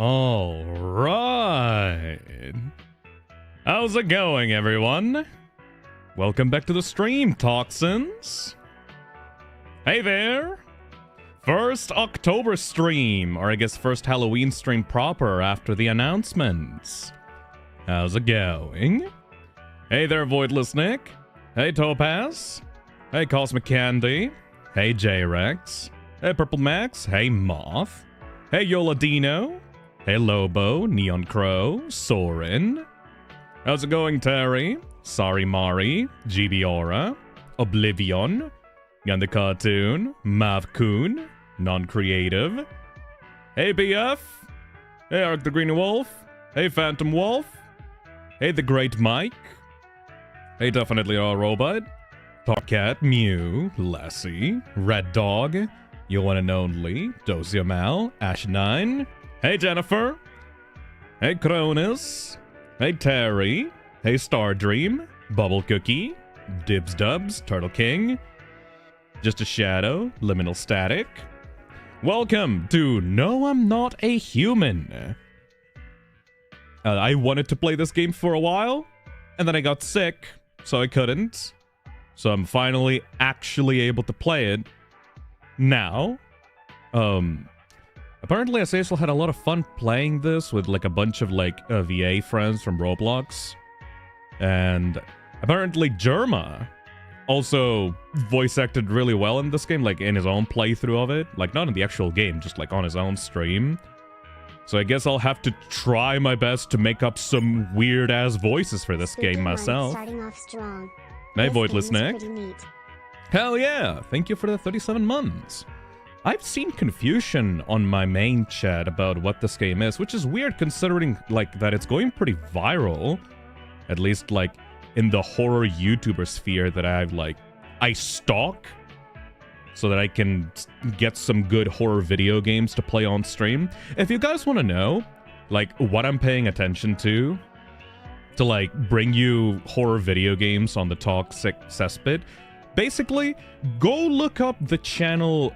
All right. How's it going, everyone? Welcome back to the stream, Toxins. Hey there. First October stream, or I guess first Halloween stream proper after the announcements. How's it going? Hey there, Voidless Nick. Hey, Topaz. Hey, Cosmic Candy. Hey, J-Rex. Hey, Purple Max. Hey, Moth. Hey, Yoladino. Hey, Lobo, Neon Crow, Soren. How's it going, Terry? Sorry, Mari, GB Aura, Oblivion, Gun the Cartoon, Mavcoon, Non-Creative. Hey, BF. Hey, Ark the Green Wolf. Hey, Phantom Wolf. Hey, The Great Mike. Hey, Definitely All Robot. Talkcat, Mew, Lassie, Red Dog, You One and Only, Dosia Mal, Ash9. Hey, Jennifer. Hey, Cronus. Hey, Terry. Hey, Stardream. Bubble Cookie. Dibs Dubs. Turtle King. Just a Shadow. Liminal Static. Welcome to No, I'm Not a Human. I wanted to play this game for a while, and then I got sick, so I couldn't. So I'm finally actually able to play it now. Apparently, Azazel had a lot of fun playing this with like a bunch of like VA friends from Roblox. And apparently Jerma also voice acted really well in this game, like in his own playthrough of it. Like not in the actual game, just like on his own stream. So I guess I'll have to try my best to make up some weird-ass voices for this game myself. Starting off strong. Hey, Voidless Nick. Hell yeah, thank you for the 37 months. I've seen confusion on my main chat about what this game is, which is weird considering, like, that it's going pretty viral. At least, like, in the horror YouTuber sphere that I stalk. So that I can get some good horror video games to play on stream. If you guys want to know, like, what I'm paying attention to, like, bring you horror video games on the Toxic Cesspit, basically, go look up the channel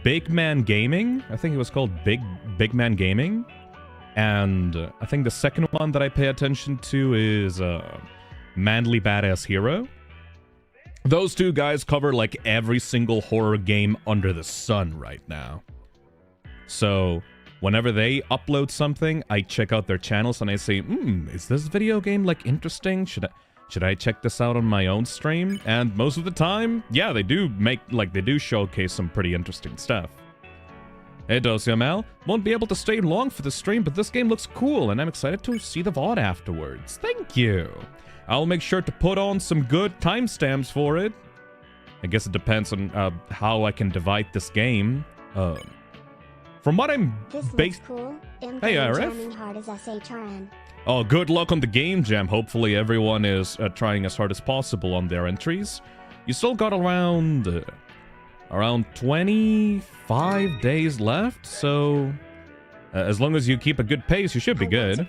Big Man Gaming. I think it was called Big Man Gaming. And I think the second one that I pay attention to is Manly Badass Hero. Those two guys cover like every single horror game under the sun right now. So whenever they upload something, I check out their channels and I say, is this video game like interesting? Should I check this out on my own stream? And most of the time, yeah, they do showcase some pretty interesting stuff. Hey, Dosiamel. Won't be able to stay long for the stream, but this game looks cool, and I'm excited to see the VOD afterwards. Thank you. I'll make sure to put on some good timestamps for it. I guess it depends on how I can divide this game. From what I'm cool. Hey, RF. Oh, good luck on the game jam. Hopefully everyone is trying as hard as possible on their entries. You still got around 25 days left, so as long as you keep a good pace, you should be good.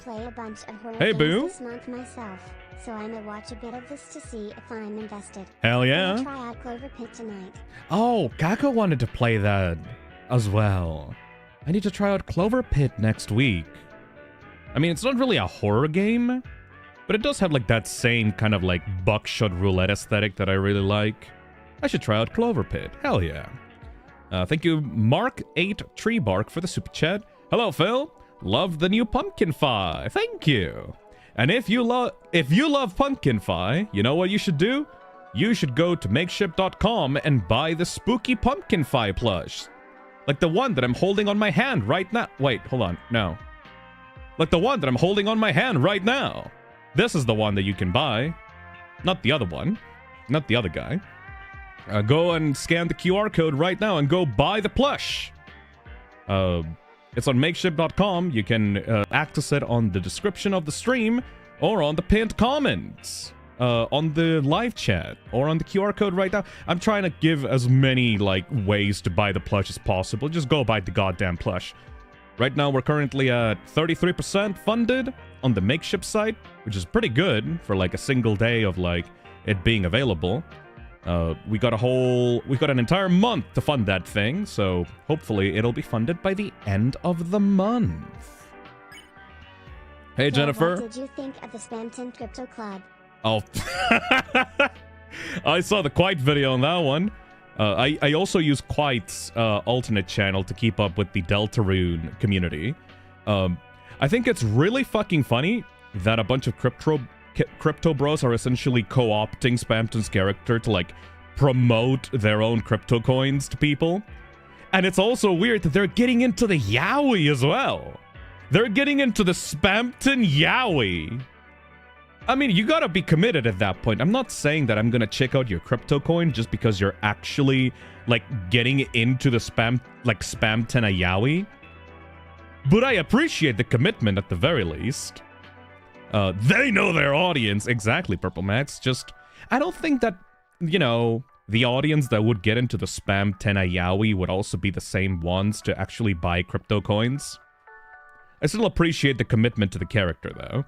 Hey, Boo. This month myself, so I may watch a bit of this to see if I'm invested. Hell yeah. I'll try out Clover Pit tonight. Oh, Kako wanted to play that as well. I need to try out Clover Pit next week. I mean, it's not really a horror game, but it does have like that same kind of like buckshot roulette aesthetic that I really like. I should try out Clover Pit. Hell yeah. Thank you, Mark8 Tree Bark, for the super chat. Hello, Phil. Love the new Pumpkin Pie. Thank you. And if you love Pumpkin Pie, you know what you should do? You should go to makeshift.com and buy the spooky Pumpkin Pie plush. Like the one that I'm holding on my hand right now. Wait, hold on. No. Like the one that I'm holding on my hand right now. This is the one that you can buy. Not the other one. Not the other guy. Go and scan the QR code right now and go buy the plush. It's on makeshift.com. You can access it on the description of the stream or on the pinned comments on the live chat or on the QR code right now. I'm trying to give as many like ways to buy the plush as possible. Just go buy the goddamn plush. Right now, we're currently at 33% funded on the Makeshift site, which is pretty good for like a single day of like it being available. We got an entire month to fund that thing, so hopefully it'll be funded by the end of the month. Hey, Jennifer. What did you think of the Spamton Crypto Club? Oh, I saw the Quite video on that one. I also use Quite's alternate channel to keep up with the Deltarune community. I think it's really fucking funny that a bunch of crypto bros are essentially co-opting Spamton's character to, like, promote their own crypto coins to people. And it's also weird that they're getting into the yaoi as well. They're getting into the Spamton yaoi. I mean, you gotta be committed at that point. I'm not saying that I'm gonna check out your crypto coin just because you're actually, like, getting into the Spamton yaoi. But I appreciate the commitment at the very least. They know their audience. Exactly, Purple Max. Just, I don't think that, you know, the audience that would get into the Spamton yaoi would also be the same ones to actually buy crypto coins. I still appreciate the commitment to the character, though.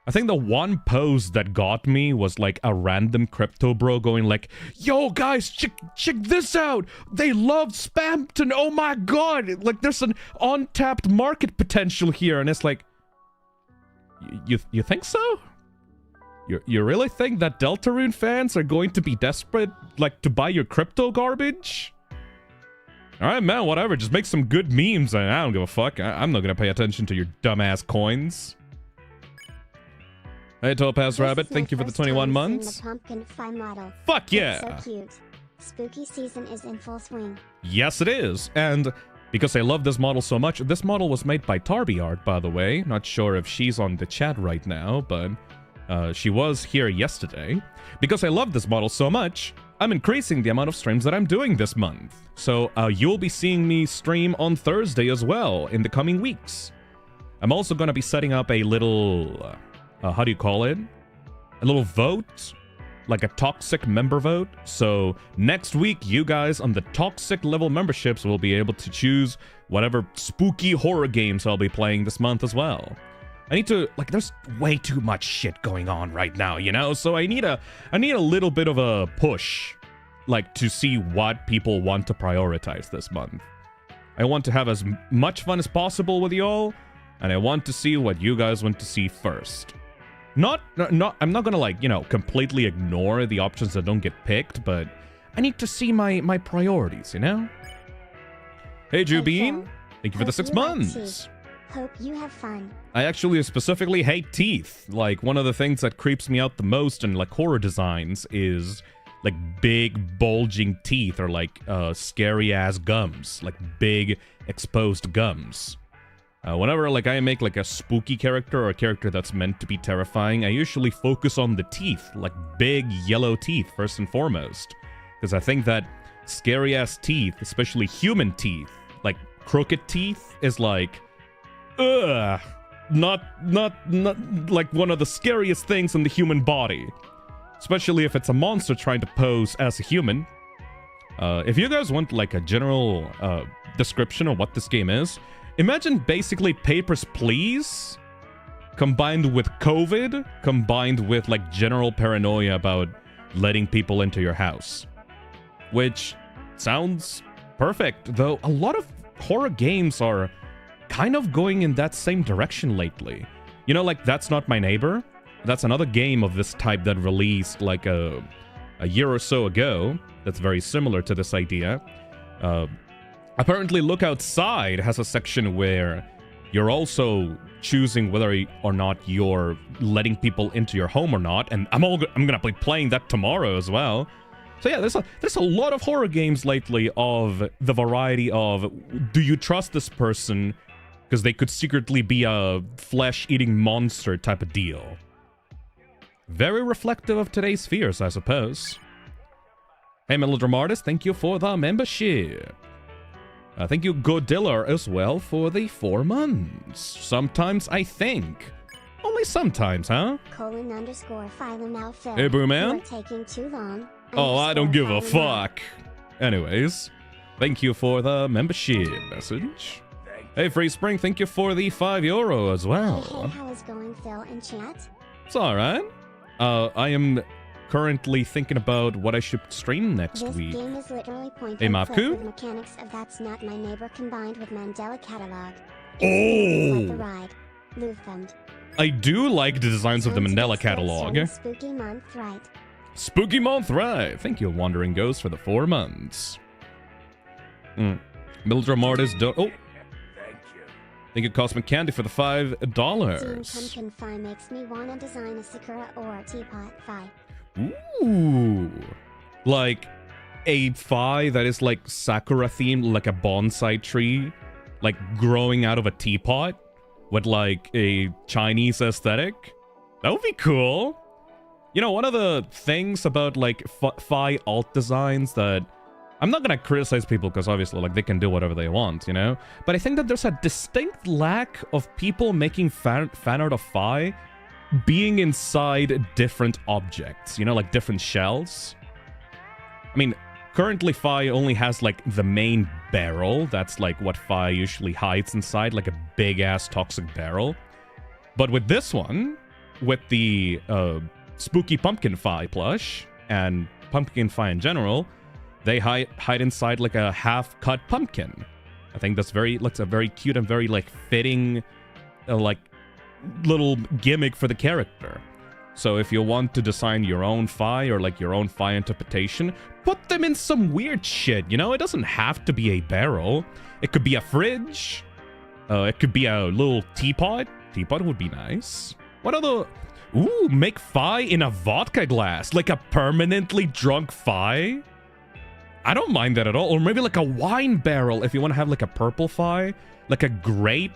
I think the one post that got me was, like, a random crypto bro going like, yo, guys, check this out! They love Spamton! Oh my god! Like, there's an untapped market potential here, and it's like... You think so? You really think that Deltarune fans are going to be desperate, like, to buy your crypto garbage? Alright, man, whatever. Just make some good memes, and I don't give a fuck. I'm not gonna pay attention to your dumbass coins. Hey, Topaz Rabbit, thank you for the 21 months. The pumpkin fi model. Fuck yeah! It's so cute. Spooky season is in full swing. Yes, it is. And because I love this model so much, this model was made by Tarbyart, by the way. Not sure if she's on the chat right now, but she was here yesterday. Because I love this model so much, I'm increasing the amount of streams that I'm doing this month. So you'll be seeing me stream on Thursday as well in the coming weeks. I'm also going to be setting up a little... how do you call it? A little vote? Like a toxic member vote? So next week, you guys on the toxic level memberships will be able to choose whatever spooky horror games I'll be playing this month as well. I need to, like, there's way too much shit going on right now, you know? So I need a little bit of a push, like, to see what people want to prioritize this month. I want to have as much fun as possible with y'all, and I want to see what you guys want to see first. I'm not gonna, like, you know, completely ignore the options that don't get picked, but I need to see my priorities, you know? Hey, Jubine, thank you for the 6 months. Hope you have fun. I actually specifically hate teeth. Like, one of the things that creeps me out the most in, like, horror designs is, like, big bulging teeth or, like, scary ass gums, like big exposed gums. Whenever, like, I make, like, a spooky character or a character that's meant to be terrifying, I usually focus on the teeth, like big yellow teeth first and foremost. Because I think that scary-ass teeth, especially human teeth, like crooked teeth, is like, not like one of the scariest things in the human body. Especially if it's a monster trying to pose as a human. If you guys want, like, a general description of what this game is, imagine basically Papers, Please combined with COVID, combined with, like, general paranoia about letting people into your house. Which sounds perfect, though a lot of horror games are kind of going in that same direction lately. You know, like, That's Not My Neighbor? That's another game of this type that released, like, a year or so ago that's very similar to this idea. Apparently, Look Outside has a section where you're also choosing whether or not you're letting people into your home or not, and I'm gonna be playing that tomorrow as well. So yeah, there's a lot of horror games lately of the variety of, do you trust this person because they could secretly be a flesh-eating monster type of deal. Very reflective of today's fears, I suppose. Hey, Melodramartist, thank you for the membership. Thank you, Godilla, as well, for the 4 months. Sometimes I think. Only sometimes, huh? _Phylum_Alpha. Hey, Boo Man. You're taking too long. Oh, I don't give a fuck. Anyways, thank you for the membership message. Hey, Free Spring, thank you for the €5 as well. Hey, how is going, Phil, in chat? It's alright. I am currently thinking about what I should stream next week. This game is literally point Hey, and click Mapku? with mechanics of That's Not My Neighbor combined with Mandela Catalog. Oh! Like the ride. Luthammed. I do like the designs of the Mandela catalog. Spooky month, right? Spooky month, right? Thank you, Wandering Ghost, for the 4 months. Mildred Mortis, oh. Thank you, Cosmic Candy, for the $5. Seeing pumpkin pie makes me wanna design a sakura or a teapot pie. Ooh. Like a pie that is like sakura themed, like a bonsai tree, like growing out of a teapot with like a Chinese aesthetic. That would be cool. You know, one of the things about like phi alt designs that I'm not gonna criticize people because obviously like they can do whatever they want, you know? But I think that there's a distinct lack of people making fan art of phi being inside different objects, you know, like different shells. I mean, currently phi only has like the main barrel. That's like what phi usually hides inside, like a big-ass toxic barrel. But with this one, with the spooky pumpkin phi plush and pumpkin phi in general, they hide inside like a half-cut pumpkin. I think that's looks a very cute and very like fitting like little gimmick for the character. So if you want to design your own phi or like your own phi interpretation, put them in some weird shit, you know? It doesn't have to be a barrel. It could be a fridge. It could be a little teapot. Teapot would be nice. What other... Ooh, make phi in a vodka glass. Like a permanently drunk phi. I don't mind that at all. Or maybe like a wine barrel if you want to have like a purple phi. Like a grape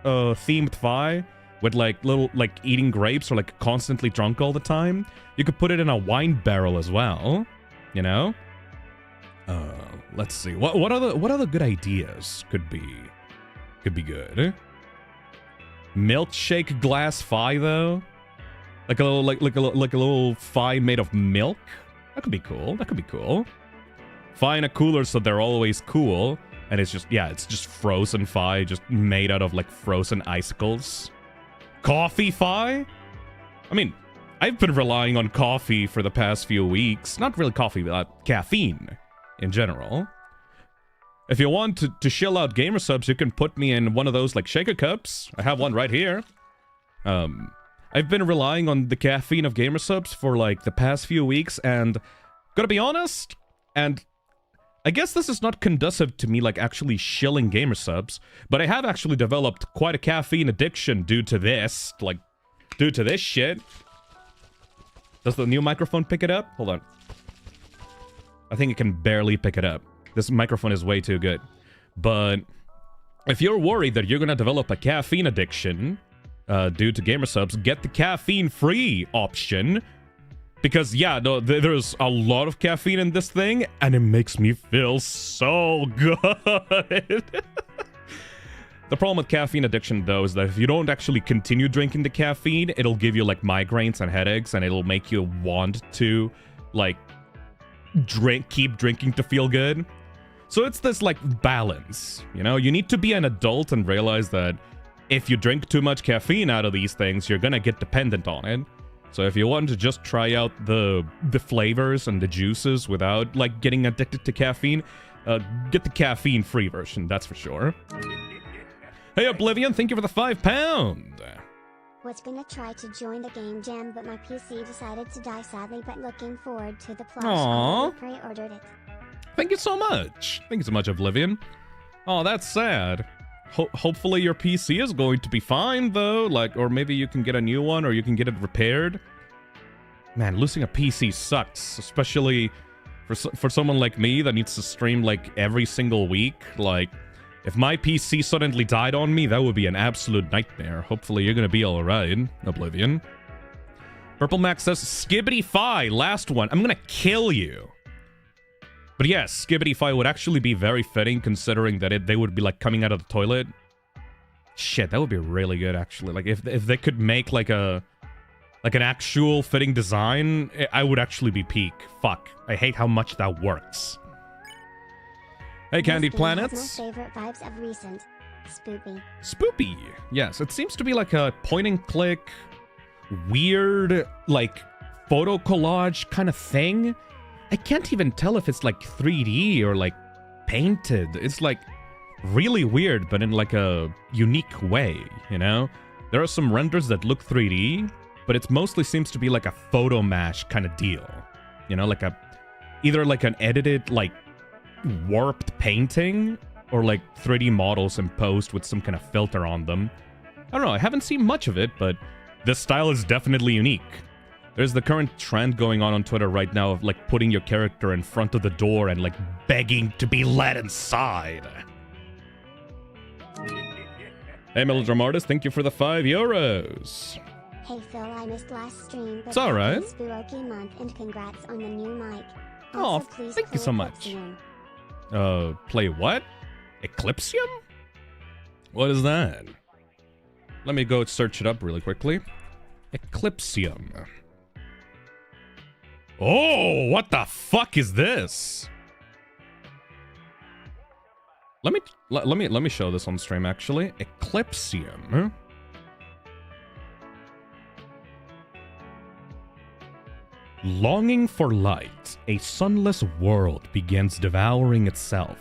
themed phi. With like little like eating grapes or like constantly drunk all the time. You could put it in a wine barrel as well. You know? Let's see. What other good ideas could be good? Milkshake glass phi though? Like a little phi made of milk? That could be cool. That could be cool. Phi in a cooler so they're always cool. And it's just, yeah, it's just frozen phi, just made out of like frozen icicles. Coffee phi? I mean, I've been relying on coffee for the past few weeks. Not really coffee, but caffeine in general. If you want to chill out gamer subs, you can put me in one of those like shaker cups. I have one right here. I've been relying on the caffeine of gamer subs for like the past few weeks, and gotta be honest, and I guess this is not conducive to me like actually shilling gamer subs, but I have actually developed quite a caffeine addiction due to this, like, due to this shit. Does the new microphone pick it up? Hold on. I think it can barely pick it up. This microphone is way too good. But if you're worried that you're gonna develop a caffeine addiction due to gamer subs, get the caffeine-free option. Because, yeah, no, there's a lot of caffeine in this thing, and it makes me feel so good. The problem with caffeine addiction, though, is that if you don't actually continue drinking the caffeine, it'll give you, like, migraines and headaches, and it'll make you want to, like, keep drinking to feel good. So it's this, like, balance, you know? You need to be an adult and realize that if you drink too much caffeine out of these things, you're gonna get dependent on it. So if you want to just try out the flavors and the juices without, like, getting addicted to caffeine, get the caffeine-free version, that's for sure. Hey, Oblivion, thank you for the £5. Was gonna try to join the game jam, but my PC decided to die sadly, but looking forward to the plush. Aww. I pre-ordered it. Thank you so much. Thank you so much, Oblivion. Oh, that's sad. Hopefully your PC is going to be fine, though. Like, or maybe you can get a new one, or you can get it repaired. Man, losing a PC sucks, especially for someone like me that needs to stream, like, every single week. Like, if my PC suddenly died on me, that would be an absolute nightmare. Hopefully you're gonna be alright, Oblivion. Purple Max says, Skibbity Fi, last one. I'm gonna kill you. But yes, Skibbity Fi would actually be very fitting, considering that they would be, like, coming out of the toilet. Shit, that would be really good, actually. Like, if they could make, like, an actual fitting design, I would actually be peak. Fuck. I hate how much that works. Hey, Candy Planets. My favorite vibes of recent. Spoopy. Spoopy. Yes, it seems to be like a point-and-click, weird, like, photo collage kind of thing. I can't even tell if it's like 3D or like painted. It's like really weird, but in like a unique way, you know? There are some renders that look 3D, but it mostly seems to be like a photo mash kind of deal. You know, like either like an edited, like, warped painting, or like 3D models imposed with some kind of filter on them. I don't know, I haven't seen much of it, but this style is definitely unique. There's the current trend going on Twitter right now of like putting your character in front of the door and like begging to be let inside. Hey, Melodrama Artist, thank you for the €5. Hey Phil, I missed last stream, but It's alright. happy Spooky month and congrats on the new mic. Oh, Also, please thank you play so much. Phisnom. Play what? Eclipsium? What is that? Let me go search it up really quickly. Eclipsium. Oh, what the fuck is this? Let me show this on stream actually. Eclipsium. Longing for light, a sunless world begins devouring itself.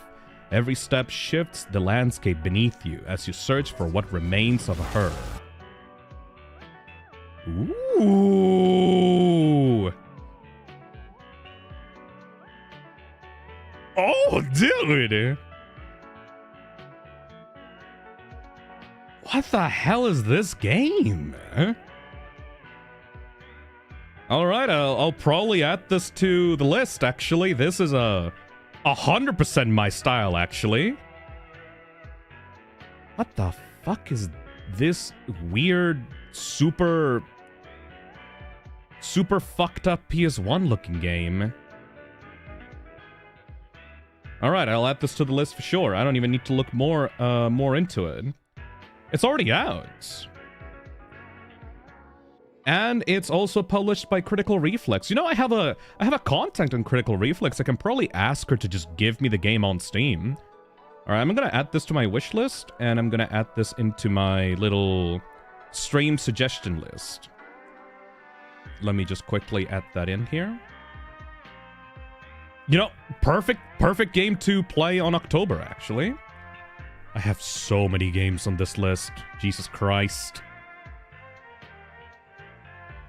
Every step shifts the landscape beneath you as you search for what remains of her. Ooh. Oh, dude. What the hell is this game? All right, I'll probably add this to the list, actually. This is 100% my style, actually. What the fuck is this weird, super fucked up PS1 looking game? All right, I'll add this to the list for sure. I don't even need to look more into it. It's already out. And it's also published by Critical Reflex. You know, I have a contact on Critical Reflex. I can probably ask her to just give me the game on Steam. All right, I'm gonna add this to my wish list, and I'm gonna add this into my little stream suggestion list. Let me just quickly add that in here. You know, perfect game to play on October, actually. I have so many games on this list. Jesus Christ.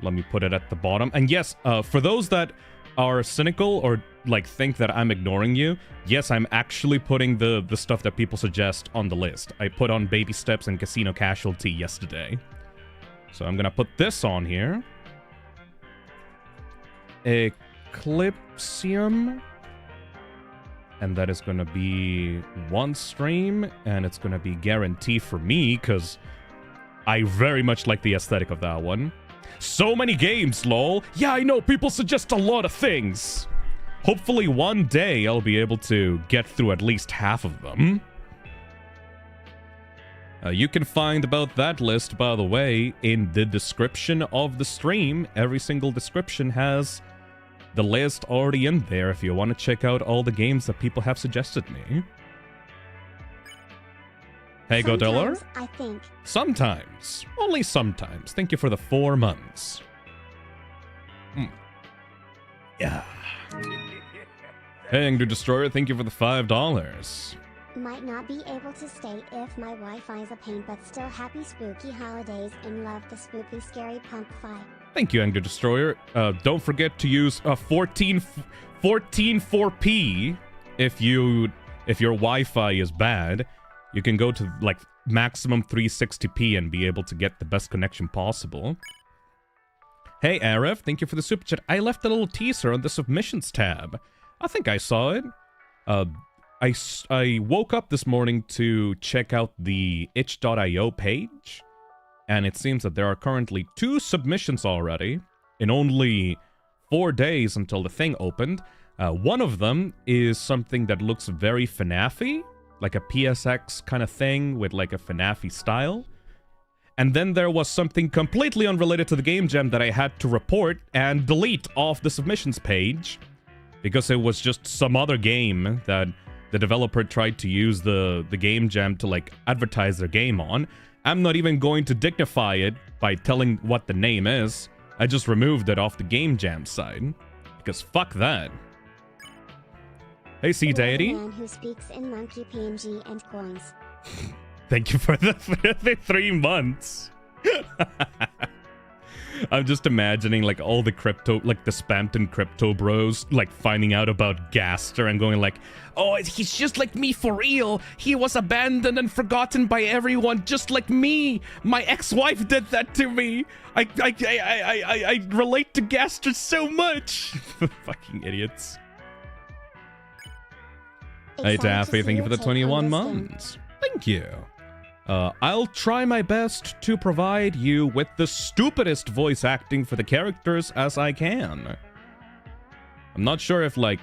Let me put it at the bottom. And yes, for those that are cynical or like think that I'm ignoring you, yes, I'm actually putting the stuff that people suggest on the list. I put on Baby Steps and Casino Casualty yesterday. So I'm gonna put this on here. Eclipsium. And that is gonna be one stream, and it's gonna be guaranteed for me, because I very much like the aesthetic of that one. So many games, lol. Yeah, I know, people suggest a lot of things. Hopefully one day I'll be able to get through at least half of them. You can find about that list, by the way, in the description of the stream. Every single description has the list already in there if you want to check out all the games that people have suggested me. Hey, Godeller? I think. Sometimes. Only sometimes. Thank you for the 4 months. Yeah. Hey, Angry Destroyer, thank you for the $5. Might not be able to stay if my Wi-Fi is a pain, but still happy spooky holidays and love the spooky scary punk fight. Thank you, Angry Destroyer. Don't forget to use 14.4p if your Wi-Fi is bad. You can go to like maximum 360p and be able to get the best connection possible. Hey, Aref, thank you for the super chat. I left a little teaser on the submissions tab. I think I saw it. I woke up this morning to check out the itch.io page, and it seems that there are currently 2 submissions already in only 4 days until the thing opened. One of them is something that looks very FNAF-y, like a PSX kind of thing with like a FNAF-y style. And then there was something completely unrelated to the game jam that I had to report and delete off the submissions page because it was just some other game that the developer tried to use the game jam to like advertise their game on. I'm not even going to dignify it by telling what the name is. I just removed it off the game jam side because fuck that. Hey, C Deity. Man who speaks in monkey PNG and coins. Thank you for the 3 months. I'm just imagining like all the crypto, like the Spampton crypto bros, like finding out about Gaster and going like, oh, he's just like me for real. He was abandoned and forgotten by everyone, just like me. My ex-wife did that to me. I relate to Gaster so much. Fucking idiots. Hey Daffy, thank you for the 21 months. Thank you. I'll try my best to provide you with the stupidest voice acting for the characters as I can. I'm not sure if, like,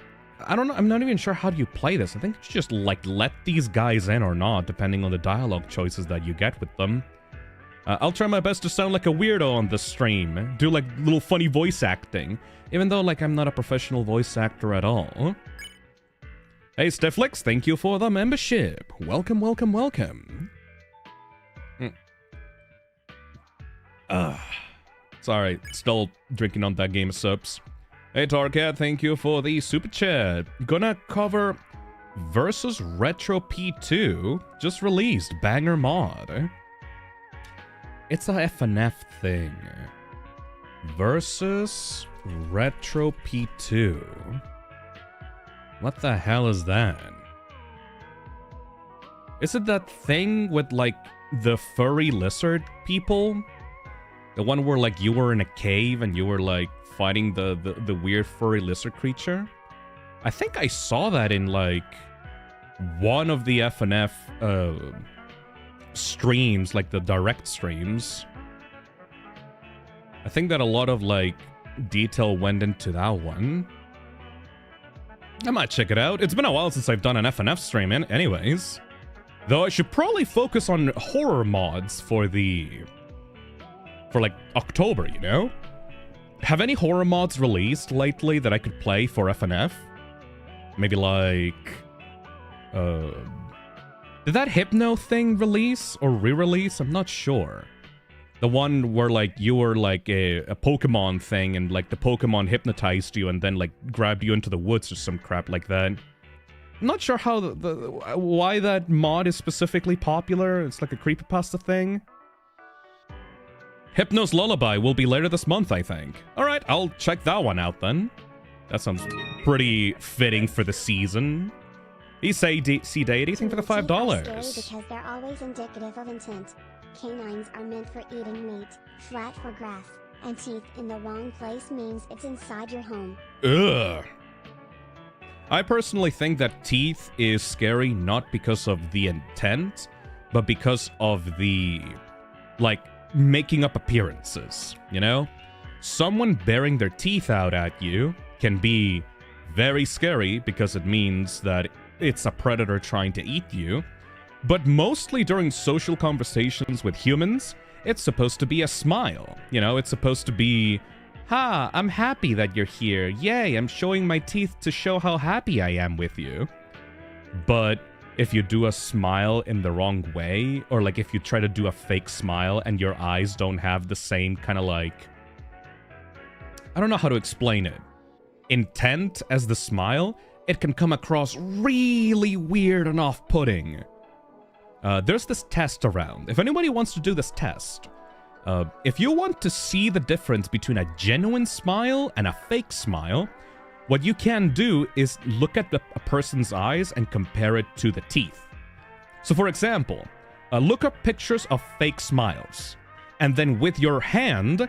I don't know, I'm not even sure how do you play this. I think you just, like, let these guys in or not, depending on the dialogue choices that you get with them. I'll try my best to sound like a weirdo on the stream. Do, like, little funny voice acting. Even though, like, I'm not a professional voice actor at all. Hey, Stifflix, thank you for the membership. Welcome, welcome, welcome. Sorry, still drinking on that game of subs. Hey Tarkat, thank you for the super chat. Gonna cover Versus Retro P2, just released, banger mod. It's a FNF thing. Versus Retro P2. What the hell is that? Is it that thing with like the furry lizard people? The one where, like, you were in a cave and you were, like, fighting the weird furry lizard creature? I think I saw that in, like, one of the FNF streams, like the direct streams. I think that a lot of, like, detail went into that one. I might check it out. It's been a while since I've done an FNF stream anyways. Though I should probably focus on horror mods for like October, you know? Have any horror mods released lately that I could play for FNF? Maybe like... did that Hypno thing release or re-release? I'm not sure. The one where like you were like a Pokemon thing and like the Pokemon hypnotized you and then like grabbed you into the woods or some crap like that. I'm not sure how why that mod is specifically popular. It's like a creepypasta thing. Hypno's Lullaby will be later this month, I think. Alright, I'll check that one out then. That sounds pretty fitting for the season. C-Deity, thank for the $5. Because they're always indicative of intent. Canines are meant for eating meat, flat for grass, and teeth in the wrong place means it's inside your home. Ugh. I personally think that teeth is scary not because of the intent, but because of the, like, making up appearances, you know? Someone bearing their teeth out at you can be very scary because it means that it's a predator trying to eat you. But mostly during social conversations with humans, it's supposed to be a smile. You know, it's supposed to be, ha, I'm happy that you're here. Yay, I'm showing my teeth to show how happy I am with you. But if you do a smile in the wrong way, or like if you try to do a fake smile and your eyes don't have the same kind of like, I don't know how to explain it, intent as the smile, it can come across really weird and off-putting. There's this test around. If anybody wants to do this test, if you want to see the difference between a genuine smile and a fake smile, what you can do is look at a person's eyes and compare it to the teeth. So for example, look up pictures of fake smiles, and then with your hand,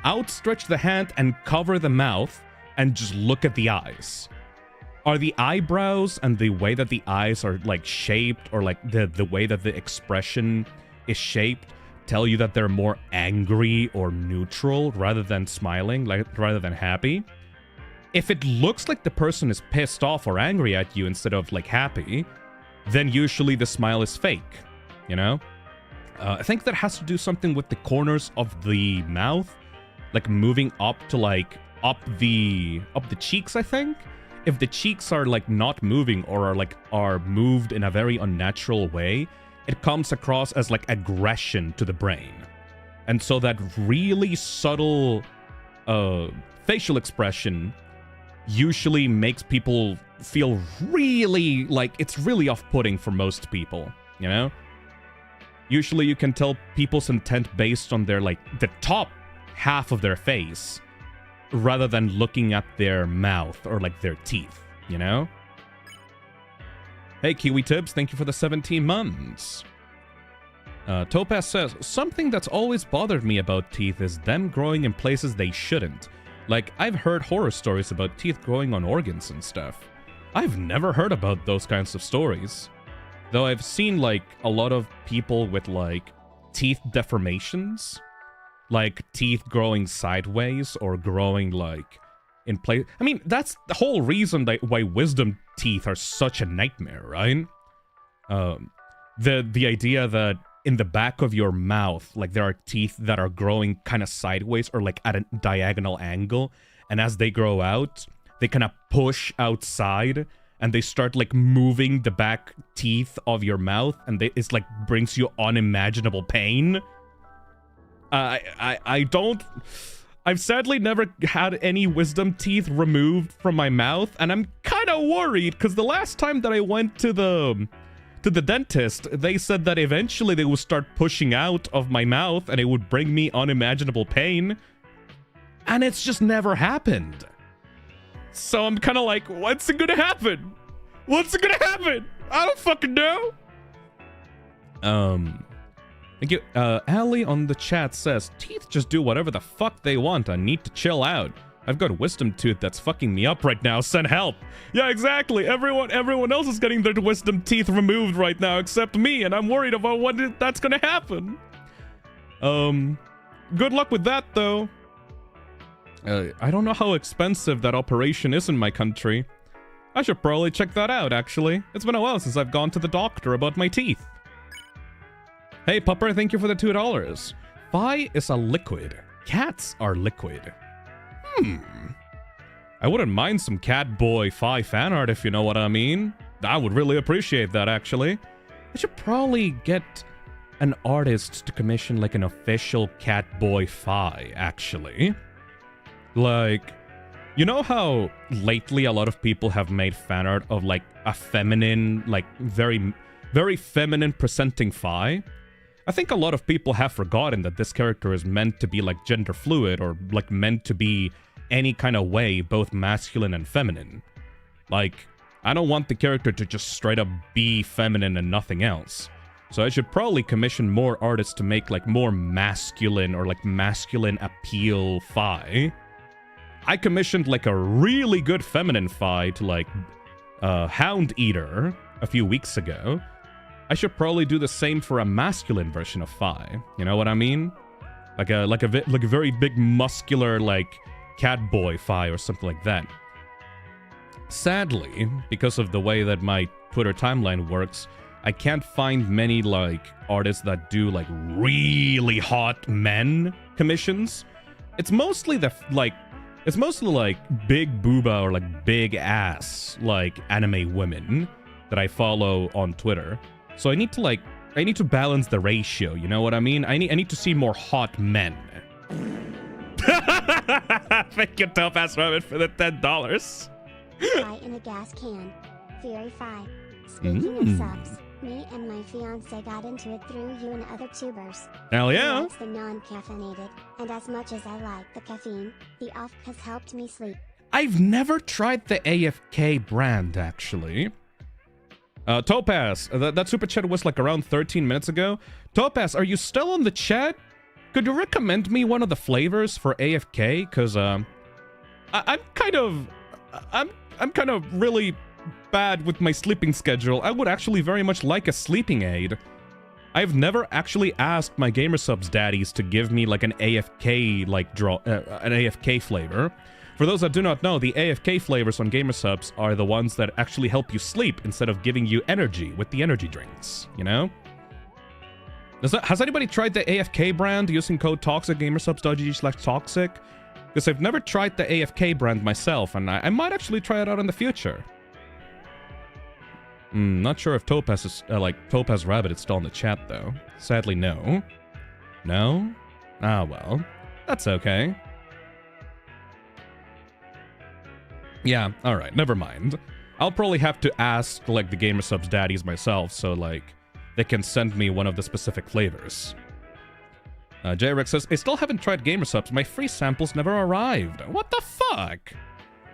outstretch the hand and cover the mouth and just look at the eyes. Are the eyebrows and the way that the eyes are like shaped, or like the way that the expression is shaped, tell you that they're more angry or neutral rather than smiling, like rather than happy? If it looks like the person is pissed off or angry at you instead of like happy, then usually the smile is fake, you know? I think that has to do something with the corners of the mouth, like moving up to like up the cheeks, I think. If the cheeks are like not moving or are moved in a very unnatural way, it comes across as like aggression to the brain. And so that really subtle facial expression usually makes people feel really like it's really off-putting for most people, you know? usually you can tell people's intent based on their, like, the top half of their face, rather than looking at their mouth or, like, their teeth, you know? Hey, Kiwi Tibbs, thank you for the 17 months. Topaz says, something that's always bothered me about teeth is them growing in places they shouldn't. Like, I've heard horror stories about teeth growing on organs and stuff. I've never heard about those kinds of stories. Though I've seen, like, a lot of people with, like, teeth deformations. Like, teeth growing sideways or growing, like, in place. I mean, that's the whole reason why wisdom teeth are such a nightmare, right? The idea that in the back of your mouth, like, there are teeth that are growing kind of sideways or, like, at a diagonal angle. And as they grow out, they kind of push outside and they start, like, moving the back teeth of your mouth. And it's, like, brings you unimaginable pain. I've sadly never had any wisdom teeth removed from my mouth. And I'm kind of worried because the last time that I went to the dentist, they said that eventually they would start pushing out of my mouth and it would bring me unimaginable pain. And it's just never happened. So I'm kind of like, what's it gonna happen? What's it gonna happen? I don't fucking know. Thank you. Ali on the chat says, teeth just do whatever the fuck they want. I need to chill out. I've got a wisdom tooth that's fucking me up right now. Send help. Yeah, exactly. Everyone else is getting their wisdom teeth removed right now except me, and I'm worried about that's gonna happen. Good luck with that, though. I don't know how expensive that operation is in my country. I should probably check that out, actually. It's been a while since I've gone to the doctor about my teeth. Hey, Pupper, thank you for the $2. Phi is a liquid. Cats are liquid. I wouldn't mind some Catboy Phi fan art, if you know what I mean. I would really appreciate that, actually. I should probably get an artist to commission, like, an official Catboy Phi, actually. Like, you know how lately a lot of people have made fan art of, like, a feminine, like, very, very feminine presenting Phi? I think a lot of people have forgotten that this character is meant to be, like, gender fluid or, like, meant to be any kind of way, both masculine and feminine. Like, I don't want the character to just straight up be feminine and nothing else. So I should probably commission more artists to make, like, more masculine or, like, masculine appeal Phi. I commissioned, like, a really good feminine Phi to, like, Hound Eater a few weeks ago. I should probably do the same for a masculine version of Phi. You know what I mean? Like a very big muscular, like, Catboy Phi or something like that. Sadly, because of the way that my Twitter timeline works, I can't find many, like, artists that do, like, really hot men commissions. It's mostly like big booba or, like, big ass, like, anime women that I follow on Twitter. So I need to balance the ratio, you know what I mean? I need to see more hot men. Thank you, Topaz Rabbit, for the $10. Pie in a gas can. Very fine. Speaking of subs, me and my fiance got into it through you and other tubers. Hell He yeah. likes the non-caffeinated, and as much as I like the caffeine, the off has helped me sleep. I've never tried the AFK brand, actually. Topaz, that super chat was like around 13 minutes ago. Topaz, are you still on the chat? Could you recommend me one of the flavors for AFK? Cause I'm kind of really bad with my sleeping schedule. I would actually very much like a sleeping aid. I've never actually asked my GamerSubs daddies to give me like an AFK an AFK flavor. For those that do not know, the AFK flavors on GamerSubs are the ones that actually help you sleep instead of giving you energy with the energy drinks, you know? Has anybody tried the AFK brand using code ToxicGamersubs.gg/toxic? Because I've never tried the AFK brand myself, and I might actually try it out in the future. Not sure if Topaz is, Topaz Rabbit is still in the chat, though. Sadly, no. No? Ah, well. That's okay. Yeah, alright, never mind. I'll probably have to ask, like, the GamerSubs daddies myself, so, like, they can send me one of the specific flavors. J-Rex says, I still haven't tried Gamer Subs. My free samples never arrived. What the fuck?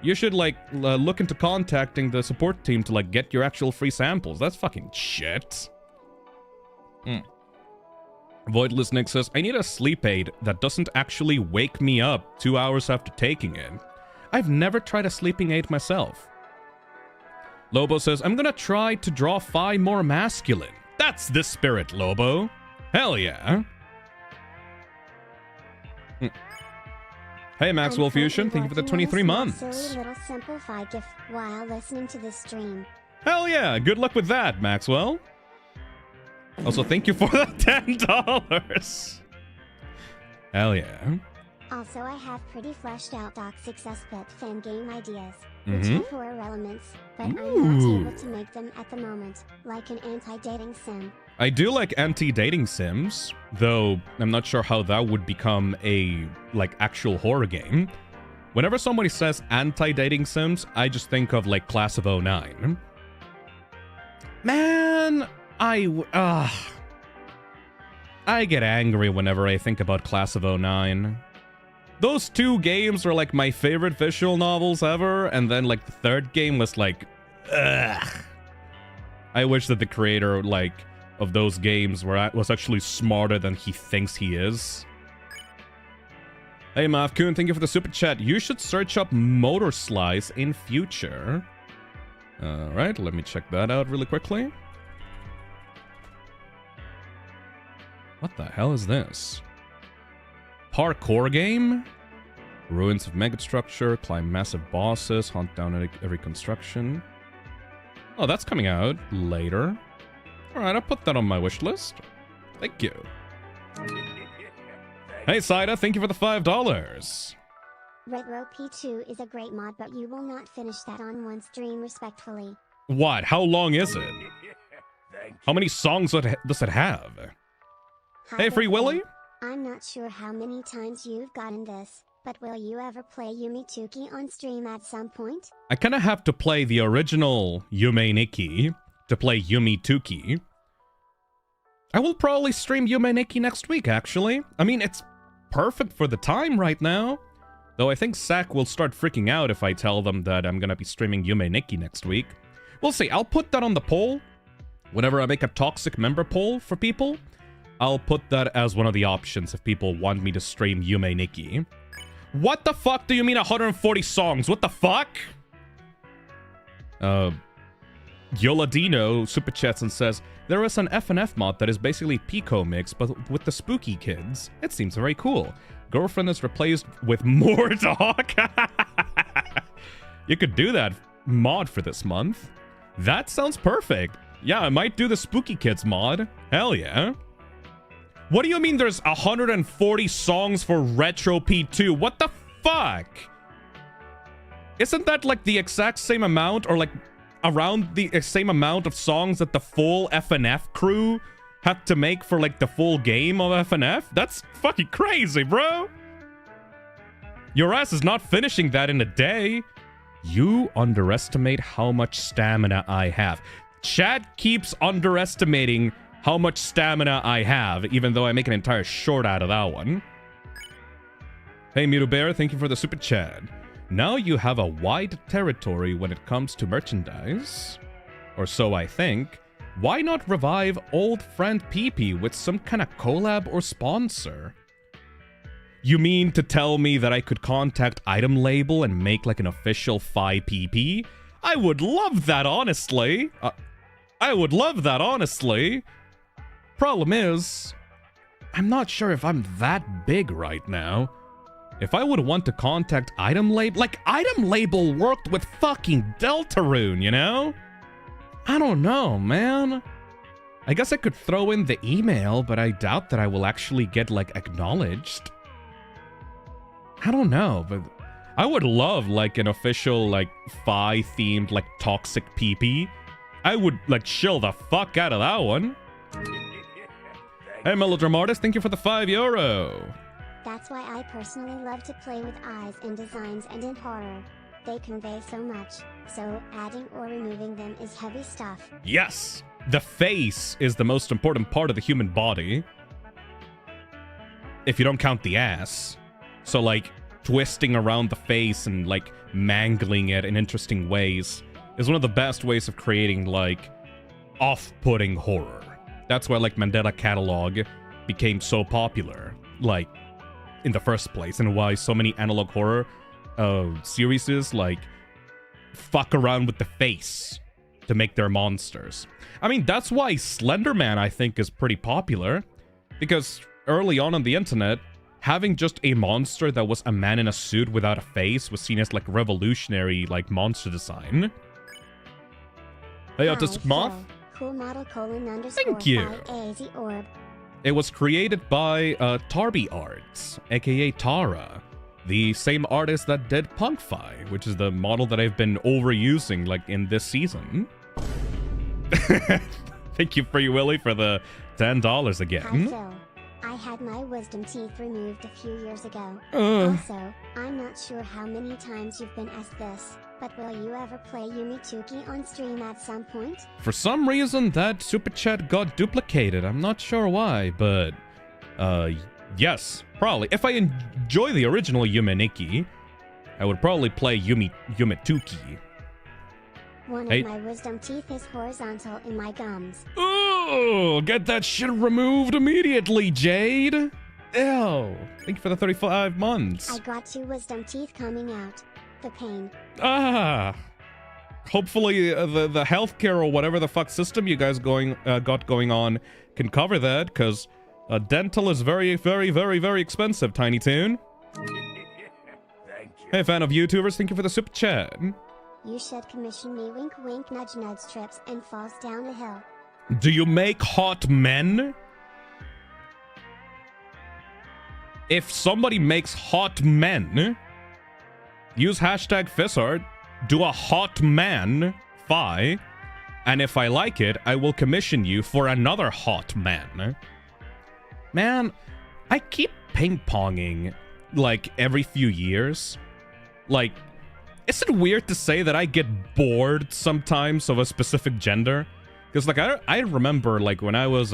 You should, like, look into contacting the support team to, like, get your actual free samples. That's fucking shit. Voidless Nick says, I need a sleep aid that doesn't actually wake me up 2 hours after taking it. I've never tried a sleeping aid myself. Lobo says, I'm gonna try to draw 5 more masculine. That's the spirit, Lobo. Hell yeah. Hey, Maxwell Fusion, thank you for the 23 months. Silly little simplified gift while listening to this stream. Hell yeah, good luck with that, Maxwell. Also, thank you for the $10. Hell yeah. Also, I have pretty fleshed out Toxic Suspect fan game ideas, which have horror elements, but I'm not able to make them at the moment, like an anti-dating sim. I do like anti-dating sims, though I'm not sure how that would become a, like, actual horror game. Whenever somebody says anti-dating sims, I just think of, like, Class of 09. Man, I get angry whenever I think about Class of 09. Those 2 games are, like, my favorite visual novels ever, and then, like, the 3rd game was, like, ugh. I wish that the creator, like, of those games was actually smarter than he thinks he is. Hey, Mavkun, thank you for the super chat. You should search up motor slice in future. Alright, let me check that out really quickly. What the hell is this? Parkour game? Ruins of megastructure, climb massive bosses, hunt down every construction. Oh, that's coming out later. Alright, I'll put that on my wish list. Thank you. Hey, Saida, thank you for the $5. Retro P2 is a great mod, but you will not finish that on one stream respectfully. What? How long is it? How many songs does it have? Hey, Free Willy? I'm not sure how many times you've gotten this, but will you ever play Yumi Tuki on stream at some point? I kinda have to play the original Yume Nikki to play Yumi Tuki. I will probably stream Yume Nikki next week, actually. I mean, it's perfect for the time right now. Though I think Sack will start freaking out if I tell them that I'm gonna be streaming Yume Nikki next week. We'll see. I'll put that on the poll. Whenever I make a toxic member poll for people, I'll put that as one of the options if people want me to stream Yume Nikki. What the fuck do you mean 140 songs? What the fuck? Yoladino super chats and says, there is an FNF mod that is basically Pico mix, but with the spooky kids. It seems very cool. Girlfriend is replaced with Mordok. You could do that mod for this month. That sounds perfect. Yeah, I might do the spooky kids mod. Hell yeah. What do you mean there's 140 songs for Retro P2? What the fuck? Isn't that like the exact same amount, or like around the same amount of songs that the full FNF crew had to make for like the full game of FNF? That's fucking crazy, bro. Your ass is not finishing that in a day. You underestimate how much stamina I have. Chat keeps underestimating how much stamina I have, even though I make an entire short out of that one. Hey, Miro Bear, thank you for the super chat. Now you have a wide territory when it comes to merchandise. Or so I think. Why not revive old friend PP with some kind of collab or sponsor? You mean to tell me that I could contact Item Label and make like an official Phi PP? I would love that, honestly. I would love that, honestly. Problem is, I'm not sure if I'm that big right now. If I would want to contact Item Label, like Item Label worked with fucking Deltarune, you know? I don't know, man. I guess I could throw in the email, but I doubt that I will actually get like acknowledged. I don't know, but I would love like an official like Phi themed like toxic PP. I would like chill the fuck out of that one. Hey, Melodramartis, thank you for the €5. That's why I personally love to play with eyes in designs and in horror. They convey so much, so adding or removing them is heavy stuff. Yes! the face is the most important part of the human body. If you don't count the ass. So, like, twisting around the face and, like, mangling it in interesting ways is one of the best ways of creating, like, off-putting horror. That's why, like, Mandela Catalog became so popular, like, in the first place, and why so many analog horror series, like, fuck around with the face to make their monsters. I mean, that's why Slenderman, I think, is pretty popular, because early on the internet, having just a monster that was a man in a suit without a face was seen as, like, revolutionary, like, monster design. Hey, Autistic Moth. Cool model : Thank you. It was created by Tarbyart, aka Tara, the same artist that did Punkfi, which is the model that I've been overusing, like, in this season. Thank you, Free Willy, for the $10 again. Hi, Phil. I had my wisdom teeth removed a few years ago. Also, I'm not sure how many times you've been asked this, but will you ever play Yumituki on stream at some point? For some reason, that super chat got duplicated. I'm not sure why, but yes, probably. If I enjoy the original Yumeniki, I would probably play Yumituki. One of my wisdom teeth is horizontal in my gums. Oh, get that shit removed immediately, Jade. Ew. Thank you for the 35 months. I got 2 wisdom teeth coming out. The pain. Hopefully the healthcare or whatever the fuck system you guys got going on can cover that, because dental is very, very, very, very expensive, Tiny Toon. Thank you. Hey, fan of YouTubers, thank you for the super chat. You should commission me wink wink nudge nudge trips and falls down a hill. Do you make hot men? If somebody makes hot men, use hashtag Fissart, do a hot man, fi, and if I like it, I will commission you for another hot man. Man, I keep ping-ponging, like, every few years. Like, is it weird to say that I get bored sometimes of a specific gender? Because, like, I remember, like, when I was,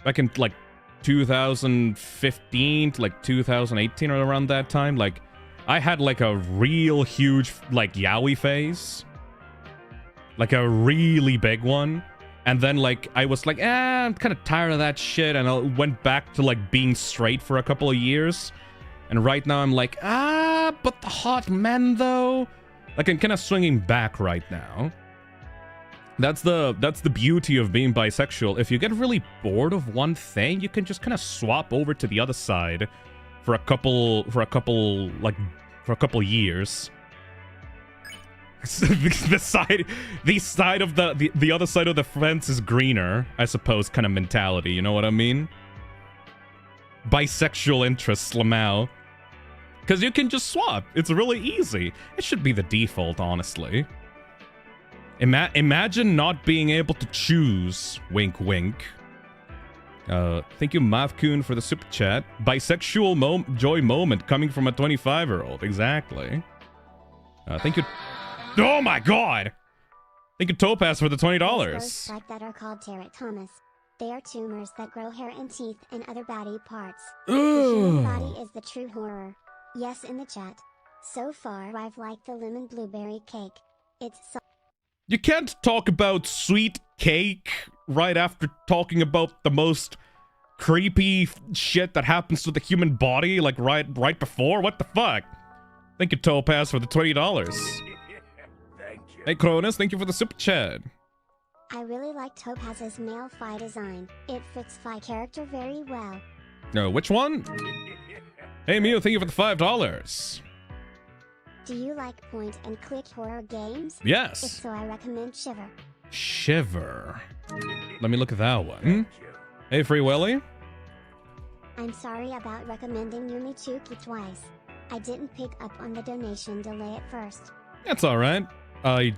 back in, like, 2015 to, like, 2018 or around that time, like, I had, like, a real huge, like, yaoi phase. Like, a really big one. And then, like, I was like, I'm kind of tired of that shit, and I went back to, like, being straight for a couple of years. And right now I'm like, but the hot men, though? Like, I'm kind of swinging back right now. That's the beauty of being bisexual. If you get really bored of one thing, you can just kind of swap over to the other side for a couple years. the side of the other side of the fence is greener, I suppose, kind of mentality, you know what I mean? Bisexual interests, Lamau. Because you can just swap. It's really easy. It should be the default, honestly. Imagine not being able to choose. Wink, wink. Thank you, Mavkun, for the super chat. Bisexual joy moment coming from a 25-year-old. Exactly. Thank you. Oh my god! Thank you, Topaz, for the $20. Those like that are called teratomas. They are tumors that grow hair and teeth and other body parts. The human body is the true horror. Yes, in the chat. So far, I've liked the lemon blueberry cake. It's so. You can't talk about sweet cake right after talking about the most creepy shit that happens to the human body, like right before. What the fuck? Thank you, Topaz, for the $20. Thank you. Hey, Cronus, thank you for the super chat. I really like Topaz's male Phi design. It fits Phi character very well. No, which one? Hey, Mew, thank you for the $5. Do you like point-and-click horror games? Yes. If so, I recommend Shiver. Shiver. Let me look at that one. Thank you. Hey, Free Willy. I'm sorry about recommending Yumituki twice. I didn't pick up on the donation delay at first. That's alright. I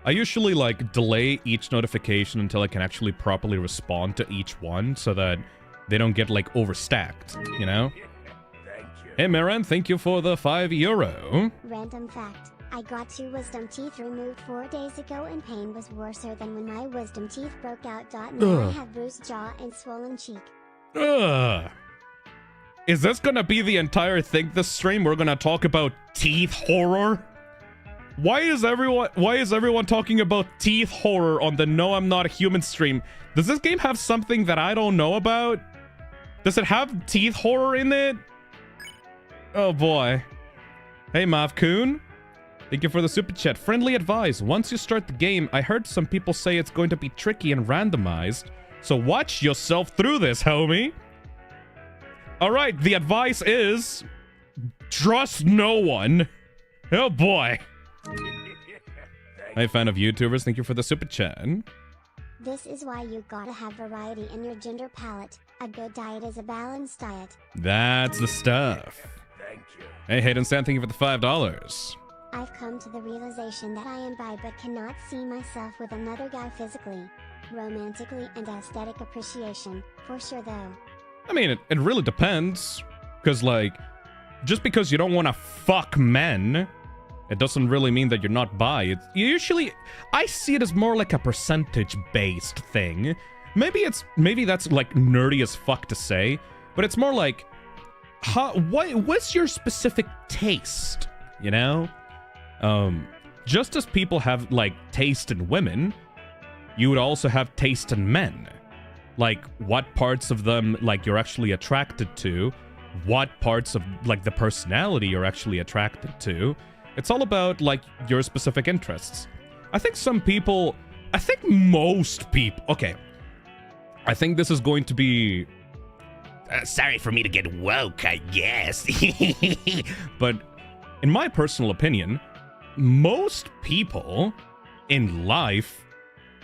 usually, like, delay each notification until I can actually properly respond to each one so that they don't get, like, overstacked, you know? Thank you. Hey, Marin, thank you for the €5. Random fact. I got 2 wisdom teeth removed 4 days ago and pain was worser than when my wisdom teeth broke out. Now I have bruised jaw and swollen cheek. Ugh. Is this gonna be the entire thing this stream? We're gonna talk about teeth horror? Why is everyone talking about teeth horror on the No I'm Not a Human stream? Does this game have something that I don't know about? Does it have teeth horror in it? Oh boy. Hey Mavcoon. Thank you for the super chat. Friendly advice. Once you start the game, I heard some people say it's going to be tricky and randomized. So watch yourself through this, homie. Alright, the advice is... trust no one. Oh boy. Hey, fan of YouTubers, thank you for the super chat. This is why you gotta have variety in your gender palette. A good diet is a balanced diet. That's the stuff. Thank you. Hey, Hayden Stan, thank you for the $5. I've come to the realization that I am bi but cannot see myself with another guy physically, romantically, and aesthetic appreciation, for sure though. I mean, it really depends. Because, like, just because you don't want to fuck men, it doesn't really mean that you're not bi. It's usually, I see it as more like a percentage-based thing. Maybe that's, like, nerdy as fuck to say, but it's more like, what's your specific taste, you know? Just as people have, like, taste in women, you would also have taste in men. Like, what parts of them, like, you're actually attracted to, what parts of, like, the personality you're actually attracted to. It's all about, like, your specific interests. I think most people... Okay. I think this is going to be... sorry for me to get woke, I guess. But in my personal opinion, most people in life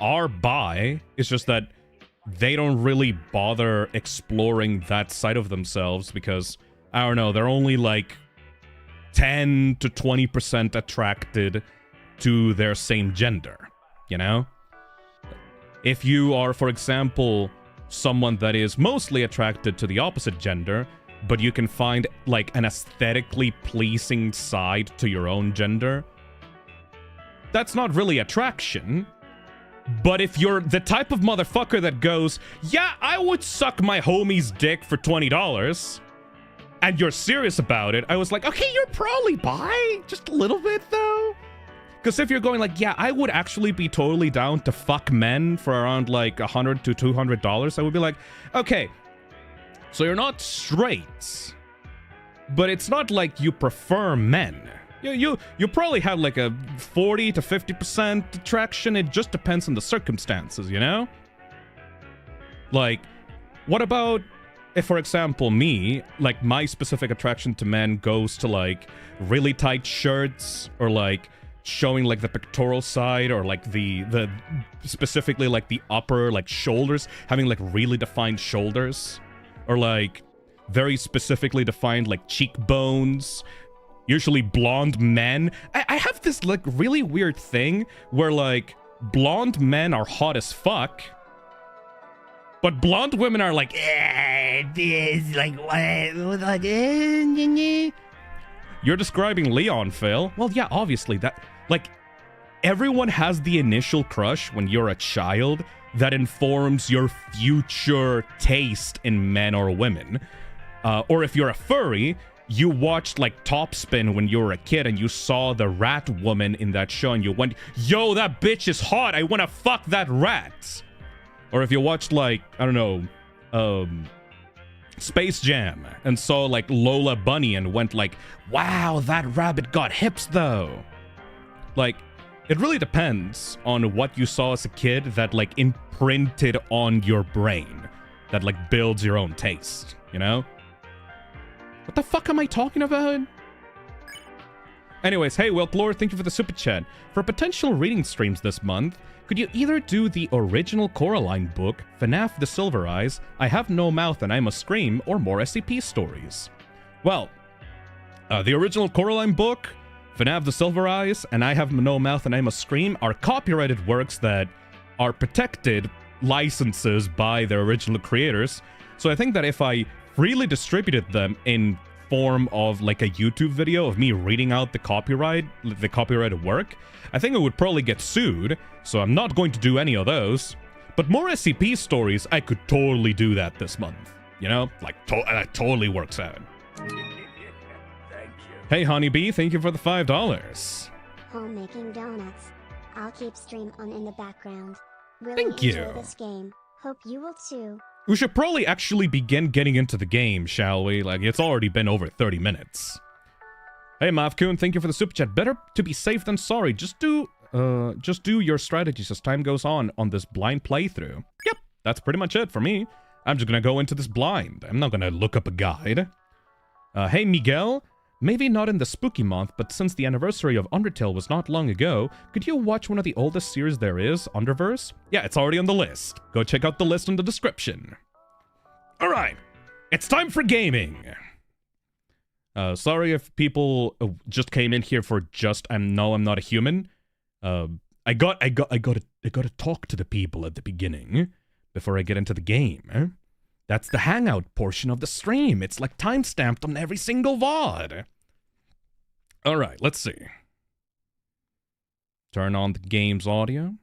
are bi. It's just that they don't really bother exploring that side of themselves because, I don't know, they're only like 10 to 20% attracted to their same gender, you know? If you are, for example, someone that is mostly attracted to the opposite gender, but you can find, like, an aesthetically pleasing side to your own gender, that's not really attraction. But if you're the type of motherfucker that goes, yeah, I would suck my homie's dick for $20, and you're serious about it, I was like, okay, you're probably bi, just a little bit, though. Because if you're going like, yeah, I would actually be totally down to fuck men for around, like, $100 to $200, I would be like, okay, so you're not straight, but it's not like you prefer men. You probably have like a 40 to 50% attraction. It just depends on the circumstances, you know? Like, what about if, for example, me, like, my specific attraction to men goes to, like, really tight shirts, or, like, showing, like, the pectoral side, or, like, the specifically, like, the upper, like, shoulders, having, like, really defined shoulders, or, like, very specifically defined, like, cheekbones, usually blonde men. I have this, like, really weird thing where, like, blonde men are hot as fuck, but blonde women are like, this, like, what, like, You're describing Leon, Phil. Well, yeah, obviously, that, like, everyone has the initial crush when you're a child that informs your future taste in men or women. Or if you're a furry, you watched, like, Topspin when you were a kid and you saw the rat woman in that show and you went, yo, that bitch is hot, I wanna fuck that rat. Or if you watched, like, I don't know, Space Jam and saw, like, Lola Bunny and went like, wow, that rabbit got hips though. Like, it really depends on what you saw as a kid that, like, imprinted on your brain, that, like, builds your own taste, you know? What the fuck am I talking about? Anyways, hey, Wilklore, thank you for the super chat. For potential reading streams this month, could you either do the original Coraline book, FNAF The Silver Eyes, I Have No Mouth and I Must Scream, or more SCP stories? Well, the original Coraline book, FNAF The Silver Eyes, and I Have No Mouth and I Must Scream are copyrighted works that are protected licenses by their original creators. So I think that if I freely distributed them in form of like a YouTube video of me reading out the copyrighted work, I think I would probably get sued, so I'm not going to do any of those. But more SCP stories, I could totally do that this month. You know, like, that totally works out. Thank you. Hey, Honeybee, thank you for the $5. Homemaking donuts. I'll keep stream on in the background. Really Thank enjoy you. this game. Hope you will too. We should probably actually begin getting into the game, shall we? Like, it's already been over 30 minutes. Hey, Mavkun, thank you for the super chat. Better to be safe than sorry. Just do your strategies as time goes on this blind playthrough. Yep, that's pretty much it for me. I'm just gonna go into this blind. I'm not gonna look up a guide. Hey, Miguel. Maybe not in the spooky month, but since the anniversary of Undertale was not long ago, could you watch one of the oldest series there is, Underverse? Yeah, it's already on the list. Go check out the list in the description. Alright, it's time for gaming. Sorry if people just came in here for just I'm not a human. I gotta talk to the people at the beginning before I get into the game. That's the hangout portion of the stream. It's like time-stamped on every single VOD. Alright, let's see. Turn on the game's audio.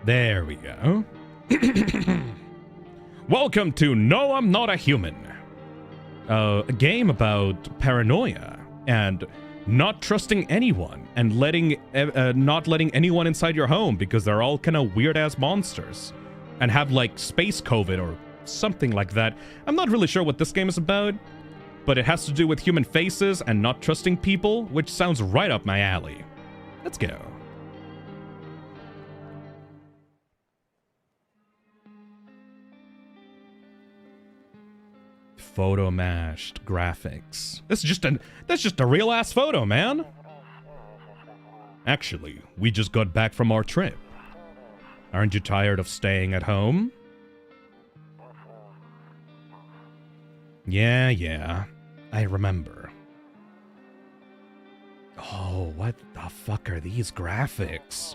There we go. Welcome to No, I'm Not a Human. A game about paranoia and not trusting anyone and not letting anyone inside your home because they're all kind of weird-ass monsters and have like space COVID or something like that. I'm not really sure what this game is about, but it has to do with human faces and not trusting people, which sounds right up my alley. Let's go. Photo mashed graphics. That's just a real ass photo, man. Actually, we just got back from our trip. Aren't you tired of staying at home? Yeah, I remember. Oh, what the fuck are these graphics?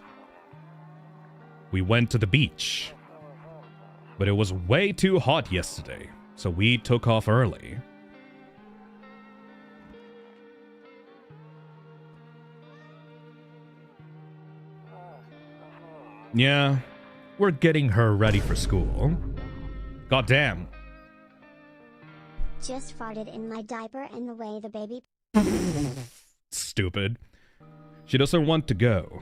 We went to the beach, but it was way too hot yesterday, so we took off early. Yeah, we're getting her ready for school. Goddamn. Just farted in my diaper and the way the baby... Stupid. She doesn't want to go.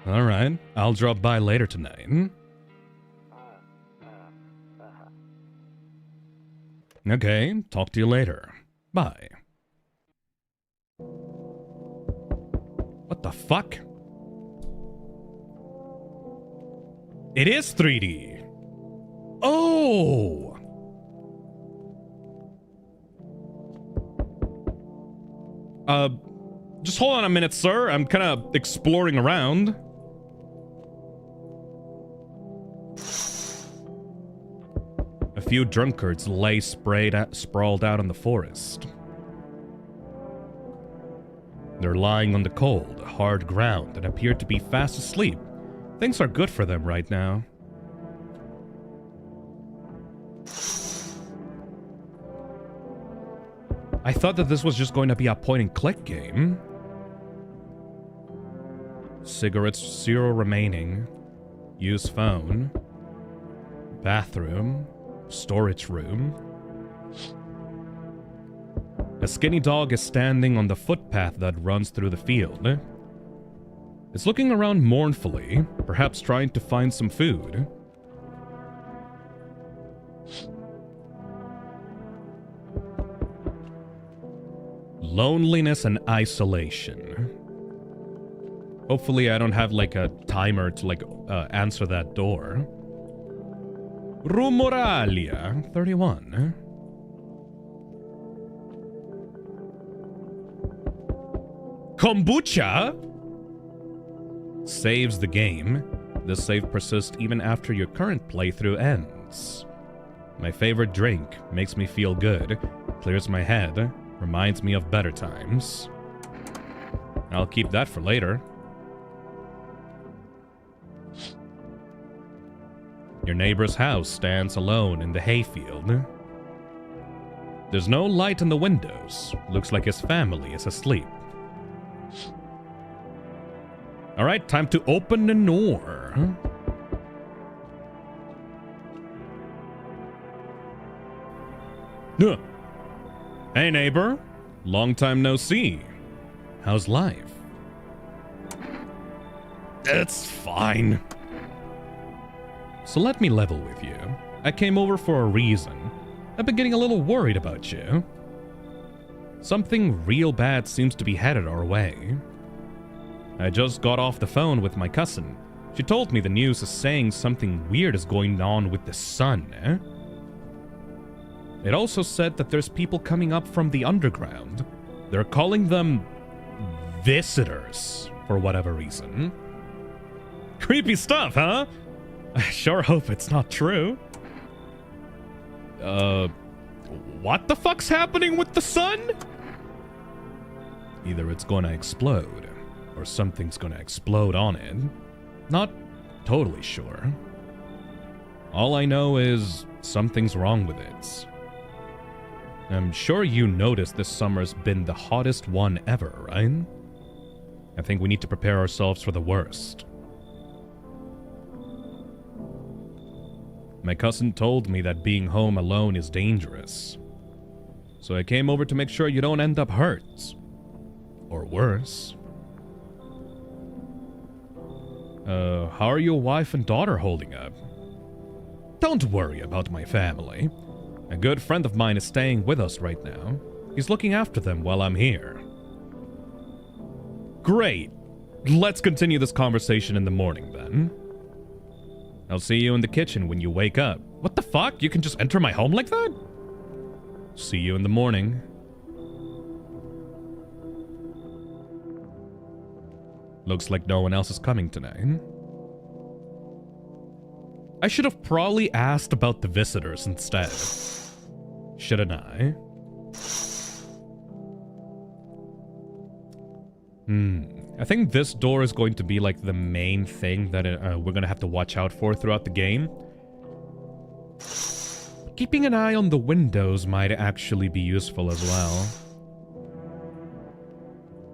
Alright, I'll drop by later tonight. Okay, talk to you later. Bye. What the fuck? It is 3D. Oh! Just hold on a minute, sir. I'm kind of exploring around. A few drunkards lay sprawled out in the forest. They're lying on the cold, hard ground and appear to be fast asleep. Things are good for them right now. I thought that this was just going to be a point-and-click game. Cigarettes, 0 remaining. Use phone. Bathroom. Storage room. A skinny dog is standing on the footpath that runs through the field. It's looking around mournfully, perhaps trying to find some food. Loneliness and isolation. Hopefully I don't have like a timer to like answer that door. Rumoralia, 31. Kombucha? Saves the game. This save persists even after your current playthrough ends. My favorite drink. Makes me feel good. Clears my head. Reminds me of better times. I'll keep that for later. Your neighbor's house stands alone in the hayfield. There's no light in the windows. Looks like his family is asleep. Alright, time to open the door. Hey neighbor, long time no see. How's life? It's fine. So let me level with you. I came over for a reason. I've been getting a little worried about you. Something real bad seems to be headed our way. I just got off the phone with my cousin. She told me the news is saying something weird is going on with the sun. It also said that there's people coming up from the underground. They're calling them visitors for whatever reason. Creepy stuff, huh? I sure hope it's not true. What the fuck's happening with the sun? Either it's gonna explode, or something's gonna explode on it. Not totally sure. All I know is something's wrong with it. I'm sure you noticed this summer's been the hottest one ever, right? I think we need to prepare ourselves for the worst. My cousin told me that being home alone is dangerous. So I came over to make sure you don't end up hurt. Or worse. How are your wife and daughter holding up? Don't worry about my family. A good friend of mine is staying with us right now. He's looking after them while I'm here. Great. Let's continue this conversation in the morning then. I'll see you in the kitchen when you wake up. What the fuck? You can just enter my home like that? See you in the morning. Looks like no one else is coming tonight. I should have probably asked about the visitors instead. Shouldn't I? I think this door is going to be like the main thing that we're going to have to watch out for throughout the game. Keeping an eye on the windows might actually be useful as well.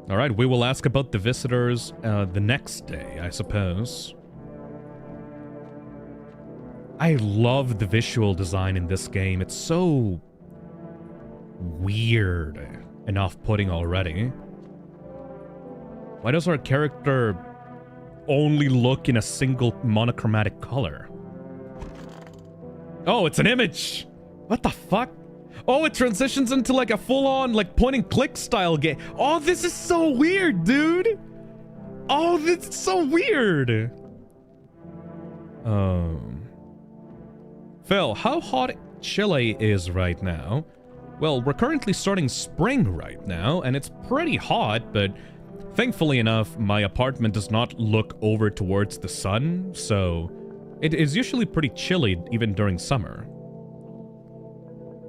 Alright, we will ask about the visitors the next day, I suppose. I love the visual design in this game. It's so weird and off-putting already. Why does our character only look in a single monochromatic color? Oh, it's an image! What the fuck? Oh, it transitions into like a full-on like point-and-click style game. Oh, this is so weird, dude! Oh, this is so weird! Phil, how hot Chile is right now? Well, we're currently starting spring right now, and it's pretty hot, but thankfully enough, my apartment does not look over towards the sun, so it is usually pretty chilly even during summer.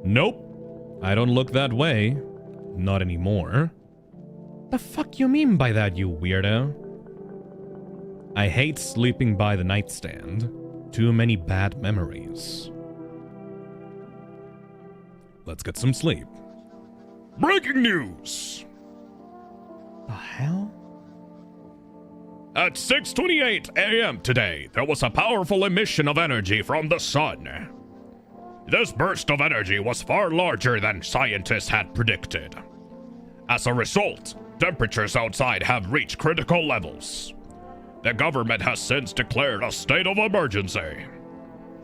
Nope, I don't look that way. Not anymore. The fuck you mean by that, you weirdo? I hate sleeping by the nightstand. Too many bad memories. Let's get some sleep. Breaking news! The hell? At 6:28 a.m. today, there was a powerful emission of energy from the sun. This burst of energy was far larger than scientists had predicted. As a result, temperatures outside have reached critical levels. The government has since declared a state of emergency.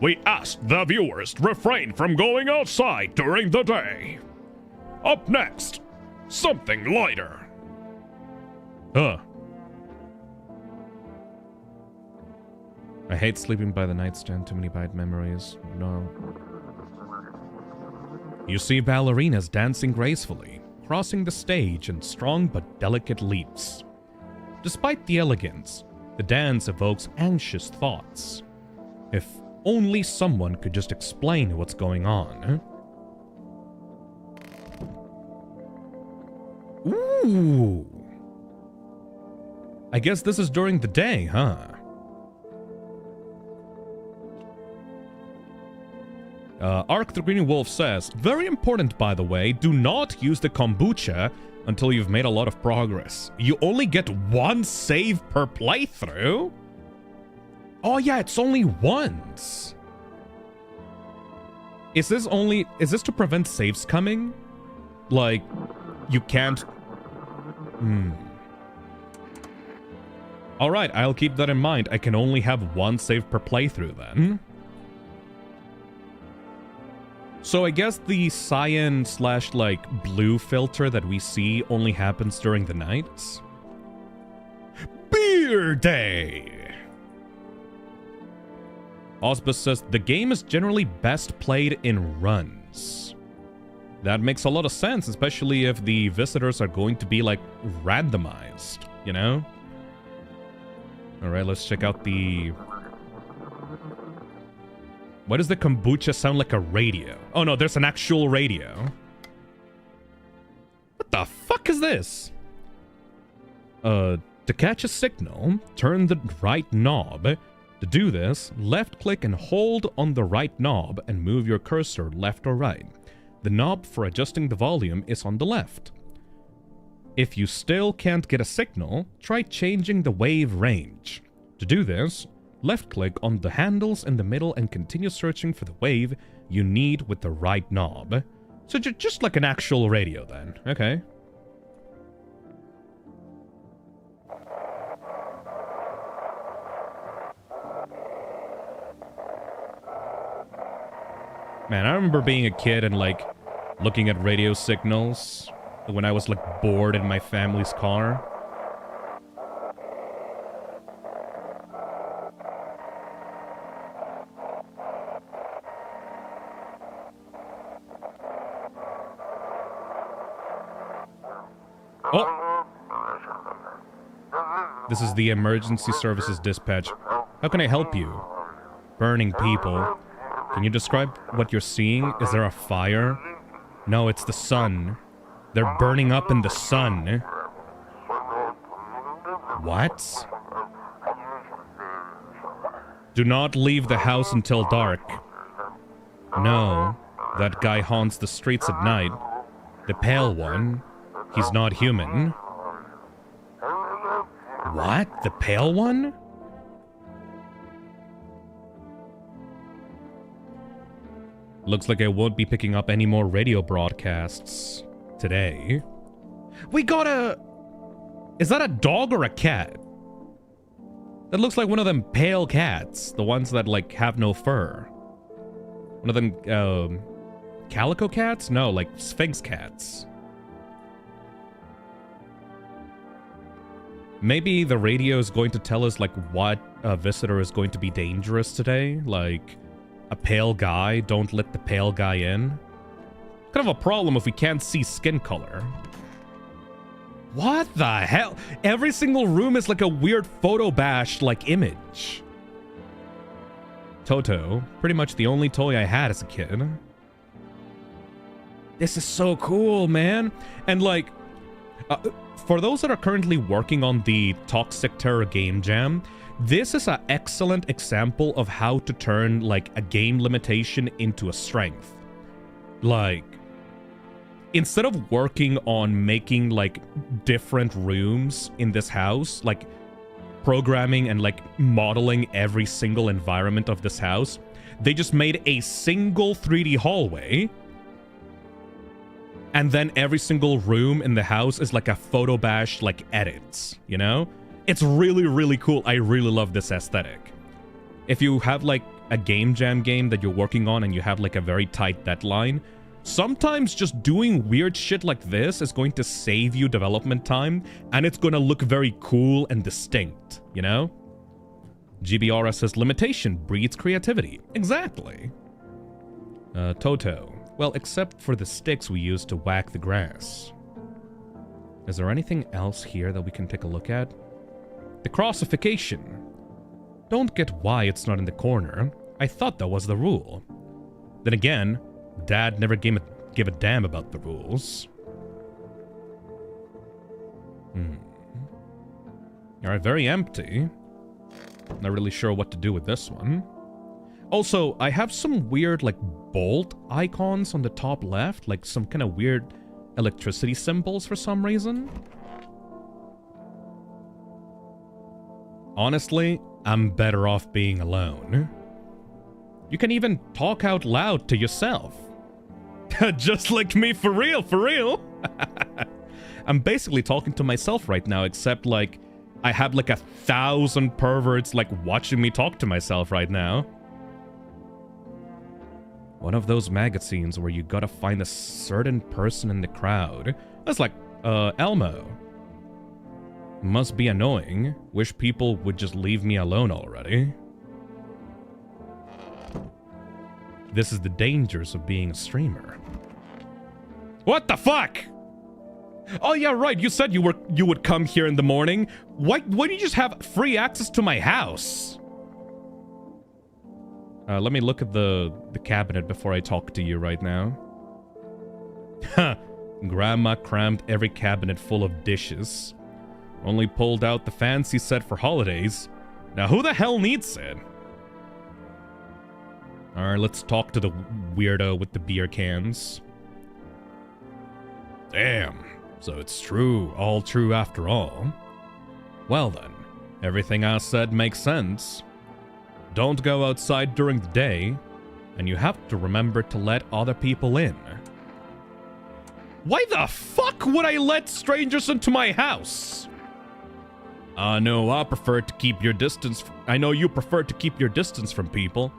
We asked the viewers to refrain from going outside during the day. Up next, something lighter. I hate sleeping by the nightstand. Too many bad memories. No. You see ballerinas dancing gracefully, crossing the stage in strong but delicate leaps. Despite the elegance, the dance evokes anxious thoughts. If only someone could just explain what's going on. Ooh. I guess this is during the day, huh? Ark the Green Wolf says, very important by the way, do not use the kombucha until you've made a lot of progress. You only get one save per playthrough? Oh yeah, it's only once. Is this to prevent saves coming? Like, you can't... Alright, I'll keep that in mind. I can only have one save per playthrough then. So I guess the cyan / like blue filter that we see only happens during the nights. Beer Day! Osbus says, the game is generally best played in runs. That makes a lot of sense, especially if the visitors are going to be like randomized, you know? Alright, let's check out the... Why does the kombucha sound like a radio? Oh no, there's an actual radio. What the fuck is this? To catch a signal, turn the right knob. To do this, left click and hold on the right knob and move your cursor left or right. The knob for adjusting the volume is on the left. If you still can't get a signal, try changing the wave range. To do this, left-click on the handles in the middle and continue searching for the wave you need with the right knob. So just like an actual radio then. Okay. Man, I remember being a kid and like looking at radio signals when I was like bored in my family's car. Oh! This is the emergency services dispatch. How can I help you? Burning people. Can you describe what you're seeing? Is there a fire? No, it's the sun. They're burning up in the sun. What? Do not leave the house until dark. No, that guy haunts the streets at night. The pale one. He's not human. What? The pale one? Looks like I won't be picking up any more radio broadcasts today. We got a... Is that a dog or a cat? That looks like one of them pale cats. The ones that, like, have no fur. One of them, calico cats? No, like Sphinx cats. Maybe the radio is going to tell us, like, what visitor is going to be dangerous today. Like, a pale guy, don't let the pale guy in. Kind of a problem if we can't see skin color. What the hell? Every single room is like a weird photo bash, like, image. Toto, pretty much the only toy I had as a kid. This is so cool, man. And, like, for those that are currently working on the Toxic Terror Game Jam, this is an excellent example of how to turn, like, a game limitation into a strength. Like, instead of working on making, like, different rooms in this house, like, programming and, like, modeling every single environment of this house, they just made a single 3D hallway. And then every single room in the house is like a photo bash, like, edits, you know? It's really, really cool. I really love this aesthetic. If you have, like, a game jam game that you're working on and you have, like, a very tight deadline, sometimes just doing weird shit like this is going to save you development time, and it's going to look very cool and distinct, you know? GBRS says, limitation breeds creativity. Exactly. Toto. Well, except for the sticks we use to whack the grass. Is there anything else here that we can take a look at? The crossification. Don't get why it's not in the corner. I thought that was the rule. Then again, Dad never gave a damn about the rules. Alright, very empty. Not really sure what to do with this one. Also, I have some weird, like, bolt icons on the top left, like some kind of weird electricity symbols for some reason. Honestly, I'm better off being alone. You can even talk out loud to yourself. Just like me, for real, for real. I'm basically talking to myself right now, except, like, I have, like, 1,000 perverts, like, watching me talk to myself right now. One of those magazines where you gotta find a certain person in the crowd. That's like, Elmo. Must be annoying. Wish people would just leave me alone already. This is the dangers of being a streamer. What the fuck? Oh yeah, right. You said you would come here in the morning. Why do you just have free access to my house? Let me look at the cabinet before I talk to you right now. Huh. Grandma crammed every cabinet full of dishes. Only pulled out the fancy set for holidays. Now who the hell needs it? Alright, let's talk to the weirdo with the beer cans. Damn. So it's true, all true after all. Well then, everything I said makes sense. Don't go outside during the day, and you have to remember to let other people in. Why the fuck would I let strangers into my house? No, I prefer to keep your distance. I know you prefer to keep your distance from people,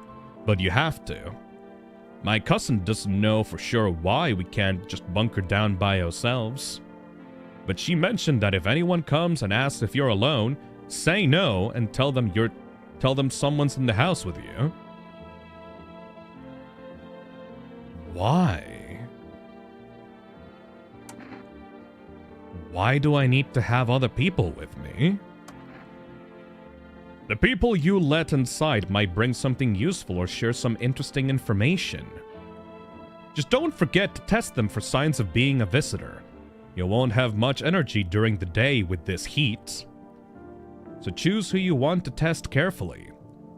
but you have to. My cousin doesn't know for sure why we can't just bunker down by ourselves. But she mentioned that if anyone comes and asks if you're alone, say no and tell them someone's in the house with you. Why? Why do I need to have other people with me? The people you let inside might bring something useful or share some interesting information. Just don't forget to test them for signs of being a visitor. You won't have much energy during the day with this heat. So choose who you want to test carefully.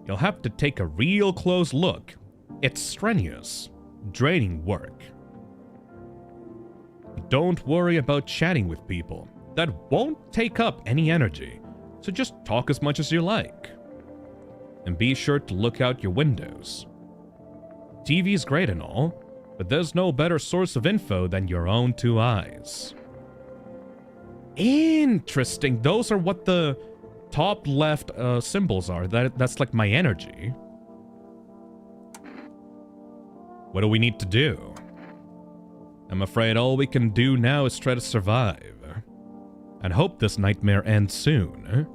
You'll have to take a real close look. It's strenuous, draining work. But don't worry about chatting with people. That won't take up any energy, so just talk as much as you like. And be sure to look out your windows. TV's great and all, but there's no better source of info than your own two eyes. Interesting. Those are what the top left symbols are. That's like my energy. What do we need to do? I'm afraid all we can do now is try to survive. And hope this nightmare ends soon.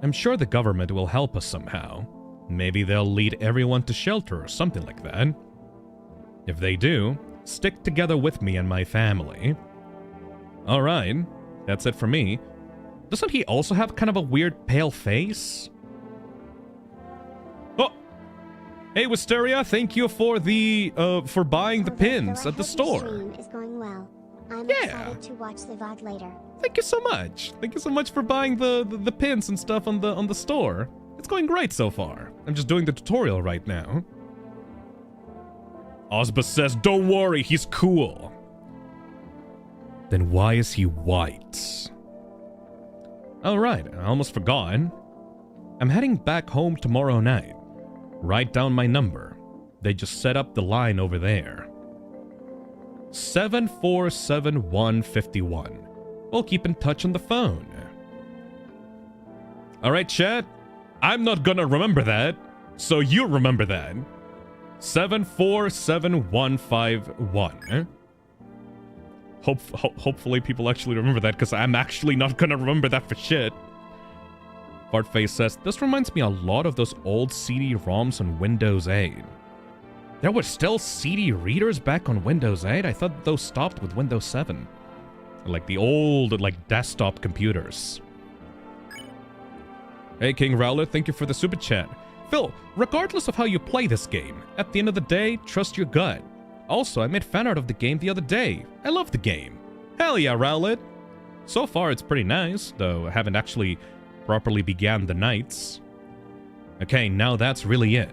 I'm sure the government will help us somehow. Maybe they'll lead everyone to shelter or something like that. If they do, stick together with me and my family. Alright, that's it for me. Doesn't he also have kind of a weird pale face? Oh! Hey Wisteria, thank you for the, for buying the pins at the store. Stream is going well. I'm Yeah. excited to watch the VOD later. Thank you so much. Thank you so much for buying the pins and stuff on the store. It's going great so far. I'm just doing the tutorial right now. Ozba says, don't worry, he's cool. Then why is he white? Oh right, I almost forgot. I'm heading back home tomorrow night. Write down my number. They just set up the line over there. 747151. We'll keep in touch on the phone. Alright, chat. I'm not gonna remember that, so you remember that. 747151. Hopefully people actually remember that, because I'm actually not gonna remember that for shit. Fartface says, this reminds me a lot of those old CD-ROMs on Windows 8. There were still CD readers back on Windows 8? I thought those stopped with Windows 7. Like the old, like, desktop computers. Hey, King Rowler, thank you for the super chat. Phil, regardless of how you play this game, at the end of the day, trust your gut. Also, I made fan art of the game the other day. I love the game. Hell yeah, Rowlet. So far, it's pretty nice, though I haven't actually properly began the nights. Okay, now that's really it.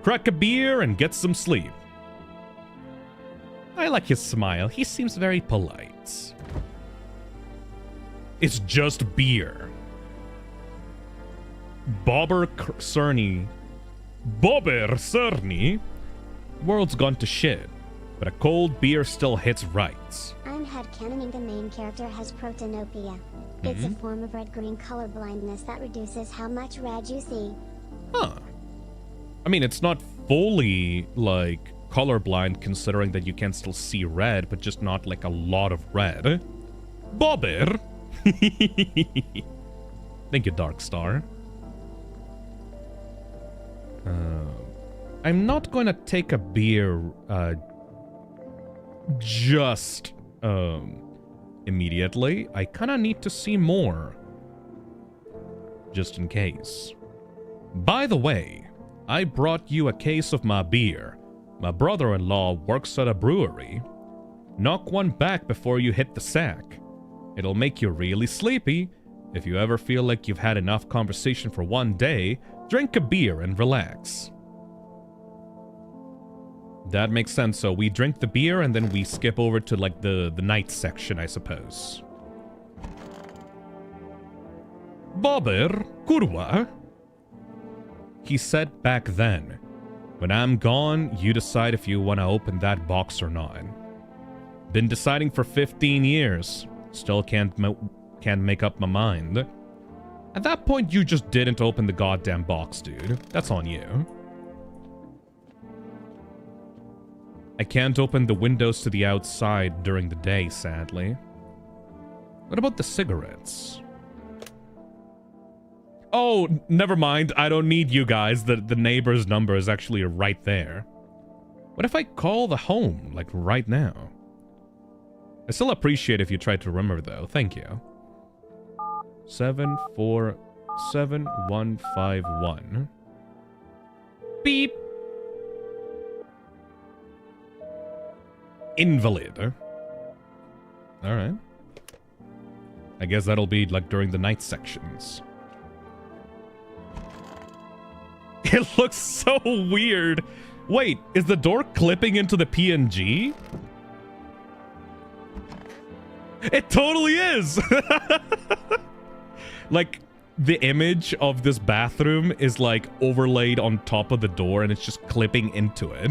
Crack a beer and get some sleep. I like his smile. He seems very polite. It's just beer. Bobber Cerny. World's gone to shit, but a cold beer still hits right. I'm headcanoning the main character has protanopia. It's a form of red-green color blindness that reduces how much red you see. Huh. I mean, it's not fully, like, colorblind considering that you can still see red, but just not, like, a lot of red. Bobber! Thank you, Darkstar. I'm not going to take a beer, just, immediately. I kind of need to see more. Just in case. By the way, I brought you a case of my beer. My brother-in-law works at a brewery. Knock one back before you hit the sack. It'll make you really sleepy. If you ever feel like you've had enough conversation for one day, drink a beer and relax. That makes sense. So we drink the beer and then we skip over to like the night section, I suppose. Bobber, kurwa. He said back then, when I'm gone, you decide if you want to open that box or not. Been deciding for 15 years. Still can't make up my mind. At that point, you just didn't open the goddamn box, dude. That's on you. I can't open the windows to the outside during the day, sadly. What about the cigarettes? Oh, never mind. I don't need you guys. The neighbor's number is actually right there. What if I call the home, like, right now? I still appreciate if you try to remember, though. Thank you. 747151. Beep. Invalid. Alright. I guess that'll be, like, during the night sections. It looks so weird. Wait, is the door clipping into the PNG? It totally is! Like, the image of this bathroom is, like, overlaid on top of the door and it's just clipping into it.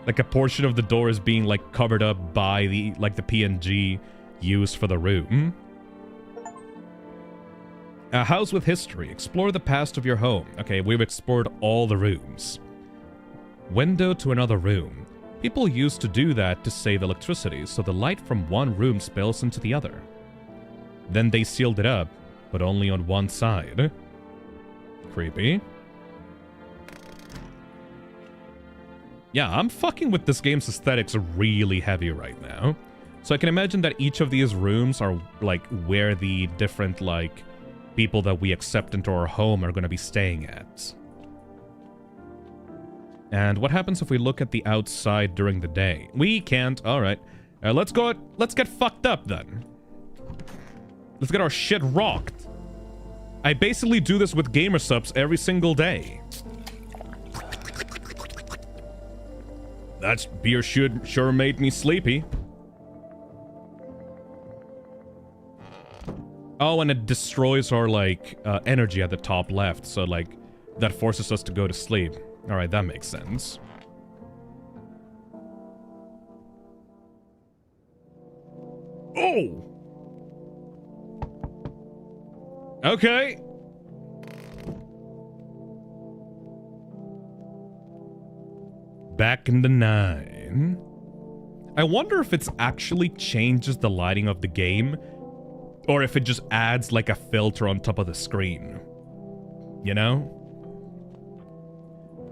Like, a portion of the door is being, like, covered up by the, like, the PNG used for the room. A house with history. Explore the past of your home. Okay, we've explored all the rooms. Window to another room. People used to do that to save electricity, so the light from one room spills into the other. Then they sealed it up, but only on one side. Creepy. Yeah, I'm fucking with this game's aesthetics really heavy right now. So I can imagine that each of these rooms are, like, where the different, like, people that we accept into our home are going to be staying at. And what happens if we look at the outside during the day? We can't. All right. Let's go. Let's get fucked up then. Let's get our shit rocked. I basically do this with gamer subs every single day. That beer sure made me sleepy. Oh, and it destroys our, like, energy at the top left, so, like, that forces us to go to sleep. Alright, that makes sense. Oh! Okay. Back in the 9. I wonder if it's actually changes the lighting of the game, or if it just adds, like, a filter on top of the screen. You know?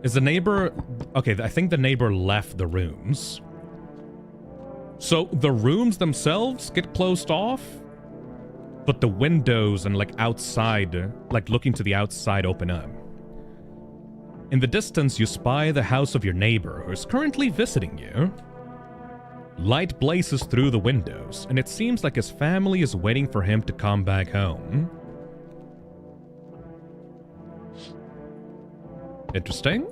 Is the neighbor... Okay, I think the neighbor left the rooms. So, the rooms themselves get closed off, but the windows and, like, outside, like, looking to the outside open up. In the distance, you spy the house of your neighbor, who is currently visiting you. Light blazes through the windows, and it seems like his family is waiting for him to come back home. Interesting.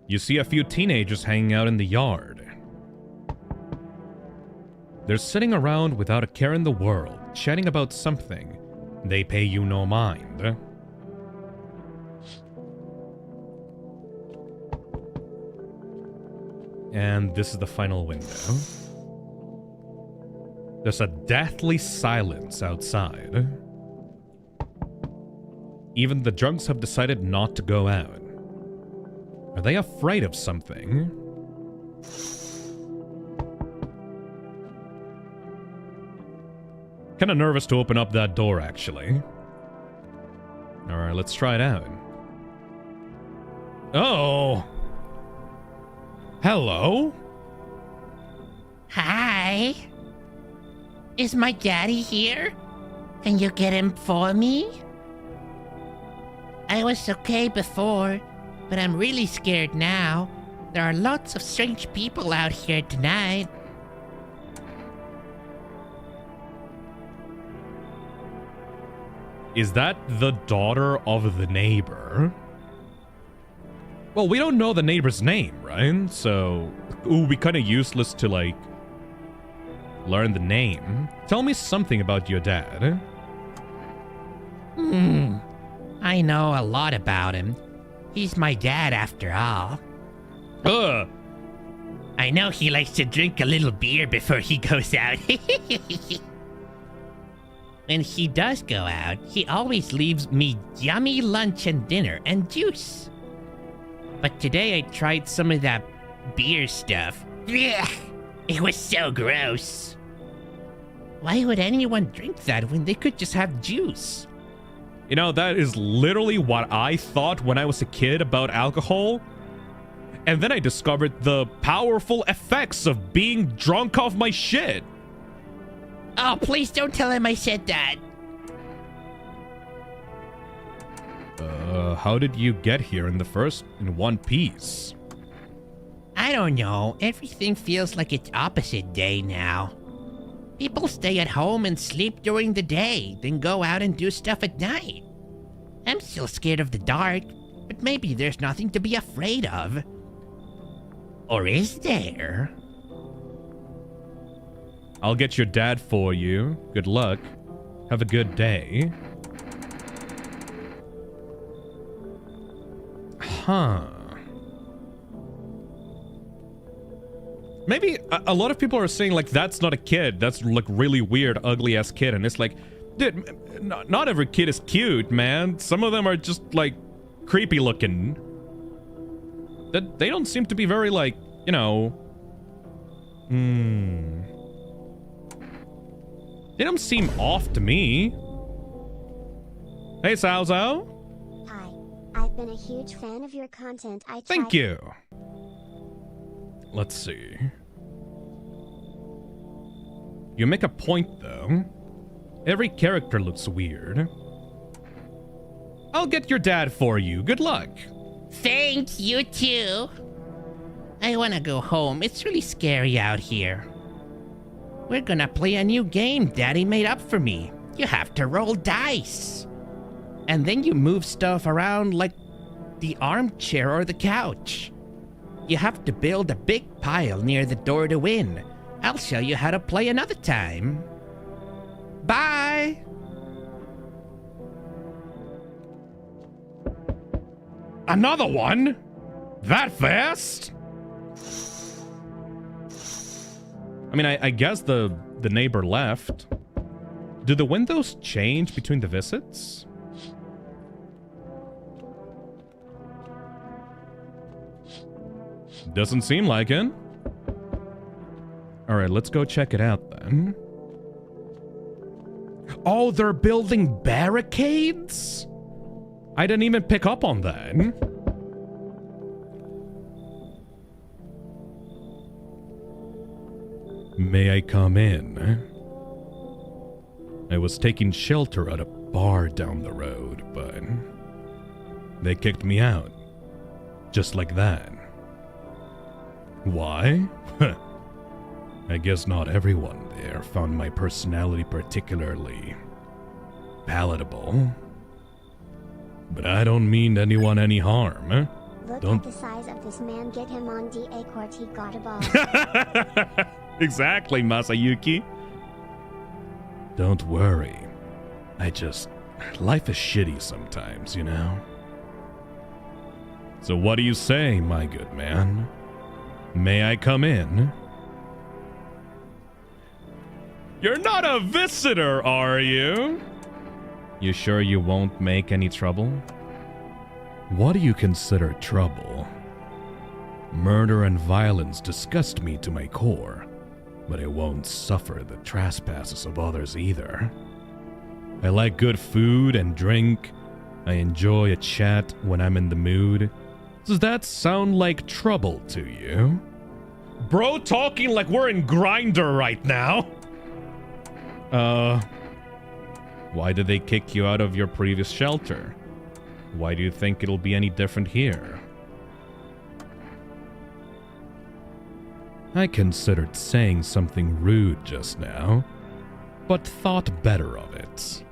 You see a few teenagers hanging out in the yard. They're sitting around without a care in the world, chatting about something. They pay you no mind. And this is the final window. There's a deathly silence outside. Even the drunks have decided not to go out. Are they afraid of something? Kinda nervous to open up that door, actually. Alright, let's try it out. Oh! Hello? Hi. Is my daddy here? Can you get him for me? I was okay before, but I'm really scared now. There are lots of strange people out here tonight. Is that the daughter of the neighbor? Well, we don't know the neighbor's name, right? So, it would be kind of useless to, like, learn the name. Tell me something about your dad. I know a lot about him. He's my dad after all. Ugh! I know he likes to drink a little beer before he goes out. When he does go out, he always leaves me yummy lunch and dinner and juice. But today I tried some of that beer stuff. Ugh, it was so gross. Why would anyone drink that when they could just have juice? You know, that is literally what I thought when I was a kid about alcohol. And then I discovered the powerful effects of being drunk off my shit. Oh, please don't tell him I said that. How did you get here in one piece? I don't know. Everything feels like it's opposite day now. People stay at home and sleep during the day, then go out and do stuff at night. I'm still scared of the dark, but maybe there's nothing to be afraid of. Or is there? I'll get your dad for you. Good luck. Have a good day. Huh. Maybe a lot of people are saying, like, that's not a kid. That's, like, really weird, ugly-ass kid. And it's like, dude, not every kid is cute, man. Some of them are just, like, creepy looking. They don't seem to be very, like, you know... They don't seem off to me. Hey, Sao Sao. Hi. I've been a huge fan of your content. Thank you. Let's see. You make a point, though. Every character looks weird. I'll get your dad for you. Good luck. Thanks, you too. I wanna go home. It's really scary out here. We're gonna play a new game Daddy made up for me. You have to roll dice. And then you move stuff around like the armchair or the couch. You have to build a big pile near the door to win. I'll show you how to play another time. Bye! Another one? That fast? I mean, I guess the neighbor left. Do the windows change between the visits? Doesn't seem like it. Alright, let's go check it out then. Oh, they're building barricades? I didn't even pick up on that. May I come in? I was taking shelter at a bar down the road, but they kicked me out. Just like that. Why? I guess not everyone there found my personality particularly palatable. But I don't mean anyone any harm. Look Don't- at the size of this man. Get him on DA court. He got a ball. Exactly, Masayuki. Don't worry. Life is shitty sometimes, you know? So what do you say, my good man? May I come in? You're not a visitor, are you? You sure you won't make any trouble? What do you consider trouble? Murder and violence disgust me to my core, but I won't suffer the trespasses of others either. I like good food and drink. I enjoy a chat when I'm in the mood. Does that sound like trouble to you? Bro, talking like we're in Grindr right now. Why did they kick you out of your previous shelter? Why do you think it'll be any different here? I considered saying something rude just now, but thought better of it.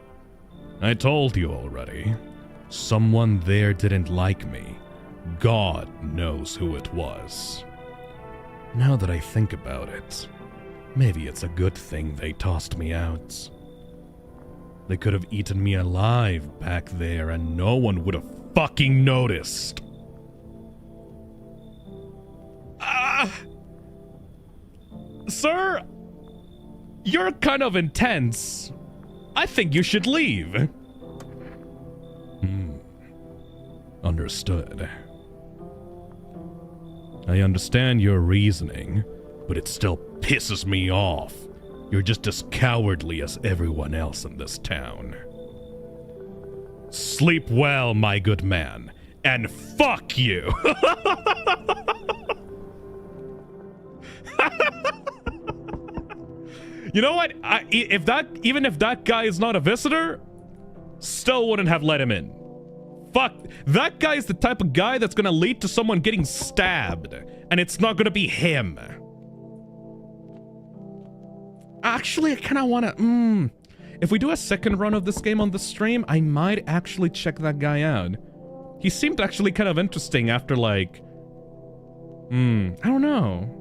I told you already. Someone there didn't like me. God knows who it was. Now that I think about it, maybe it's a good thing they tossed me out. They could have eaten me alive back there and no one would have fucking noticed. Sir, you're kind of intense. I think you should leave. Understood. I understand your reasoning, but it still pisses me off. You're just as cowardly as everyone else in this town. Sleep well, my good man, and fuck you! You know what? Even if that guy is not a visitor, still wouldn't have let him in. Fuck, that guy is the type of guy that's gonna lead to someone getting stabbed, and it's not gonna be him. Actually, I kind of want to, if we do a second run of this game on the stream, I might actually check that guy out. He seemed actually kind of interesting after, like, I don't know.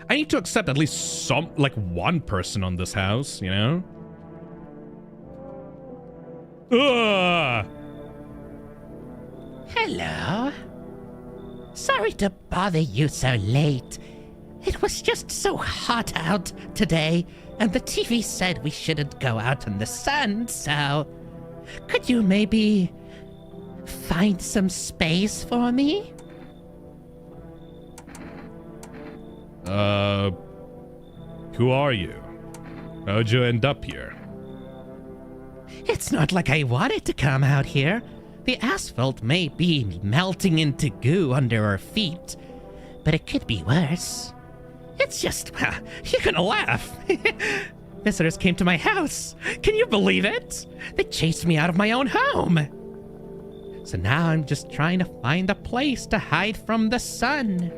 I need to accept at least one person on this house, you know? Ugh! Hello. Sorry to bother you so late. It was just so hot out today, and the TV said we shouldn't go out in the sun, so... Could you maybe... find some space for me? Who are you? How'd you end up here? It's not like I wanted to come out here. The asphalt may be melting into goo under our feet, but it could be worse. It's just, you're gonna laugh. Visitors came to my house. Can you believe it? They chased me out of my own home. So now I'm just trying to find a place to hide from the sun.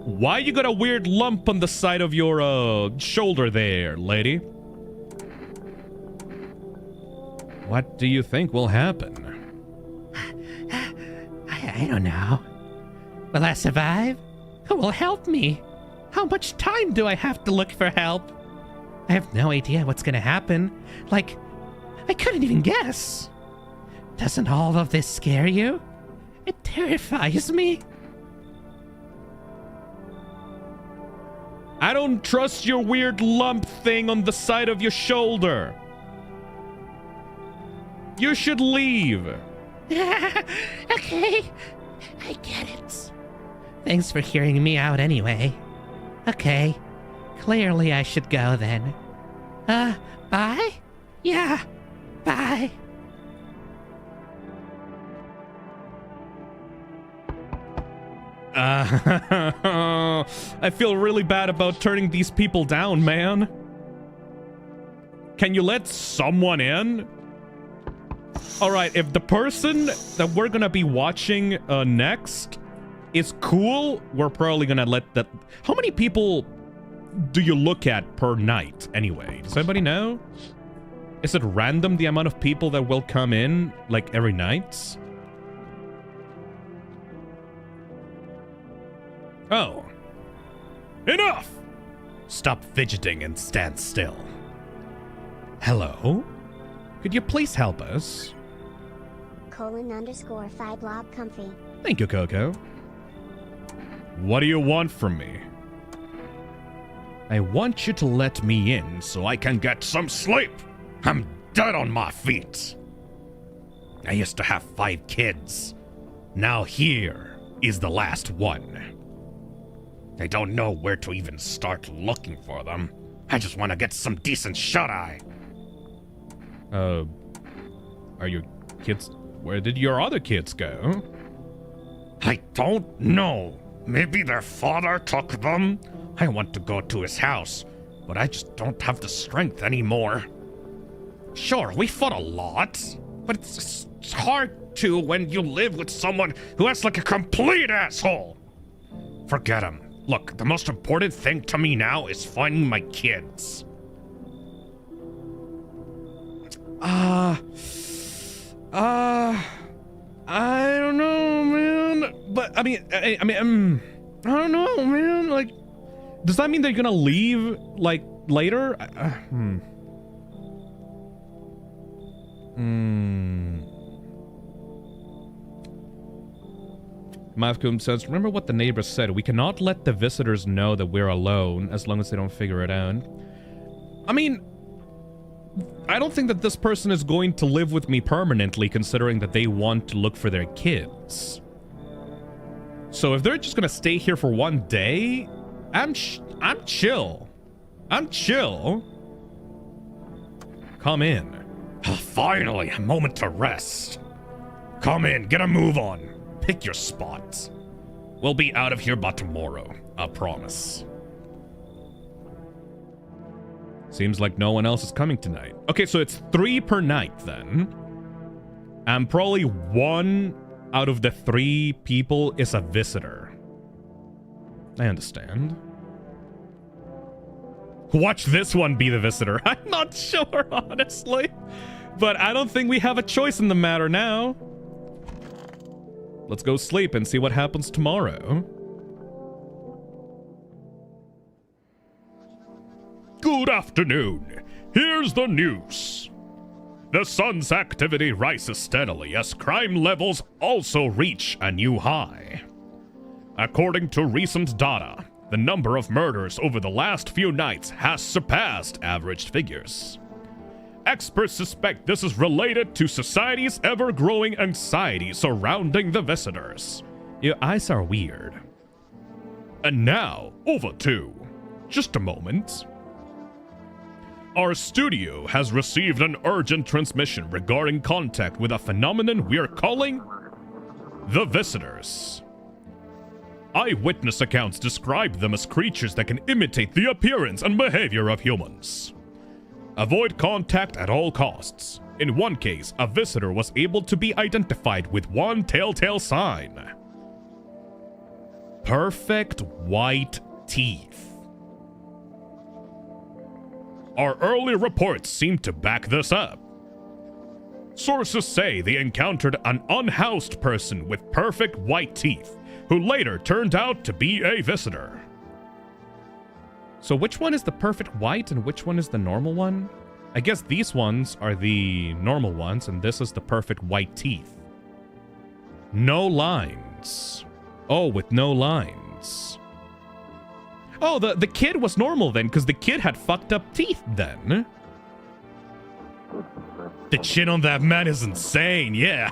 Why you got a weird lump on the side of your, shoulder there, lady? What do you think will happen? I don't know. Will I survive? Who will help me? How much time do I have to look for help? I have no idea what's gonna happen. Like, I couldn't even guess. Doesn't all of this scare you? It terrifies me. I don't trust your weird lump thing on the side of your shoulder. You should leave. Okay, I get it. Thanks for hearing me out anyway. Okay, clearly I should go then. Bye? Yeah, bye. I feel really bad about turning these people down, man. Can you let someone in? Alright, if the person that we're gonna be watching next is cool, we're probably gonna let that... How many people do you look at per night, anyway? Does anybody know? Is it random the amount of people that will come in, like, every night? Oh. Enough! Stop fidgeting and stand still. Hello? Could you please help us? :_5 blob comfy. Thank you, Coco. What do you want from me? I want you to let me in so I can get some sleep. I'm dead on my feet. I used to have 5 kids. Now here is the last one. I don't know where to even start looking for them. I just want to get some decent shut-eye. Are your kids... Where did your other kids go? I don't know. Maybe their father took them? I want to go to his house, but I just don't have the strength anymore. Sure, we fought a lot, but it's hard to when you live with someone who acts like a complete asshole. Forget him. Look, the most important thing to me now is finding my kids. I don't know, man. But, I don't know, man. Like, does that mean they're gonna leave, like, later? Mavkum says, remember what the neighbors said. We cannot let the visitors know that we're alone as long as they don't figure it out. I mean, I don't think that this person is going to live with me permanently, considering that they want to look for their kids. So if they're just gonna stay here for one day, I'm chill. I'm chill. Come in. Finally, a moment to rest. Come in, get a move on. Pick your spot. We'll be out of here by tomorrow, I promise. Seems like no one else is coming tonight. Okay, so it's 3 per night then. And probably 1 out of the 3 people is a visitor. I understand. Watch this one be the visitor. I'm not sure, honestly. But I don't think we have a choice in the matter now. Let's go sleep and see what happens tomorrow. Good afternoon. Here's the news. The sun's activity rises steadily as crime levels also reach a new high. According to recent data, the number of murders over the last few nights has surpassed average figures. Experts suspect this is related to society's ever-growing anxiety surrounding the visitors. Your eyes are weird. And now, over to... Just a moment. Our studio has received an urgent transmission regarding contact with a phenomenon we're calling... the visitors. Eyewitness accounts describe them as creatures that can imitate the appearance and behavior of humans. Avoid contact at all costs. In one case, a visitor was able to be identified with one telltale sign. Perfect white teeth. Our early reports seem to back this up. Sources say they encountered an unhoused person with perfect white teeth, who later turned out to be a visitor. So which one is the perfect white and which one is the normal one? I guess these ones are the normal ones and this is the perfect white teeth. No lines. Oh, with no lines. Oh, the kid was normal then, because the kid had fucked up teeth then. The chin on that man is insane, yeah.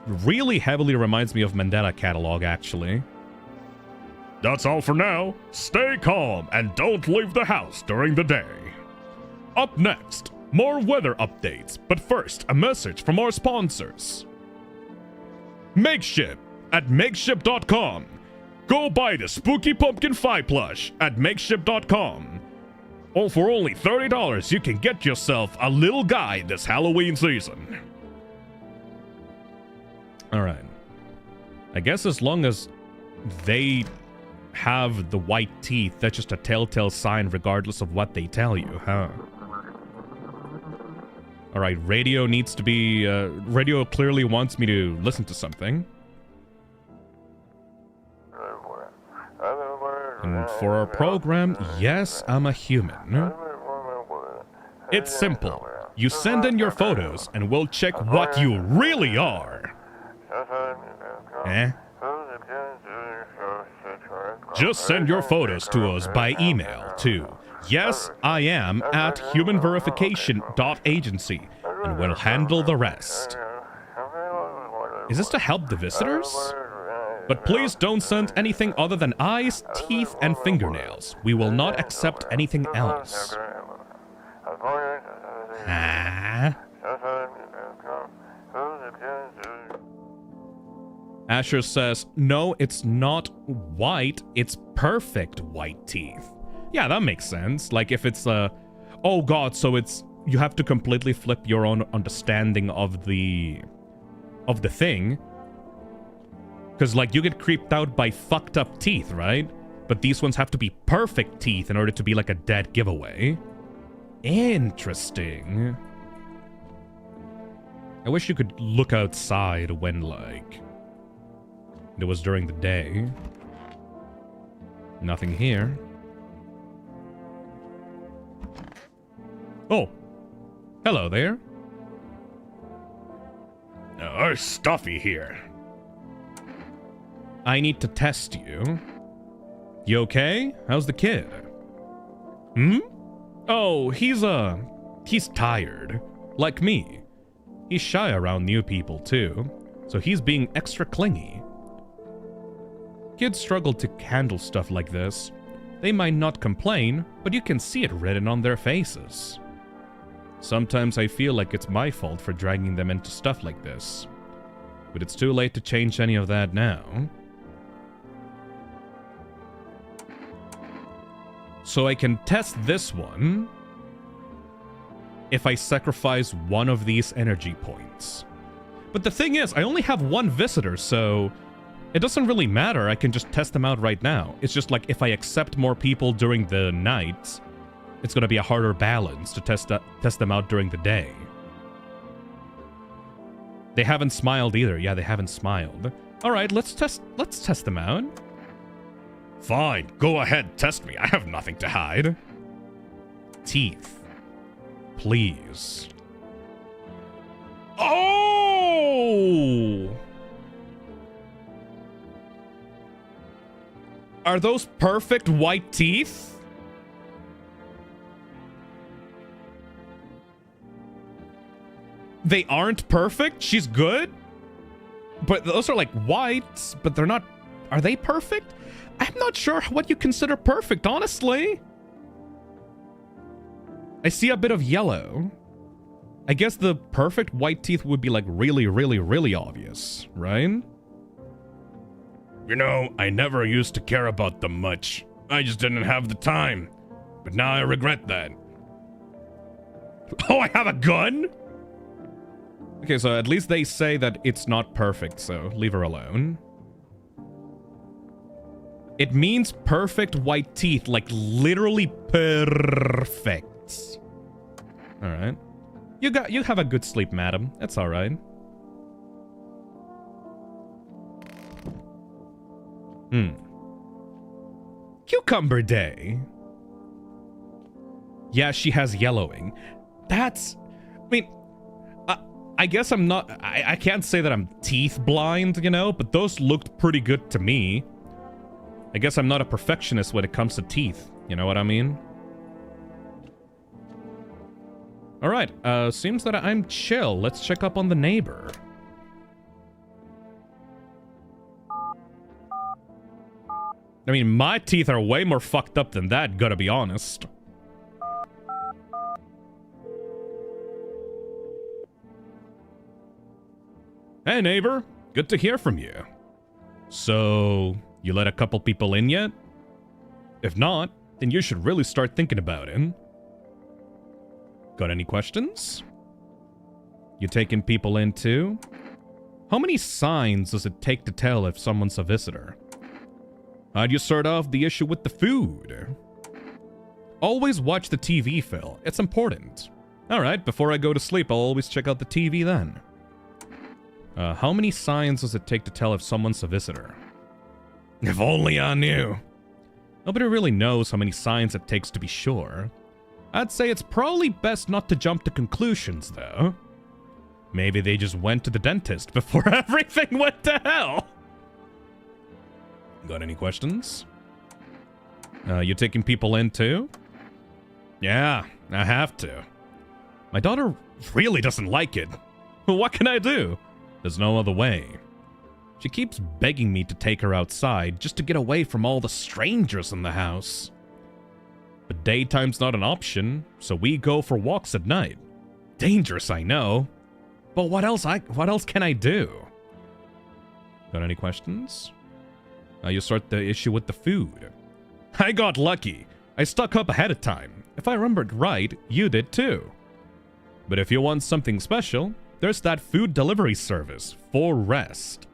Really heavily reminds me of Mandela Catalog, actually. That's all for now. Stay calm and don't leave the house during the day. Up next, more weather updates, but first, a message from our sponsors. Makeshift at makeshift.com. Go buy the Spooky Pumpkin 5 plush at makeshift.com. Oh, for only $30, you can get yourself a little guy this Halloween season. Alright. I guess as long as they have the white teeth, that's just a telltale sign regardless of what they tell you, huh? Alright, radio needs to be... radio clearly wants me to listen to something. And for our program, yes, I'm a human. It's simple. You send in your photos, and we'll check what you really are. Eh? Just send your photos to us by email to yesiam@humanverification.agency, and we'll handle the rest. Is this to help the visitors? But please don't send anything other than eyes, teeth, and fingernails. We will not accept anything else. Ah. Asher says, no, it's not white, it's perfect white teeth. Yeah, that makes sense. Like if it's oh god, so it's you have to completely flip your own understanding of the thing. Cause like you get creeped out by fucked up teeth, right? But these ones have to be perfect teeth in order to be like a dead giveaway. Interesting. I wish you could look outside when like it was during the day. Nothing here. Oh. Hello there. It's stuffy here. I need to test you. You okay? How's the kid? Hmm? Oh, he's tired. Like me. He's shy around new people too, so he's being extra clingy. Kids struggle to handle stuff like this. They might not complain, but you can see it written on their faces. Sometimes I feel like it's my fault for dragging them into stuff like this. But it's too late to change any of that now. So I can test this one if I sacrifice one of these energy points. But the thing is, I only have one visitor, so it doesn't really matter. I can just test them out right now. It's just like if I accept more people during the night, it's going to be a harder balance to test them out during the day. They haven't smiled either. Yeah, they haven't smiled. All right, let's test them out. Fine, go ahead, test me. I have nothing to hide. Teeth. Please. Oh! Are those perfect white teeth? They aren't perfect? She's good? But those are like white, but they're not... Are they perfect? I'm not sure what you consider perfect, honestly. I see a bit of yellow. I guess the perfect white teeth would be like really, really, really obvious, right? You know, I never used to care about them much. I just didn't have the time. But now I regret that. Oh, I have a gun? Okay, so at least they say that it's not perfect, so leave her alone. It means perfect white teeth, like literally perfect. All right. You have a good sleep, madam. That's all right. Cucumber day. Yeah, she has yellowing. That's... I mean, I guess I'm not... I can't say that I'm teeth blind, you know, but those looked pretty good to me. I guess I'm not a perfectionist when it comes to teeth. You know what I mean? Alright, seems that I'm chill. Let's check up on the neighbor. I mean, my teeth are way more fucked up than that, gotta be honest. Hey, neighbor. Good to hear from you. So, you let a couple people in yet? If not, then you should really start thinking about it. Got any questions? You taking people in too? How many signs does it take to tell if someone's a visitor? How'd you start off the issue with the food? Always watch the TV, Phil. It's important. Alright, before I go to sleep, I'll always check out the TV then. How many signs does it take to tell if someone's a visitor? If only I knew. Nobody really knows how many signs it takes to be sure. I'd say it's probably best not to jump to conclusions, though. Maybe they just went to the dentist before everything went to hell. Got any questions? You taking people in too? Yeah, I have to. My daughter really doesn't like it. What can I do? There's no other way. She keeps begging me to take her outside just to get away from all the strangers in the house. But daytime's not an option, so we go for walks at night. Dangerous, I know. But what else can I do? Got any questions? You start the issue with the food. I got lucky. I stock up ahead of time. If I remembered right, you did too. But if you want something special, there's that food delivery service, For Rest.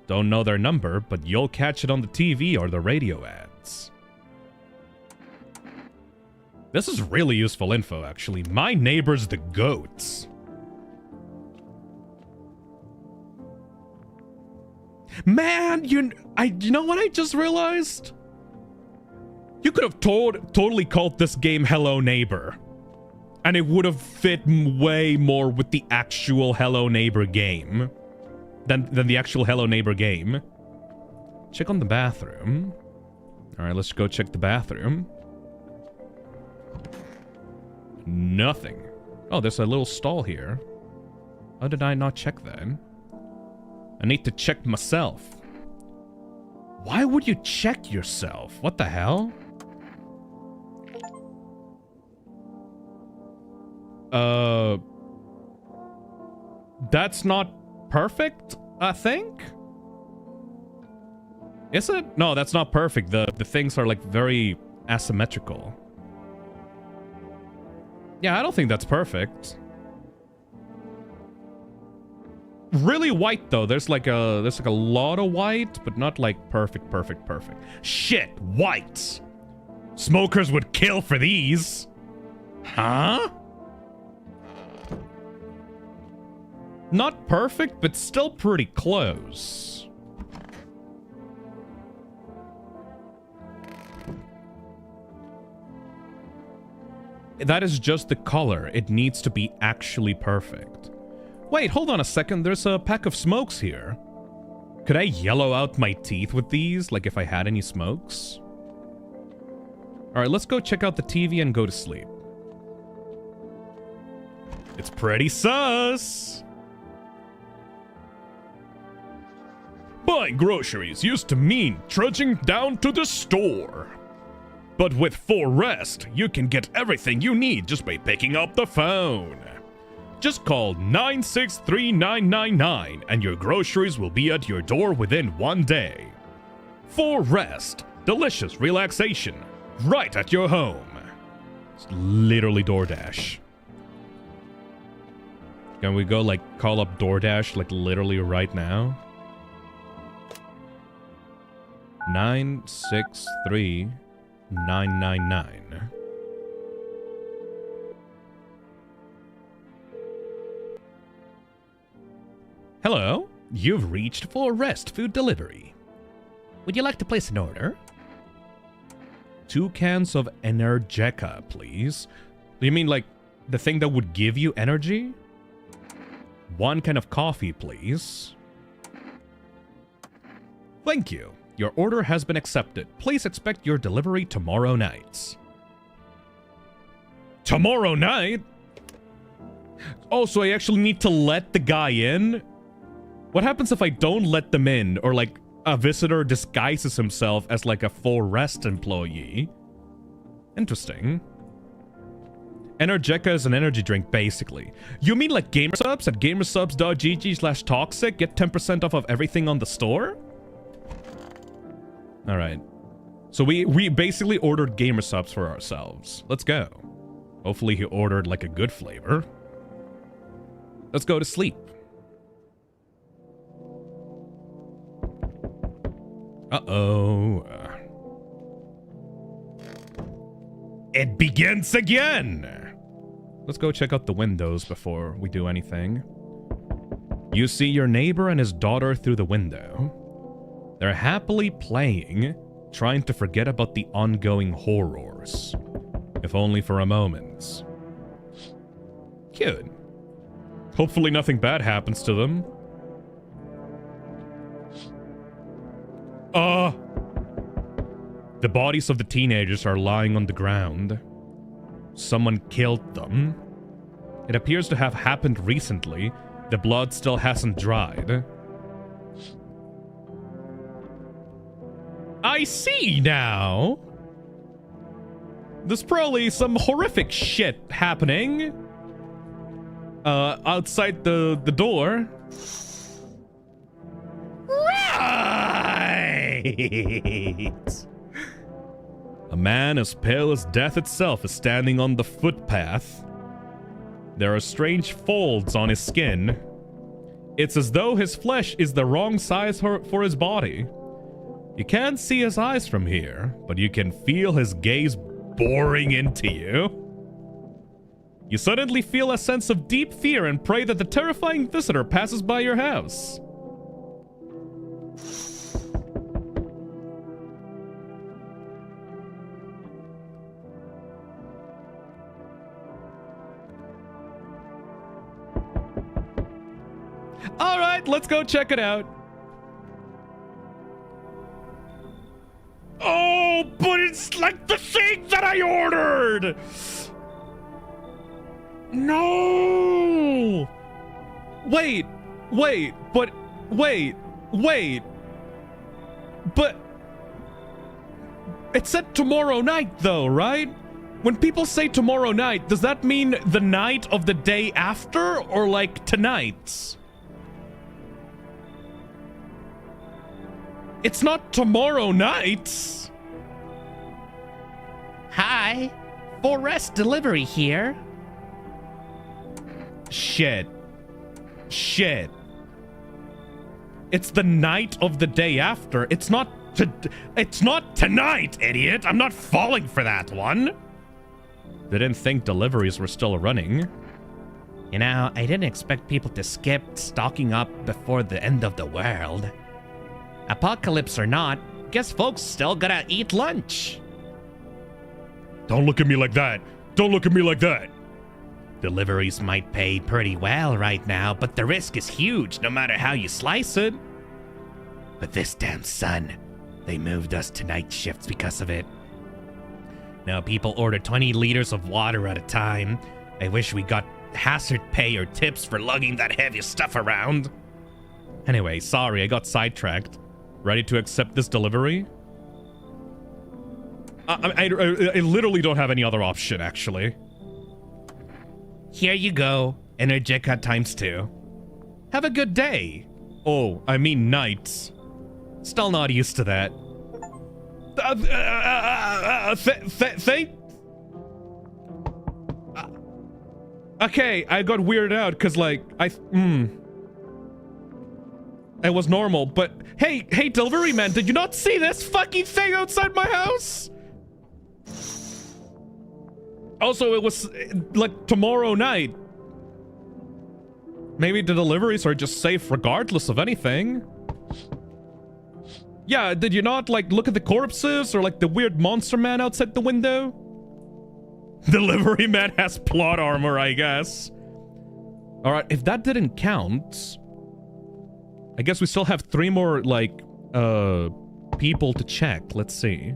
Don't know their number, but you'll catch it on the TV or the radio ads. This is really useful info, actually. My neighbor's the goats. Man, you know what I just realized? You could have totally called this game Hello Neighbor. And it would have fit way more with the actual Hello Neighbor game. Than the actual Hello Neighbor game. Check on the bathroom. Alright, let's go check the bathroom. Nothing. Oh, there's a little stall here. How did I not check that? I need to check myself. Why would you check yourself? What the hell? That's not perfect, I think? Is it? No, that's not perfect. The things are like very asymmetrical. Yeah, I don't think that's perfect. Really white though. There's like a lot of white, but not like perfect. Shit, whites. Smokers would kill for these. Huh? Not perfect, but still pretty close. That is just the color. It needs to be actually perfect. Wait, hold on a second. There's a pack of smokes here. Could I yellow out my teeth with these? Like if I had any smokes? Alright, let's go check out the TV and go to sleep. It's pretty sus. Buying groceries used to mean trudging down to the store. But with For Rest, you can get everything you need just by picking up the phone. Just call 963-999 and your groceries will be at your door within 1 day. For Rest, delicious relaxation, right at your home. It's literally DoorDash. Can we go like call up DoorDash like literally right now? 963-999. Hello, you've reached For Rest Food Delivery. Would you like to place an order? 2 cans of Energeca, please. Do you mean like the thing that would give you energy? 1 can of coffee, please. Thank you. Your order has been accepted. Please expect your delivery tomorrow night. Tomorrow night? Oh, so I actually need to let the guy in? What happens if I don't let them in? Or like a visitor disguises himself as like a For Rest employee? Interesting. Energeca is an energy drink, basically. You mean like Gamersubs at gamersubs.gg/toxic get 10% off of everything on the store? Alright. So we basically ordered Gamersubs for ourselves. Let's go. Hopefully he ordered like a good flavor. Let's go to sleep. Uh-oh. It begins again! Let's go check out the windows before we do anything. You see your neighbor and his daughter through the window. They're happily playing, trying to forget about the ongoing horrors. If only for a moment. Cute. Hopefully nothing bad happens to them. The bodies of the teenagers are lying on the ground. Someone killed them. It appears to have happened recently. The blood still hasn't dried. I see now. There's probably some horrific shit happening. Outside the door. Right. A man as pale as death itself is standing on the footpath. There are strange folds on his skin. It's as though his flesh is the wrong size for his body. You can't see his eyes from here, but you can feel his gaze boring into you. You suddenly feel a sense of deep fear and pray that the terrifying visitor passes by your house. Alright, let's go check it out. Oh, but it's like the thing that I ordered! No! Wait. But... It said tomorrow night, though, right? When people say tomorrow night, does that mean the night of the day after, or like tonight? It's not tomorrow night. Hi, Forest Delivery here. Shit. It's the night of the day after. It's not tonight, idiot. I'm not falling for that one. They didn't think deliveries were still running. You know, I didn't expect people to skip stocking up before the end of the world. Apocalypse or not, guess folks still gotta eat lunch. Don't look at me like that. Don't look at me like that. Deliveries might pay pretty well right now, but the risk is huge no matter how you slice it. But this damn sun, they moved us to night shifts because of it. Now people order 20 liters of water at a time. I wish we got hazard pay or tips for lugging that heavy stuff around. Anyway, sorry, I got sidetracked. Ready to accept this delivery? I literally don't have any other option, actually. Here you go. Energica ×2. Have a good day. Oh, I mean nights. Still not used to that. Okay, I got weirded out because, like, it was normal, but hey, delivery man, did you not see this fucking thing outside my house? Also, it was like tomorrow night. Maybe the deliveries are just safe regardless of anything. Yeah, did you not like look at the corpses or like the weird monster man outside the window? Delivery man has plot armor, I guess. All right, if that didn't count, I guess we still have 3 more, like, people to check. Let's see.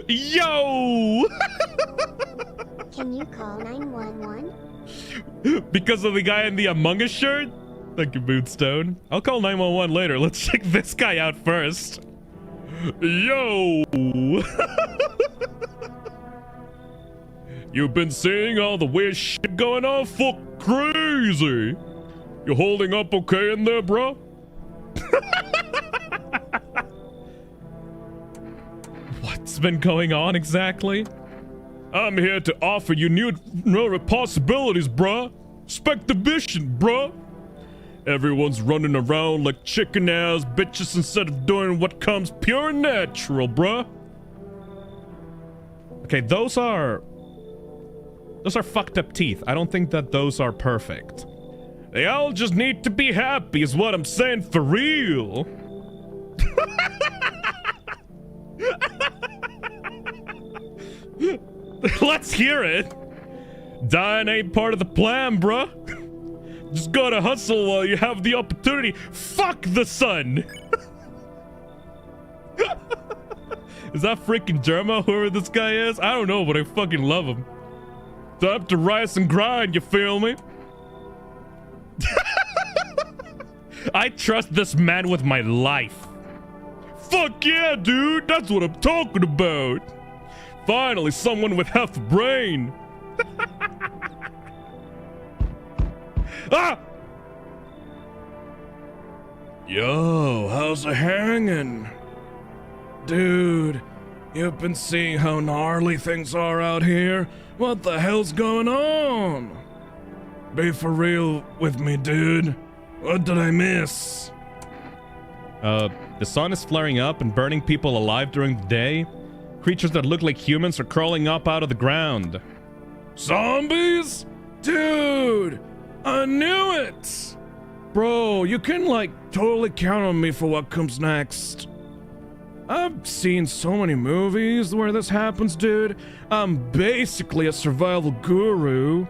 Yo! Can you call 911? Because of the guy in the Among Us shirt? Thank you, Bootstone. I'll call 911 later. Let's check this guy out first. Yo! You've been seeing all the weird shit going on? Fuck crazy! You holding up okay in there, bro? What's been going on exactly? I'm here to offer you new possibilities, bruh. Expect the vision, bruh. Everyone's running around like chicken ass bitches instead of doing what comes pure natural, bruh. Okay, those are fucked up teeth. I don't think that those are perfect. They all just need to be happy is what I'm saying, for real. Let's hear it. Dying ain't part of the plan, bruh. Just gotta hustle while you have the opportunity. Fuck the sun. Is that freaking Germa, whoever this guy is? I don't know, but I fucking love him. Time to rise and grind, you feel me? I trust this man with my life. Fuck yeah, dude, that's what I'm talking about. Finally, someone with half a brain. Ah! Yo, how's it hanging? Dude, you've been seeing how gnarly things are out here? What the hell's going on? Be for real with me, dude. What did I miss? The sun is flaring up and burning people alive during the day. Creatures that look like humans are crawling up out of the ground. Zombies? Dude, I knew it! Bro, you can, like, totally count on me for what comes next. I've seen so many movies where this happens, dude. I'm basically a survival guru.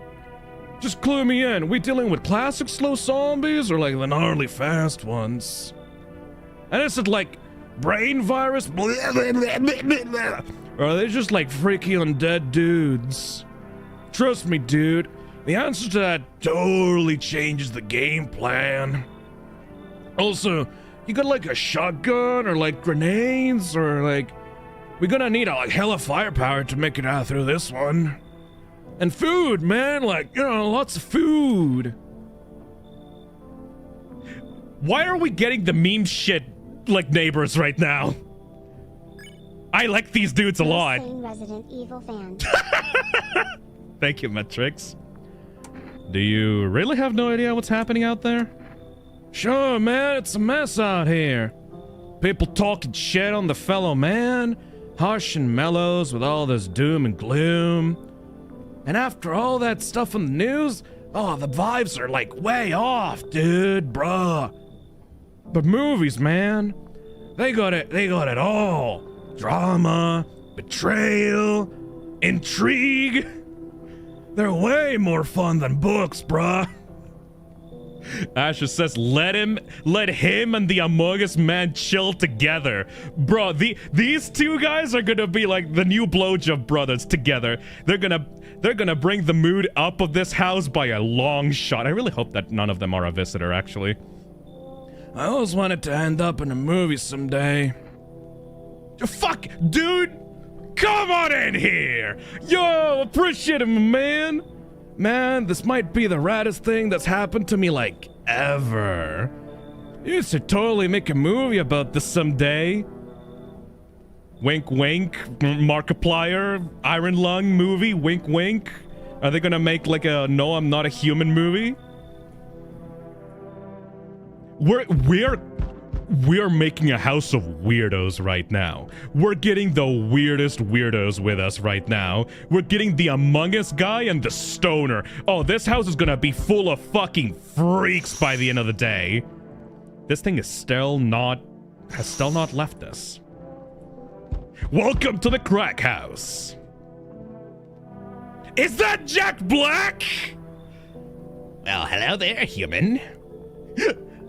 Just clue me in. We dealing with classic slow zombies or like the gnarly fast ones? And is it like brain virus? Or are they just like freaky undead dudes? Trust me, dude. The answer to that totally changes the game plan. Also, you got like a shotgun or like grenades or like... We're gonna need a like hella firepower to make it out through this one. And food, man, like, you know, lots of food. Why are we getting the meme shit like neighbors right now? I like these dudes a lot. Resident Evil fan. Thank you, Metrix. Do you really have no idea what's happening out there? Sure, man, it's a mess out here. People talking shit on the fellow man, harsh and mellows with all this doom and gloom. And after all that stuff on the news, oh, the vibes are like way off, dude, bruh. But movies, man, they got it all. Drama, betrayal, intrigue. They're way more fun than books, bruh. Asher says, let him and the Among Us man chill together. Bro, these two guys are gonna be like the new blowjob brothers together. They're gonna bring the mood up of this house by a long shot. I really hope that none of them are a visitor, actually. I always wanted to end up in a movie someday. Fuck, dude! Come on in here! Yo, appreciate it, my man! Man, this might be the raddest thing that's happened to me, like, ever. You should totally make a movie about this someday. Wink, wink. Markiplier, Iron Lung movie, wink, wink. Are they gonna make, like, a No, I'm Not a Human movie? We're making a house of weirdos right now. We're getting the weirdest weirdos with us right now. We're getting the Among Us guy and the stoner. Oh, this house is gonna be full of fucking freaks by the end of the day. This thing is still not left us. Welcome to the crack house. Is that Jack Black? Well, hello there, human.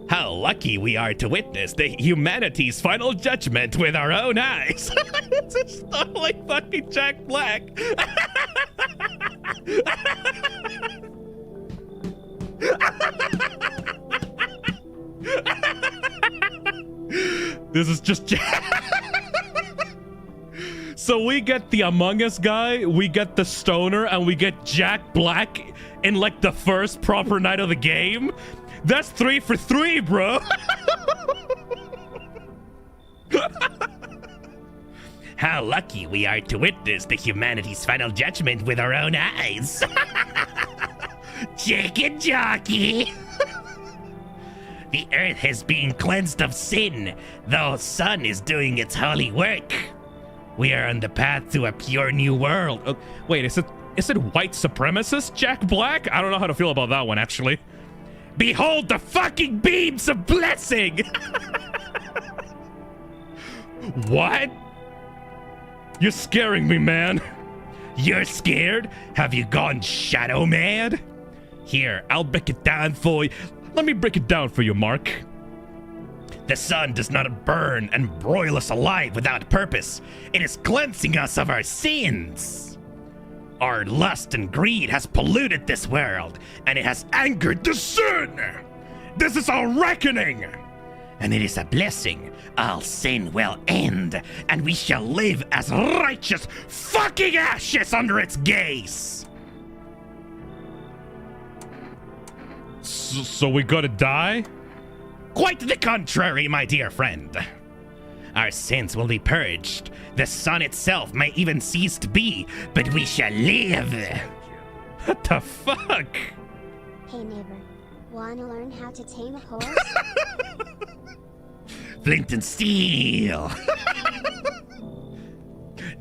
How lucky we are to witness the humanity's final judgment with our own eyes. It's just like fucking Jack Black. This is just So we get the Among Us guy, we get the stoner, and we get Jack Black in like the first proper night of the game. That's 3 for 3, bro. How lucky we are to witness the humanity's final judgment with our own eyes. Chicken jockey. The earth has been cleansed of sin. The sun is doing its holy work. We are on the path to a pure new world. Wait, is it white supremacist Jack Black? I don't know how to feel about that one, actually. Behold the fucking beams of blessing! What? You're scaring me, man. You're scared? Have you gone shadow mad? Here, I'll break it down for you. Let me break it down for you, Mark. The sun does not burn and broil us alive without purpose. It is cleansing us of our sins. Our lust and greed has polluted this world, and it has angered the sun. This is our reckoning. And it is a blessing. All sin will end, and we shall live as righteous fucking ashes under its gaze. So we gotta die? Quite the contrary, my dear friend. Our sins will be purged. The sun itself may even cease to be, but we shall live. What the fuck? Hey neighbor, wanna learn how to tame a horse? Flint and steel.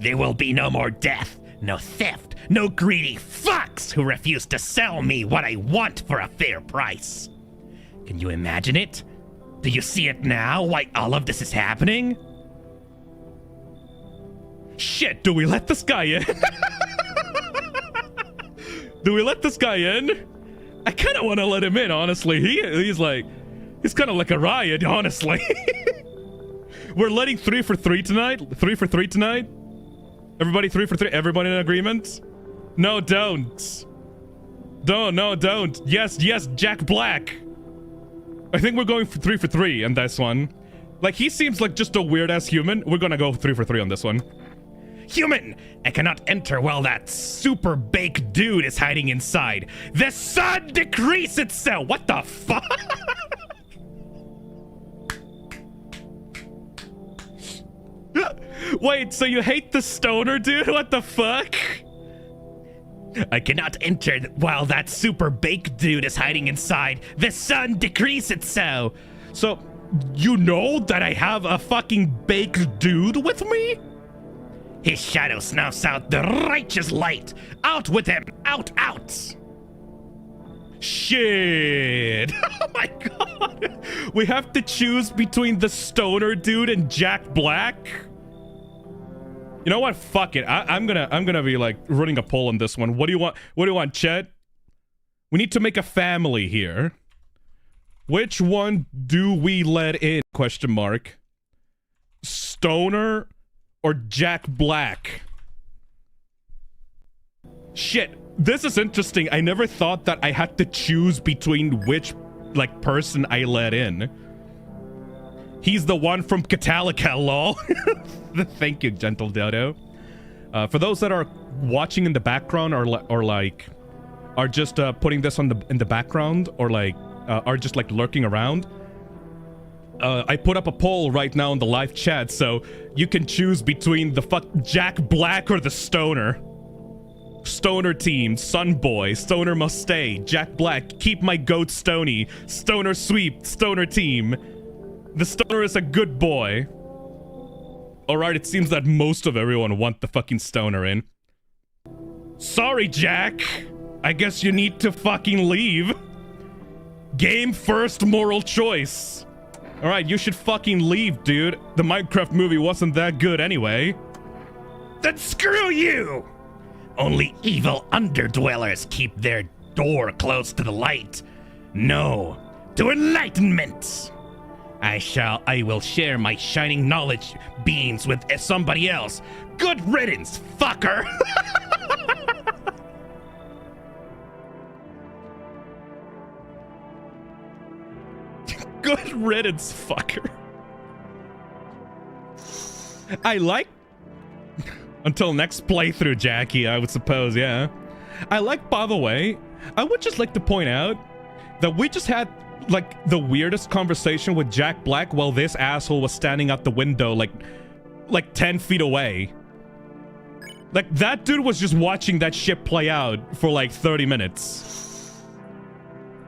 There will be no more death, no theft, no greedy fucks who refuse to sell me what I want for a fair price. Can you imagine it? Do you see it now, why all of this is happening? Shit, do we let this guy in? Do we let this guy in? I kind of want to let him in, honestly. He's kind of like a riot, honestly. We're letting 3 for 3 tonight? 3 for 3 tonight? Everybody 3 for 3? Everybody in agreement? No, don't. No, don't. Yes, Jack Black. I think we're going for 3 for 3 on this one. Like, he seems like just a weird-ass human. We're gonna go 3 for 3 on this one. Human! I cannot enter while that super baked dude is hiding inside. The sun decrease itself! What the fuck? Wait, so you hate the stoner dude? What the fuck? I cannot enter while that super baked dude is hiding inside. The sun decrease itself. So, you know that I have a fucking baked dude with me? His shadow snuffs out the righteous light. Out with him! Out! Shit! Oh my god! We have to choose between the stoner dude and Jack Black? You know what? Fuck it. I'm gonna be like running a poll on this one. What do you want? What do you want, Chet? We need to make a family here. Which one do we let in? Question mark. Stoner or Jack Black? Shit. This is interesting. I never thought that I had to choose between which, like, person I let in. He's the one from Catalica, lol. Thank you, Gentle Dodo. For those that are watching in the background are just putting this in the background or are just like lurking around, I put up a poll right now in the live chat, so you can choose between the Jack Black or the Stoner. Stoner team, Sunboy, Stoner must stay, Jack Black, keep my goat stony, Stoner sweep, Stoner team. The Stoner is a good boy. Alright, it seems that most of everyone want the fucking Stoner in. Sorry, Jack. I guess you need to fucking leave. Game first moral choice. Alright, you should fucking leave, dude. The Minecraft movie wasn't that good anyway. Then screw you! Only evil underdwellers keep their door close to the light. No, to enlightenment. I will share my shining knowledge beams with somebody else. Good riddance, fucker! Good riddance, fucker. I like... Until next playthrough, Jackie, I would suppose, yeah. I like, by the way, I would just like to point out that we just had, like, the weirdest conversation with Jack Black while this asshole was standing out the window, like 10 feet away. Like, that dude was just watching that shit play out for, like, 30 minutes.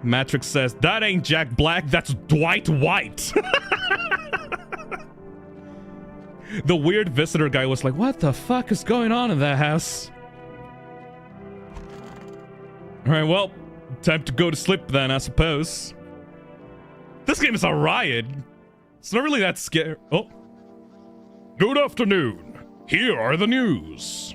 Matrix says, that ain't Jack Black, that's Dwight White. The weird visitor guy was like, what the fuck is going on in that house? Alright, well, time to go to sleep then, I suppose. This game is a riot. It's not really that scary. Oh. Good afternoon. Here are the news.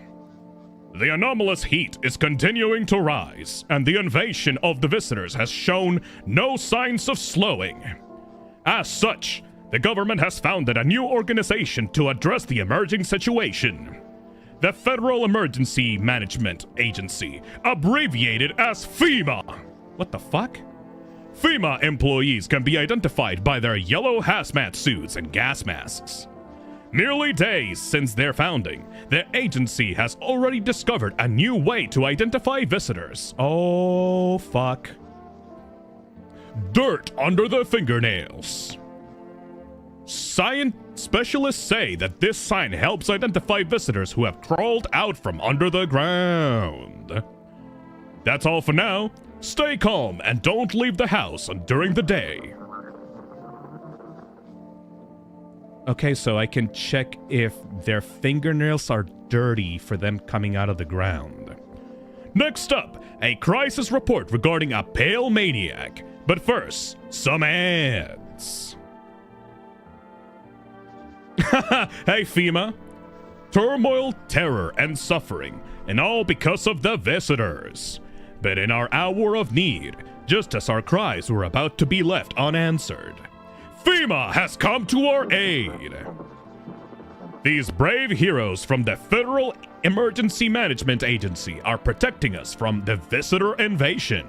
The anomalous heat is continuing to rise, and the invasion of the visitors has shown no signs of slowing. As such, the government has founded a new organization to address the emerging situation. The Federal Emergency Management Agency, abbreviated as FEMA. What the fuck? FEMA employees can be identified by their yellow hazmat suits and gas masks. Merely days since their founding, the agency has already discovered a new way to identify visitors. Oh, fuck. Dirt under the fingernails. Science specialists say that this sign helps identify visitors who have crawled out from under the ground. That's all for now. Stay calm and don't leave the house during the day. Okay, so I can check if their fingernails are dirty for them coming out of the ground. Next up, a crisis report regarding a pale maniac. But first, some ads. Hey FEMA. Turmoil, terror, and suffering, and all because of the visitors. But in our hour of need, just as our cries were about to be left unanswered, FEMA has come to our aid. These brave heroes from the Federal Emergency Management Agency are protecting us from the visitor invasion.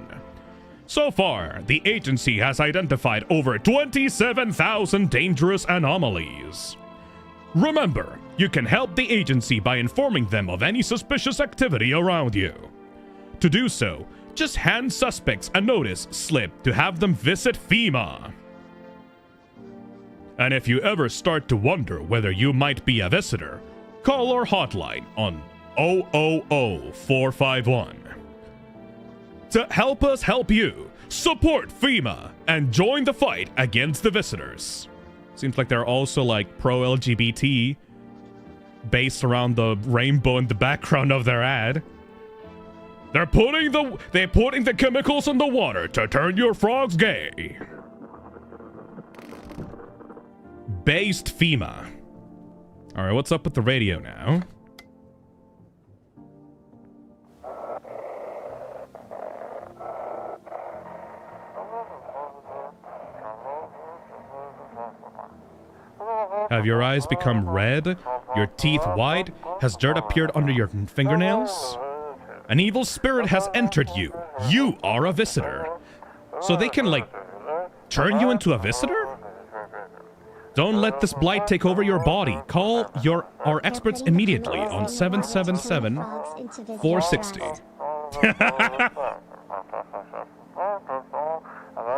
So far, the agency has identified over 27,000 dangerous anomalies. Remember, you can help the agency by informing them of any suspicious activity around you. To do so, just hand suspects a notice slip to have them visit FEMA. And if you ever start to wonder whether you might be a visitor, call our hotline on 000-451. To help us help you, support FEMA and join the fight against the visitors. Seems like they're also like pro-LGBT, based around the rainbow in the background of their ad. They're putting the chemicals in the water to turn your frogs gay. Based FEMA. All right, what's up with the radio now? Have your eyes become red? Your teeth white? Has dirt appeared under your fingernails? An evil spirit has entered you. You are a visitor. So they can, like, turn you into a visitor? Don't let this blight take over your body. Call our experts immediately on 777-460.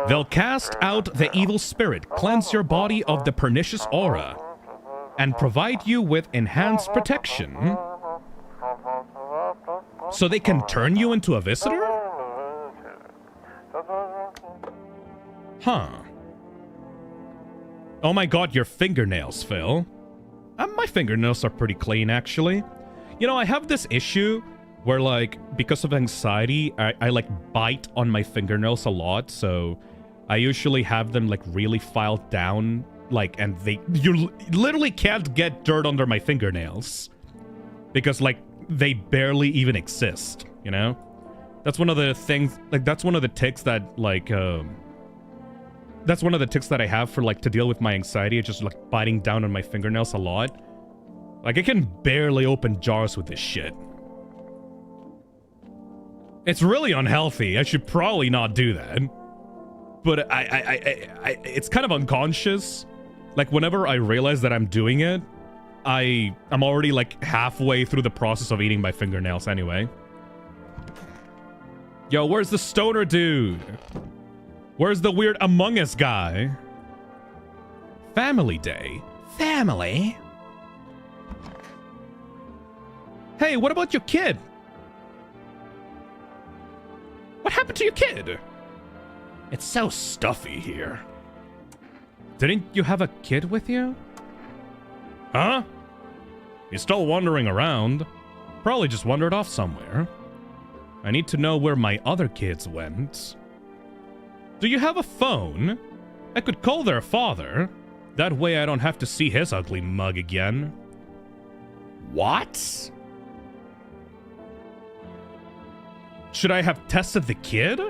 They'll cast out the evil spirit, cleanse your body of the pernicious aura, and provide you with enhanced protection. So they can turn you into a visitor? Huh. Oh my god, your fingernails, Phil. My fingernails are pretty clean, actually. You know, I have this issue where, like, because of anxiety, I like, bite on my fingernails a lot, so I usually have them, like, really filed down, like, and you literally can't get dirt under my fingernails. Because, like, they barely even exist, you know? That's one of the things, like, that's one of the tics that, like, that's one of the tics that I have for, like, to deal with my anxiety. It's just, like, biting down on my fingernails a lot. Like, I can barely open jars with this shit. It's really unhealthy. I should probably not do that. But it's kind of unconscious. Like, whenever I realize that I'm doing it, I'm already, like, halfway through the process of eating my fingernails anyway. Yo, where's the stoner dude? Where's the weird Among Us guy? Family Day? Family? Hey, what about your kid? What happened to your kid? It's so stuffy here. Didn't you have a kid with you? Huh? He's still wandering around. Probably just wandered off somewhere. I need to know where my other kids went. Do you have a phone? I could call their father. That way I don't have to see his ugly mug again. What? Should I have tested the kid?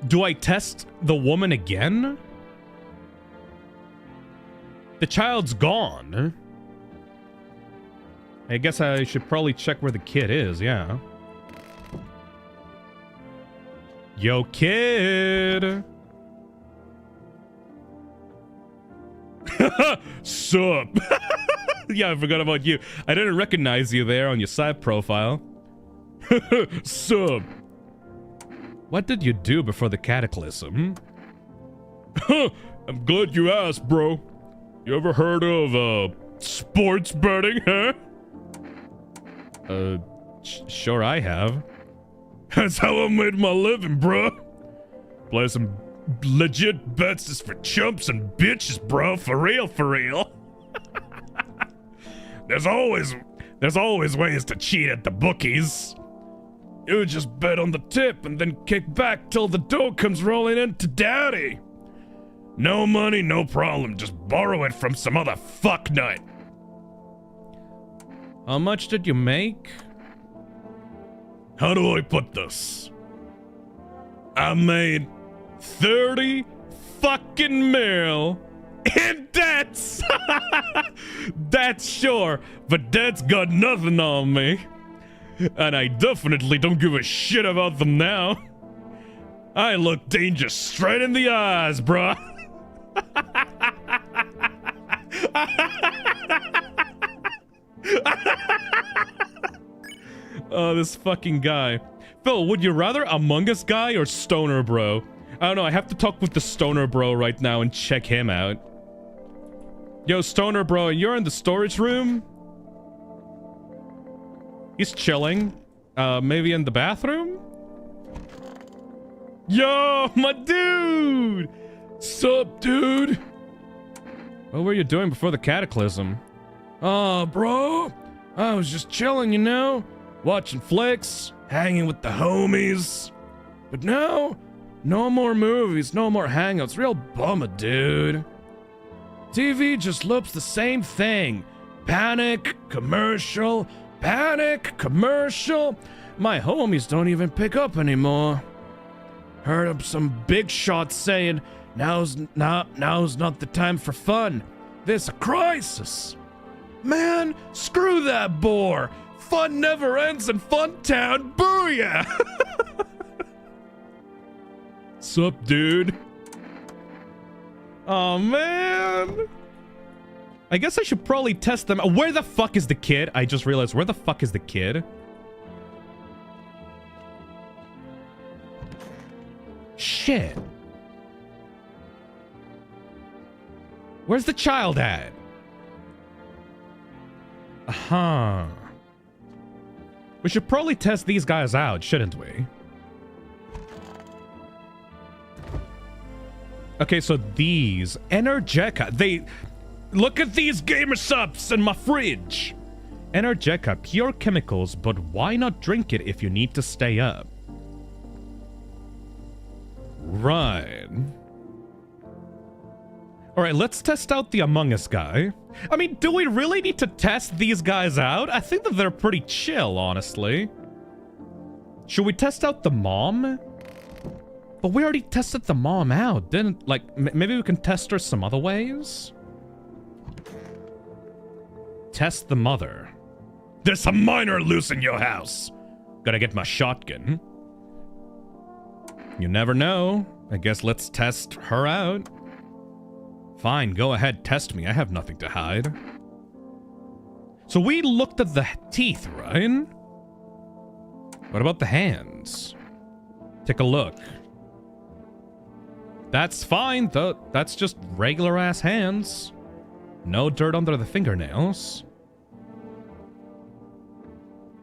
Do I test the woman again? The child's gone. I guess I should probably check where the kid is, yeah. Yo, kid! Sup? Yeah, I forgot about you. I didn't recognize you there on your side profile. Sup? What did you do before the cataclysm? I'm glad you asked, bro. You ever heard of, sports betting, huh? Sure I have. That's how I made my living, bro. Play some legit bets just for chumps and bitches, bro. For real, for real. There's always ways to cheat at the bookies. You just bet on the tip and then kick back till the dough comes rolling into daddy. No money, no problem. Just borrow it from some other fucknut. How much did you make? How do I put this? I made 30 fucking mil in debts. That's sure, but debts got nothing on me. And I definitely don't give a shit about them now. I look danger straight in the eyes, bruh. Oh, this fucking guy. Phil, would you rather Among Us guy or Stoner Bro? I don't know, I have to talk with the Stoner Bro right now and check him out. Yo, Stoner Bro, you're in the storage room? He's chilling. Maybe in the bathroom? Yo, my dude! Sup, dude? What were you doing before the cataclysm? Bro, I was just chilling, you know? Watching flicks, hanging with the homies. But now, no more movies, no more hangouts. Real bummer, dude. TV just loops the same thing. Panic, commercial, panic, commercial. My homies don't even pick up anymore. Heard of some big shots saying, now's not the time for fun. There's a crisis. Man, screw that bore. Fun never ends in Funtown. Booyah! Sup, dude? Oh, man. I guess I should probably test them. Where the fuck is the kid? I just realized, where the fuck is the kid? Shit. Where's the child at? Uh-huh. We should probably test these guys out, shouldn't we? Okay, so these Energeca, they look at these gamer subs in my fridge. Energeca, pure chemicals, but why not drink it if you need to stay up? Right. Alright, let's test out the Among Us guy. I mean, do we really need to test these guys out? I think that they're pretty chill, honestly. Should we test out the mom? But we already tested the mom out, didn't... Like, maybe we can test her some other ways? Test the mother. There's a miner loose in your house. Gotta get my shotgun. You never know. I guess let's test her out. Fine, go ahead, test me. I have nothing to hide. So we looked at the teeth, right? What about the hands? Take a look. That's fine, though. That's just regular-ass hands. No dirt under the fingernails.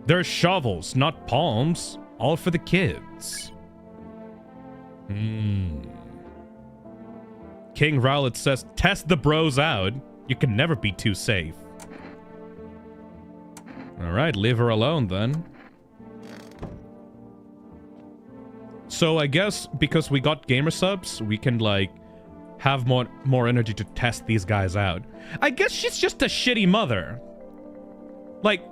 They're shovels, not palms. All for the kids. King Rowlet says, test the bros out. You can never be too safe. Alright, leave her alone then. So I guess because we got gamer subs, we can like have more energy to test these guys out. I guess she's just a shitty mother. Like,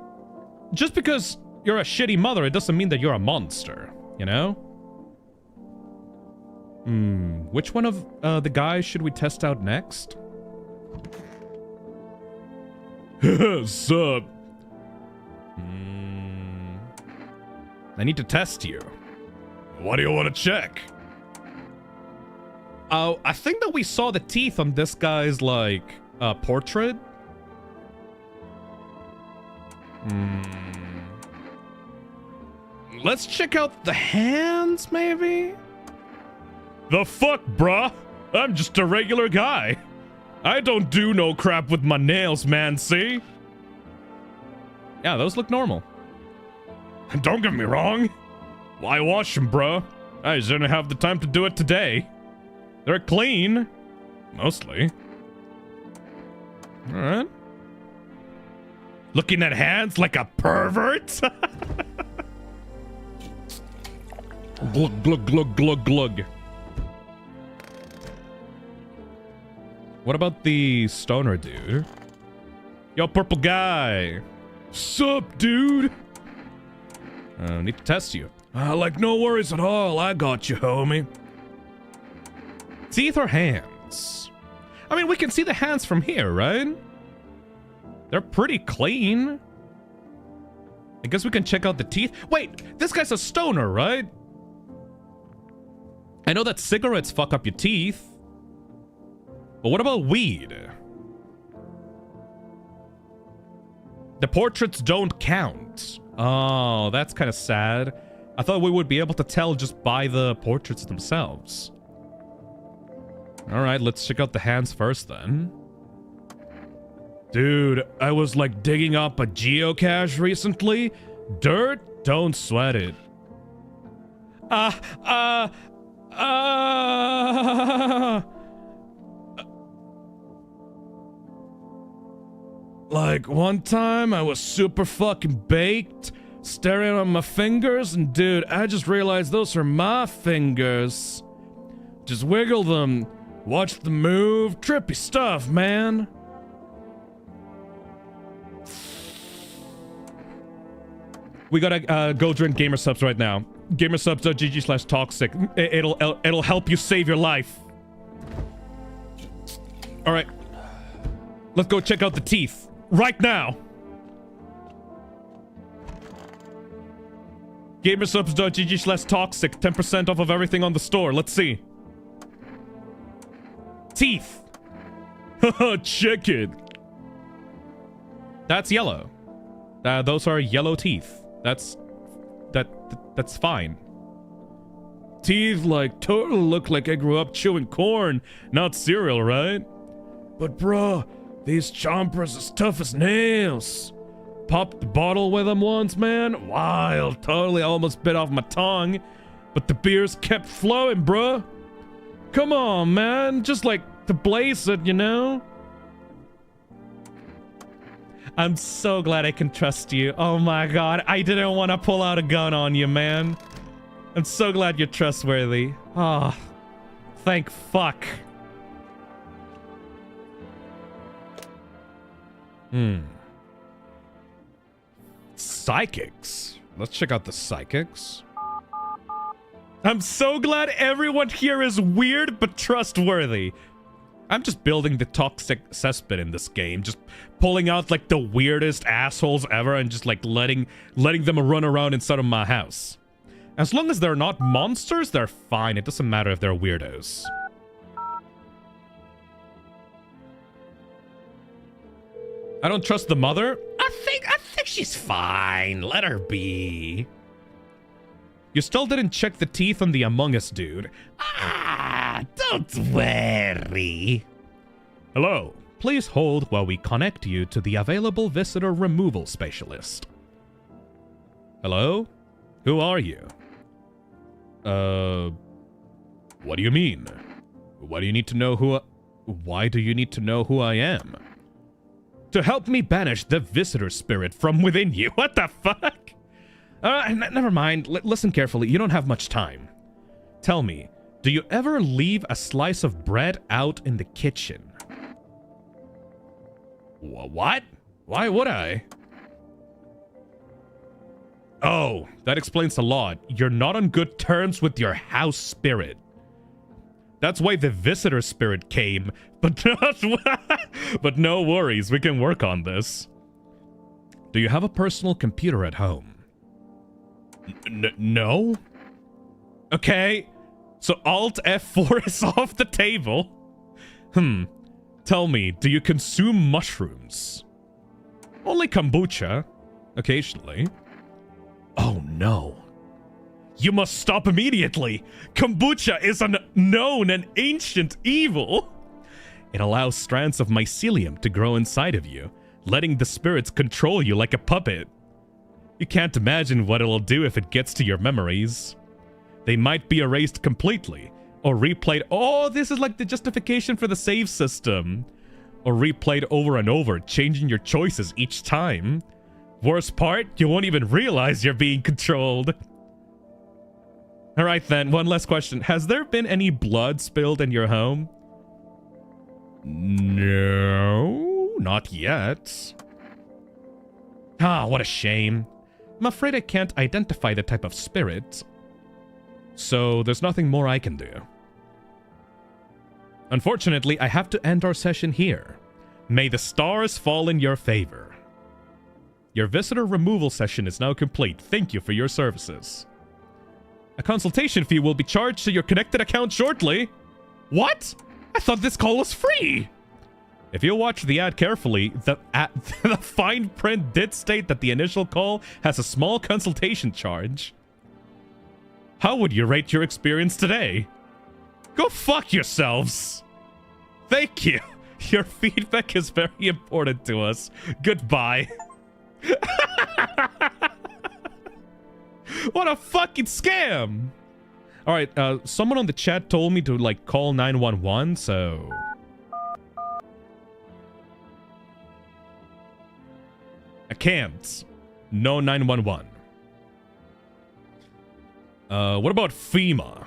just because you're a shitty mother, it doesn't mean that you're a monster, you know? Which one of the guys should we test out next? Sup? I need to test you. What do you want to check? Oh, I think that we saw the teeth on this guy's, like, portrait. Let's check out the hands, maybe? The fuck, bruh? I'm just a regular guy. I don't do no crap with my nails, man, see? Yeah, those look normal. Don't get me wrong. Why wash them, bruh? I just didn't have the time to do it today. They're clean. Mostly. Alright. Looking at hands like a pervert? Glug, glug, glug, glug, glug. What about the stoner dude? Yo, purple guy. Sup, dude? Need to test you. Like, no worries at all. I got you, homie. Teeth or hands? I mean, we can see the hands from here, right? They're pretty clean. I guess we can check out the teeth. Wait, this guy's a stoner, right? I know that cigarettes fuck up your teeth. But what about weed? The portraits don't count. Oh, that's kind of sad. I thought we would be able to tell just by the portraits themselves. Alright, let's check out the hands first then. Dude, I was like digging up a geocache recently. Dirt? Don't sweat it. Like, one time I was super fucking baked, staring at my fingers, and dude, I just realized those are my fingers. Just wiggle them, watch them move, trippy stuff, man. We gotta go drink gamer subs right now. Gamersubs.gg/toxic. It'll help you save your life. All right, let's go check out the teeth. Right now. Gamersubs.gg/toxic. 10% off of everything on the store. Let's see. Teeth. Check it. That's yellow. Those are yellow teeth. That's fine. Teeth like totally look like I grew up chewing corn, not cereal, right? But bro, these chompers as tough as nails. Popped the bottle with them once, man. Wild. Totally almost bit off my tongue. But the beers kept flowing, bruh. Come on, man. Just like to blaze it, you know? I'm so glad I can trust you. Oh my god. I didn't want to pull out a gun on you, man. I'm so glad you're trustworthy. Oh, thank fuck. Psychics. Let's check out the psychics. I'm so glad everyone here is weird but trustworthy. I'm just building the toxic cesspit in this game. Just pulling out like the weirdest assholes ever and just like letting them run around inside of my house. As long as they're not monsters, they're fine. It doesn't matter if they're weirdos. I don't trust the mother. I think she's fine. Let her be. You still didn't check the teeth on the Among Us dude. Ah, don't worry. Hello. Please hold while we connect you to the available visitor removal specialist. Hello? Who are you? What do you mean? Why do you need to know who I am? To help me banish the visitor spirit from within you. What the fuck? Never mind. Listen carefully. You don't have much time. Tell me, do you ever leave a slice of bread out in the kitchen? What? Why would I? Oh, that explains a lot. You're not on good terms with your house spirit. That's why the visitor spirit came. But no worries, we can work on this. Do you have a personal computer at home? No? Okay, so Alt F4 is off the table. Tell me, do you consume mushrooms? Only kombucha, occasionally. Oh no. You must stop immediately! Kombucha is a known and ancient evil! It allows strands of mycelium to grow inside of you, letting the spirits control you like a puppet. You can't imagine what it'll do if it gets to your memories. They might be erased completely, or replayed— oh, this is like the justification for the save system! Or replayed over and over, changing your choices each time. Worst part, you won't even realize you're being controlled. Alright then, one last question. Has there been any blood spilled in your home? No, not yet. Ah, what a shame. I'm afraid I can't identify the type of spirit. So there's nothing more I can do. Unfortunately, I have to end our session here. May the stars fall in your favor. Your visitor removal session is now complete. Thank you for your services. A consultation fee will be charged to your connected account shortly. What? I thought this call was free. If you watch the ad carefully, the fine print did state that the initial call has a small consultation charge. How would you rate your experience today? Go fuck yourselves. Thank you. Your feedback is very important to us. Goodbye. What a fucking scam! Alright, someone on the chat told me to, like, call 911, so... I can't. No 911. What about FEMA?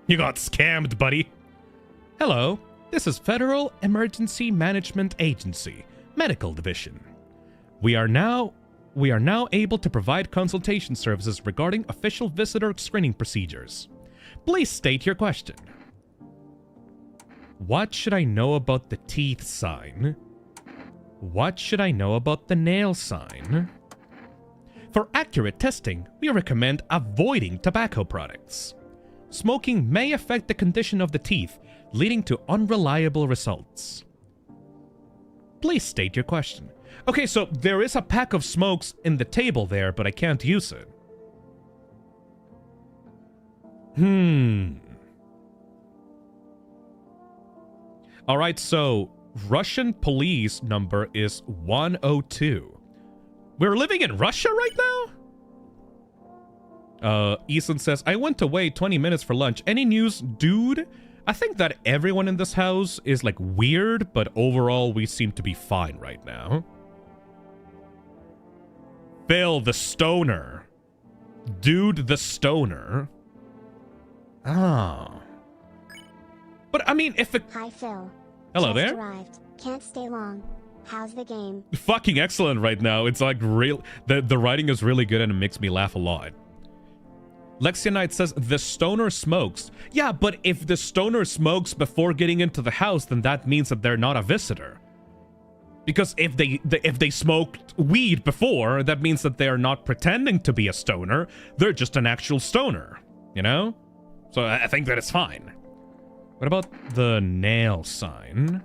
You got scammed, buddy. Hello, this is Federal Emergency Management Agency, Medical Division. We are now able to provide consultation services regarding official visitor screening procedures. Please state your question. What should I know about the teeth sign? What should I know about the nail sign? For accurate testing, we recommend avoiding tobacco products. Smoking may affect the condition of the teeth, leading to unreliable results. Please state your question. Okay, so there is a pack of smokes in the table there, but I can't use it. Alright, so Russian police number is 102. We're living in Russia right now? Ethan says, I went away 20 minutes for lunch. Any news, dude? I think that everyone in this house is, like, weird, but overall we seem to be fine right now. Phil the Stoner. Dude the Stoner. Ah. But, I mean, if it... Hi, Phil. Hello Just there. Arrived. Can't stay long. How's the game? Fucking excellent right now. It's, like, real... The writing is really good and it makes me laugh a lot. Lexia Knight says, the stoner smokes. Yeah, but if the stoner smokes before getting into the house, then that means that they're not a visitor. Because if they smoked weed before, that means that they are not pretending to be a stoner. They're just an actual stoner, you know? So I think that it's fine. What about the nail sign?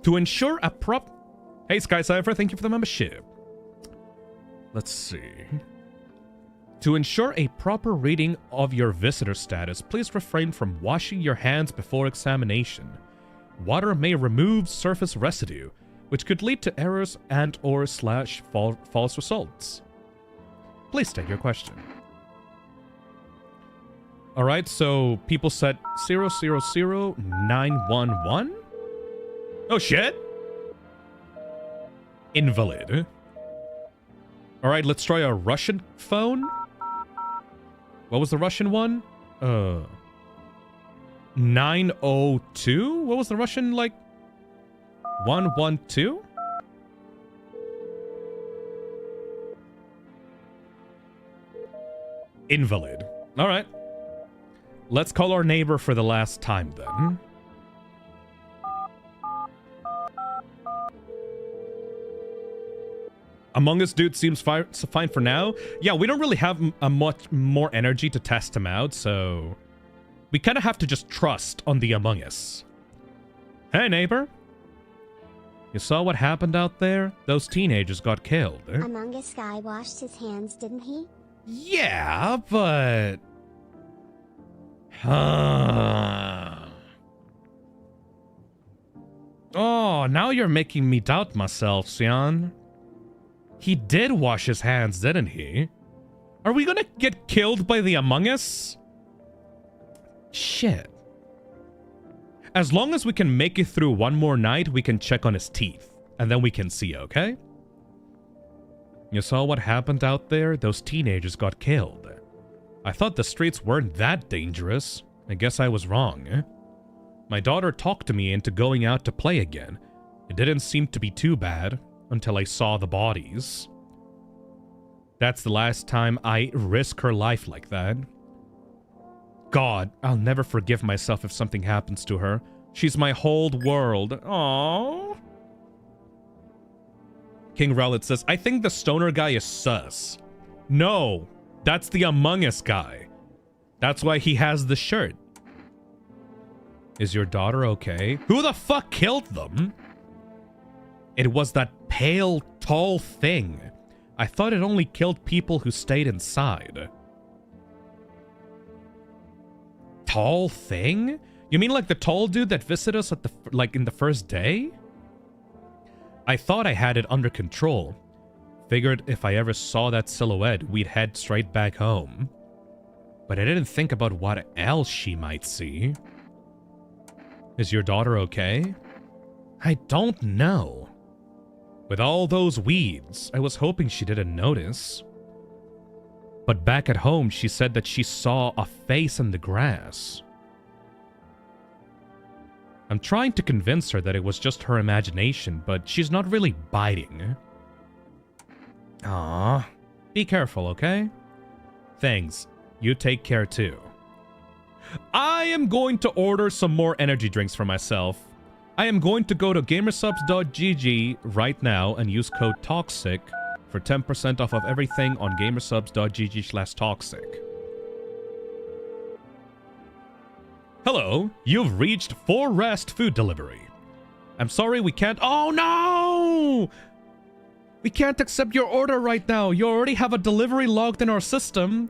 To ensure a Hey, Sky Cypher, thank you for the membership. Let's see. To ensure a proper reading of your visitor status, please refrain from washing your hands before examination. Water may remove surface residue, which could lead to errors and or / false results. Please state your question. Alright, so people said 000911? Oh shit! Invalid. Alright, let's try a Russian phone. What was the Russian one? 902? What was the Russian, like? 112? Invalid. Alright. Let's call our neighbor for the last time, then. Among Us dude seems fine for now. Yeah, we don't really have a much more energy to test him out, so... we kind of have to just trust on the Among Us. Hey, neighbor. You saw what happened out there? Those teenagers got killed. Among Us guy washed his hands, didn't he? Yeah, but... Oh, now you're making me doubt myself, Xian. He did wash his hands, didn't he? Are we gonna get killed by the Among Us? Shit. As long as we can make it through one more night, we can check on his teeth. And then we can see, okay? You saw what happened out there? Those teenagers got killed. I thought the streets weren't that dangerous. I guess I was wrong. My daughter talked to me into going out to play again. It didn't seem to be too bad until I saw the bodies. That's the last time I risk her life like that. God, I'll never forgive myself if something happens to her. She's my whole world. Aww. King Rowlet says, I think the stoner guy is sus. No, that's the Among Us guy. That's why he has the shirt. Is your daughter okay? Who the fuck killed them? It was that pale, tall thing. I thought it only killed people who stayed inside. Tall thing? You mean like the tall dude that visited us at the in the first day? I thought I had it under control. Figured if I ever saw that silhouette, we'd head straight back home. But I didn't think about what else she might see. Is your daughter okay? I don't know. With all those weeds, I was hoping she didn't notice. But back at home, she said that she saw a face in the grass. I'm trying to convince her that it was just her imagination, but she's not really biting. Ah, be careful, okay? Thanks. You take care too. I am going to order some more energy drinks for myself. I am going to go to gamersubs.gg right now and use code TOXIC for 10% off of everything on gamersubs.gg/toxic. Hello, you've reached Forest Food Delivery. I'm sorry we can't... Oh no! We can't accept your order right now. You already have a delivery logged in our system.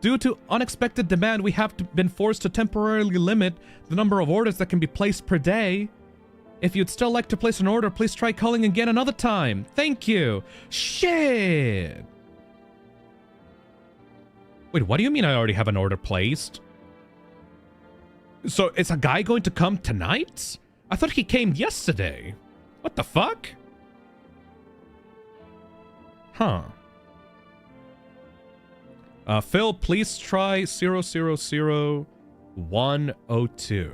Due to unexpected demand, we have been forced to temporarily limit the number of orders that can be placed per day. If you'd still like to place an order, please try calling again another time. Thank you. Shit. Wait, what do you mean I already have an order placed? So is a guy going to come tonight? I thought he came yesterday. What the fuck? Huh. Phil, please try 000102.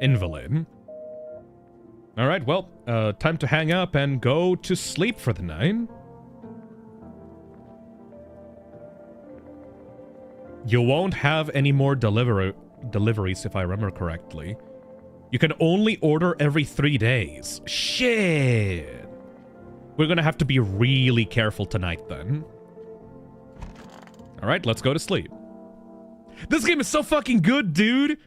Invalid. Alright, well, time to hang up and go to sleep for the night. You won't have any more deliveries if I remember correctly. You can only order every 3 days. Shit! We're gonna have to be really careful tonight then. Alright, let's go to sleep. This game is so fucking good, dude!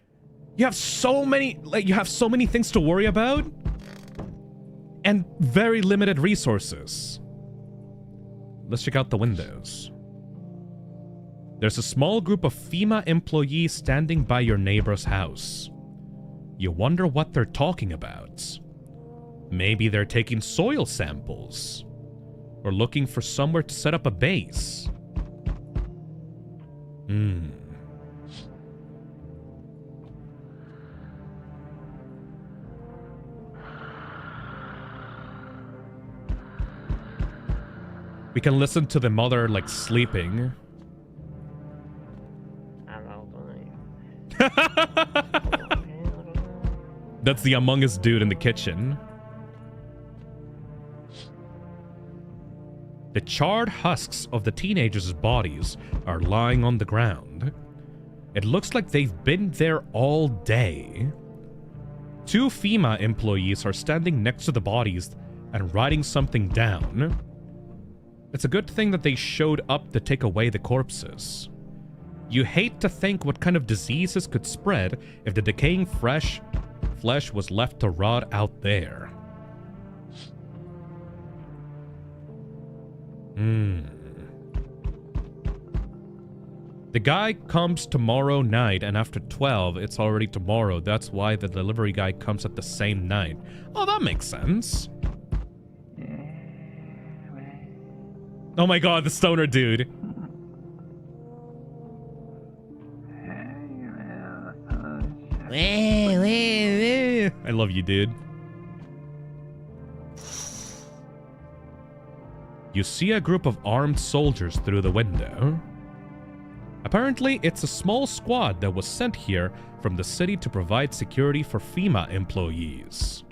You have so many, you have so many things to worry about. And very limited resources. Let's check out the windows. There's a small group of FEMA employees standing by your neighbor's house. You wonder what they're talking about. Maybe they're taking soil samples. Or looking for somewhere to set up a base. We can listen to the mother, like, sleeping. That's the Among Us dude in the kitchen. The charred husks of the teenagers' bodies are lying on the ground. It looks like they've been there all day. 2 FEMA employees are standing next to the bodies and writing something down. It's a good thing that they showed up to take away the corpses. You hate to think what kind of diseases could spread if the decaying flesh was left to rot out there. The guy comes tomorrow night, and after 12, it's already tomorrow. That's why the delivery guy comes at the same night. Oh, that makes sense. Oh my god, the stoner dude. I love you, dude. You see a group of armed soldiers through the window. Apparently, it's a small squad that was sent here from the city to provide security for FEMA employees.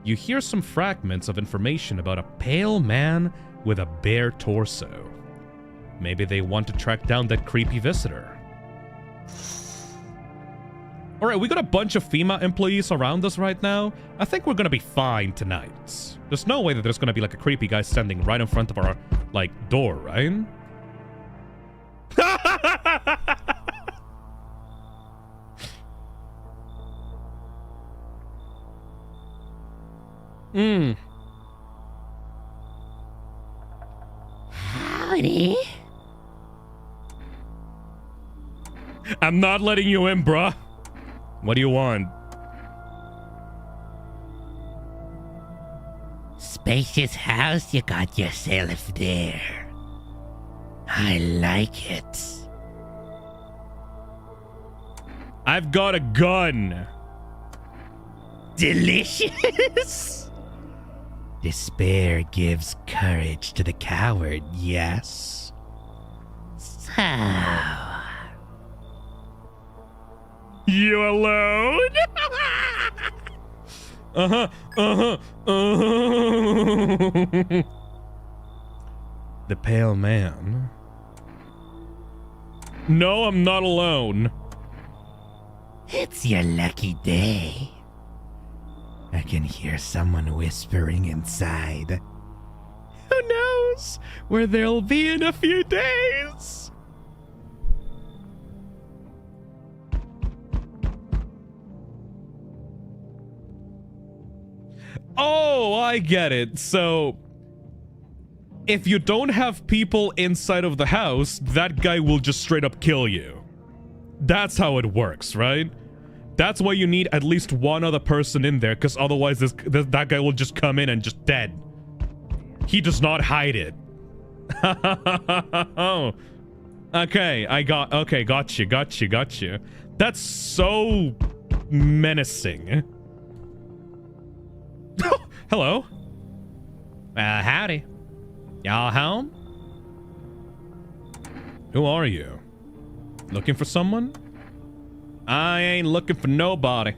You hear some fragments of information about a pale man with a bare torso. Maybe they want to track down that creepy visitor. Alright, we got a bunch of FEMA employees around us right now. I think we're gonna be fine tonight. There's no way that there's gonna be like a creepy guy standing right in front of our, like, door, right? Howdy. I'm not letting you in, bruh. What do you want? Spacious house you got yourself there. I like it. I've got a gun. Delicious. Despair gives courage to the coward, yes? So... You alone? The pale man. No, I'm not alone. It's your lucky day. I can hear someone whispering inside. Who knows where they'll be in a few days? Oh, I get it. So, if you don't have people inside of the house, that guy will just straight up kill you. That's how it works, right? That's why you need at least one other person in there, because otherwise that guy will just come in and just dead. He does not hide it. Okay, got you. That's so menacing. Hello. Howdy. Y'all home? Who are you? Looking for someone? I ain't looking for nobody.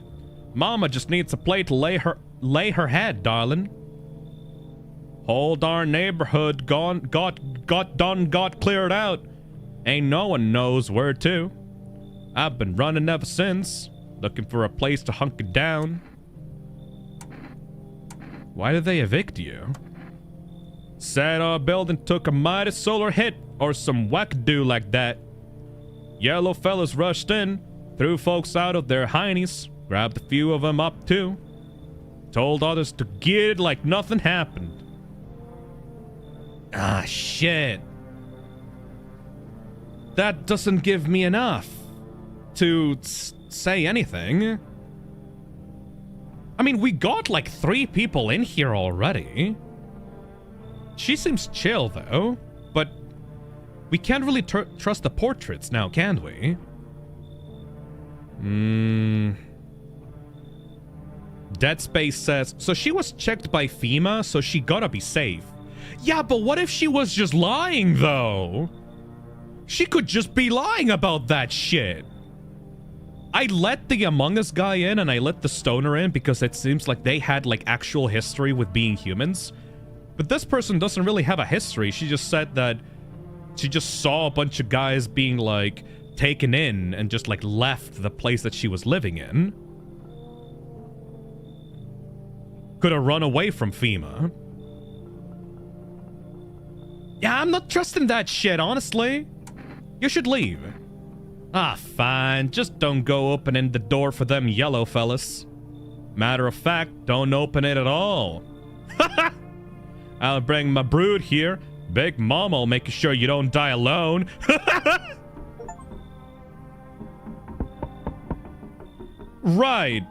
Mama just needs a place to lay her head, darling. Whole darn neighborhood got cleared out. Ain't no one knows where to. I've been running ever since, looking for a place to hunker down. Why did they evict you? Said our building took a mighty solar hit or some wackadoo like that. Yellow fellas rushed in, threw folks out of their heinies, grabbed a few of them up too. Told others to get it like nothing happened. Ah, shit. that doesn't give me enough to say anything. I mean, we got like 3 people in here already. She seems chill, though. But we can't really trust the portraits now, can we? Dead Space says, so she was checked by FEMA, so she gotta be safe. Yeah, but what if she was just lying, though? She could just be lying about that shit. I let the Among Us guy in and I let the Stoner in because it seems like they had like actual history with being humans. But this person doesn't really have a history. She just said that she just saw a bunch of guys being like taken in and just like left the place that she was living in. Could have run away from FEMA. Yeah, I'm not trusting that shit, honestly. You should leave. Ah, fine. Just don't go opening the door for them yellow fellas. Matter of fact, don't open it at all. I'll bring my brood here. Big Moma'll make sure you don't die alone. Right.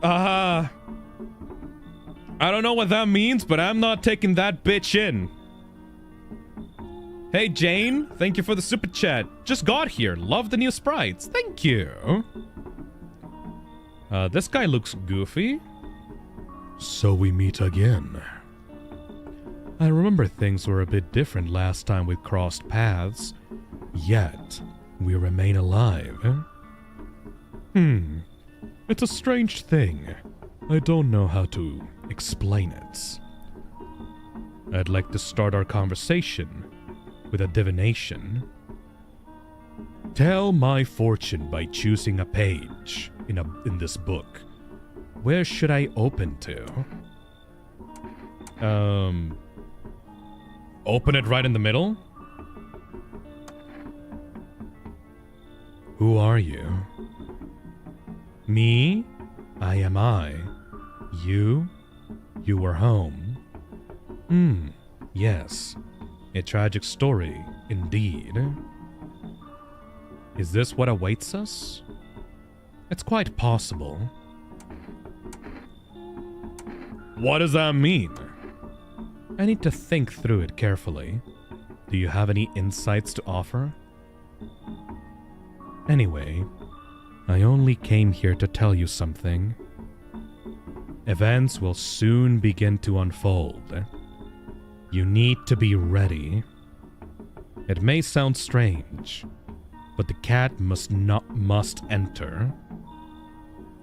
I don't know what that means, but I'm not taking that bitch in. Hey, Jane. Thank you for the super chat. Just got here. Love the new sprites. Thank you. This guy looks goofy. So we meet again. I remember things were a bit different last time we crossed paths. Yet, we remain alive. It's a strange thing. I don't know how to explain it. I'd like to start our conversation with a divination. Tell my fortune by choosing a page in this book. Where should I open to? Open it right in the middle? Who are you? Me? I am I. You? You were home. Yes. A tragic story, indeed. Is this what awaits us? It's quite possible. What does that mean? I need to think through it carefully. Do you have any insights to offer? Anyway, I only came here to tell you something. Events will soon begin to unfold. You need to be ready. It may sound strange, but the cat must enter.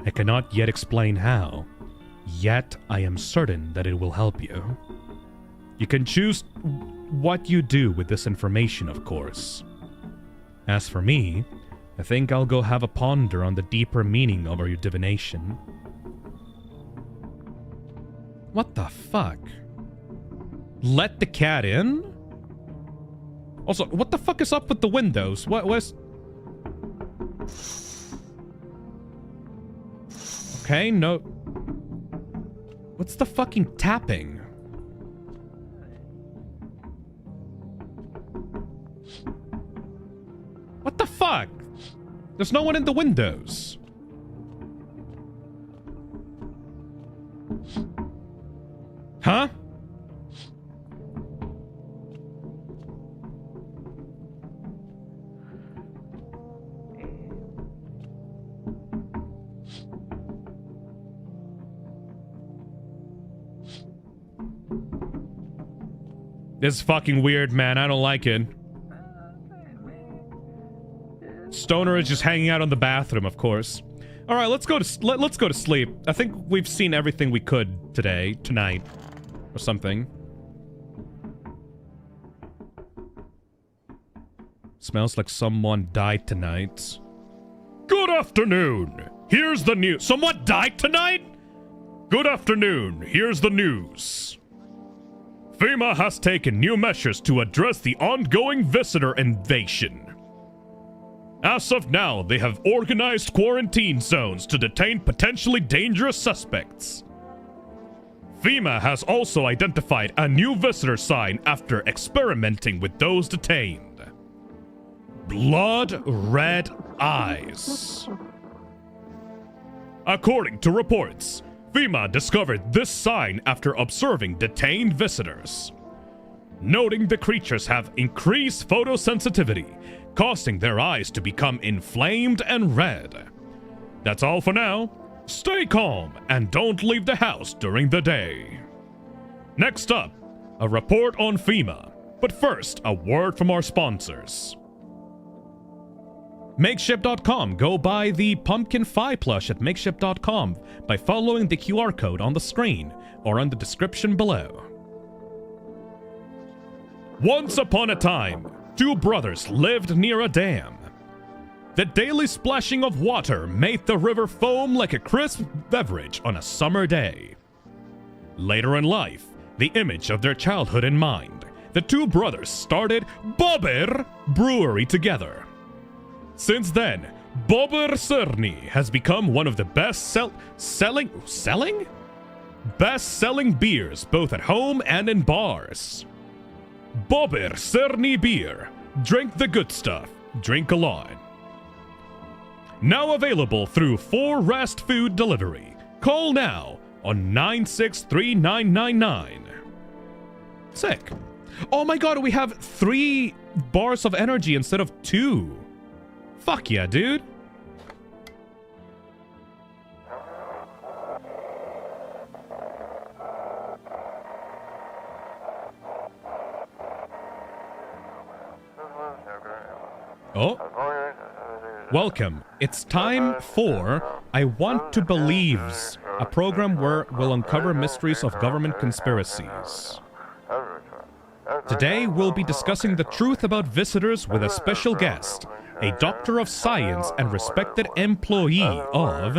I cannot yet explain how, yet I am certain that it will help you. You can choose what you do with this information, of course. As for me, I think I'll go have a ponder on the deeper meaning of your divination. What the fuck? Let the cat in? Also, what the fuck is up with the windows? What was... Okay, no... What's the fucking tapping? What the fuck? There's no one in the windows. Huh? This is fucking weird, man. I don't like it. Stoner is just hanging out in the bathroom, of course. All right, let's go to sleep. I think we've seen everything we could tonight, or something. Smells like someone died tonight. Good afternoon. Here's the news. Someone died tonight? Good afternoon. Here's the news. FEMA has taken new measures to address the ongoing visitor invasion. As of now, they have organized quarantine zones to detain potentially dangerous suspects. FEMA has also identified a new visitor sign after experimenting with those detained. blood red eyes. According to reports, FEMA discovered this sign after observing detained visitors. Noting the creatures have increased photosensitivity, causing their eyes to become inflamed and red. That's all for now. Stay calm and don't leave the house during the day. Next up, a report on FEMA. But first, a word from our sponsors. Makeshift.com. Go buy the Pumpkin Fi plush at Makeshift.com by following the QR code on the screen or on the description below. Once upon a time, two brothers lived near a dam. The daily splashing of water made the river foam like a crisp beverage on a summer day. Later in life, the image of their childhood in mind, the two brothers started Bobber Brewery together. Since then, Bobber Cerny has become one of the best-selling beers both at home and in bars. Bobber Cerny beer. Drink the good stuff. Drink a lot. Now available through 4 Rest Food Delivery. Call now on 963999. Sick. Oh my god, we have 3 bars of energy instead of 2. Fuck yeah, dude. Oh. Welcome. It's time for I Want to Believes, a program where we'll uncover mysteries of government conspiracies. Today, we'll be discussing the truth about visitors with a special guest, a doctor of science and respected employee of...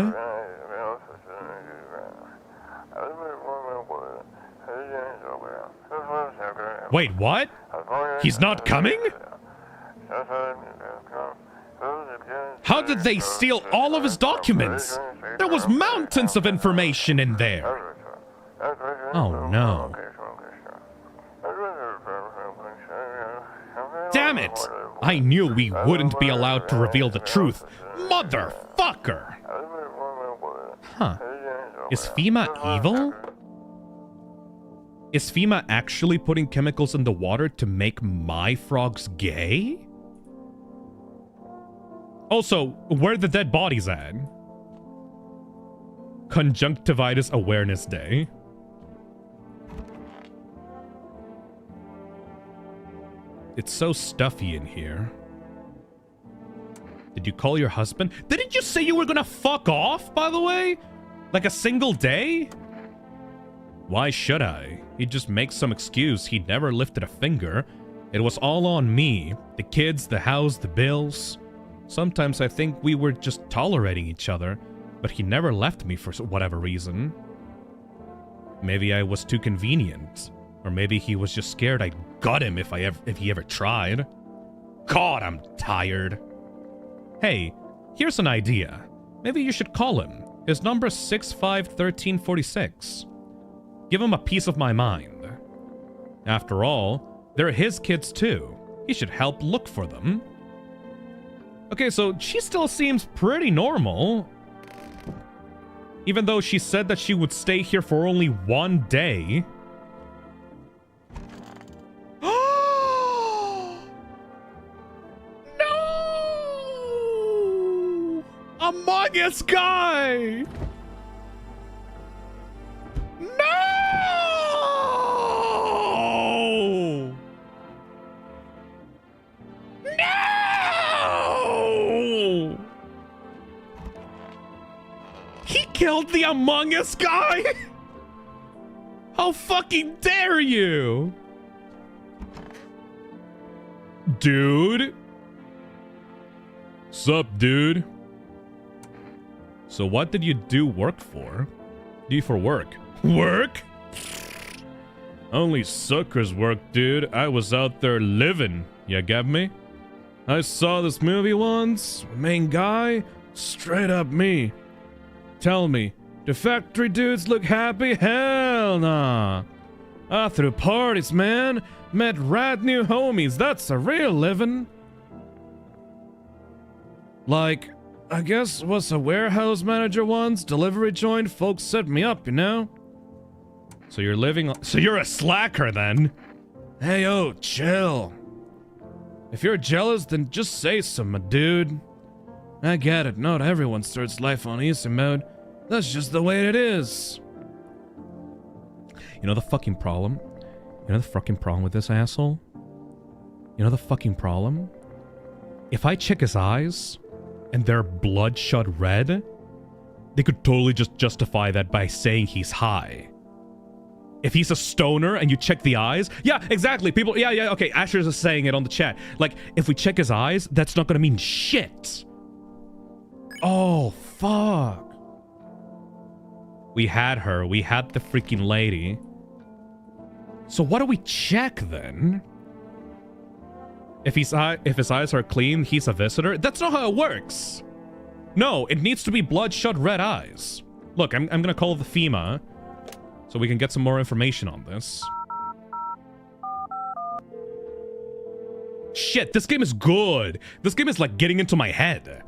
Wait, what? He's not coming? How did they steal all of his documents? There was mountains of information in there. Oh no. Damn it! I knew we wouldn't be allowed to reveal the truth. Motherfucker! Huh. Is FEMA evil? Is FEMA actually putting chemicals in the water to make my frogs gay? Also, where are the dead bodies at? Conjunctivitis Awareness Day. It's so stuffy in here. Did you call your husband? Didn't you say you were gonna fuck off, by the way? Like a single day? Why should I? He'd just make some excuse. He never lifted a finger. It was all on me. The kids, the house, the bills. Sometimes I think we were just tolerating each other, but he never left me for whatever reason. Maybe I was too convenient. Or maybe he was just scared I'd gut him if he ever tried. God, I'm tired. Hey, here's an idea. Maybe you should call him. His number's 651346. Give him a piece of my mind. After all, they're his kids too. He should help look for them. Okay, so she still seems pretty normal. Even though she said that she would stay here for only 1 day. No! Among Us guy! No! No! He killed the Among Us guy? How fucking dare you? Dude? Sup, dude? So what did you do work for? Do for work? Work? Only suckers work, dude. I was out there living. You get me? I saw this movie once. Main guy? Straight up me. Tell me, do factory dudes look happy? Hell nah. I threw parties, man. Met rad new homies. That's a real living. Like, I guess was a warehouse manager once, delivery joint, folks set me up, you know? So you're you're a slacker then? Hey, oh, chill. If you're jealous, then just say so, my dude. I get it, not everyone starts life on easy mode. That's just the way it is. You know the fucking problem? You know the fucking problem with this asshole? You know the fucking problem? If I check his eyes, and they're bloodshot red, they could totally just justify that by saying he's high. If he's a stoner and you check the eyes, yeah, exactly. People, yeah, okay, Asher's is saying it on the chat. Like, if we check his eyes, that's not gonna mean shit. Oh, fuck. We had her. We had the freaking lady. So what do we check then? If his eyes are clean, he's a visitor? That's not how it works. No, it needs to be bloodshot red eyes. Look, I'm gonna call the FEMA so we can get some more information on this. Shit, this game is good. This game is like getting into my head.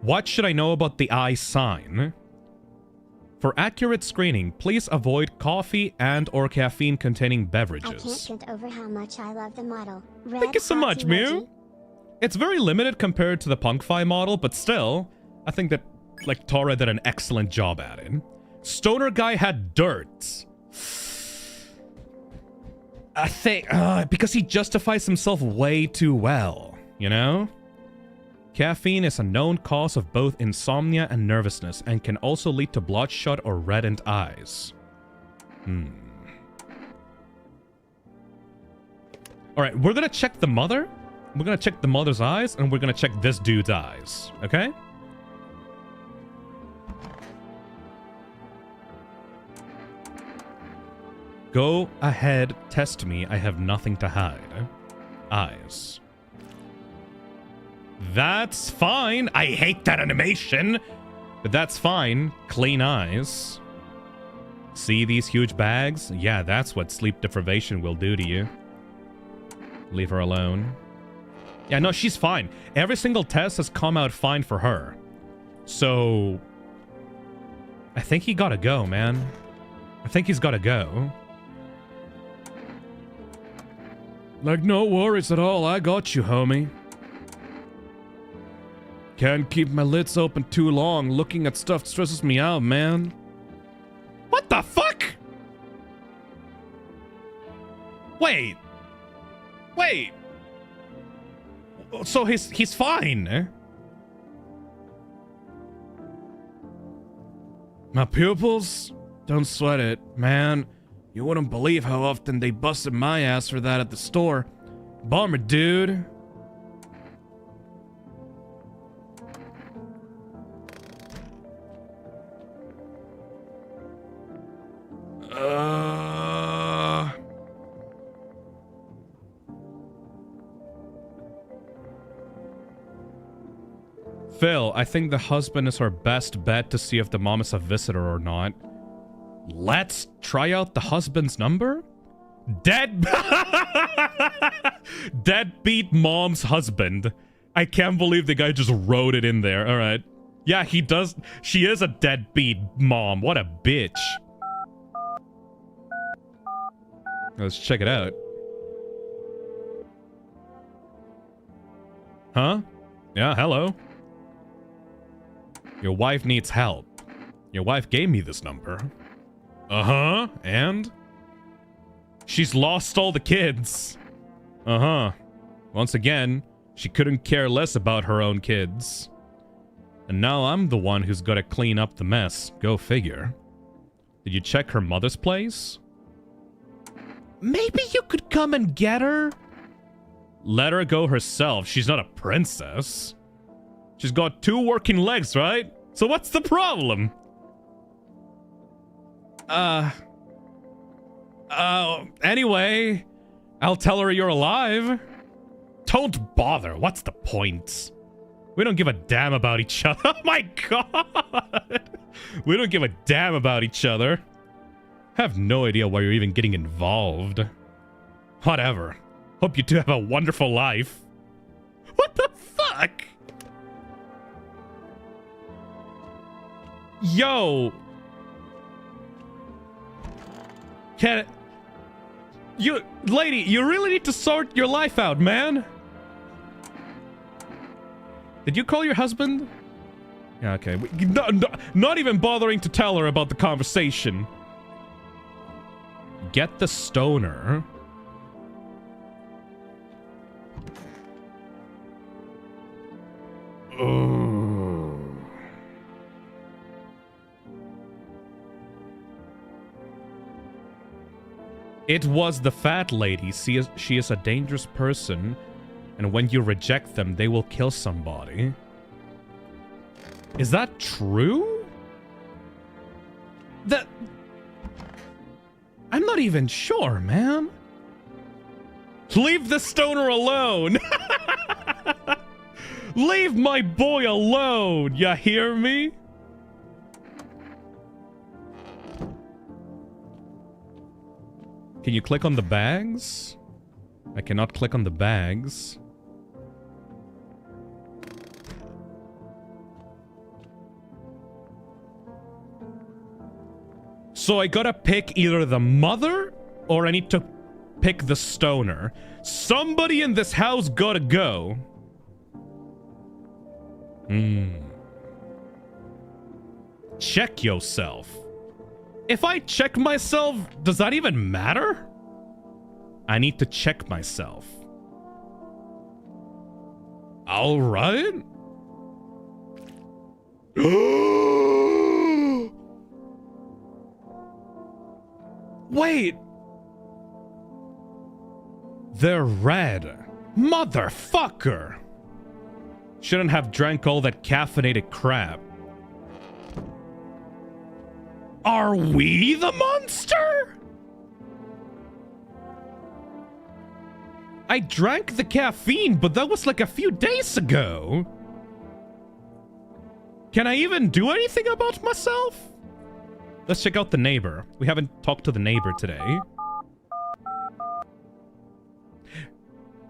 What should I know about the eye sign? For accurate screening, please avoid coffee and or caffeine containing beverages. I can't get over how much I love the model. Red Thank you so much, Mew. It's very limited compared to the Punkfi model, but still, I think that, like, Tara did an excellent job at it. Stoner guy had dirt. I think, because he justifies himself way too well, you know? Caffeine is a known cause of both insomnia and nervousness and can also lead to bloodshot or reddened eyes. Alright, we're gonna check the mother. We're gonna check the mother's eyes, and we're gonna check this dude's eyes. Okay? Go ahead, test me. I have nothing to hide. Eyes. That's fine. I hate that animation. But that's fine. Clean eyes. See these huge bags? Yeah, that's what sleep deprivation will do to you. Leave her alone. Yeah, no, she's fine. Every single test has come out fine for her. So I think he gotta go, man. I think he's gotta go. Like, no worries at all. I got you, homie. Can't keep my lids open too long. Looking at stuff stresses me out, man. What the fuck? Wait. So he's fine. My pupils? Don't sweat it, man. You wouldn't believe how often they busted my ass for that at the store. Bummer, dude. Phil, I think the husband is our best bet to see if the mom is a visitor or not. Let's try out the husband's number? Deadbeat mom's husband. I can't believe the guy just wrote it in there. All right. Yeah, he does. She is a deadbeat mom. What a bitch. Let's check it out. Huh? Yeah, hello. Your wife needs help. Your wife gave me this number. Uh-huh, and? She's lost all the kids. Uh-huh. Once again, she couldn't care less about her own kids. And now I'm the one who's gotta clean up the mess. Go figure. Did you check her mother's place? Maybe you could come and get her? Let her go herself. She's not a princess. She's got 2 working legs, right? So what's the problem? Anyway, I'll tell her you're alive. Don't bother. What's the point? We don't give a damn about each other. Oh my god. We don't give a damn about each other. I have no idea why you're even getting involved. Whatever. Hope you two have a wonderful life. What the fuck? Yo. Lady, you really need to sort your life out, man. Did you call your husband? Yeah, okay. Not even bothering to tell her about the conversation. Get the stoner. Oh. It was the fat lady. She is a dangerous person. And when you reject them, they will kill somebody. Is that true? I'm not even sure, man. Leave the stoner alone. Leave my boy alone. You hear me? Can you click on the bags? I cannot click on the bags. So I gotta pick either the mother or I need to pick the stoner. Somebody in this house gotta go. Check yourself. If I check myself, does that even matter? I need to check myself. All right. Wait. They're red. Motherfucker. Shouldn't have drank all that caffeinated crap. Are we the monster? I drank the caffeine, but that was like a few days ago. Can I even do anything about myself? Let's check out the neighbor. We haven't talked to the neighbor today.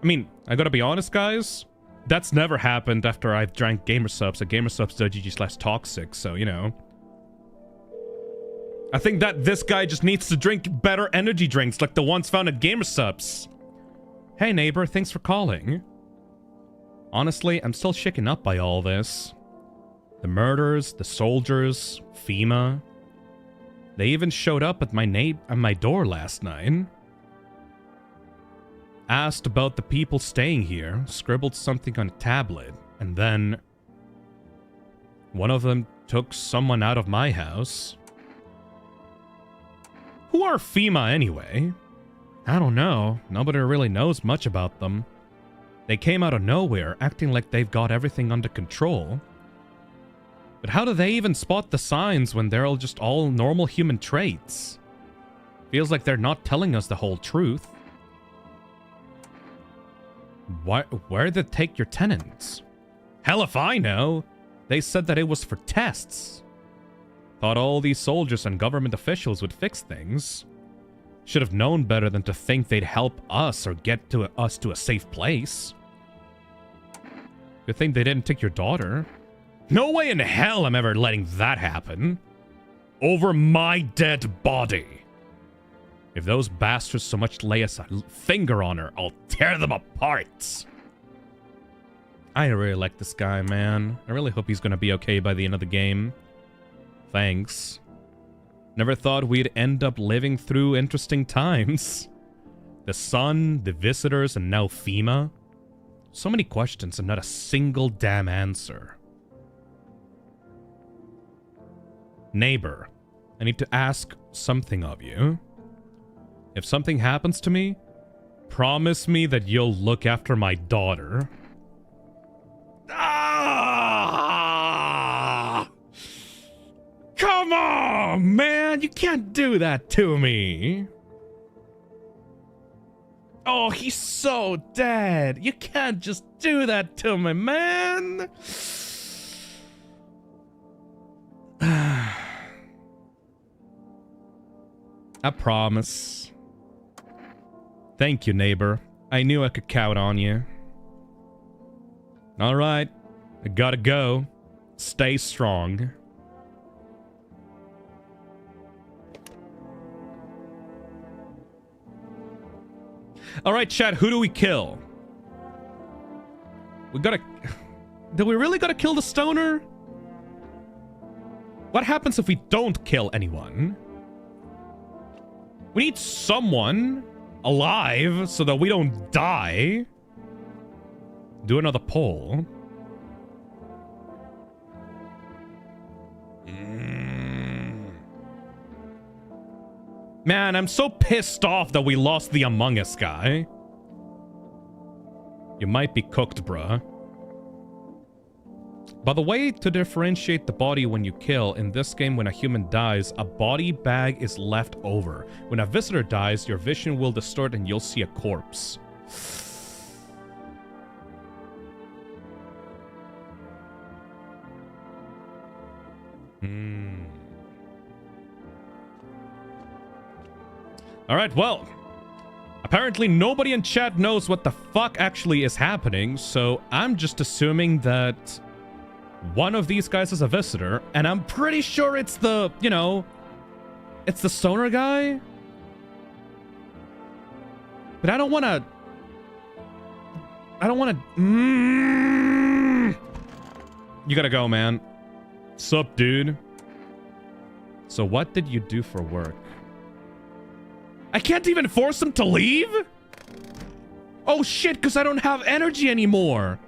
I mean, I gotta be honest, guys. That's never happened after I've drank gamersubs at gamersubs.gg/toxic, so, you know. I think that this guy just needs to drink better energy drinks like the ones found at gamersubs. Hey, neighbor, thanks for calling. Honestly, I'm still shaken up by all this. The murders, the soldiers, FEMA. They even showed up at my door last night. Asked about the people staying here, scribbled something on a tablet, and then one of them took someone out of my house. Who are FEMA anyway? I don't know. Nobody really knows much about them. They came out of nowhere, acting like they've got everything under control. But how do they even spot the signs when they're just all normal human traits? Feels like they're not telling us the whole truth. Where did they take your tenants? Hell if I know. They said that it was for tests. Thought all these soldiers and government officials would fix things. Should have known better than to think they'd help us or get us to a safe place. Good thing they didn't take your daughter. No way in hell I'm ever letting that happen. Over my dead body. If those bastards so much lay a finger on her, I'll tear them apart. I really like this guy, man. I really hope he's gonna be okay by the end of the game. Thanks. Never thought we'd end up living through interesting times. The sun, the visitors, and now FEMA. So many questions and not a single damn answer. Neighbor, I need to ask something of you. If something happens to me, promise me that you'll look after my daughter. Ah! Come on, man! You can't do that to me! Oh, he's so dead! You can't just do that to me, man! I promise. Thank you, neighbor. I knew I could count on you. Alright. I gotta go. Stay strong. Alright, chat, who do we kill? We gotta... Do we really gotta kill the stoner? What happens if we don't kill anyone? We need someone alive so that we don't die. Do another poll. Man, I'm so pissed off that we lost the Among Us guy. You might be cooked, bruh. By the way, to differentiate the body when you kill, in this game when a human dies, a body bag is left over. When a visitor dies, your vision will distort and you'll see a corpse. Alright, well. Apparently nobody in chat knows what the fuck actually is happening, so I'm just assuming that one of these guys is a visitor, and I'm pretty sure it's the, you know, it's the stoner guy. But I don't want to... You gotta go, man. Sup, dude? So what did you do for work? I can't even force him to leave? Oh shit, because I don't have energy anymore.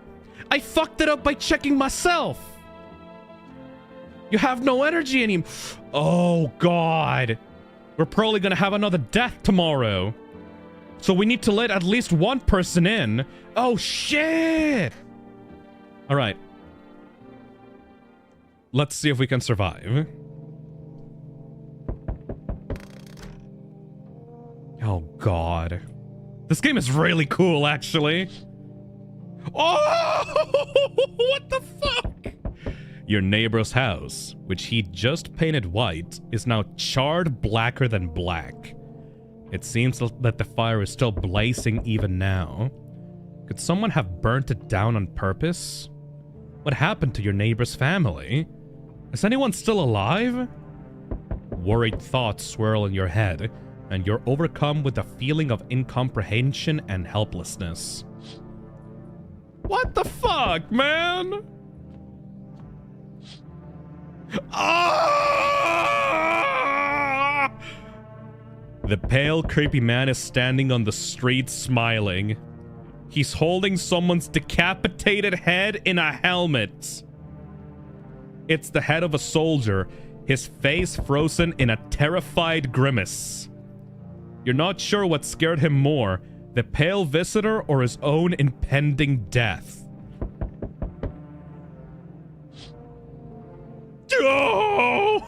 I fucked it up by checking myself. You have no energy anymore. Oh god. We're probably gonna have another death tomorrow. So we need to let at least one person in. Oh shit. Alright. Let's see if we can survive. Oh god. This game is really cool, actually. Oh! What the fuck? Your neighbor's house, which he just painted white, is now charred blacker than black. It seems that the fire is still blazing even now. Could someone have burnt it down on purpose? What happened to your neighbor's family? Is anyone still alive? Worried thoughts swirl in your head, and you're overcome with a feeling of incomprehension and helplessness. What the fuck, man? Ah! The pale, creepy man is standing on the street smiling. He's holding someone's decapitated head in a helmet. It's the head of a soldier, his face frozen in a terrified grimace. You're not sure what scared him more, the pale visitor or his own impending death. Oh!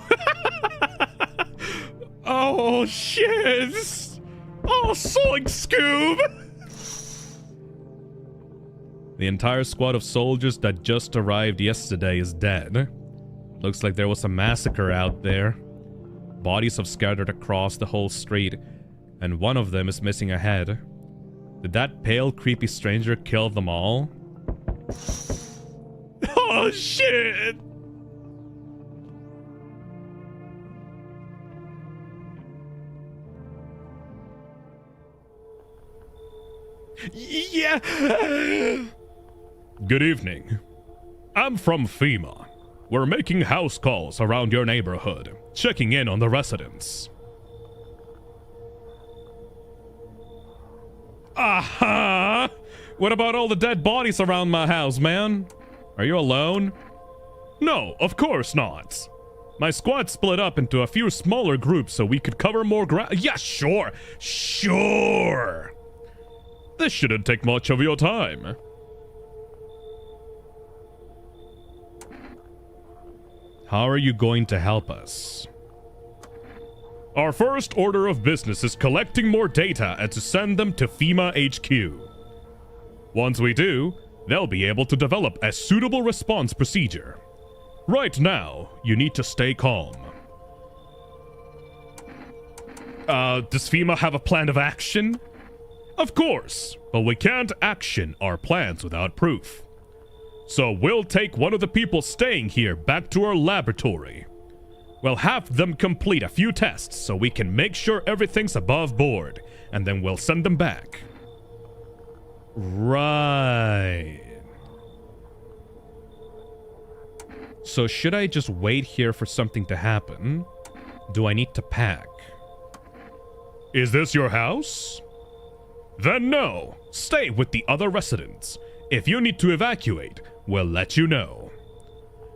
Oh, shit! Oh, Soink Scoob! The entire squad of soldiers that just arrived yesterday is dead. Looks like there was a massacre out there. Bodies have scattered across the whole street, and one of them is missing a head. Did that pale, creepy stranger kill them all? Oh, shit! Yeah! Good evening. I'm from FEMA. We're making house calls around your neighborhood, checking in on the residents. Aha! What about all the dead bodies around my house, man? Are you alone? No, of course not. My squad split up into a few smaller groups so we could cover more ground. Yeah, sure. Sure. This shouldn't take much of your time. How are you going to help us? Our first order of business is collecting more data and to send them to FEMA HQ. Once we do, they'll be able to develop a suitable response procedure. Right now, you need to stay calm. Does FEMA have a plan of action? Of course, but we can't action our plans without proof. So we'll take one of the people staying here back to our laboratory. We'll have them complete a few tests so we can make sure everything's above board, and then we'll send them back. Right. So should I just wait here for something to happen? Do I need to pack? Is this your house? Then no. Stay with the other residents. If you need to evacuate, we'll let you know.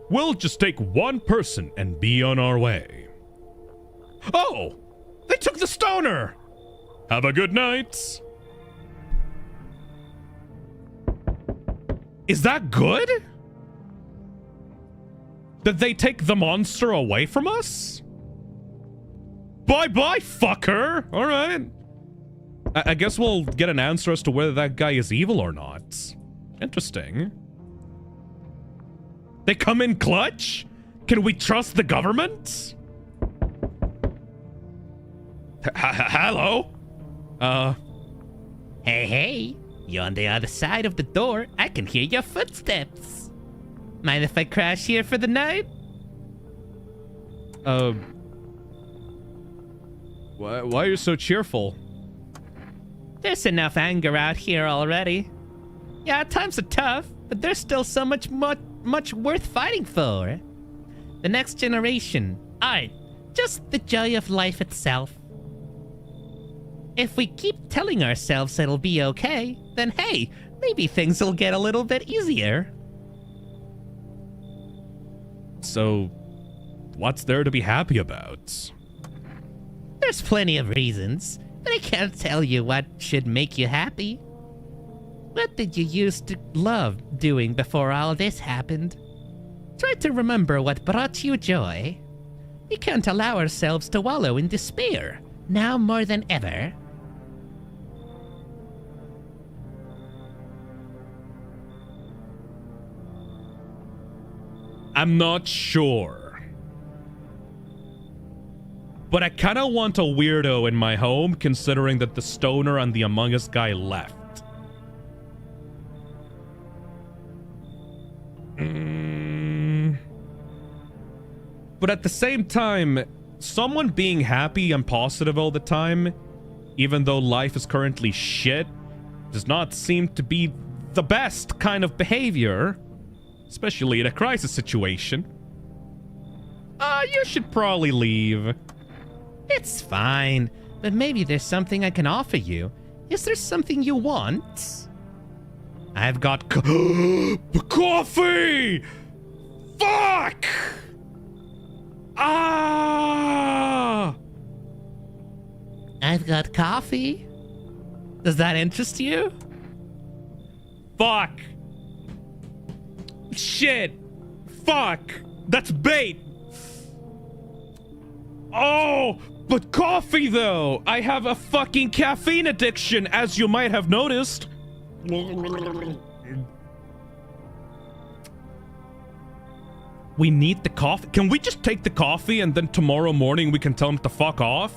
We'll just take one person and be on our way. Oh! They took the stoner! Have a good night. Is that good? Did they take the monster away from us? Bye-bye, fucker! Alright. I guess we'll get an answer as to whether that guy is evil or not. Interesting. They come in clutch? Can we trust the government? Hello? Hey, you're on the other side of the door. I can hear your footsteps. Mind if I crash here for the night? Why are you so cheerful? There's enough anger out here already. Yeah, times are tough, but there's still so much worth fighting for. The next generation, art, just the joy of life itself. If we keep telling ourselves it'll be okay, then hey, maybe things will get a little bit easier. So, what's there to be happy about? There's plenty of reasons, but I can't tell you what should make you happy. What did you used to love doing before all this happened? Try to remember what brought you joy. We can't allow ourselves to wallow in despair, now more than ever. I'm not sure. But I kind of want a weirdo in my home, considering that the stoner and the Among Us guy left. But at the same time, someone being happy and positive all the time, even though life is currently shit, does not seem to be the best kind of behavior. Especially in a crisis situation. You should probably leave. It's fine, but maybe there's something I can offer you. Is there something you want? I've got coffee! Fuck! Ah! I've got coffee. Does that interest you? Fuck! Shit! Fuck! That's bait! Oh! But coffee, though! I have a fucking caffeine addiction, as you might have noticed. We need the coffee. Can we just take the coffee and then tomorrow morning we can tell him to fuck off?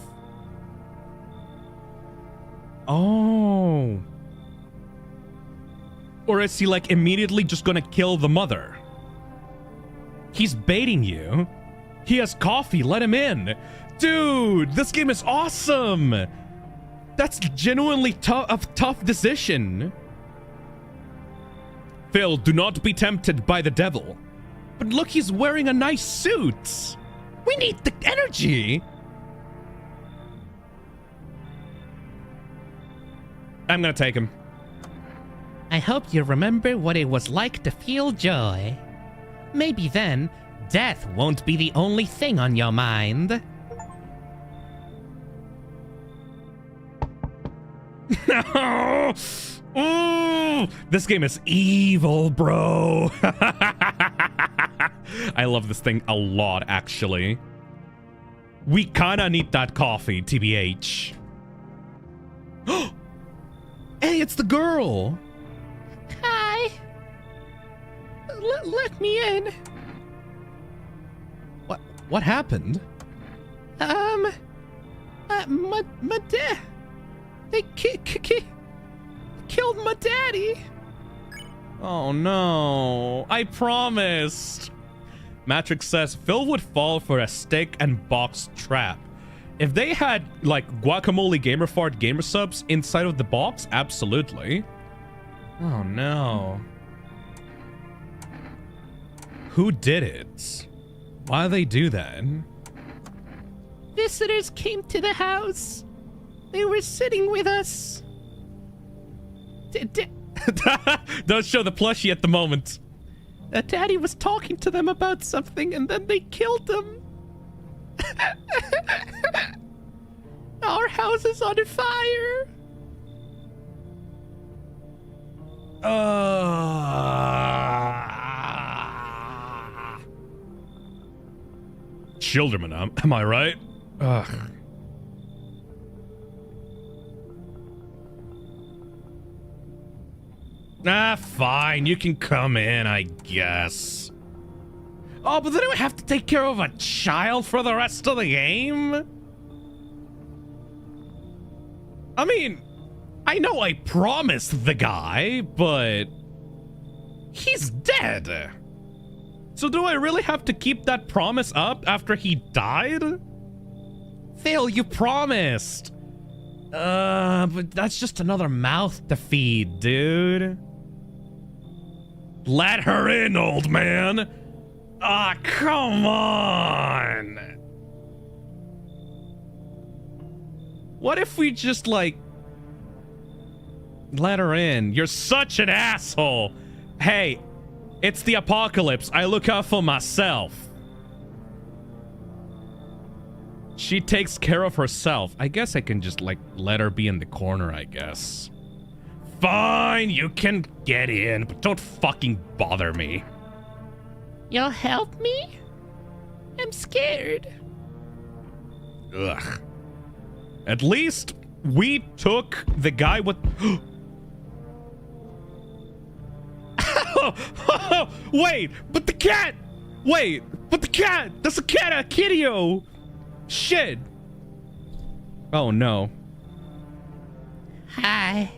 Oh. Or is he, like, immediately just gonna kill the mother? He's baiting you. He has coffee, let him in. Dude, this game is awesome. That's genuinely a tough decision. Phil, do not be tempted by the devil. But look, he's wearing a nice suit. We need the energy. I'm gonna take him. I hope you remember what it was like to feel joy. Maybe then, death won't be the only thing on your mind. No! Ooh, this game is evil, bro. I love this thing a lot, actually. We kinda need that coffee, TBH. Hey, it's the girl. Hi. Let me in. What happened? My dad. They killed my daddy. Oh no, I promised. Matrix says Phil would fall for a stick and box trap. If they had like guacamole gamer fart gamer subs inside of the box, absolutely. Oh no. Who did it? Why do they do that? Visitors came to the house. They were sitting with us. Don't show the plushie at the moment. Daddy was talking to them about something and then they killed them. Our house is on fire. Children, am I right? Ugh. Ah, fine. You can come in, I guess. Oh, but then I have to take care of a child for the rest of the game? I mean, I know I promised the guy, but he's dead. So do I really have to keep that promise up after he died? Phil, you promised. But that's just another mouth to feed, dude. Let her in, old man. Ah, come on. What if we just, like, let her in? You're such an asshole. Hey, it's the apocalypse. I look out for myself. She takes care of herself. I guess I can just, like, let her be in the corner, I guess. Fine, you can get in, but don't fucking bother me. You'll help me? I'm scared. Ugh. At least we took the guy with... Wait, but the cat! Wait, but the cat! That's a cat, a kitty-o! Shit! Oh no. Hi.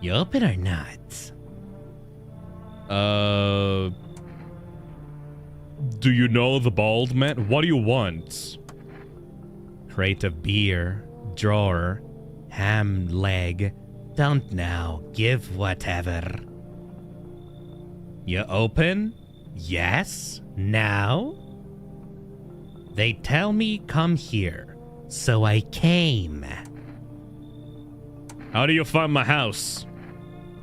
You open or not? Do you know the bald man? What do you want? Crate of beer, drawer, ham leg. Don't know. Give whatever. You open? Yes? Now? They tell me come here, so I came. How do you find my house?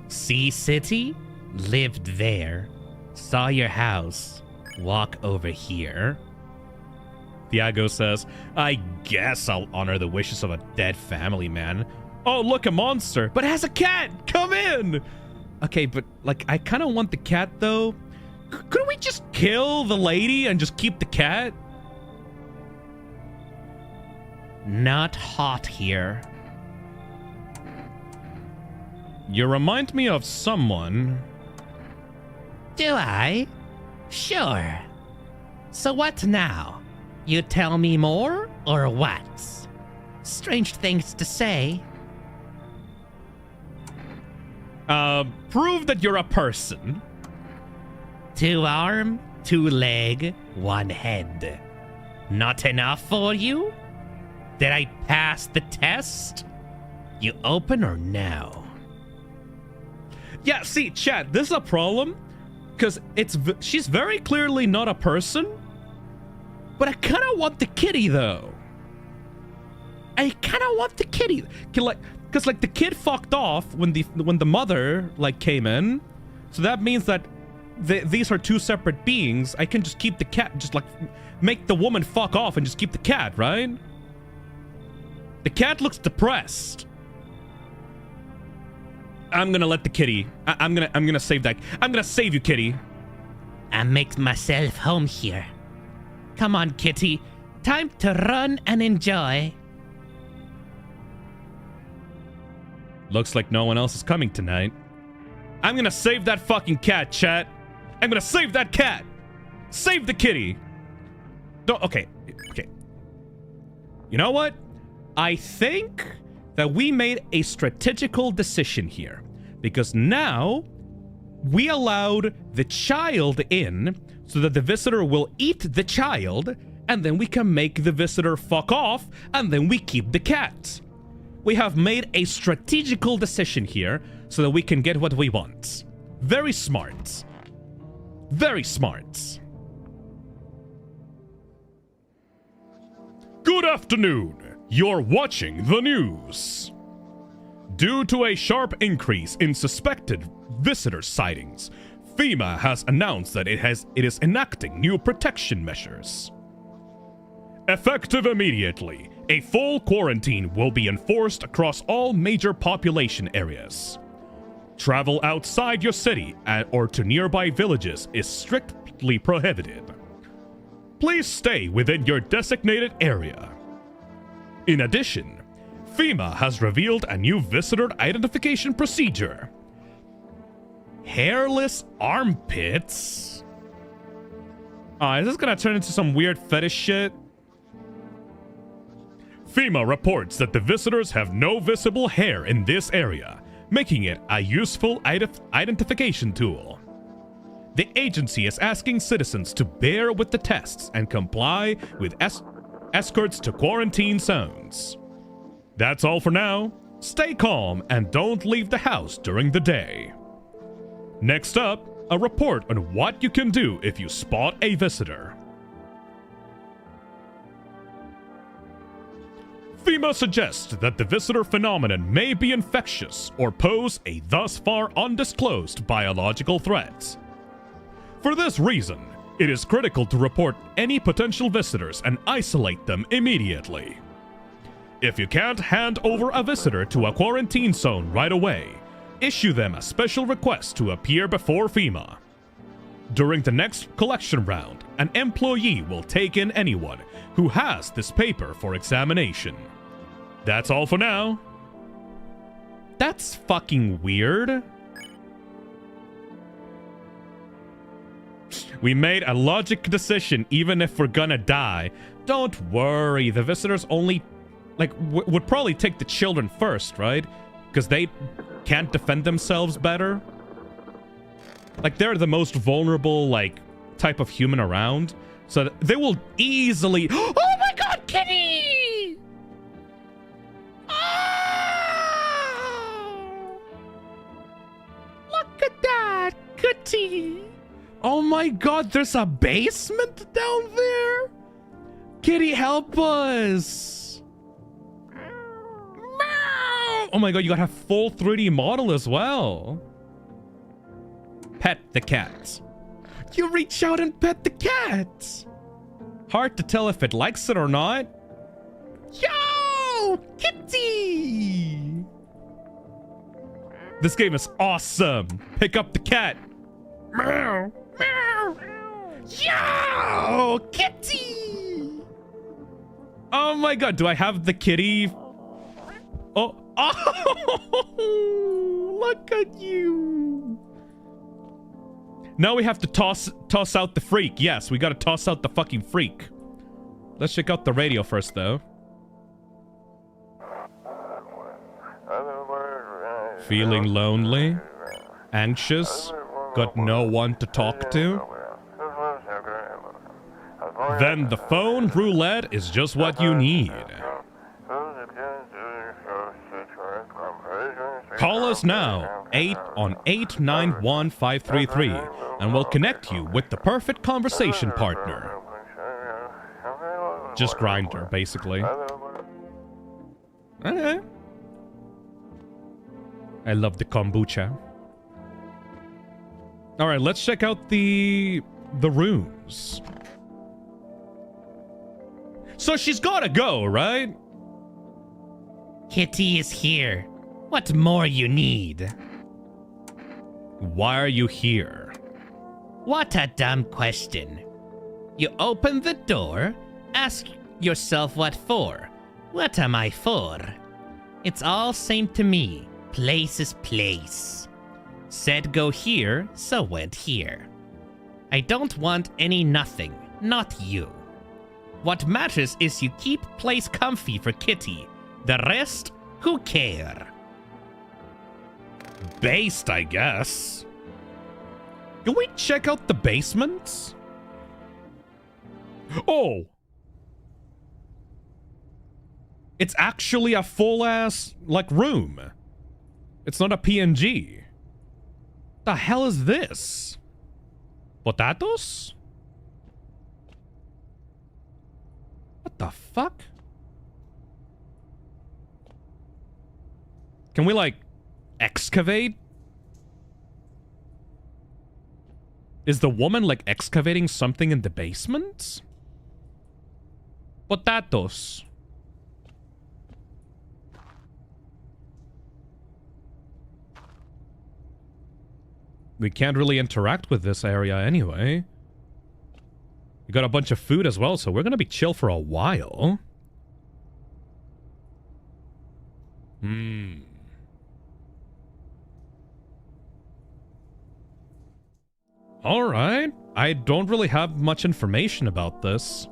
Sea City? Lived there. Saw your house. Walk over here. Thiago says, I guess I'll honor the wishes of a dead family man. Oh, look, a monster, but it has a cat! Come in! Okay, but, like, I kind of want the cat, though. Couldn't we just kill the lady and just keep the cat? Not hot here. You remind me of someone. Do I? Sure. So what now? You tell me more, or what? Strange things to say. Prove that you're a person. 2 arm, 2 leg, 1 head. Not enough for you? Did I pass the test? You open or no? Yeah, see, chat, this is a problem. Because she's very clearly not a person. But I kind of want the kitty, though. I kind of want the kitty. Because, like, the kid fucked off when the mother, like, came in. So that means that these are 2 separate beings. I can just keep the cat, just, like, make the woman fuck off and just keep the cat, right? The cat looks depressed. I'm gonna let the kitty. I'm gonna save that. I'm gonna save you, kitty. I make myself home here. Come on, kitty. Time to run and enjoy. Looks like no one else is coming tonight. I'm gonna save that fucking cat, chat. I'm gonna save that cat. Save the kitty. Don't. Okay. You know what? I think that we made a strategical decision here. Because now we allowed the child in so that the visitor will eat the child, and then we can make the visitor fuck off, and then we keep the cat. We have made a strategical decision here so that we can get what we want. Very smart. Very smart. Good afternoon. You're watching the news. Due to a sharp increase in suspected visitor sightings, FEMA has announced that it is enacting new protection measures. Effective immediately, a full quarantine will be enforced across all major population areas. Travel outside your city or to nearby villages is strictly prohibited. Please stay within your designated area. In addition, FEMA has revealed a new visitor identification procedure. Hairless armpits? Is this gonna turn into some weird fetish shit? FEMA reports that the visitors have no visible hair in this area, making it a useful identification tool. The agency is asking citizens to bear with the tests and comply with escorts to quarantine zones. That's all for now. Stay calm and don't leave the house during the day. Next up, a report on what you can do if you spot a visitor. FEMA suggests that the visitor phenomenon may be infectious or pose a thus far undisclosed biological threat. For this reason, it is critical to report any potential visitors and isolate them immediately. If you can't hand over a visitor to a quarantine zone right away, issue them a special request to appear before FEMA. During the next collection round, an employee will take in anyone who has this paper for examination. That's all for now. That's fucking weird. We made a logic decision even if we're gonna die. Don't worry, the visitors only, would probably take the children first, right? Because they can't defend themselves better. They're the most vulnerable, type of human around. So they will easily... Oh my god, kitty! Oh! Look at that, kitty! Oh my god, there's a basement down there? Kitty, help us! Oh my god, you gotta have full 3D model as well. Pet the cat. You reach out and pet the cat. Hard to tell if it likes it or not. Yo, kitty! This game is awesome. Pick up the cat. Meow, meow. Yo, kitty! Oh my god, do I have the kitty? Oh, look at you. Now we have to toss out the freak. Yes, we gotta toss out the fucking freak. Let's check out the radio first, though. Feeling lonely? Anxious? Got no one to talk to? Then the phone roulette is just what you need. Call us now, 891-533, and we'll connect you with the perfect conversation partner. Just Grindr, basically. Okay. I love the kombucha. Alright, let's check out the rooms. So she's gotta go, right? Kitty is here. What more you need? Why are you here? What a dumb question. You open the door, ask yourself what for. What am I for? It's all same to me. Place is place. Said go here, so went here. I don't want any nothing, not you. What matters is you keep place comfy for Kitty. The rest, who care? based, I guess. Can we check out the basements? Oh! It's actually a full-ass, like, room. It's not a PNG. The hell is this? Potatoes? What the fuck? Can we, like, excavate? Is the woman, like, excavating something in the basement? Potatoes. We can't really interact with this area anyway. We got a bunch of food as well, so we're gonna be chill for a while. Alright. I don't really have much information about this.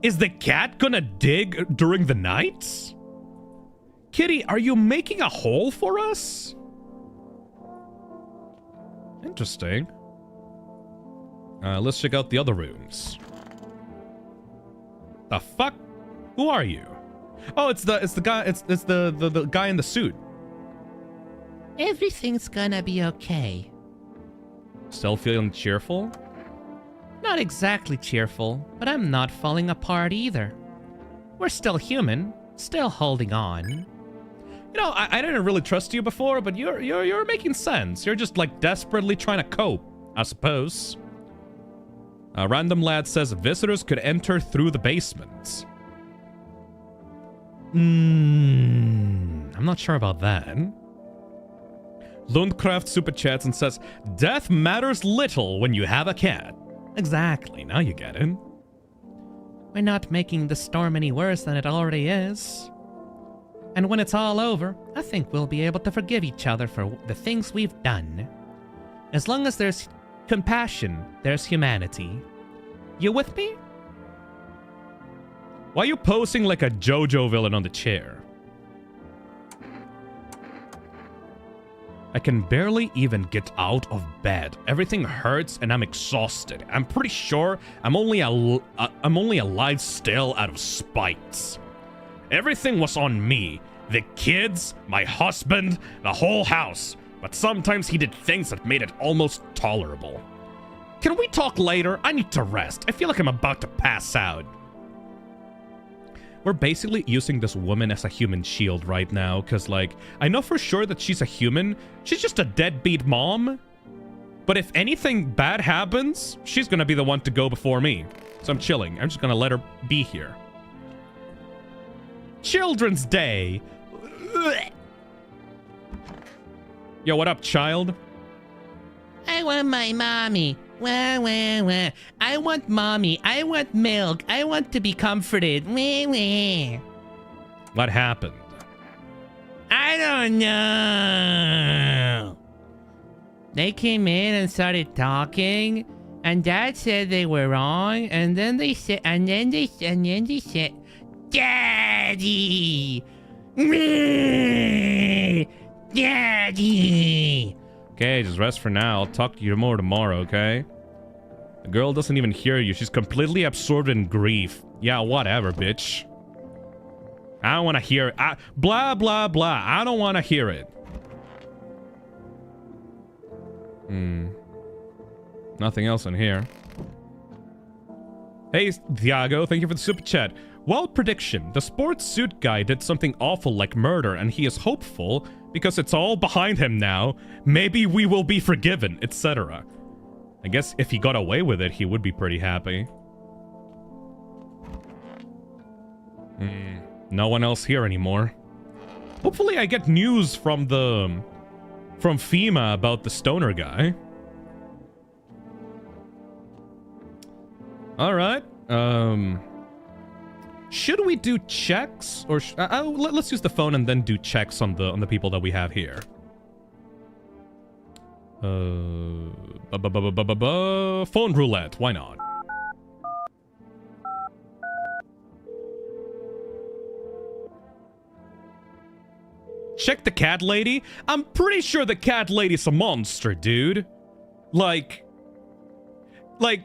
Is the cat gonna dig during the night? Kitty, are you making a hole for us? Interesting. Let's check out the other rooms. The fuck? Who are you? Oh, it's the guy. It's the guy in the suit. Everything's gonna be okay. Still feeling cheerful? Not exactly cheerful, but I'm not falling apart either. We're still human, still holding on. You know, I didn't really trust you before, but you're making sense. You're just like desperately trying to cope, I suppose. A random lad says visitors could enter through the basement. I'm not sure about that. Lundcraft super chats and says, death matters little when you have a cat. Exactly, now you get it. We're not making the storm any worse than it already is. And when it's all over, I think we'll be able to forgive each other for the things we've done. As long as there's compassion, there's humanity. You with me? Why are you posing like a JoJo villain on the chair? I can barely even get out of bed. Everything hurts and I'm exhausted. I'm pretty sure I'm only alive still out of spite. Everything was on me. The kids, my husband, the whole house. But sometimes he did things that made it almost tolerable. Can we talk later? I need to rest. I feel like I'm about to pass out. We're basically using this woman as a human shield right now, because, like, I know for sure that she's a human. She's just a deadbeat mom. But if anything bad happens, she's gonna be the one to go before me. So I'm chilling. I'm just gonna let her be here. Children's Day! Yo, what up, child? I want my mommy. Wah, wah, wah. I want mommy. I want milk. I want to be comforted. Wah, wah. What happened? I don't know. They came in and started talking, and Dad said they were wrong, and then they said, Daddy! Daddy! Okay, just rest for now. I'll talk to you more tomorrow, okay? The girl doesn't even hear you. She's completely absorbed in grief. Yeah, whatever, bitch. I don't want to hear it. Blah, blah, blah. I don't want to hear it. Nothing else in here. Hey, Thiago, thank you for the super chat. Wild prediction. The sports suit guy did something awful like murder, and he is hopeful because it's all behind him now. Maybe we will be forgiven, etc. I guess if he got away with it, he would be pretty happy. No one else here anymore. Hopefully I get news from FEMA about the stoner guy. Alright. Should we do checks? Or let's use the phone and then do checks on the people that we have here. Phone roulette. Why not? check the cat lady? I'm pretty sure the cat lady's a monster, dude. Like, I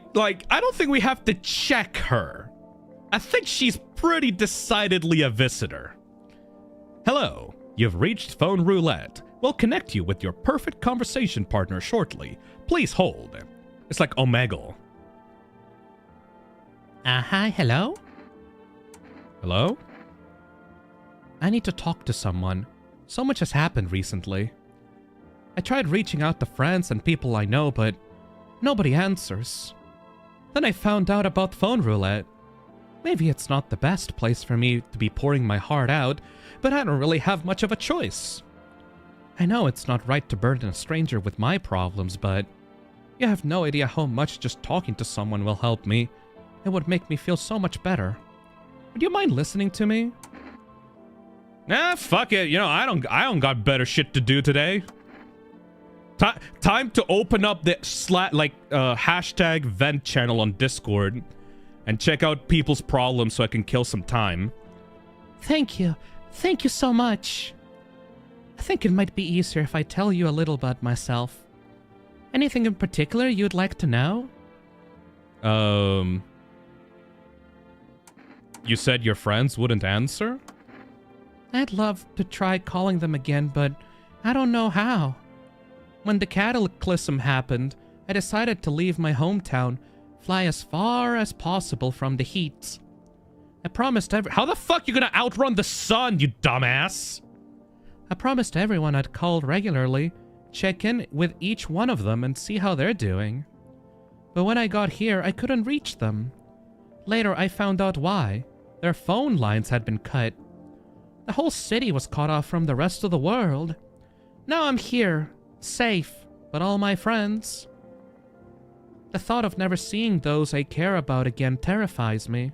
don't think we have to check her. I think she's pretty decidedly a visitor. Hello, you've reached Phone Roulette. We'll connect you with your perfect conversation partner shortly. Please hold. It's like Omegle. Hi, hello? Hello? I need to talk to someone. So much has happened recently. I tried reaching out to friends and people I know, but nobody answers. Then I found out about Phone Roulette. Maybe it's not the best place for me to be pouring my heart out, but I don't really have much of a choice. I know it's not right to burden a stranger with my problems, but you have no idea how much just talking to someone will help me. It would make me feel so much better. Would you mind listening to me? Nah, fuck it. You know, I don't got better shit to do today. Time to open up the hashtag vent channel on Discord and check out people's problems so I can kill some time. Thank you. Thank you so much. I think it might be easier if I tell you a little about myself. Anything in particular you'd like to know? You said your friends wouldn't answer? I'd love to try calling them again, but I don't know how. When the cataclysm happened, I decided to leave my hometown, fly as far as possible from the heat. I promised How the fuck you gonna outrun the sun, you dumbass? I promised everyone I'd call regularly, check in with each one of them and see how they're doing. But when I got here, I couldn't reach them. Later, I found out why. Their phone lines had been cut. The whole city was cut off from the rest of the world. Now I'm here, safe, but all my friends. The thought of never seeing those I care about again terrifies me.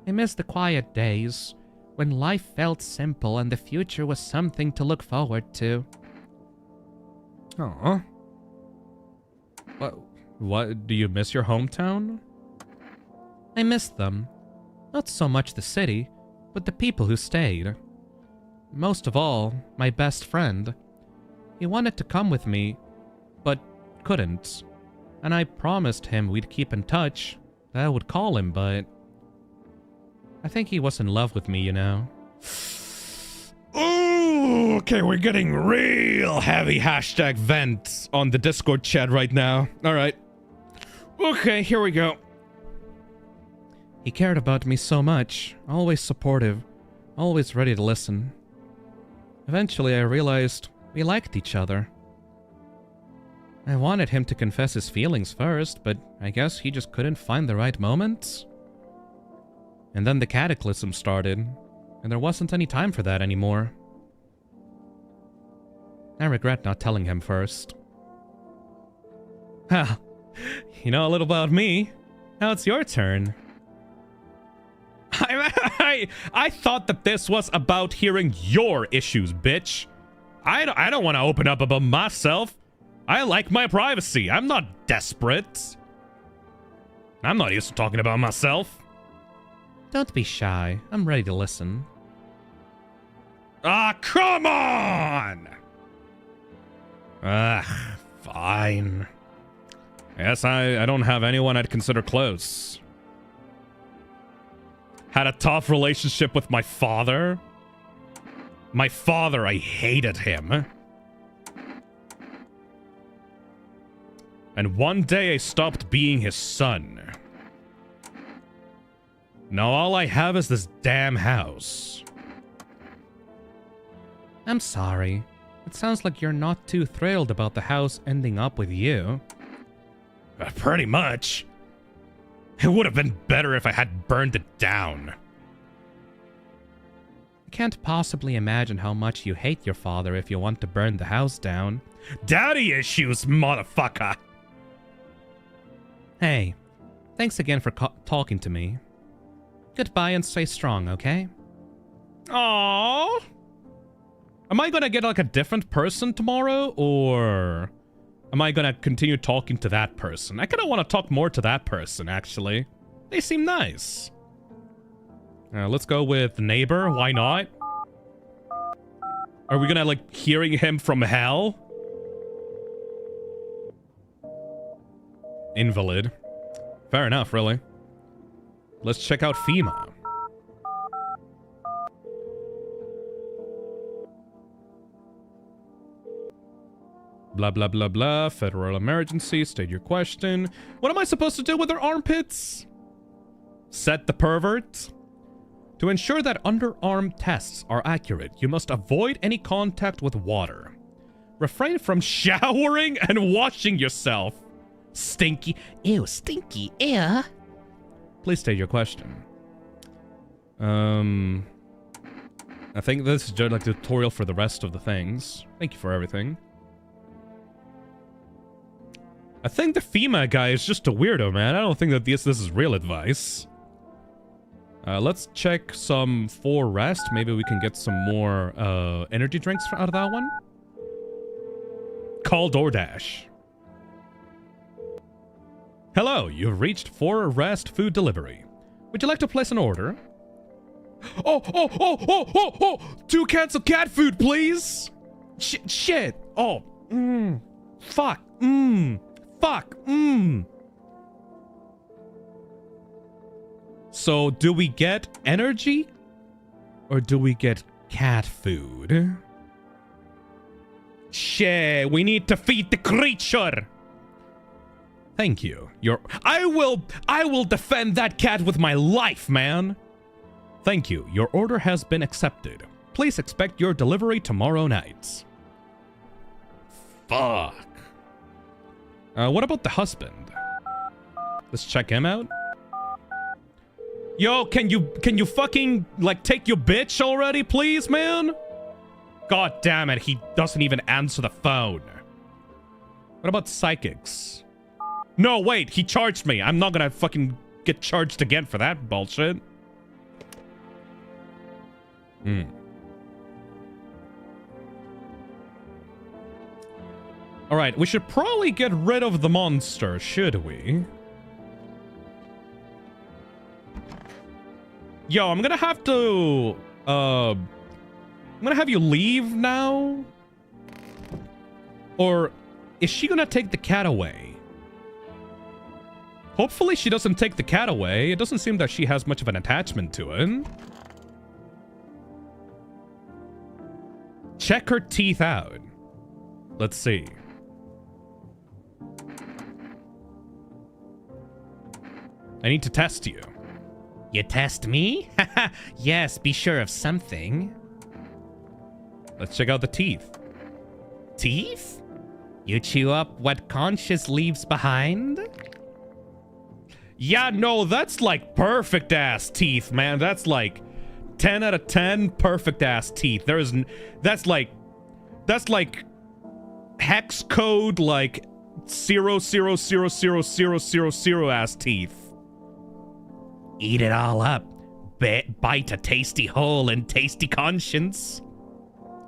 I miss the quiet days, when life felt simple and the future was something to look forward to. Aww. What? Do you miss your hometown? I miss them. Not so much the city, but the people who stayed. Most of all, my best friend. He wanted to come with me, but couldn't. And I promised him we'd keep in touch, that I would call him, but I think he was in love with me, you know. Ooh, okay, we're getting real heavy hashtag vent on the Discord chat right now. Alright. Okay, here we go. He cared about me so much, always supportive, always ready to listen. Eventually I realized we liked each other. I wanted him to confess his feelings first, but I guess he just couldn't find the right moment. And then the cataclysm started, and there wasn't any time for that anymore. I regret not telling him first. Ha! You know a little about me. Now it's your turn. I thought that this was about hearing your issues, bitch. I don't want to open up about myself. I like my privacy. I'm not desperate. I'm not used to talking about myself. Don't be shy. I'm ready to listen. Ah, come on! Fine. Yes, I don't have anyone I'd consider close. Had a tough relationship with my father. My father, I hated him. And one day I stopped being his son. Now all I have is this damn house. I'm sorry. It sounds like you're not too thrilled about the house ending up with you. Pretty much. It would have been better if I had burned it down. I can't possibly imagine how much you hate your father if you want to burn the house down. Daddy issues, motherfucker! Hey, thanks again for talking to me. Goodbye and stay strong, okay? Aww. Am I gonna get like a different person tomorrow, or am I gonna continue talking to that person? I kinda want to talk more to that person, actually. They seem nice. Let's go with neighbor, why not? Are we gonna, like, hearing him from hell? Invalid. Fair enough, really. Let's check out FEMA. Blah, blah, blah, blah. Federal emergency. State your question. What am I supposed to do with their armpits? Set the pervert. To ensure that underarm tests are accurate, you must avoid any contact with water. Refrain from showering and washing yourself. Stinky. Ew, stinky. Ew. Please state your question. I think this is just like a tutorial for the rest of the things. Thank you for everything. I think the FEMA guy is just a weirdo, man. I don't think that this is real advice. Let's check some for rest. Maybe we can get some more energy drinks out of that one. Call DoorDash. Hello, you've reached for rest food delivery. Would you like to place an order? Oh! 2 cans of cat food, please! Shit! Oh, fuck, fuck, So, do we get energy? Or do we get cat food? Shit, we need to feed the creature! Thank you. I will defend that cat with my life, man! Thank you. Your order has been accepted. Please expect your delivery tomorrow night. Fuck. What about the husband? Let's check him out. Yo, can you fucking, like, take your bitch already, please, man? God damn it, he doesn't even answer the phone. What about psychics? No, wait, he charged me. I'm not gonna fucking get charged again for that bullshit. Alright, we should probably get rid of the monster, should we? Yo, I'm gonna have to... I'm gonna have you leave now? Or is she gonna take the cat away? Hopefully she doesn't take the cat away. It doesn't seem that she has much of an attachment to it. Check her teeth out. Let's see. I need to test you. You test me? Yes, be sure of something. Let's check out the teeth. Teeth? You chew up what conscience leaves behind? Yeah, no, that's like perfect ass teeth, man. That's like 10 out of 10 perfect ass teeth. That's like hex code like 0000000 ass teeth. Eat it all up. Bite a tasty hole in tasty conscience.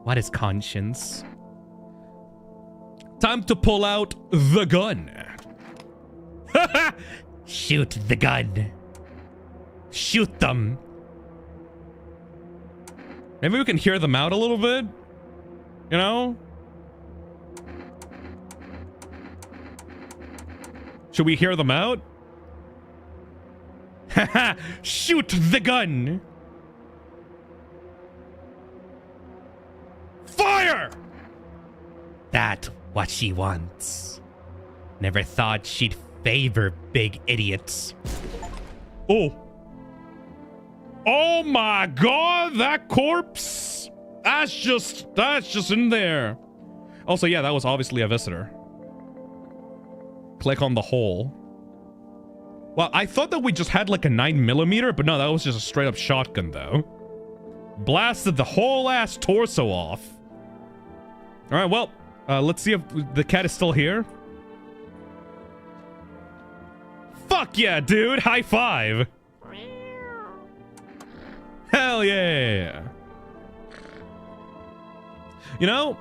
What is conscience? Time to pull out the gun. Shoot the gun. Shoot them. Maybe we can hear them out a little bit. You know? Should we hear them out? Haha! Shoot the gun! Fire! That's what she wants. Never thought she'd favor big idiots. Oh. Oh my god, that corpse! That's just in there. Also, yeah, that was obviously a visitor. Click on the hole. Well, I thought that we just had like a 9mm, but no, that was just a straight up shotgun though. Blasted the whole ass torso off. Alright, well, let's see if the cat is still here. Fuck yeah, dude! High five! Hell yeah! You know,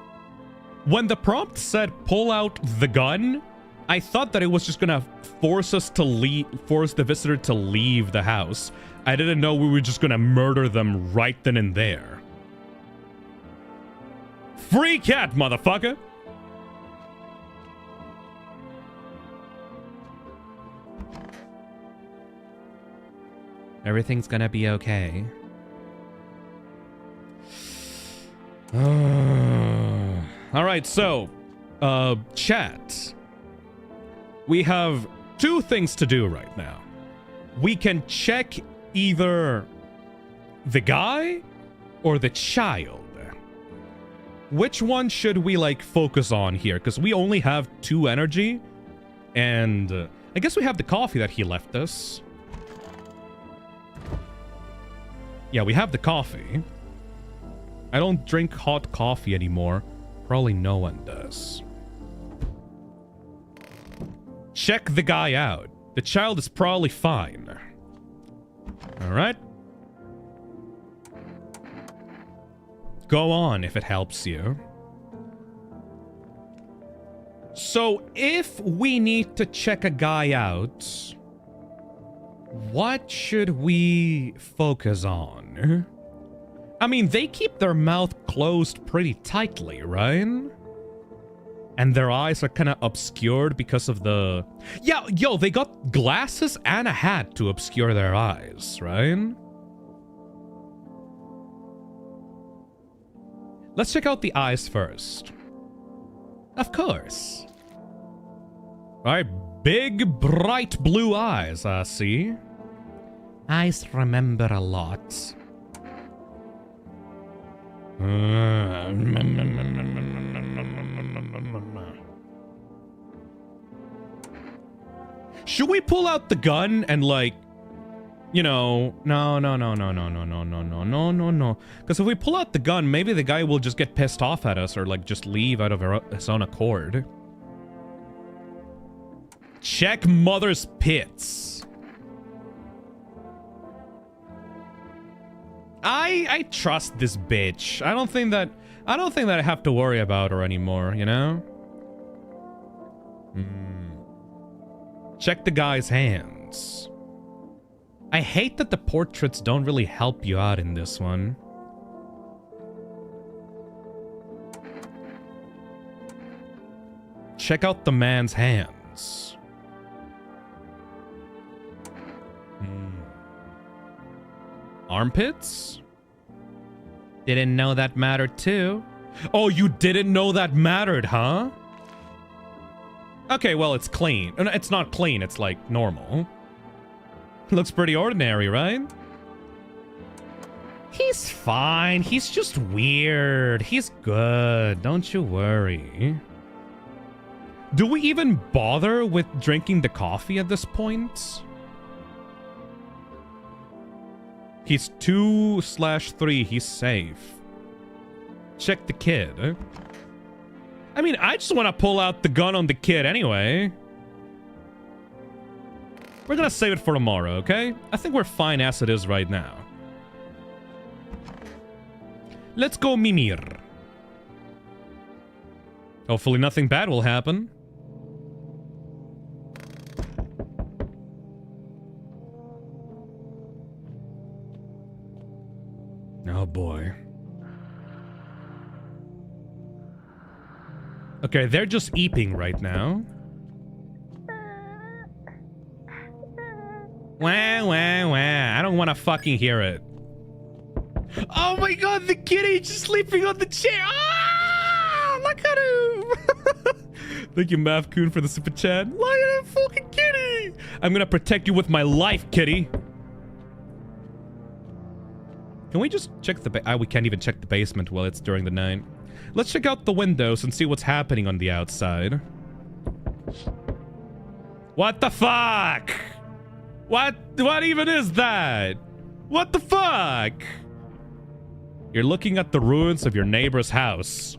when the prompt said pull out the gun, I thought that it was just gonna force the visitor to leave the house. I didn't know we were just gonna murder them right then and there. Free cat, motherfucker! Everything's gonna be okay. Alright, so, chat. We have two things to do right now. We can check either the guy or the child. Which one should we, like, focus on here? Because we only have 2 energy. And I guess we have the coffee that he left us. Yeah, we have the coffee. I don't drink hot coffee anymore. Probably no one does. Check the guy out. The child is probably fine. Alright. Go on if it helps you. So, if we need to check a guy out, what should we focus on? I mean, they keep their mouth closed pretty tightly, right? And their eyes are kind of obscured because of the... Yeah, yo, they got glasses and a hat to obscure their eyes, right? Let's check out the eyes first. Of course. Alright, big, bright blue eyes, I see. Eyes remember a lot. Should we pull out the gun and, like, you know, no. Because if we pull out the gun, maybe the guy will just get pissed off at us or, like, just leave out of his own accord. Check mother's pits. I trust this bitch. I don't think that I have to worry about her anymore, you know? Check the guy's hands. I hate that the portraits don't really help you out in this one. Check out the man's hands. Armpits? Didn't know that mattered too. Oh, you didn't know that mattered, huh? Okay, well, it's clean. It's not clean, it's like normal. Looks pretty ordinary, right? He's fine. He's just weird. He's good. Don't you worry. Do we even bother with drinking the coffee at this point? He's 2/3. He's safe. Check the kid. I mean, I just want to pull out the gun on the kid anyway. We're gonna save it for tomorrow, okay? I think we're fine as it is right now. Let's go Mimir. Hopefully nothing bad will happen. Oh boy. Okay, they're just eeping right now. Wah, wah, wah. I don't want to fucking hear it. Oh my god, the kitty just sleeping on the chair. Ah, look at him. Thank you, Mavcoon, for the super chat. Look at that fucking kitty. I'm gonna protect you with my life, kitty. Can we just check the we can't even check the basement while it's during the night. Let's check out the windows and see what's happening on the outside. What the fuck? What even is that? What the fuck? You're looking at the ruins of your neighbor's house.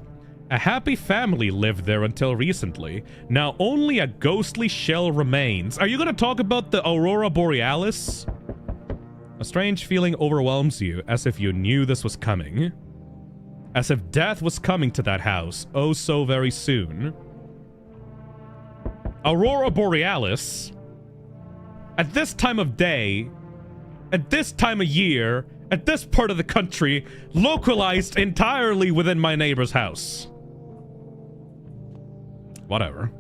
A happy family lived there until recently. Now only a ghostly shell remains. Are you gonna talk about the Aurora Borealis? A strange feeling overwhelms you, as if you knew this was coming. As if death was coming to that house, oh so very soon. Aurora Borealis? At this time of day, at this time of year, At this part of the country, localized entirely within my neighbor's house. Whatever.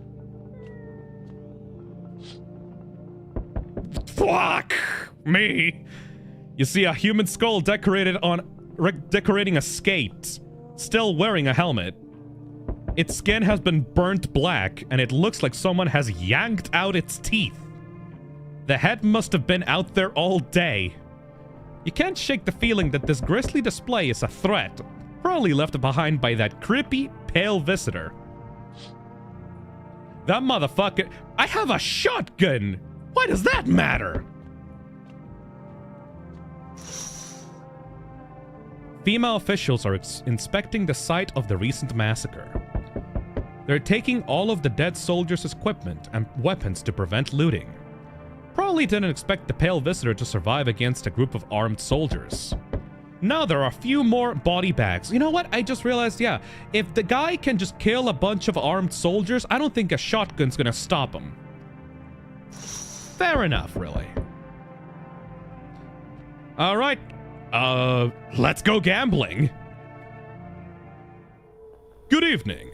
Fuck me. You see a human skull decorating a skate, still wearing a helmet. Its skin has been burnt black, and it looks like someone has yanked out its teeth. The head must have been out there all day. You can't shake the feeling that this grisly display is a threat, probably left behind by that creepy, pale visitor. That motherfucker... I have a shotgun! Why does that matter? Female officials are inspecting the site of the recent massacre. They're taking all of the dead soldiers' equipment and weapons to prevent looting. Probably didn't expect the pale visitor to survive against a group of armed soldiers. Now there are a few more body bags. You know what? I just realized, yeah, if the guy can just kill a bunch of armed soldiers, I don't think a shotgun's gonna stop him. Fair enough, really. Alright. Let's go gambling. Good evening.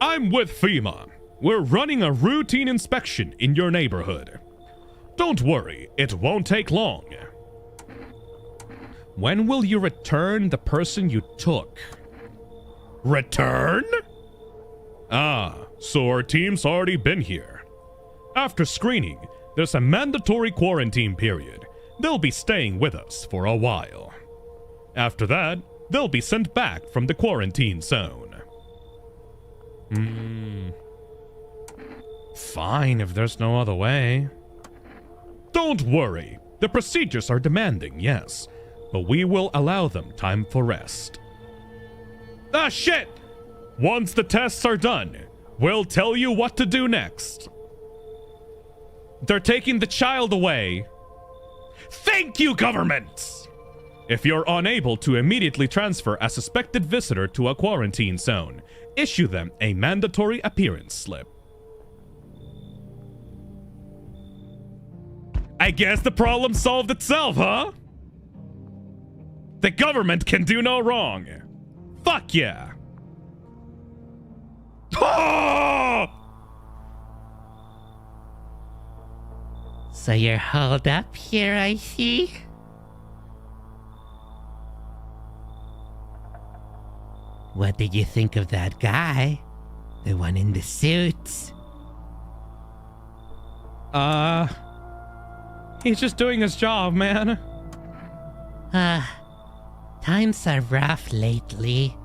I'm with FEMA. We're running a routine inspection in your neighborhood. Don't worry, it won't take long. When will you return the person you took? Return? Ah, so our team's already been here. After screening, there's a mandatory quarantine period. They'll be staying with us for a while. After that, they'll be sent back from the quarantine zone. Fine, if there's no other way. Don't worry. The procedures are demanding, yes. But we will allow them time for rest. Ah, shit! Once the tests are done, we'll tell you what to do next. They're taking the child away. Thank you, government! If you're unable to immediately transfer a suspected visitor to a quarantine zone, issue them a mandatory appearance slip. I guess the problem solved itself, huh? The government can do no wrong. Fuck yeah. Oh! So you're holed up here, I see? What did you think of that guy? The one in the suit? He's just doing his job, man. Times are rough lately.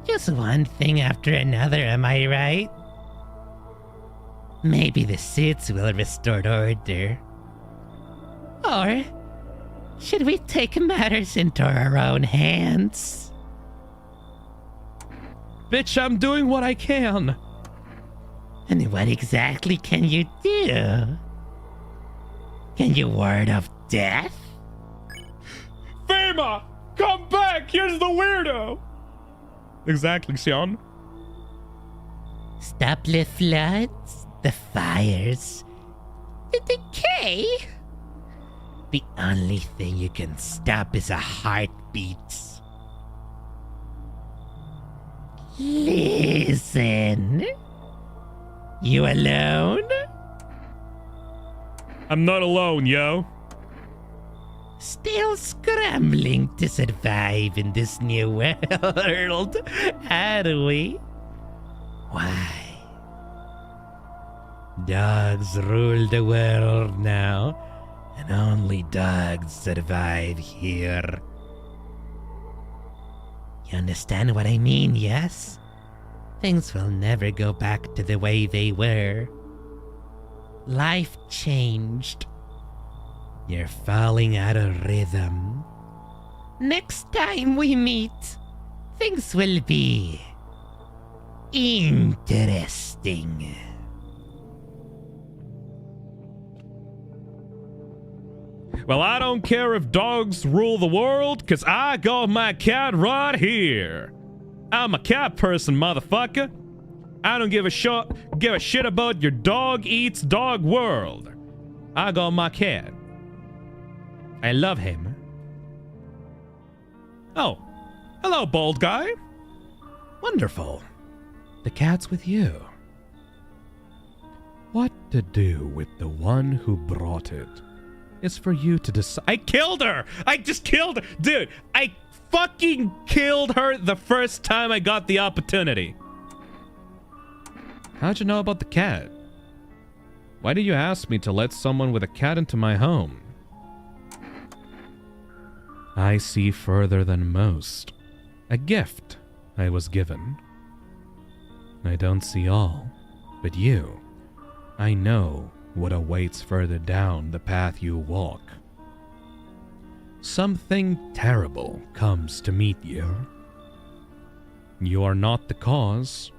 Just one thing after another, am I right? Maybe the suits will restore order. Or should we take matters into our own hands? Bitch, I'm doing what I can. And what exactly can you do? Can you ward off death? FEMA! Come back! Here's the weirdo! Exactly, Sion. Stop the floods, the fires, the decay. The only thing you can stop is a heartbeat. Listen. You alone? I'm not alone, yo. Still scrambling to survive in this new world, are we? Why? Dogs rule the world now, and only dogs survive here. You understand what I mean, yes? Things will never go back to the way they were. Life changed. You're falling out of rhythm. Next time we meet, things will be interesting. Well, I don't care if dogs rule the world, cause I got my cat right here. I'm a cat person, motherfucker. I don't give a shit about your dog eats dog world. I got my cat. I love him. Oh, hello, bald guy. Wonderful. The cat's with you. What to do with the one who brought it is for you to decide. I killed her! I just killed her! Dude, I fucking killed her the first time I got the opportunity. How'd you know about the cat? Why did you ask me to let someone with a cat into my home? I see further than most. A gift I was given. I don't see all, but you. I know what awaits further down the path you walk. Something terrible comes to meet you. You are not the cause,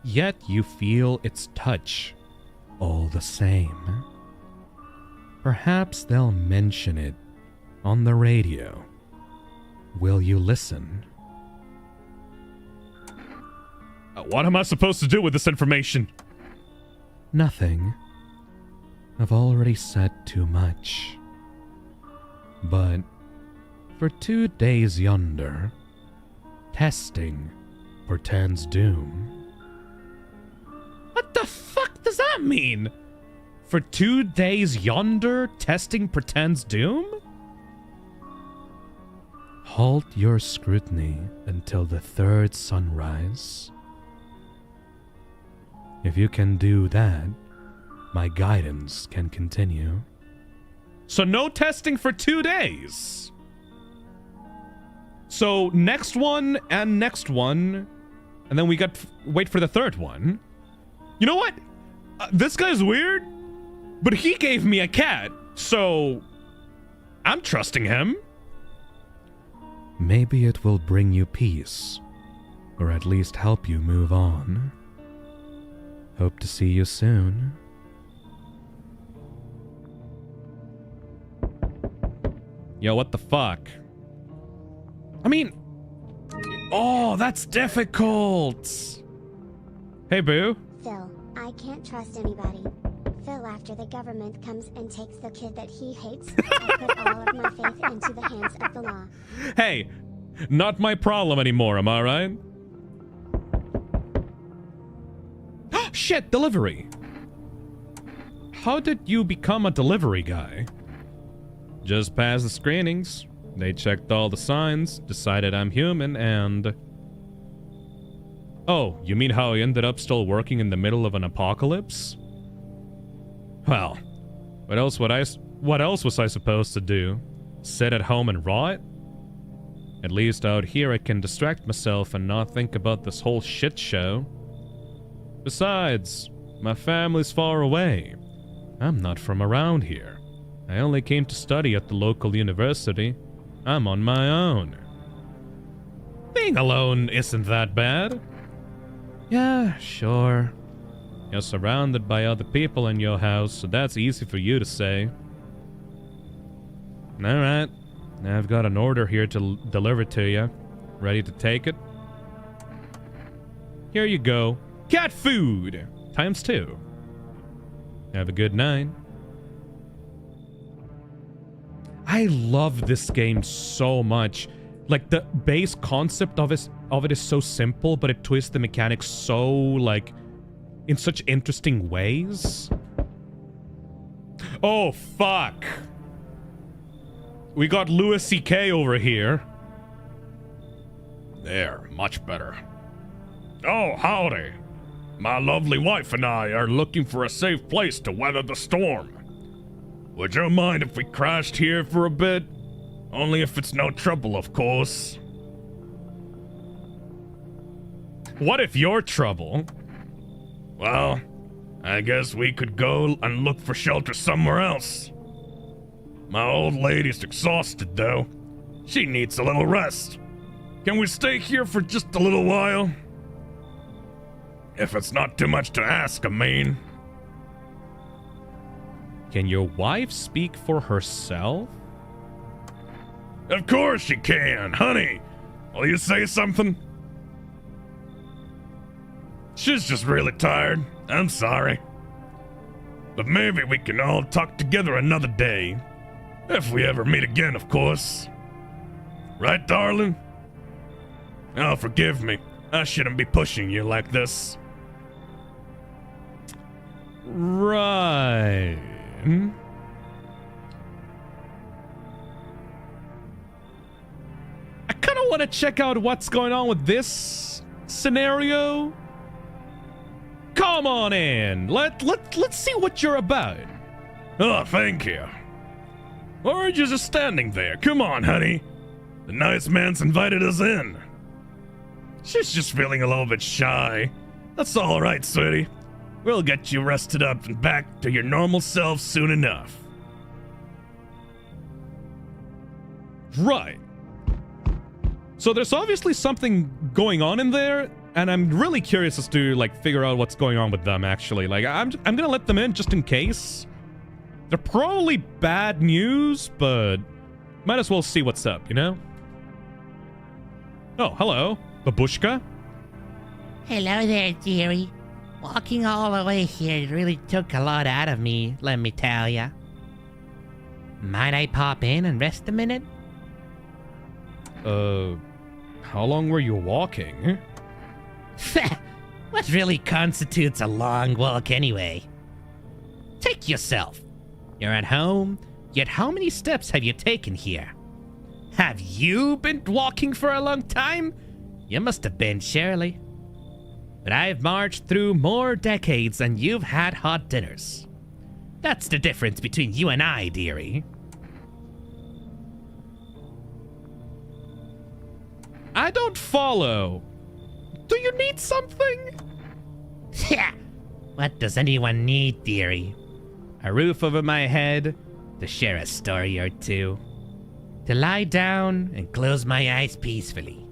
yet you feel its touch all the same. Perhaps they'll mention it on the radio. Will you listen? What am I supposed to do with this information? Nothing. I've already said too much. But for 2 days yonder, testing portends doom. What the fuck does that mean? For 2 days yonder, testing portends doom? Halt your scrutiny until the third sunrise. If you can do that, my guidance can continue. So no testing for 2 days. So next one, and then we got wait for the third one. You know what? This guy's weird, but he gave me a cat, so I'm trusting him. Maybe it will bring you peace, or at least help you move on. Hope to see you soon. Yo, what the fuck? I mean... Oh, that's difficult! Hey, boo. Phil, I can't trust anybody. Phil, after the government comes and takes the kid that he hates, I put all of my faith into the hands of the law. Hey, not my problem anymore, am I right? Shit, delivery. How did you become a delivery guy? Just passed the screenings. They checked all the signs, decided I'm human, and... Oh, you mean how I ended up still working in the middle of an apocalypse? Well, what else was I supposed to do? Sit at home and rot? At least out here I can distract myself and not think about this whole shit show. Besides, my family's far away. I'm not from around here. I only came to study at the local university. I'm on my own. Being alone isn't that bad. Yeah, sure. You're surrounded by other people in your house, so that's easy for you to say. Alright, I've got an order here to deliver to you. Ready to take it? Here you go. Cat food! ×2. Have a good night. I love this game so much. Like, the base concept of it is so simple, but it twists the mechanics so, like, in such interesting ways. Oh, fuck. We got Louis C.K. over here. There, much better. Oh, howdy. My lovely wife and I are looking for a safe place to weather the storm. Would you mind if we crashed here for a bit? Only if it's no trouble, of course. What if you're trouble? Well, I guess we could go and look for shelter somewhere else. My old lady's exhausted, though. She needs a little rest. Can we stay here for just a little while? If it's not too much to ask, I mean. Can your wife speak for herself? Of course she can, honey. Will you say something? She's just really tired. I'm sorry. But maybe we can all talk together another day. If we ever meet again, of course. Right, darling? Oh, forgive me. I shouldn't be pushing you like this. Right. I kind of want to check out what's going on with this scenario. Come on in. Let's see what you're about. Oh, thank you. Or are you just standing there? Come on, honey. The nice man's invited us in. She's just feeling a little bit shy. That's all right, sweetie. We'll get you rested up and back to your normal self soon enough. Right. So there's obviously something going on in there, and I'm really curious as to, like, figure out what's going on with them, actually. Like, I'm gonna let them in just in case. They're probably bad news, but might as well see what's up, you know? Oh, hello, Babushka. Hello there, dearie. Walking all the way here really took a lot out of me, let me tell ya. Might I pop in and rest a minute? How long were you walking? What really constitutes a long walk anyway? Take yourself. You're at home, yet how many steps have you taken here? Have you been walking for a long time? You must have been, surely. But I've marched through more decades than you've had hot dinners. That's the difference between you and I, dearie. I don't follow. Do you need something? Yeah. What does anyone need, dearie? A roof over my head, to share a story or two, to lie down and close my eyes peacefully,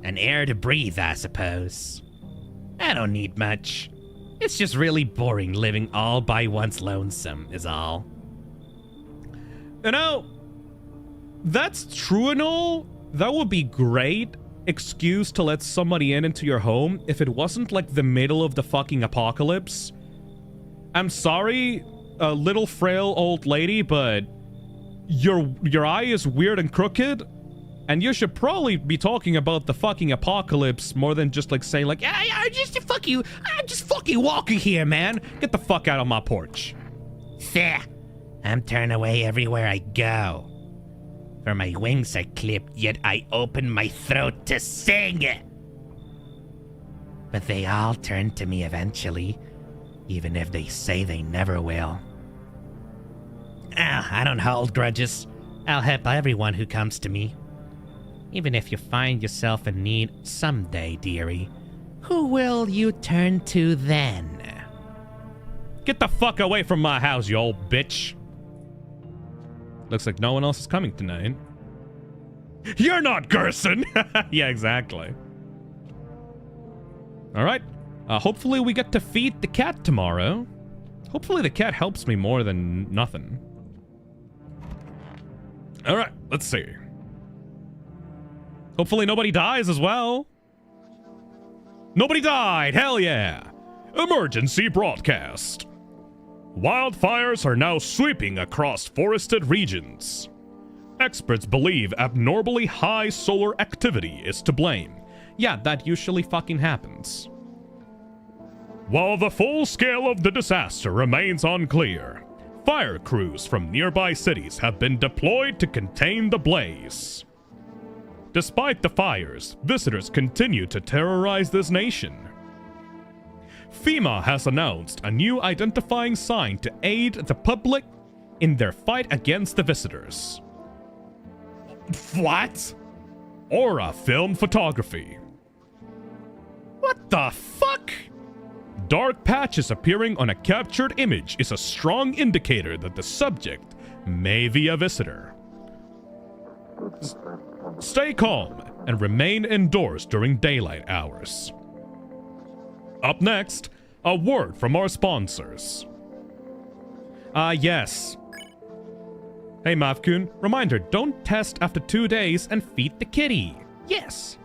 and air to breathe, I suppose. I don't need much. It's just really boring living all by one's lonesome, is all. You know, that's true and all. That would be great excuse to let somebody into your home if it wasn't like the middle of the fucking apocalypse. I'm sorry, a little frail old lady, but your eye is weird and crooked, and you should probably be talking about the fucking apocalypse more than just like saying like, yeah, I'm just fucking walking here, man. Get the fuck out of my porch. Fair. I'm turned away everywhere I go. For my wings are clipped, yet I open my throat to sing. But they all turn to me eventually, even if they say they never will. I don't hold grudges. I'll help everyone who comes to me. Even if you find yourself in need someday, dearie, who will you turn to then? Get the fuck away from my house, you old bitch. Looks like no one else is coming tonight. You're not Gerson! Yeah, exactly. Alright. Hopefully we get to feed the cat tomorrow. Hopefully the cat helps me more than nothing. Alright, let's see. Hopefully nobody dies as well. Nobody died! Hell yeah! Emergency broadcast. Wildfires are now sweeping across forested regions. Experts believe abnormally high solar activity is to blame. Yeah, that usually fucking happens. While the full scale of the disaster remains unclear, fire crews from nearby cities have been deployed to contain the blaze. Despite the fires, visitors continue to terrorize this nation. FEMA has announced a new identifying sign to aid the public in their fight against the visitors. What? Aura film photography. What the fuck? Dark patches appearing on a captured image is a strong indicator that the subject may be a visitor. Stay calm and remain indoors during daylight hours. Up next, a word from our sponsors. Yes. Hey Mavkun, reminder, don't test after 2 days and feed the kitty. Yes.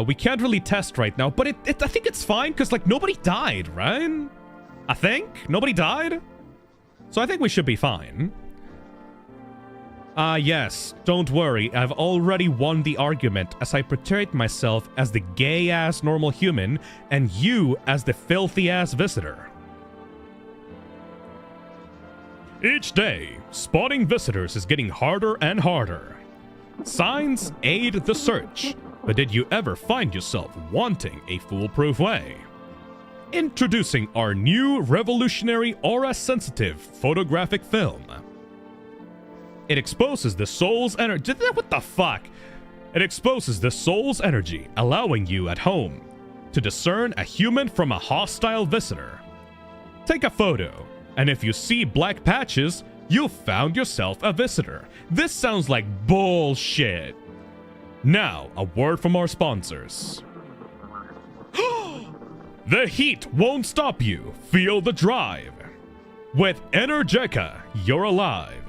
We can't really test right now, but I think it's fine, because, like, nobody died, right? I think? Nobody died? So I think we should be fine. Yes, don't worry, I've already won the argument as I portrayed myself as the gay-ass normal human and you as the filthy-ass visitor. Each day, spotting visitors is getting harder and harder. Signs aid the search, but did you ever find yourself wanting a foolproof way? Introducing our new revolutionary aura-sensitive photographic film. It exposes the soul's energy. What the fuck? It exposes the soul's energy, allowing you at home to discern a human from a hostile visitor. Take a photo, and if you see black patches, you've found yourself a visitor. This sounds like bullshit. Now, a word from our sponsors. The heat won't stop you. Feel the drive. With Energeca, you're alive.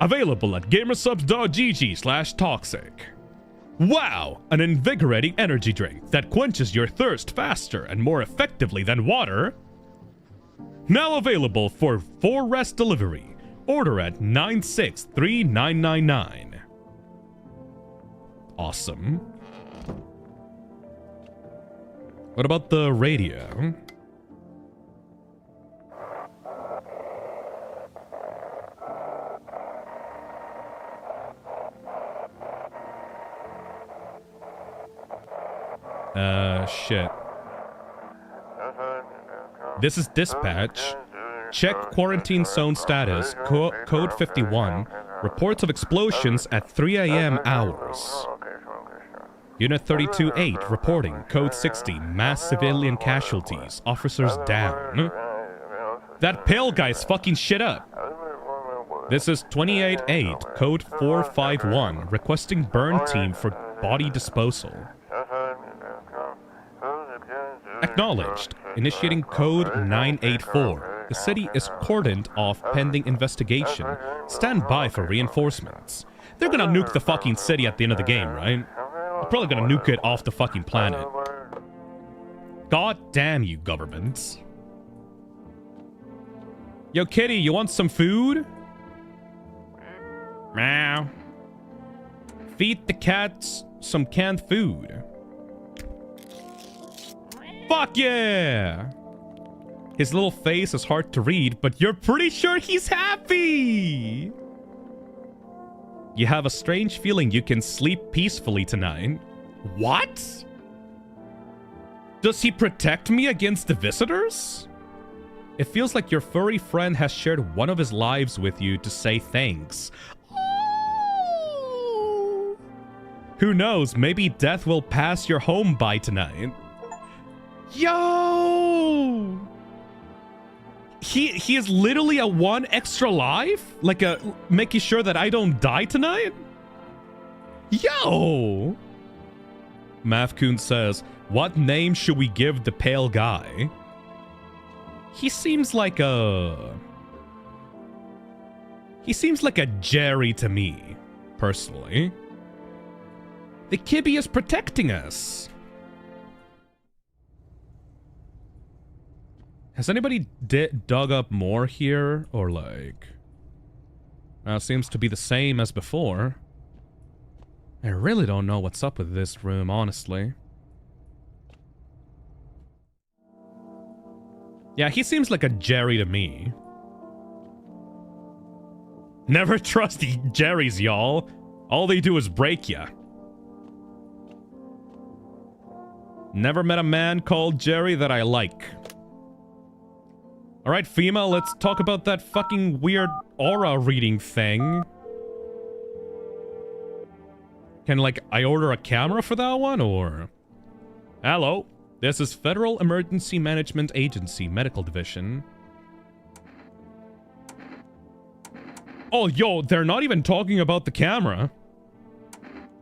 Available at gamersubs.gg/toxic. Wow, an invigorating energy drink that quenches your thirst faster and more effectively than water. Now available for 4-rest delivery. Order at 963-999. Awesome. What about the radio? Shit. This is dispatch. Check quarantine zone status. Code 51. Reports of explosions at 3 a.m. hours. Unit 32-8 reporting. Code 60. Mass civilian casualties. Officers down. That pale guy's fucking shit up. This is 28-8. Code 451. Requesting burn team for body disposal. Acknowledged. Initiating code 984. The city is cordoned off pending investigation. Stand by for reinforcements. They're gonna nuke the fucking city at the end of the game, right? They're probably gonna nuke it off the fucking planet. God damn you, governments. Yo, kitty, you want some food? Meow. Feed the cats some canned food. Fuck yeah! His little face is hard to read, but you're pretty sure he's happy! You have a strange feeling you can sleep peacefully tonight. What? Does he protect me against the visitors? It feels like your furry friend has shared one of his lives with you to say thanks. Oh! Who knows, maybe death will pass your home by tonight. Yo! He is literally a one extra life? Like a making sure that I don't die tonight? Yo! Mavkun says, what name should we give the pale guy? He seems like a Jerry to me, personally. The Kibby is protecting us. Has anybody dug up more here? Or like... seems to be the same as before. I really don't know what's up with this room, honestly. Yeah, he seems like a Jerry to me. Never trust the Jerrys, y'all. All they do is break ya. Never met a man called Jerry that I like. Alright, FEMA, let's talk about that fucking weird aura reading thing. Can, like, I order a camera for that one, or... Hello, this is Federal Emergency Management Agency, Medical Division. Oh, yo, they're not even talking about the camera.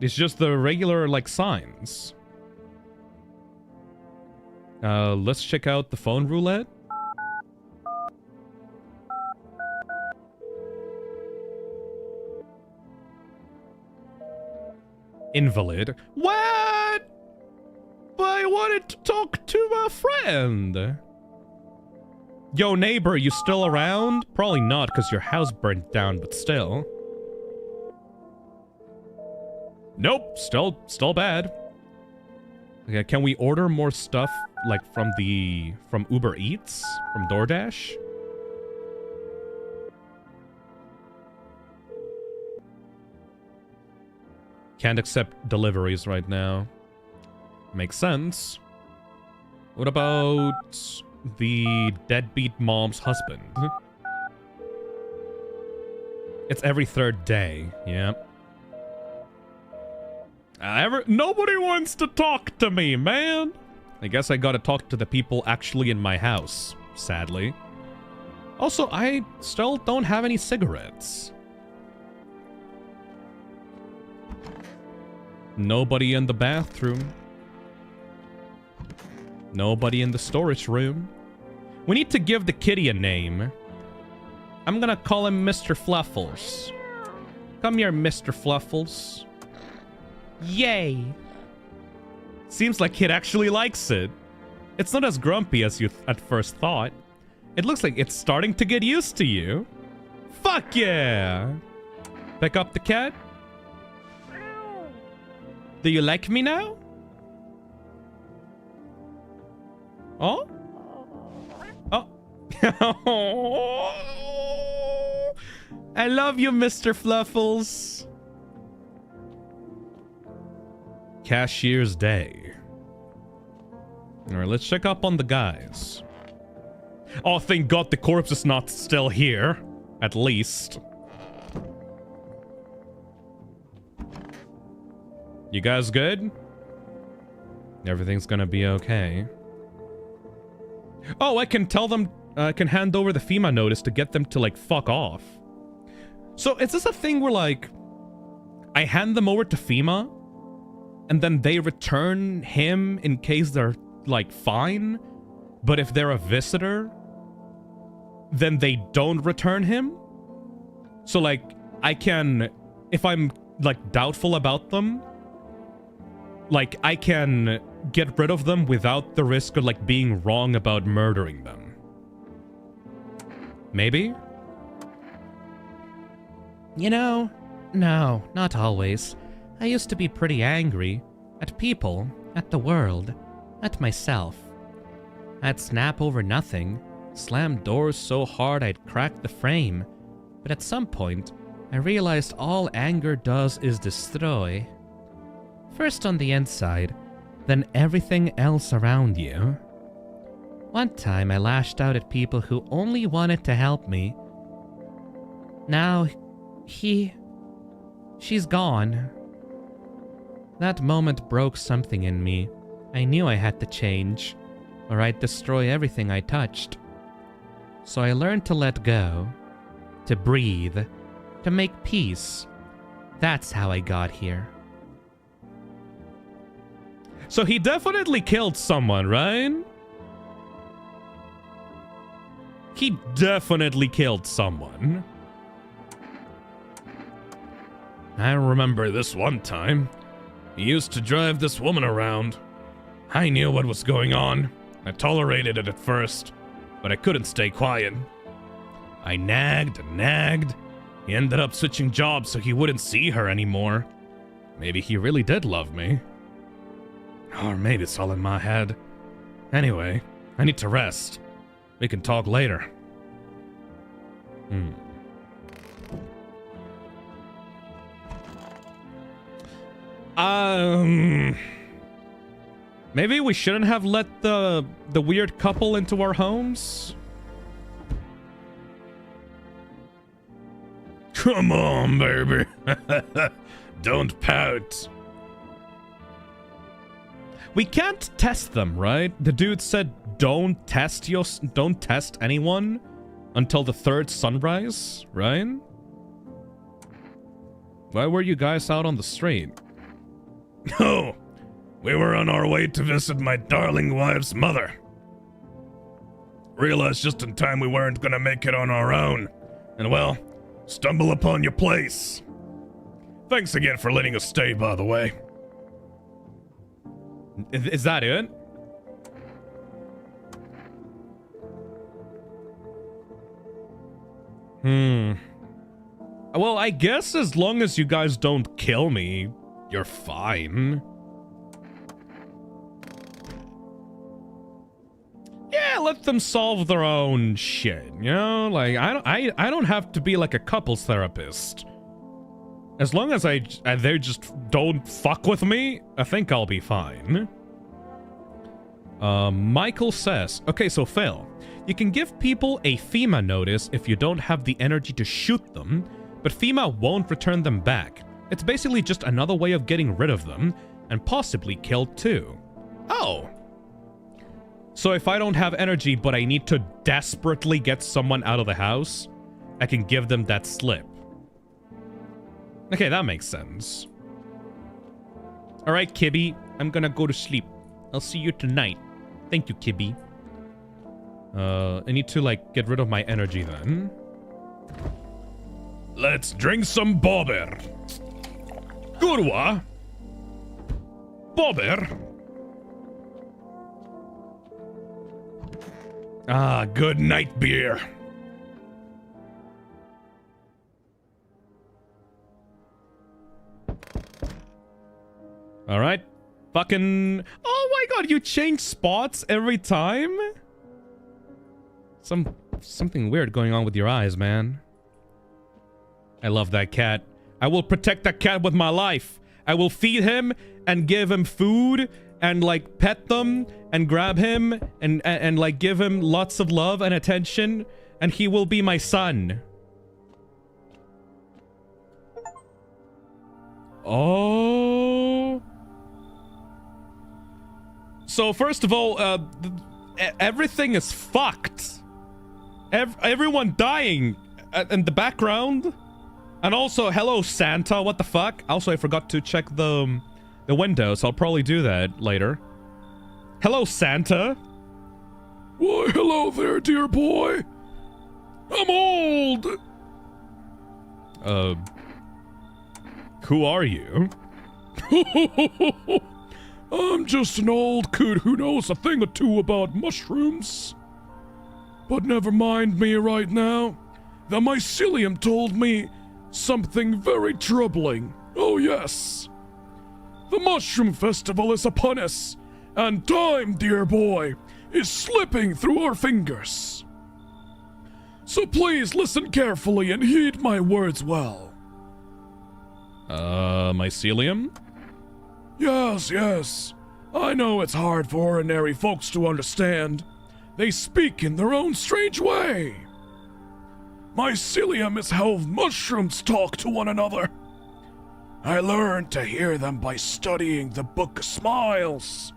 It's just the regular, like, signs. Let's check out the phone roulette. Invalid. What? But I wanted to talk to my friend. Yo, neighbor, you still around? Probably not, because your house burnt down, but still. Nope, still bad. Okay, can we order more stuff like from Uber Eats, from DoorDash? Can't accept deliveries right now. Makes sense. What about the deadbeat mom's husband? It's every third day. Yeah. Nobody wants to talk to me, man. I guess I gotta talk to the people actually in my house, sadly. Also, I still don't have any cigarettes. Nobody in the bathroom. Nobody in the storage room. We need to give the kitty a name. I'm gonna call him Mr. Fluffles. Come here, Mr. Fluffles. Yay! Seems like it actually likes it. It's not as grumpy as you at first thought. It looks like it's starting to get used to you. Fuck yeah! Pick up the cat. Do you like me now? Oh? Oh. I love you, Mr. Fluffles. Cashier's Day. Alright, let's check up on the guys. Oh, thank God the corpse is not still here. At least. You guys good? Everything's gonna be okay. Oh, I can tell them, I can hand over the FEMA notice to get them to, like, fuck off. So, is this a thing where, like, I hand them over to FEMA, and then they return him in case they're, like, fine? But if they're a visitor, then they don't return him? So, like, I can, if I'm, like, doubtful about them, like, I can get rid of them without the risk of, like, being wrong about murdering them. Maybe? You know, no, not always. I used to be pretty angry. At people, at the world, at myself. I'd snap over nothing, slam doors so hard I'd crack the frame. But at some point, I realized all anger does is destroy. First on the inside, then everything else around you. One time I lashed out at people who only wanted to help me. Now, she's gone. That moment broke something in me. I knew I had to change, or I'd destroy everything I touched. So I learned to let go, to breathe, to make peace. That's how I got here. So he definitely killed someone, right? He definitely killed someone. I remember this one time. He used to drive this woman around. I knew what was going on. I tolerated it at first, but I couldn't stay quiet. I nagged and nagged. He ended up switching jobs so he wouldn't see her anymore. Maybe he really did love me. Or maybe it's all in my head. Anyway, I need to rest. We can talk later. Maybe we shouldn't have let the weird couple into our homes? Come on, baby. Don't pout. We can't test them, right? The dude said don't test anyone until the third sunrise, right? Why were you guys out on the street? Oh, we were on our way to visit my darling wife's mother. Realized just in time we weren't gonna make it on our own. And well, stumble upon your place. Thanks again for letting us stay, by the way. Is that it? Well, I guess as long as you guys don't kill me, You're fine. Yeah, let them solve their own shit, you know? Like, I don't have to be like a couples therapist. As long as they just don't fuck with me, I think I'll be fine. Michael says, okay, so Phil, you can give people a FEMA notice if you don't have the energy to shoot them, but FEMA won't return them back. It's basically just another way of getting rid of them, and possibly killed too. Oh. So if I don't have energy, but I need to desperately get someone out of the house, I can give them that slip. Okay, that makes sense. Alright, Kibby, I'm gonna go to sleep. I'll see you tonight. Thank you, Kibby. I need to, like, get rid of my energy then. Let's drink some bobber. Kurwa. Bobber. Ah, good night beer. All right. Fucking... Oh my god, you change spots every time? Something weird going on with your eyes, man. I love that cat. I will protect that cat with my life. I will feed him and give him food and, like, pet them and grab him and like, give him lots of love and attention, and he will be my son. Oh... So, first of all, everything is fucked. Everyone dying in the background. And also, hello, Santa, what the fuck? Also, I forgot to check the window, so I'll probably do that later. Hello, Santa. Why, hello there, dear boy. I'm old. Who are you? I'm just an old coot who knows a thing or two about mushrooms. But never mind me right now. The mycelium told me something very troubling. Oh yes. The Mushroom Festival is upon us, and time, dear boy, is slipping through our fingers. So please listen carefully and heed my words well. Mycelium? Yes, yes. I know it's hard for ordinary folks to understand. They speak in their own strange way. Mycelium is how mushrooms talk to one another. I learned to hear them by studying the Book of Smiles.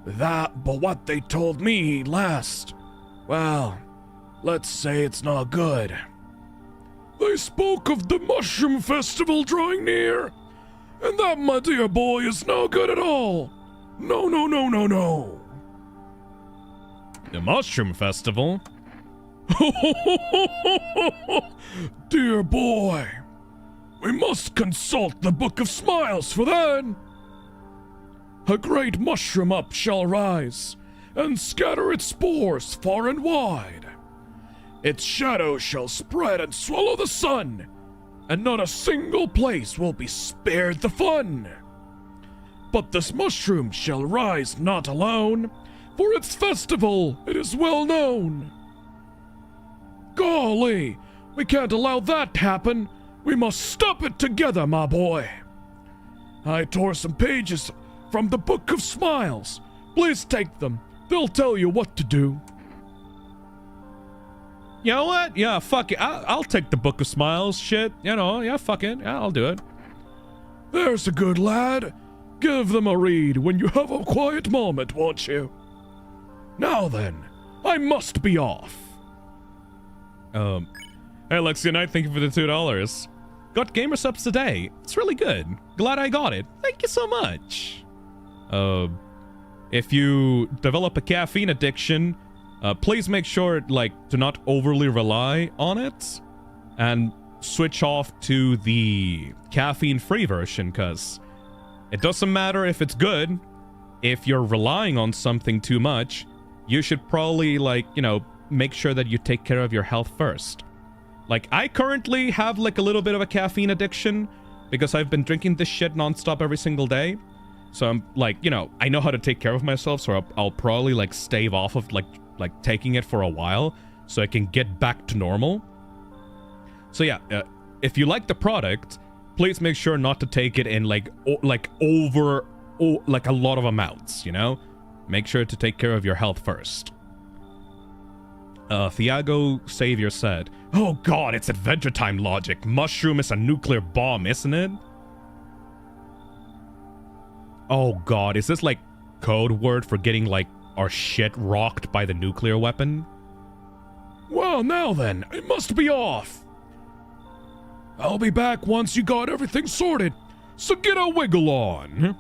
But what they told me last, well, let's say it's not good. They spoke of the Mushroom Festival drawing near. And that, my dear boy, is no good at all. No, no, no, no, no. The Mushroom Festival? Dear boy, we must consult the Book of Smiles for that. A great mushroom up shall rise, and scatter its spores far and wide. Its shadow shall spread and swallow the sun, and not a single place will be spared the fun. But this mushroom shall rise not alone, for its festival it is well known. Golly, we can't allow that to happen. We must stop it together, my boy. I tore some pages from the Book of Smiles. Please take them. They'll tell you what to do. You know what? Yeah, fuck it. I'll take the Book of Smiles shit. You know, yeah, fuck it. Yeah, I'll do it. There's a good lad. Give them a read when you have a quiet moment, won't you? Now then, I must be off. Hey, Lexi Knight, thank you for the $2. Got gamer subs today. It's really good. Glad I got it. Thank you so much. If you develop a caffeine addiction, please make sure, like, to not overly rely on it, and switch off to the caffeine-free version, because it doesn't matter if it's good. If you're relying on something too much, you should probably, like, you know, make sure that you take care of your health first. Like, I currently have, like, a little bit of a caffeine addiction, because I've been drinking this shit nonstop every single day. So I'm like, you know, I know how to take care of myself, so I'll probably like stave off of like taking it for a while so I can get back to normal. So yeah, if you like the product, please make sure not to take it in like over a lot of amounts, you know? Make sure to take care of your health first. Thiago Savior said, "Oh god, it's Adventure Time logic. Mushroom is a nuclear bomb, isn't it?" Oh god, is this like code word for getting like our shit rocked by the nuclear weapon? Well, now then, I must be off. I'll be back once you got everything sorted, so get a wiggle on.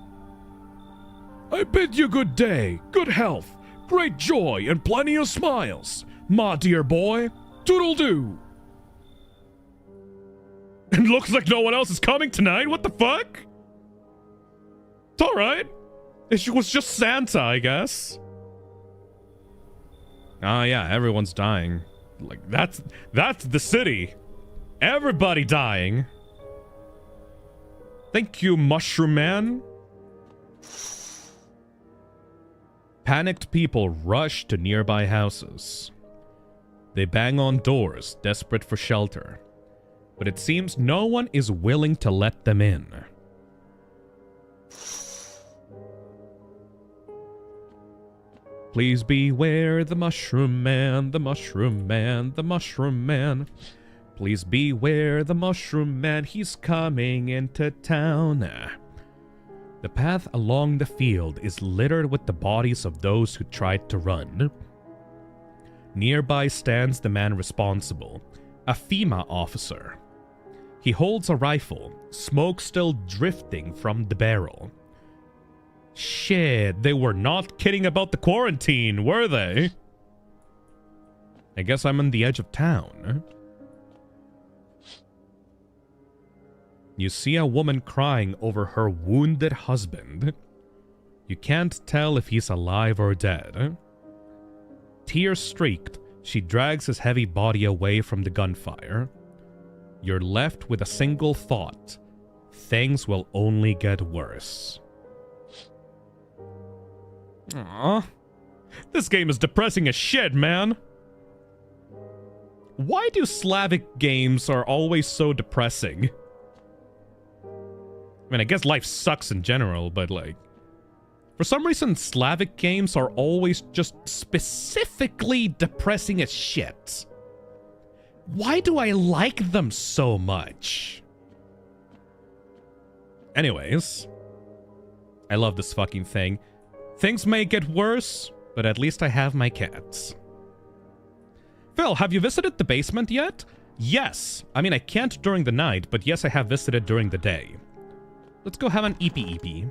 I bid you good day, good health, great joy, and plenty of smiles, my dear boy. Toodle-doo. It looks like no one else is coming tonight. What the fuck? It's alright. It was just Santa, I guess. Ah, yeah, everyone's dying. Like, that's the city. Everybody dying. Thank you, Mushroom Man. Panicked people rush to nearby houses. They bang on doors, desperate for shelter. But it seems no one is willing to let them in. Please beware the Mushroom Man, the Mushroom Man, the Mushroom Man. Please beware the Mushroom Man, he's coming into town. The path along the field is littered with the bodies of those who tried to run. Nearby stands the man responsible, a FEMA officer. He holds a rifle, smoke still drifting from the barrel. Shit, they were not kidding about the quarantine, were they? I guess I'm on the edge of town. You see a woman crying over her wounded husband. You can't tell if he's alive or dead. Tear-streaked, she drags his heavy body away from the gunfire. You're left with a single thought. Things will only get worse. Aww. This game is depressing as shit, man. Why do Slavic games are always so depressing? I mean, I guess life sucks in general, but like... For some reason, Slavic games are always just specifically depressing as shit. Why do I like them so much? Anyways. I love this fucking thing. Things may get worse, but at least I have my cats. Phil, have you visited the basement yet? Yes. I mean, I can't during the night, but yes, I have visited during the day. Let's go have an eepee.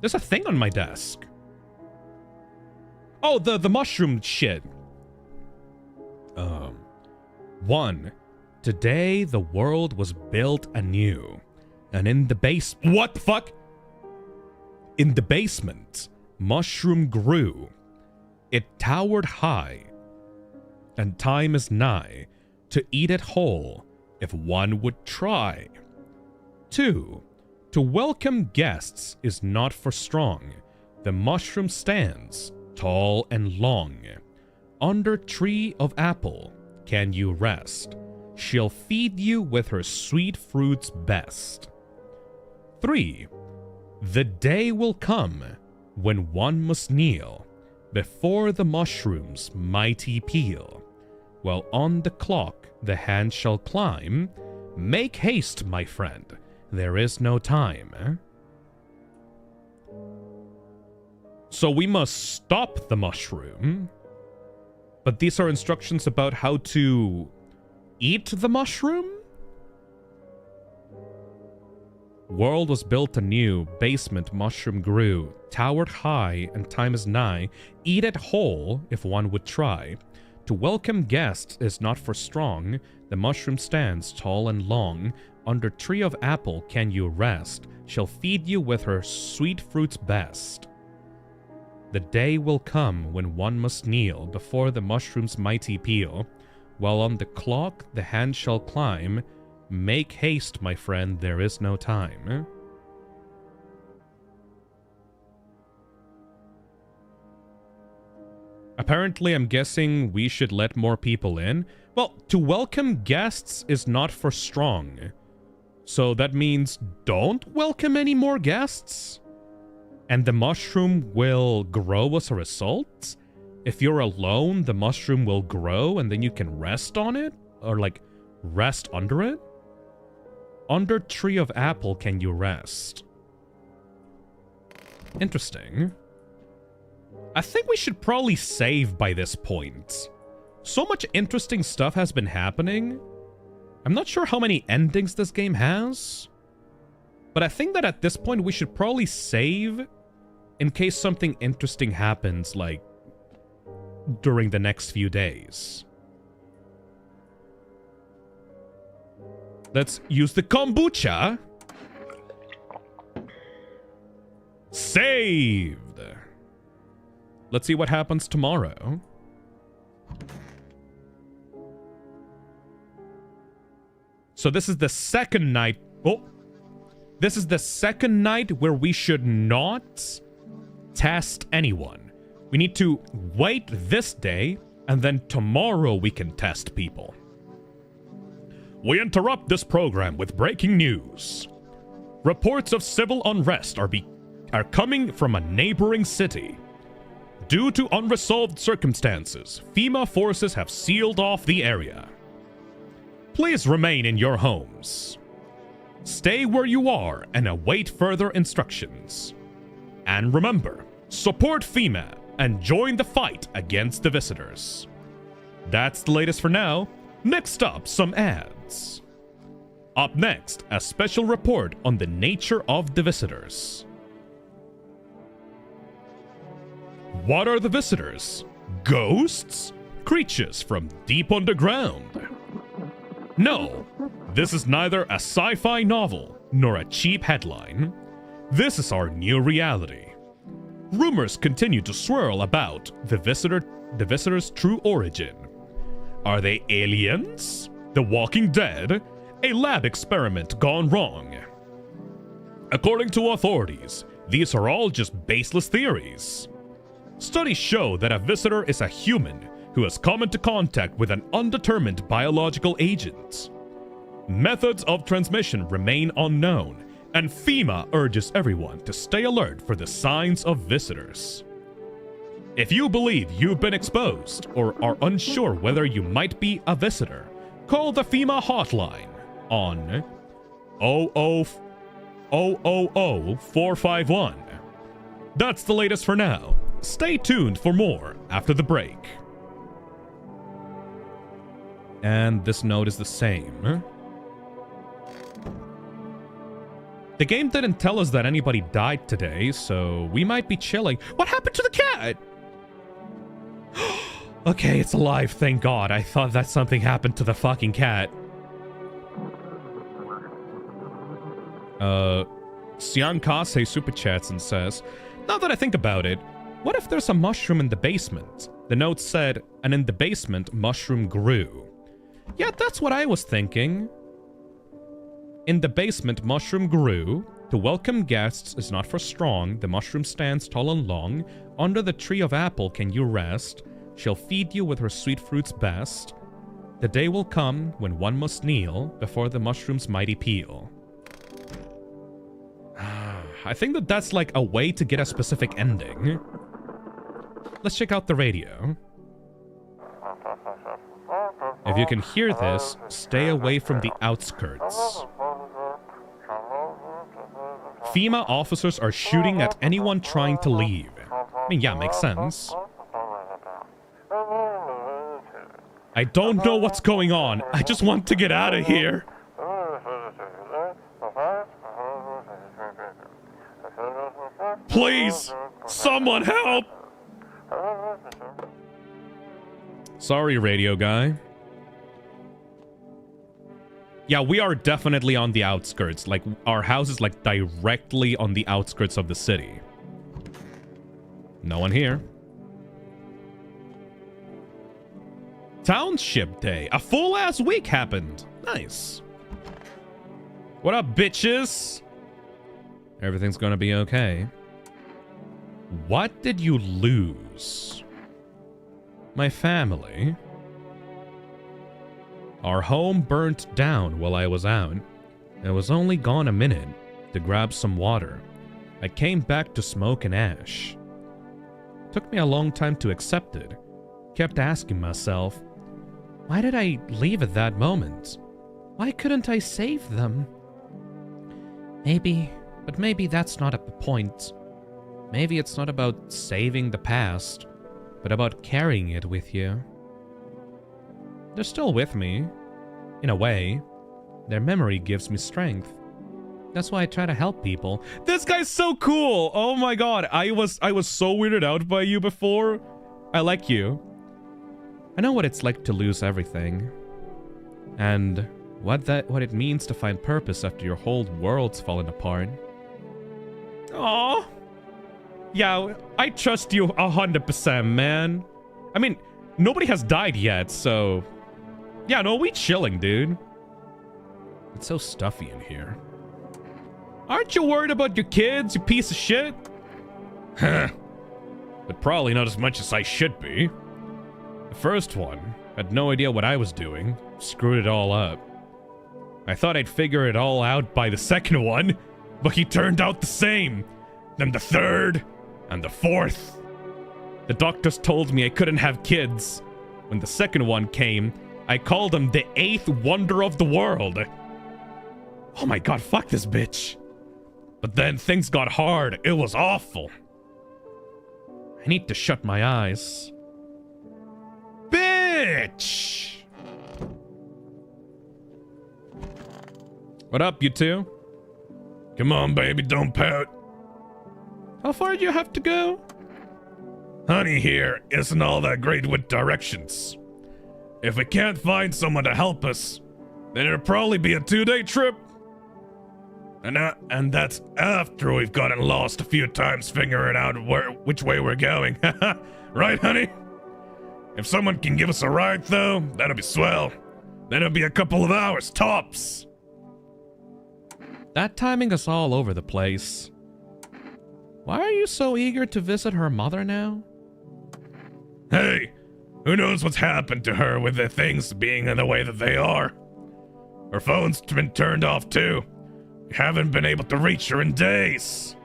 There's a thing on my desk. Oh, the mushroom shit. 1. Today, the world was built anew. And in the what the fuck? In the basement, mushroom grew. It towered high. And time is nigh to eat it whole if one would try. 2. To welcome guests is not for strong. The mushroom stands, tall and long. Under tree of apple can you rest. She'll feed you with her sweet fruits best. 3. The day will come when one must kneel before the mushroom's mighty peel. While on the clock the hand shall climb. Make haste, my friend. There is no time. So we must stop the mushroom. But these are instructions about how to eat the mushroom? World was built anew, basement mushroom grew, towered high, and time is nigh. Eat it whole, if one would try. To welcome guests is not for strong. The mushroom stands tall and long. Under tree of apple can you rest. She'll feed you with her sweet fruits best. The day will come when one must kneel before the mushroom's mighty peel. While on the clock the hand shall climb. Make haste, my friend, there is no time. Apparently, I'm guessing we should let more people in. Well, to welcome guests is not for strong. So that means don't welcome any more guests? And the mushroom will grow as a result? If you're alone, the mushroom will grow and then you can rest on it? Or like, rest under it? Under tree of apple can you rest? Interesting. I think we should probably save by this point. So much interesting stuff has been happening. I'm not sure how many endings this game has. But I think that at this point we should probably save in case something interesting happens, like, during the next few days. Let's use the kombucha. Saved. Let's see what happens tomorrow. So this is the second night. Oh, this is the second night where we should not test anyone. We need to wait this day, and then tomorrow we can test people. We interrupt this program with breaking news. Reports of civil unrest are coming from a neighboring city. Due to unresolved circumstances, FEMA forces have sealed off the area. Please remain in your homes. Stay where you are and await further instructions. And remember, support FEMA and join the fight against the visitors. That's the latest for now. Next up, some ads. Up next, a special report on the nature of the visitors. What are the visitors? Ghosts? Creatures from deep underground? No, this is neither a sci-fi novel nor a cheap headline. This is our new reality. Rumors continue to swirl about the visitor's true origin. Are they aliens? The Walking Dead? A lab experiment gone wrong? According to authorities, these are all just baseless theories. Studies show that a visitor is a human who has come into contact with an undetermined biological agent. Methods of transmission remain unknown, and FEMA urges everyone to stay alert for the signs of visitors. If you believe you've been exposed or are unsure whether you might be a visitor, call the FEMA hotline on 0000451. That's the latest for now. Stay tuned for more after the break. And this note is the same. The game didn't tell us that anybody died today, so we might be chilling. What happened to the cat? Okay, it's alive, thank God. I thought that something happened to the fucking cat. Sian Kase super chats and says, now that I think about it, what if there's a mushroom in the basement? The note said, and in the basement, mushroom grew. Yeah, that's what I was thinking. In the basement, mushroom grew. To welcome guests is not for strong. The mushroom stands tall and long. Under the tree of apple can you rest. She'll feed you with her sweet fruits best. The day will come when one must kneel before the mushroom's mighty peel. I think that that's like a way to get a specific ending. Let's check out the radio. If you can hear this, stay away from the outskirts. FEMA officers are shooting at anyone trying to leave. I mean, yeah, makes sense. I don't know what's going on. I just want to get out of here. Please, someone help! Sorry, radio guy. Yeah, we are definitely on the outskirts. Like, our house is, like, directly on the outskirts of the city. No one here. Township Day. A full-ass week happened. Nice. What up, bitches? Everything's gonna be okay. What did you lose? My family. Our home burnt down while I was out. I was only gone a minute to grab some water. I came back to smoke and ash. Took me a long time to accept it. Kept asking myself, why did I leave at that moment? Why couldn't I save them? But maybe that's not at the point. Maybe it's not about saving the past, but about carrying it with you. They're still with me, in a way. Their memory gives me strength. That's why I try to help people. This guy's so cool! Oh my god, I was so weirded out by you before. I like you. I know what it's like to lose everything. And what it means to find purpose after your whole world's fallen apart. Aww. Yeah, I trust you 100%, man. I mean, nobody has died yet, so... Yeah, no, we chilling, dude. It's so stuffy in here. Aren't you worried about your kids, you piece of shit? Huh. But probably not as much as I should be. The first one had no idea what I was doing. Screwed it all up. I thought I'd figure it all out by the second one, but he turned out the same. Then the third, and the fourth. The doctors told me I couldn't have kids. When the second one came, I called him the 8th wonder of the world. Oh my god, fuck this bitch. But then things got hard. It was awful. I need to shut my eyes. Bitch! What up, you two? Come on, baby, don't pout. How far do you have to go? Honey here isn't all that great with directions. If we can't find someone to help us, then it'll probably be a 2-day trip. And that's after we've gotten lost a few times figuring out which way we're going. Right, honey? If someone can give us a ride, though, that'll be swell. Then it'll be a couple of hours, tops. That timing is all over the place. Why are you so eager to visit her mother now? Hey, who knows what's happened to her with the things being the way that they are? Her phone's been turned off, too. We haven't been able to reach her in days.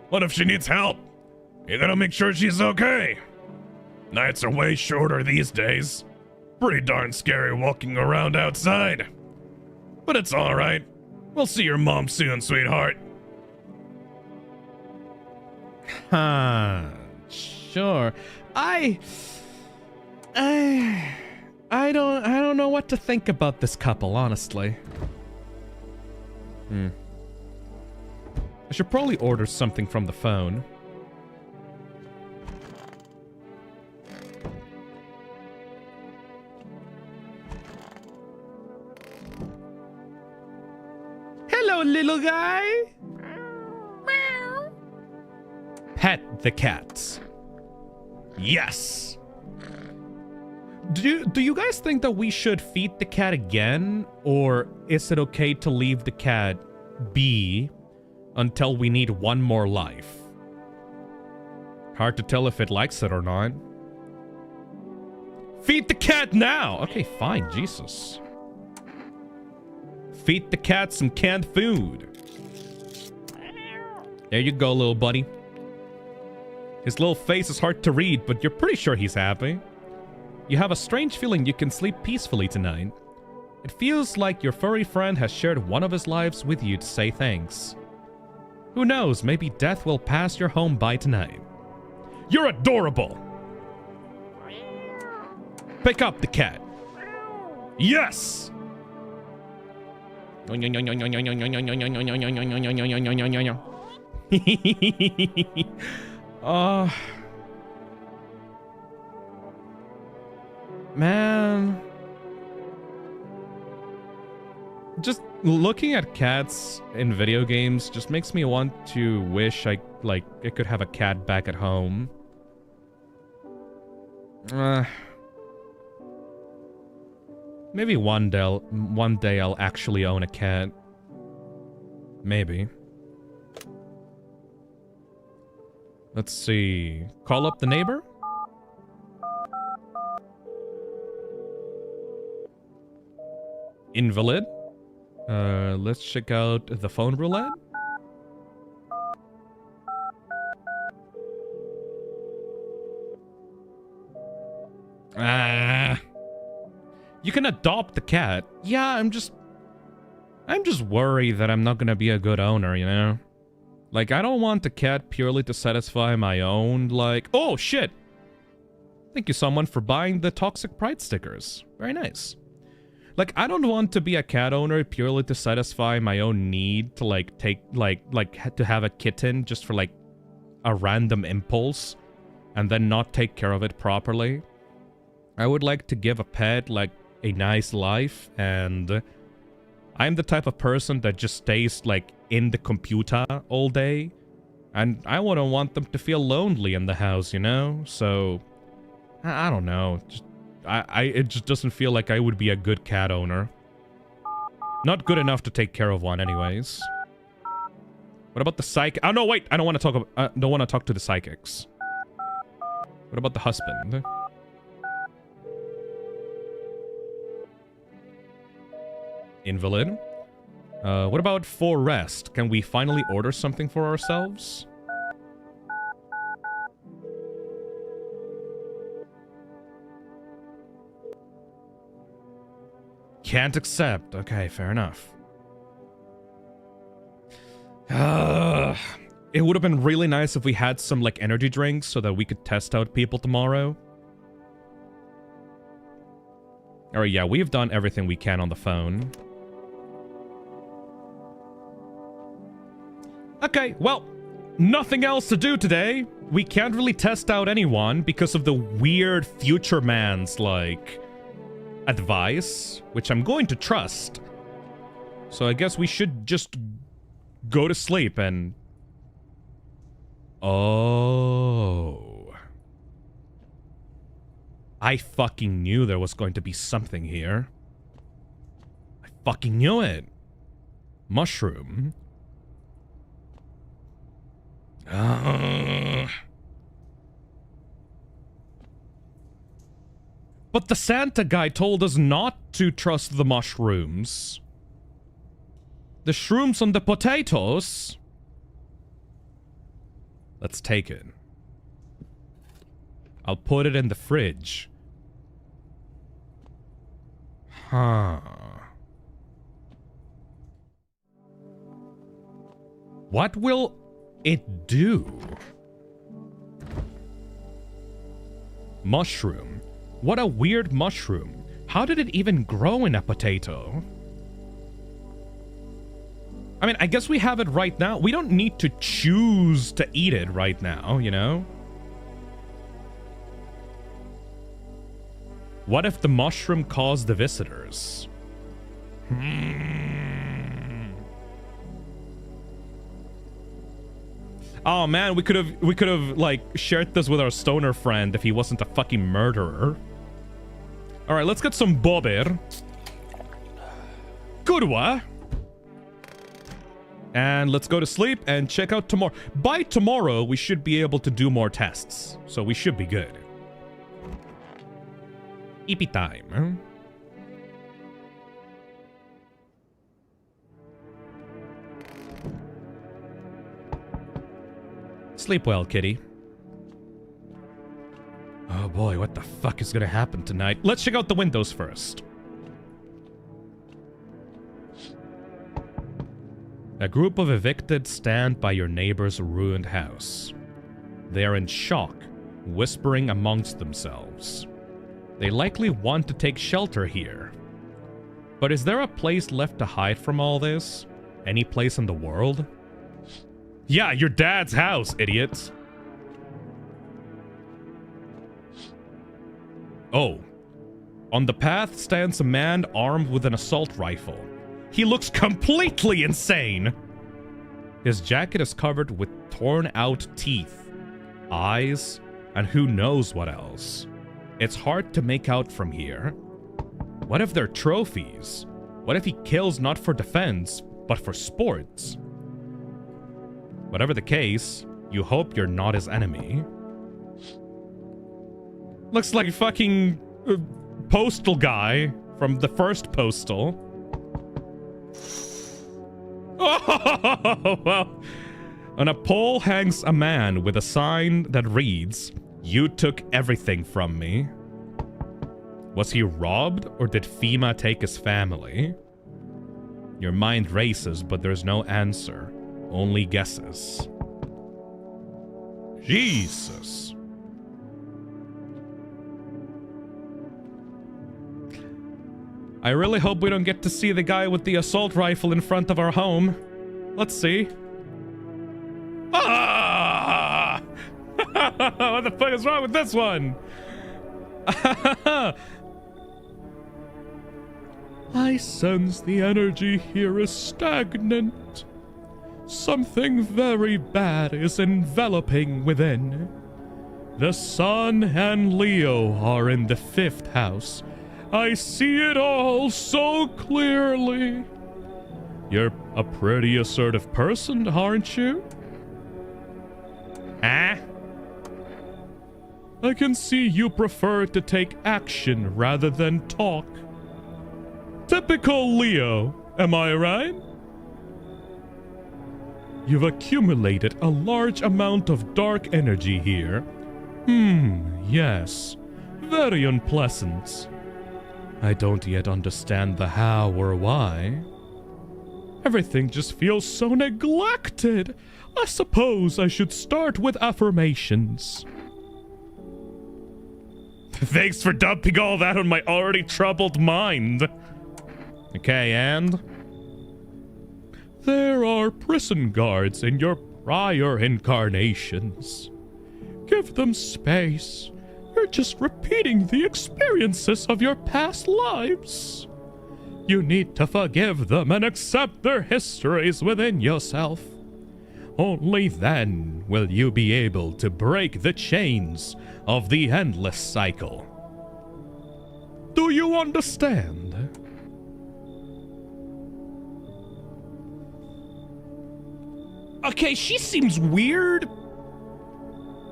What if she needs help? You gotta make sure she's okay. Nights are way shorter these days. Pretty darn scary walking around outside. But it's alright. We'll see your mom soon, sweetheart. Sure. I don't know what to think about this couple, honestly. I should probably order something from the phone. Hello, little guy. Meow. Pet the cats. Yes. Do you guys think that we should feed the cat again, or is it okay to leave the cat be until we need one more life? Hard to tell if it likes it or not. Feed the cat now! Okay, fine, Jesus. Feed the cat some canned food. There you go, little buddy. His little face is hard to read, but you're pretty sure he's happy. You have a strange feeling you can sleep peacefully tonight. It feels like your furry friend has shared one of his lives with you to say thanks. Who knows, maybe death will pass your home by tonight. You're adorable! Pick up the cat. Yes! Man. Just looking at cats in video games just makes me want to wish I could have a cat back at home. Maybe one day I'll actually own a cat. Maybe. Let's see. Call up the neighbor? Invalid. Let's check out the phone roulette. You can adopt the cat. Yeah, I'm just worried that I'm not gonna be a good owner, you know? Like, I don't want the cat purely to satisfy my own, like... Oh, shit! Thank you, someone, for buying the Toxic Pride stickers. Very nice. Like, I don't want to be a cat owner purely to satisfy my own need to, like, take, to have a kitten just for, like, a random impulse and then not take care of it properly. I would like to give a pet, like, a nice life, and I'm the type of person that just stays, like, in the computer all day, and I wouldn't want them to feel lonely in the house, you know? So, I don't know. It just doesn't feel like I would be a good cat owner. Not good enough to take care of one, anyways. What about the psychic? Oh no, wait! I don't want to talk. Don't want to talk to the psychics. What about the husband? Invalid. What about for rest? Can we finally order something for ourselves? Can't accept. Okay, fair enough. It would have been really nice if we had some, like, energy drinks so that we could test out people tomorrow. Alright, yeah, we've done everything we can on the phone. Okay, well, nothing else to do today. We can't really test out anyone because of the weird future man's, like, advice, which I'm going to trust. So I guess we should just go to sleep and... Oh. I fucking knew there was going to be something here. I fucking knew it. Mushroom. But the Santa guy told us not to trust the mushrooms. The shrooms on the potatoes. Let's take it. I'll put it in the fridge. Huh. What will it do? Mushroom. What a weird mushroom. How did it even grow in a potato? I mean, I guess we have it right now. We don't need to choose to eat it right now, you know? What if the mushroom caused the visitors? Oh man, we could have like shared this with our stoner friend if he wasn't a fucking murderer. All right, let's get some bober. Good one. And let's go to sleep and check out tomorrow. By tomorrow, we should be able to do more tests, so we should be good. EP time. Sleep well, kitty. Oh boy, what the fuck is gonna happen tonight? Let's check out the windows first. A group of evicted stand by your neighbor's ruined house. They are in shock, whispering amongst themselves. They likely want to take shelter here. But is there a place left to hide from all this? Any place in the world? Yeah, your dad's house, idiots. Oh. On the path stands a man armed with an assault rifle. He looks completely insane. His jacket is covered with torn out teeth, eyes, and who knows what else. It's hard to make out from here. What if they're trophies? What if he kills not for defense, but for sports? Whatever the case, you hope you're not his enemy. Looks like fucking postal guy from the first Postal. Oh, well. On a pole hangs a man with a sign that reads, "You took everything from me." Was he robbed, or did FEMA take his family? Your mind races, but there's no answer. Only guesses. Jesus. I really hope we don't get to see the guy with the assault rifle in front of our home. Let's see. Ah! What the fuck is wrong with this one? I sense the energy here is stagnant. Something very bad is enveloping within. The Sun and Leo are in the 5th house. I see it all so clearly. You're a pretty assertive person, aren't you? Huh? I can see you prefer to take action rather than talk. Typical Leo, am I right? You've accumulated a large amount of dark energy here. Yes. Very unpleasant. I don't yet understand the how or why. Everything just feels so neglected. I suppose I should start with affirmations. Thanks for dumping all that on my already troubled mind. Okay, and? There are prison guards in your prior incarnations. Give them space. You're just repeating the experiences of your past lives. You need to forgive them and accept their histories within yourself. Only then will you be able to break the chains of the endless cycle. Do you understand? Okay, she seems weird,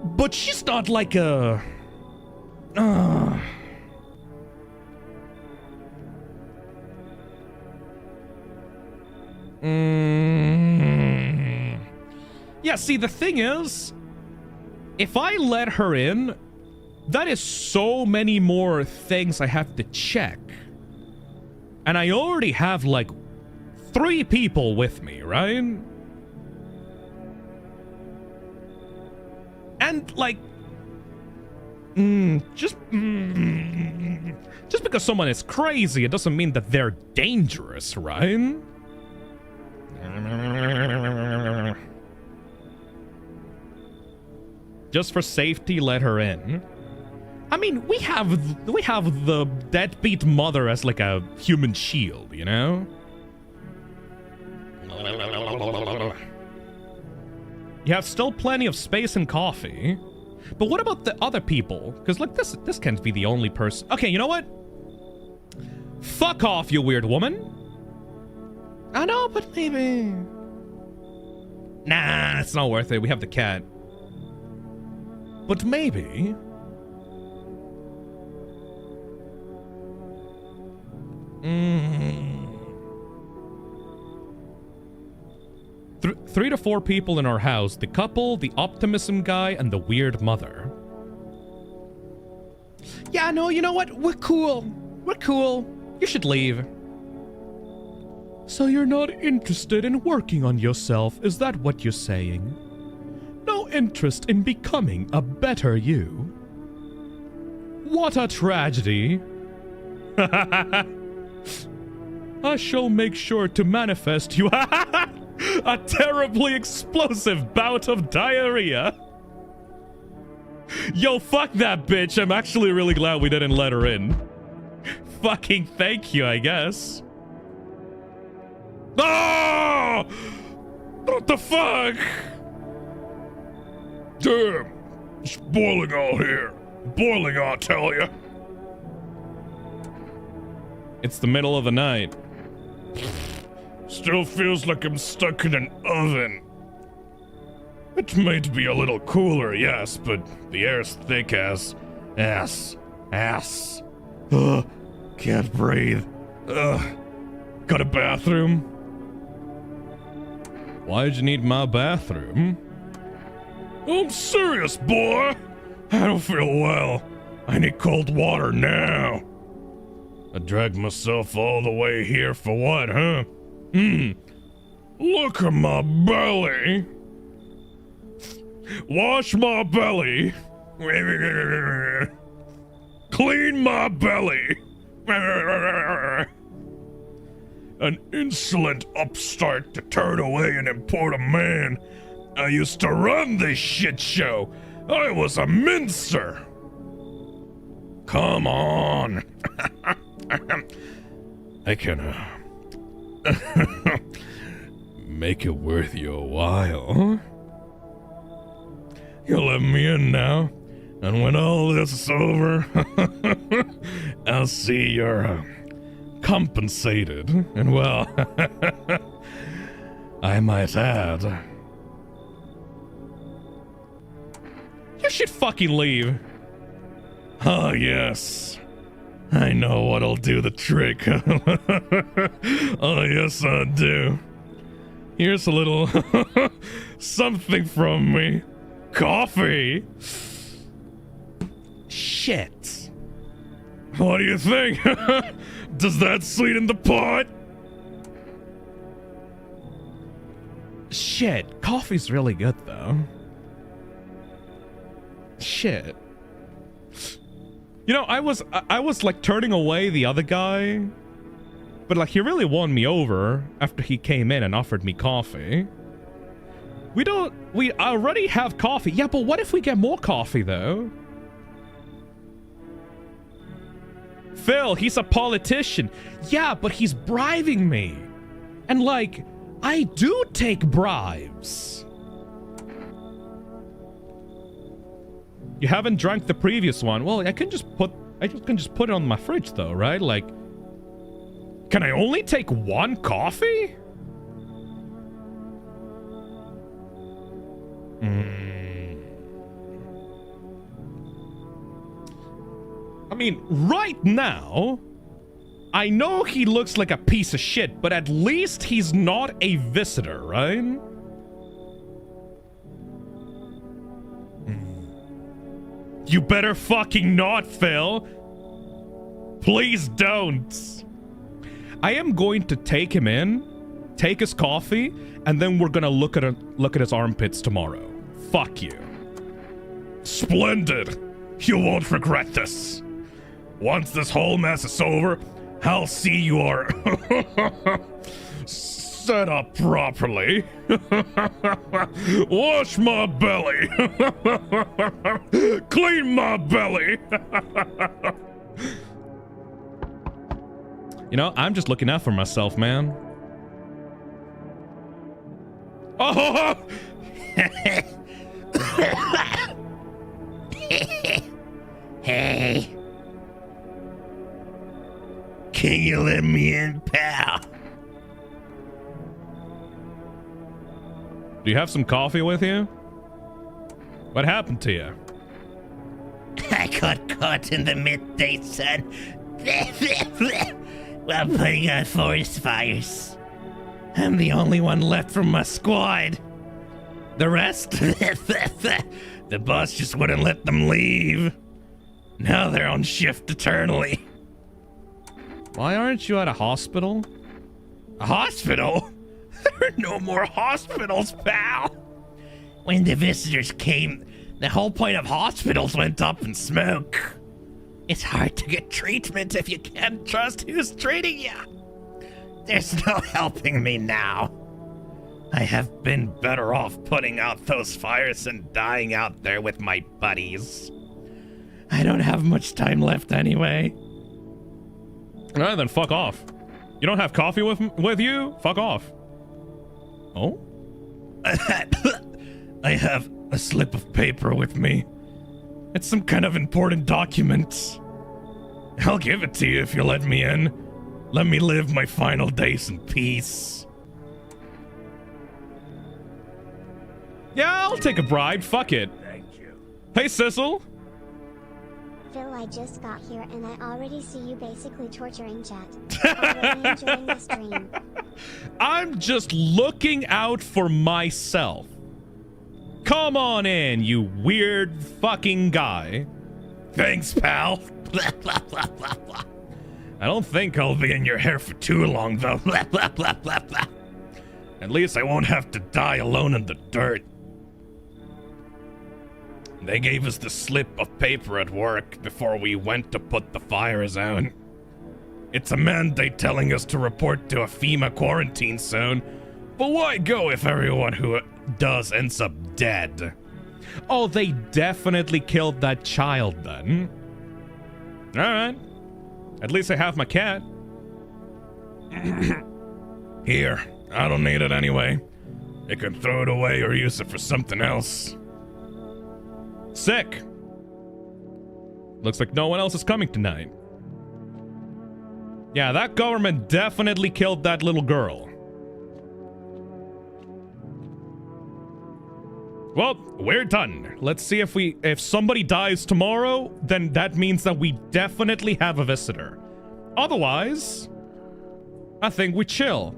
but she's not like a... Yeah, see, the thing is, if I let her in, that is so many more things I have to check. And I already have, like, 3 people with me, right? And, like, just because someone is crazy, it doesn't mean that they're dangerous, right? Just for safety, let her in. I mean, we have the deadbeat mother as like a human shield, you know? You have still plenty of space and coffee. But what about the other people? Because, look, this can't be the only person. Okay, you know what? Fuck off, you weird woman. I know, but maybe... Nah, it's not worth it. We have the cat. But maybe... 3 to 4 people in our house. The couple, the optimism guy, and the weird mother. Yeah, no, you know what? We're cool. We're cool. You should leave. So you're not interested in working on yourself, is that what you're saying? No interest in becoming a better you? What a tragedy. I shall make sure to manifest you a terribly explosive bout of diarrhea. Yo, fuck that bitch. I'm actually really glad we didn't let her in. Fucking thank you, I guess. Oh! What the fuck? Damn, it's boiling out here. Boiling, I'll tell ya. It's the middle of the night. Still feels like I'm stuck in an oven. It might be a little cooler, yes, but the air's thick as ass. Ugh, can't breathe. Ugh. Got a bathroom? Why'd you need my bathroom? I'm serious, boy. I don't feel well. I need cold water now. I dragged myself all the way here for what, huh? Look at my belly. Wash my belly. Clean my belly. An insolent upstart to turn away an important man. I used to run this shit show. I was a mincer. Come on. I can, make it worth your while. You'll let me in now, and when all this is over, I'll see you're, compensated, and well, I might add. You should fucking leave. Oh, yes. I know what'll do the trick. Oh, yes, I do. Here's a little something from me. Coffee. Shit. What do you think? Does that sweeten the pot? Shit. Coffee's really good, though. Shit. You know, I was like turning away the other guy, but like he really won me over after he came in and offered me coffee. We already have coffee. Yeah, but what if we get more coffee though? Phil, he's a politician. Yeah, but he's bribing me. And like, I do take bribes. You haven't drank the previous one. Well, I can just put it on my fridge though, right? Like, can I only take one coffee? I mean, right now, I know he looks like a piece of shit, but at least he's not a visitor, right? You better fucking not, Phil. Please don't. I am going to take him in, take his coffee, and then we're gonna look at his armpits tomorrow. Fuck you. Splendid. You won't regret this. Once this whole mess is over, I'll see you are set up properly. Wash my belly. Clean my belly. You know, I'm just looking out for myself, man. Oh! Hey. Can you let me in, pal? Do you have some coffee with you? What happened to you? I got caught in the midday sun while putting out forest fires. I'm the only one left from my squad. The rest, the boss just wouldn't let them leave. Now they're on shift eternally. Why aren't you at a hospital? A hospital? There are no more hospitals, pal. When the visitors came, the whole point of hospitals went up in smoke. It's hard to get treatment if you can't trust who's treating you. There's no helping me now. I have been better off putting out those fires and dying out there with my buddies. I don't have much time left anyway. Alright, then fuck off. You don't have coffee with you? Fuck off. Oh? I have a slip of paper with me. It's some kind of important document. I'll give it to you if you let me in. Let me live my final days in peace. Yeah, I'll take a bribe. Fuck it. Thank you. Hey, Sissel. Phil, I just got here and I already see you basically torturing chat. Already enjoying the stream. I'm just looking out for myself. Come on in, you weird fucking guy. Thanks, pal. I don't think I'll be in your hair for too long, though. At least I won't have to die alone in the dirt. They gave us the slip of paper at work before we went to put the fires out. It's a mandate telling us to report to a FEMA quarantine zone, but why go if everyone who does ends up dead? Oh, they definitely killed that child then. Alright. At least I have my cat. Here, I don't need it anyway. You can throw it away or use it for something else. Sick. Looks like no one else is coming tonight. Yeah, that government definitely killed that little girl. Well, we're done. Let's see if somebody dies tomorrow, then that means that we definitely have a visitor. Otherwise, I think we chill.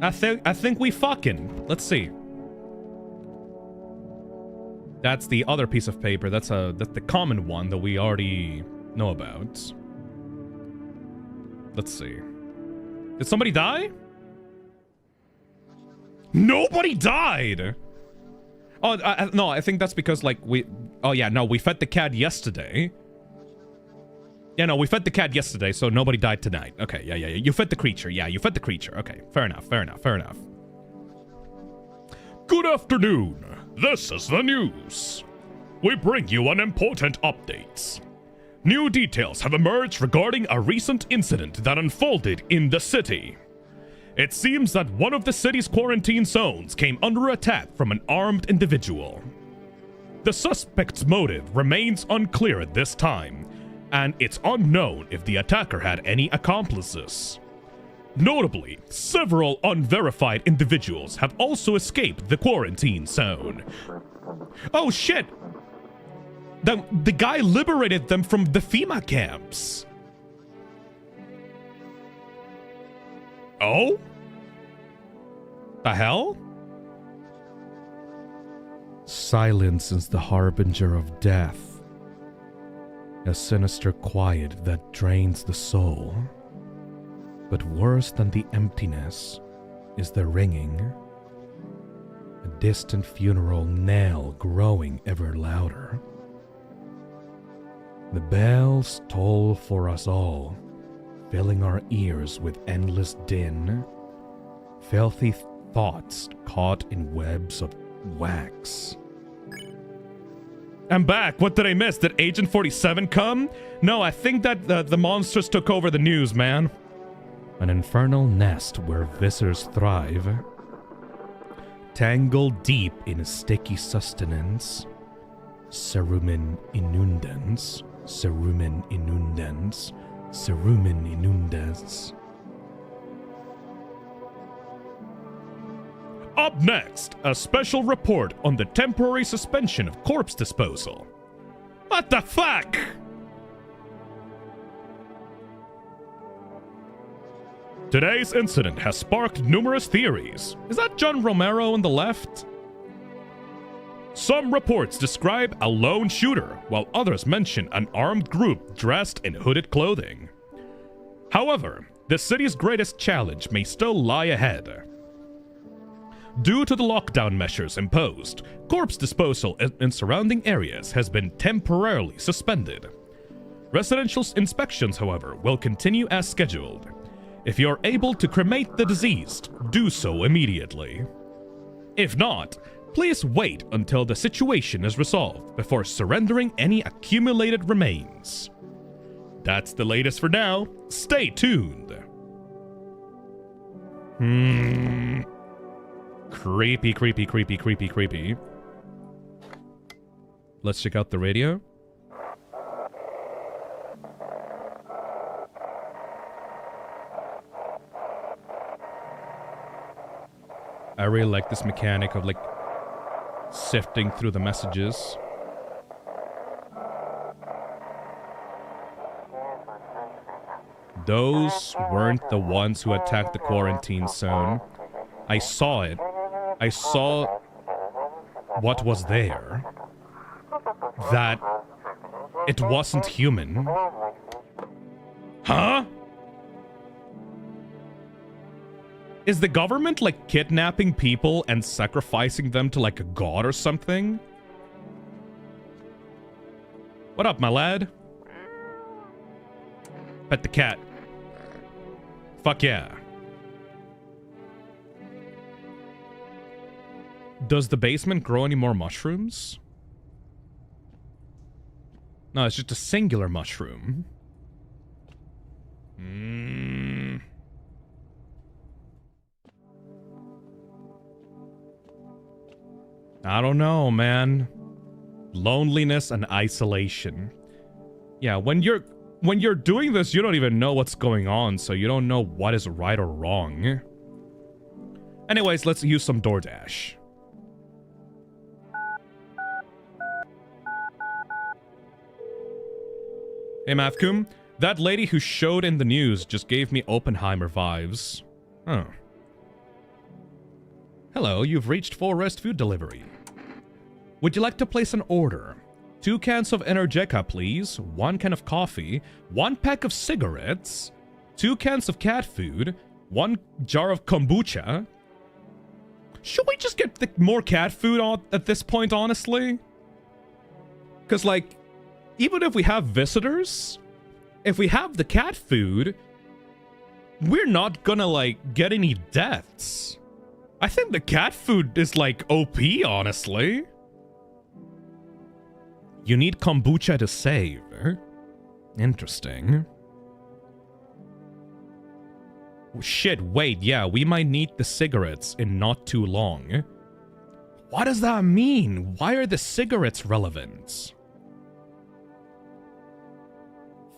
I think we fucking. Let's see. That's the other piece of paper. That's the common one that we already know about. Let's see. Did somebody die? Nobody died! Oh, no, I think that's because, like, oh, yeah, no, we fed the cat yesterday. Yeah, no, we fed the cat yesterday, so nobody died tonight. Okay, yeah. You fed the creature. Yeah, you fed the creature. Okay, fair enough. Good afternoon. This is the news. We bring you an important update. New details have emerged regarding a recent incident that unfolded in the city. It seems that one of the city's quarantine zones came under attack from an armed individual. The suspect's motive remains unclear at this time, and it's unknown if the attacker had any accomplices. Notably, several unverified individuals have also escaped the quarantine zone. Oh shit! The guy liberated them from the FEMA camps. Oh? The hell? Silence is the harbinger of death. A sinister quiet that drains the soul. But worse than the emptiness is the ringing. A distant funeral knell growing ever louder. The bells toll for us all, filling our ears with endless din. Filthy thoughts caught in webs of wax. I'm back. What did I miss? Did Agent 47 come? No, I think that the monsters took over the news, man. An infernal nest where visitors thrive. Tangled deep in a sticky sustenance. Cerumen inundans. Cerumen inundans. Cerumen inundans. Up next, a special report on the temporary suspension of corpse disposal. What the fuck? Today's incident has sparked numerous theories. Is that John Romero on the left? Some reports describe a lone shooter, while others mention an armed group dressed in hooded clothing. However, the city's greatest challenge may still lie ahead. Due to the lockdown measures imposed, corpse disposal in surrounding areas has been temporarily suspended. Residential inspections, however, will continue as scheduled. If you're able to cremate the deceased, do so immediately. If not, please wait until the situation is resolved before surrendering any accumulated remains. That's the latest for now. Stay tuned. Creepy. Let's check out the radio. I really like this mechanic of like Sifting through the messages. Those weren't the ones who attacked the quarantine zone. I saw it. I saw what was there. That it wasn't human. Huh? Is the government, like, kidnapping people and sacrificing them to, like, a god or something? What up, my lad? Pet the cat. Fuck yeah. Does the basement grow any more mushrooms? No, it's just a singular mushroom. I don't know, man. Loneliness and isolation. Yeah, when you're doing this, you don't even know what's going on, so you don't know what is right or wrong. Anyways, let's use some DoorDash. Hey, Mathcoom. That lady who showed in the news just gave me Oppenheimer vibes. Huh. Hello, you've reached Forest Food Delivery. Would you like to place an order? 2 cans of Energeca, please. 1 can of coffee. 1 pack of cigarettes. 2 cans of cat food. 1 jar of kombucha. Should we just get more cat food at this point, honestly? Because, like, even if we have visitors, if we have the cat food, we're not gonna, like, get any deaths. I think the cat food is, like, OP, honestly. You need kombucha to save. Interesting. Shit, wait, yeah, we might need the cigarettes in not too long. What does that mean? Why are the cigarettes relevant?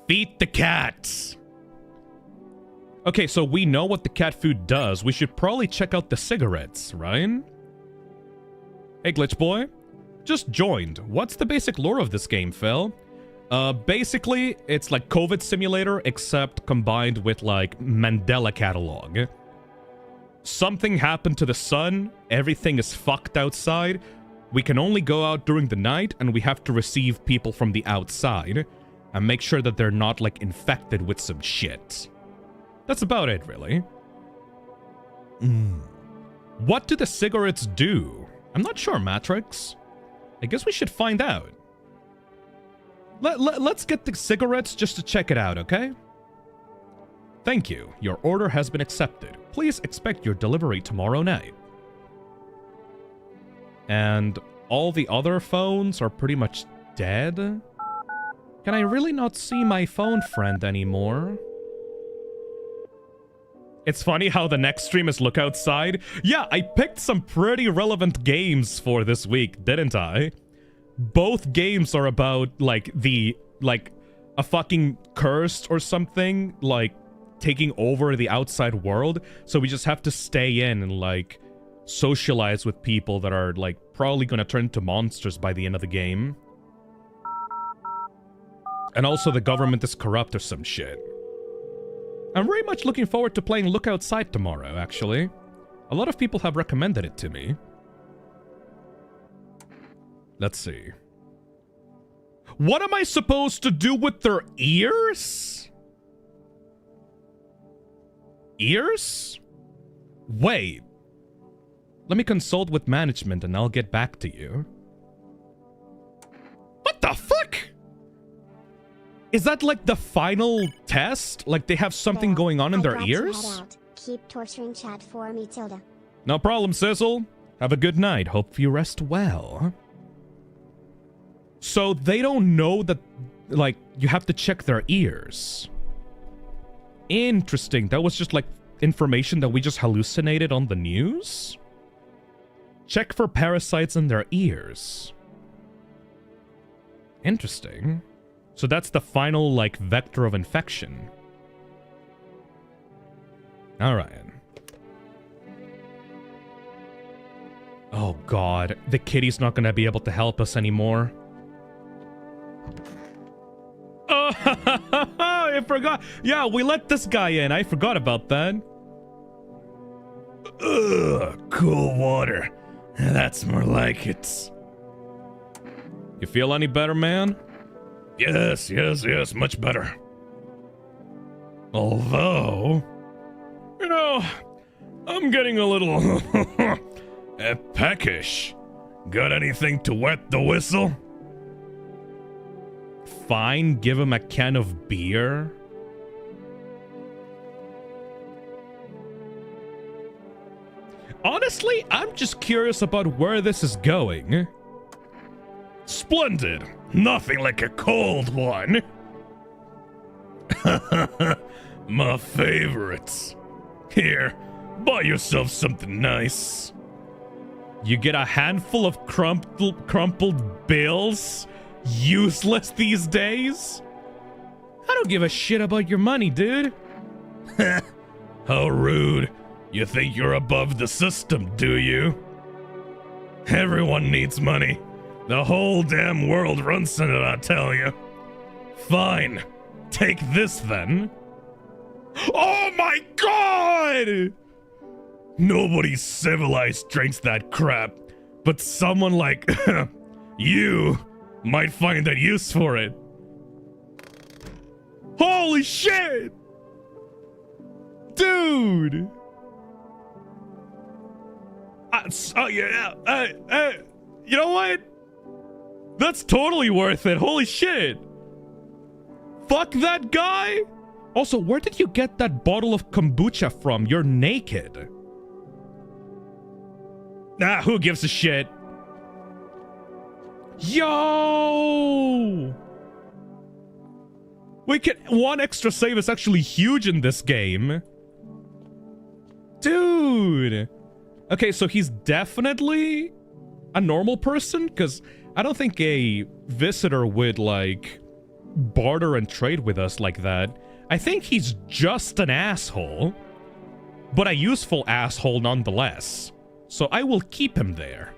Feed the cats! Okay, so we know what the cat food does. We should probably check out the cigarettes, right? Hey, Glitch Boy. Just joined. What's the basic lore of this game, Phil? Basically, it's like COVID Simulator, except combined with, like, Mandela Catalog. Something happened to the sun, everything is fucked outside, we can only go out during the night, and we have to receive people from the outside, and make sure that they're not, like, infected with some shit. That's about it, really. What do the cigarettes do? I'm not sure, Matrix. I guess we should find out. Let's get the cigarettes just to check it out, okay? Thank you. Your order has been accepted. Please expect your delivery tomorrow night. And all the other phones are pretty much dead? Can I really not see my phone friend anymore? It's funny how the next stream is Look Outside. Yeah, I picked some pretty relevant games for this week, didn't I? Both games are about, like, a fucking curse or something, like, taking over the outside world. So we just have to stay in and, like, socialize with people that are, like, probably gonna turn into monsters by the end of the game. And also the government is corrupt or some shit. I'm very much looking forward to playing Look Outside tomorrow, actually. A lot of people have recommended it to me. Let's see. What am I supposed to do with their ears? Ears? Wait. Let me consult with management and I'll get back to you. What the fuck? Is that like the final test? Like they have something going on in their ears? Keep torturing chat for me, Tilda. No problem, Sizzle. Have a good night. Hope you rest well. So they don't know that, like, you have to check their ears. Interesting. That was just like information that we just hallucinated on the news? Check for parasites in their ears. Interesting. So that's the final, like, vector of infection. Alright. Oh, Oh god, the kitty's not gonna be able to help us anymore. Oh, I forgot. Yeah, we let this guy in. I forgot about that. Ugh, cool water. That's more like it. You feel any better, man? Yes, much better. Although, you know, I'm getting a little peckish. Got anything to wet the whistle? Fine, give him a can of beer. Honestly, I'm just curious about where this is going. Splendid. Nothing like a cold one. My favorites. Here, buy yourself something nice. You get a handful of crumpled bills? Useless these days? I don't give a shit about your money, dude. How rude. You think you're above the system, do you? Everyone needs money. The whole damn world runs on it, I tell you. Fine. Take this then. Oh my god! Nobody civilized drinks that crap, but someone like you might find a use for it. Holy shit! Dude! You know what? That's totally worth it. Holy shit. Fuck that guy. Also, where did you get that bottle of kombucha from? You're naked. Ah, who gives a shit? Yo! One extra save is actually huge in this game. Dude! Okay, so he's definitely a normal person? Because I don't think a visitor would, like, barter and trade with us like that. I think he's just an asshole. But a useful asshole nonetheless. So I will keep him there.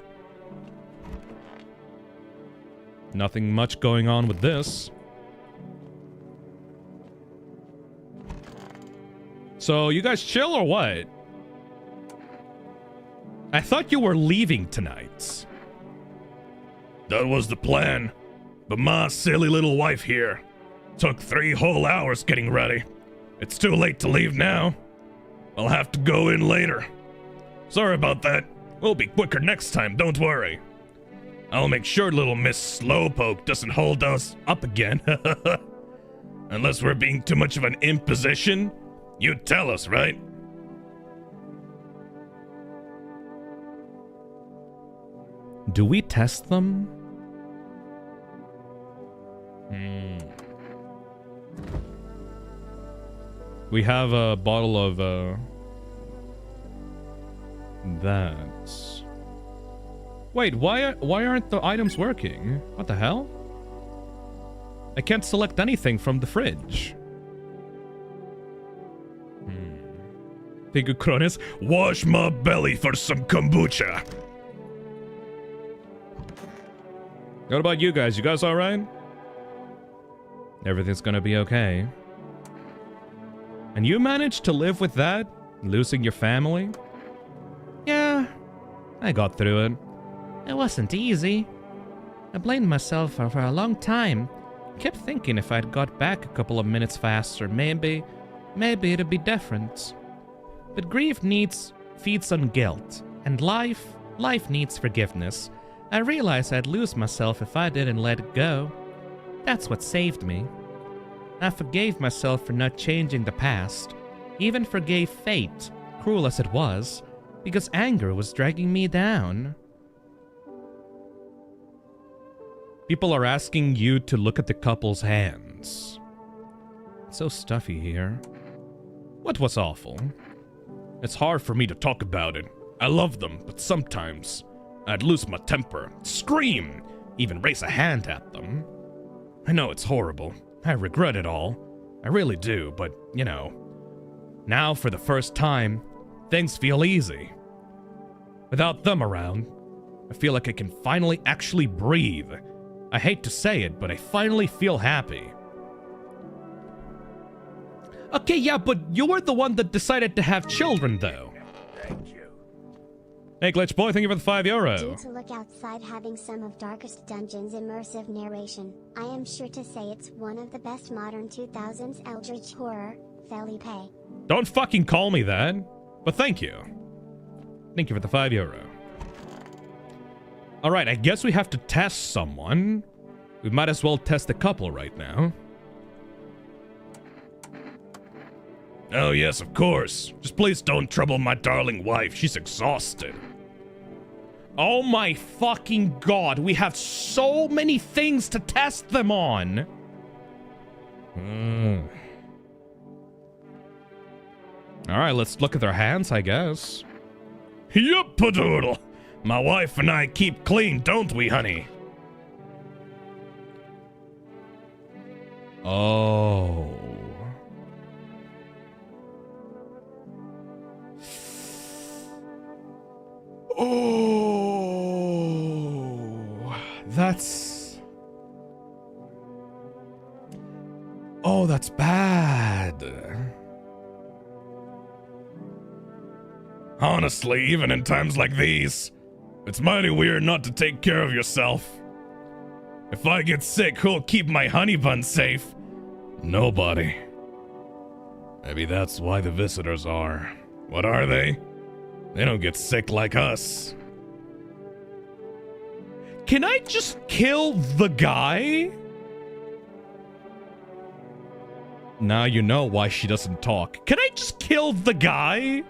Nothing much going on with this. So, you guys chill or what? I thought you were leaving tonight. That was the plan. But my silly little wife here took 3 whole hours getting ready. It's too late to leave now. I'll have to go in later. Sorry about that. We'll be quicker next time, don't worry. I'll make sure little Miss Slowpoke doesn't hold us up again. Unless we're being too much of an imposition, you tell us, right? Do we test them? We have a bottle of, that. Wait, why aren't the items working? What the hell? I can't select anything from the fridge. Thank you, Cronus. Wash my belly for some kombucha. What about you guys? You guys alright? Everything's gonna be okay. And you managed to live with that? Losing your family? Yeah, I got through it. It wasn't easy. I blamed myself for a long time. Kept thinking if I'd got back a couple of minutes faster, maybe it'd be different. But grief feeds on guilt, and life needs forgiveness. I realized I'd lose myself if I didn't let it go. That's what saved me. I forgave myself for not changing the past. Even forgave fate, cruel as it was, because anger was dragging me down. People are asking you to look at the couple's hands. It's so stuffy here. What was awful? It's hard for me to talk about it. I love them, but sometimes I'd lose my temper, scream, even raise a hand at them. I know it's horrible. I regret it all. I really do, but, you know, now for the first time, things feel easy. Without them around, I feel like I can finally actually breathe. I hate to say it, but I finally feel happy. Okay, yeah, but you were the one that decided to have children, though. Thank you. Hey, Glitch Boy, thank you for the €5. Due to look outside having some of Darkest Dungeon's immersive narration, I am sure to say it's one of the best modern 2000s eldritch horror, Felipe. Don't fucking call me that. But thank you. Thank you for the €5. Alright, I guess we have to test someone. We might as well test a couple right now. Oh yes, of course. Just please don't trouble my darling wife. She's exhausted. Oh my fucking god, we have so many things to test them on. Alright, let's look at their hands, I guess. Yup, padoodle. My wife and I keep clean, don't we, honey? Oh. Oh. That's... Oh, that's bad. Honestly, even in times like these, it's mighty weird not to take care of yourself. If I get sick, who'll keep my honey bun safe? Nobody. Maybe that's why the visitors are. What are they? They don't get sick like us. Can I just kill the guy? Now you know why she doesn't talk. Can I just kill the guy?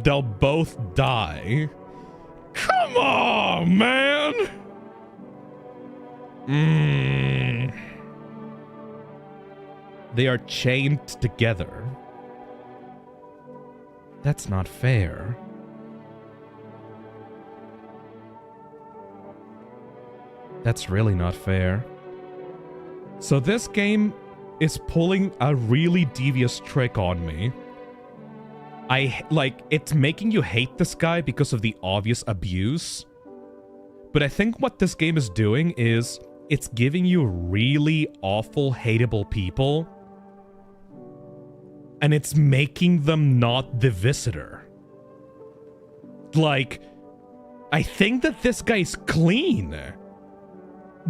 They'll both die. Come on, man! They are chained together. That's not fair. That's really not fair. So this game is pulling a really devious trick on me. It's making you hate this guy because of the obvious abuse. But I think what this game is doing is it's giving you really awful, hateable people. And it's making them not the visitor. Like, I think that this guy's clean.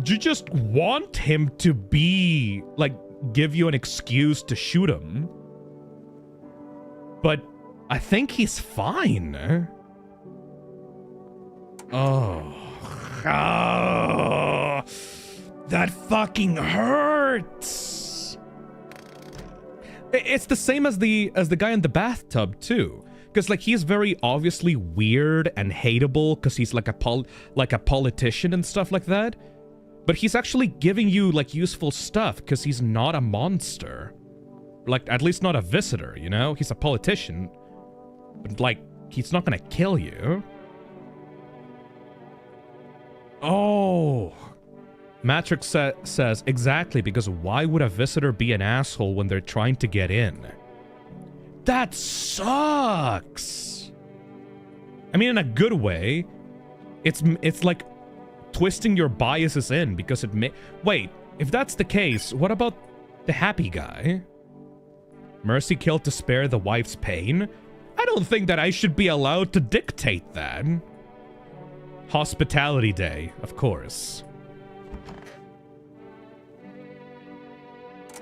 You just want him to be, like, give you an excuse to shoot him. But I think he's fine. Oh. Oh. That fucking hurts. It's the same as the guy in the bathtub too. Because like he's very obviously weird and hateable because he's like a politician and stuff like that. But he's actually giving you like useful stuff because he's not a monster. Like at least not a visitor, you know? He's a politician. But like he's not gonna kill you. Oh. Matrix says, exactly, because why would a visitor be an asshole when they're trying to get in? That sucks! I mean, in a good way. It's like twisting your biases in, because it may... Wait, if that's the case, what about the happy guy? Mercy killed to spare the wife's pain? I don't think that I should be allowed to dictate that. Hospitality Day, of course.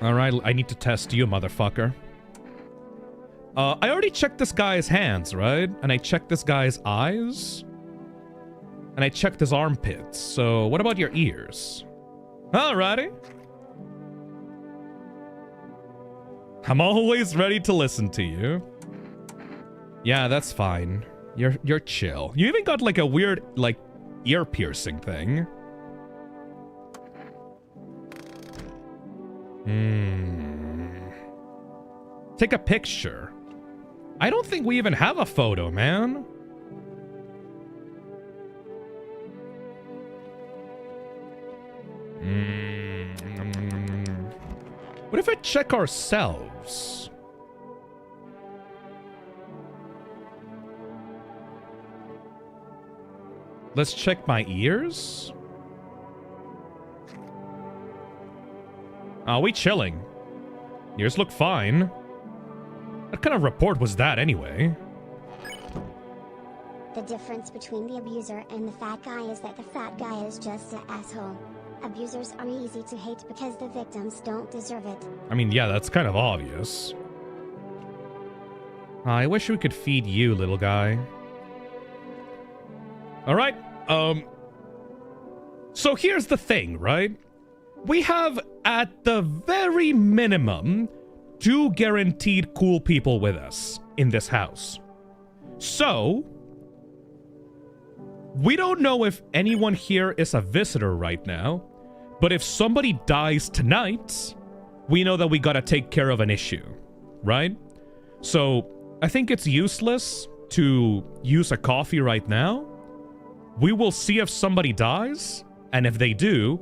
Alright, I need to test you, motherfucker. I already checked this guy's hands, right? And I checked this guy's eyes. And I checked his armpits. So, what about your ears? Alrighty. I'm always ready to listen to you. Yeah, that's fine. You're chill. You even got like a weird, like, ear piercing thing. Take a picture. I don't think we even have a photo, man. What if I check ourselves? Let's check my ears. Are we chilling? Ears look fine. What kind of report was that anyway? The difference between the abuser and the fat guy is that the fat guy is just an asshole. Abusers are easy to hate because the victims don't deserve it. I mean, yeah, that's kind of obvious. I wish we could feed you, little guy. Alright, so here's the thing, right? We have, at the very minimum, 2 guaranteed cool people with us in this house. So, we don't know if anyone here is a visitor right now, but if somebody dies tonight, we know that we gotta take care of an issue, right? So, I think it's useless to use a coffee right now. We will see if somebody dies, and if they do,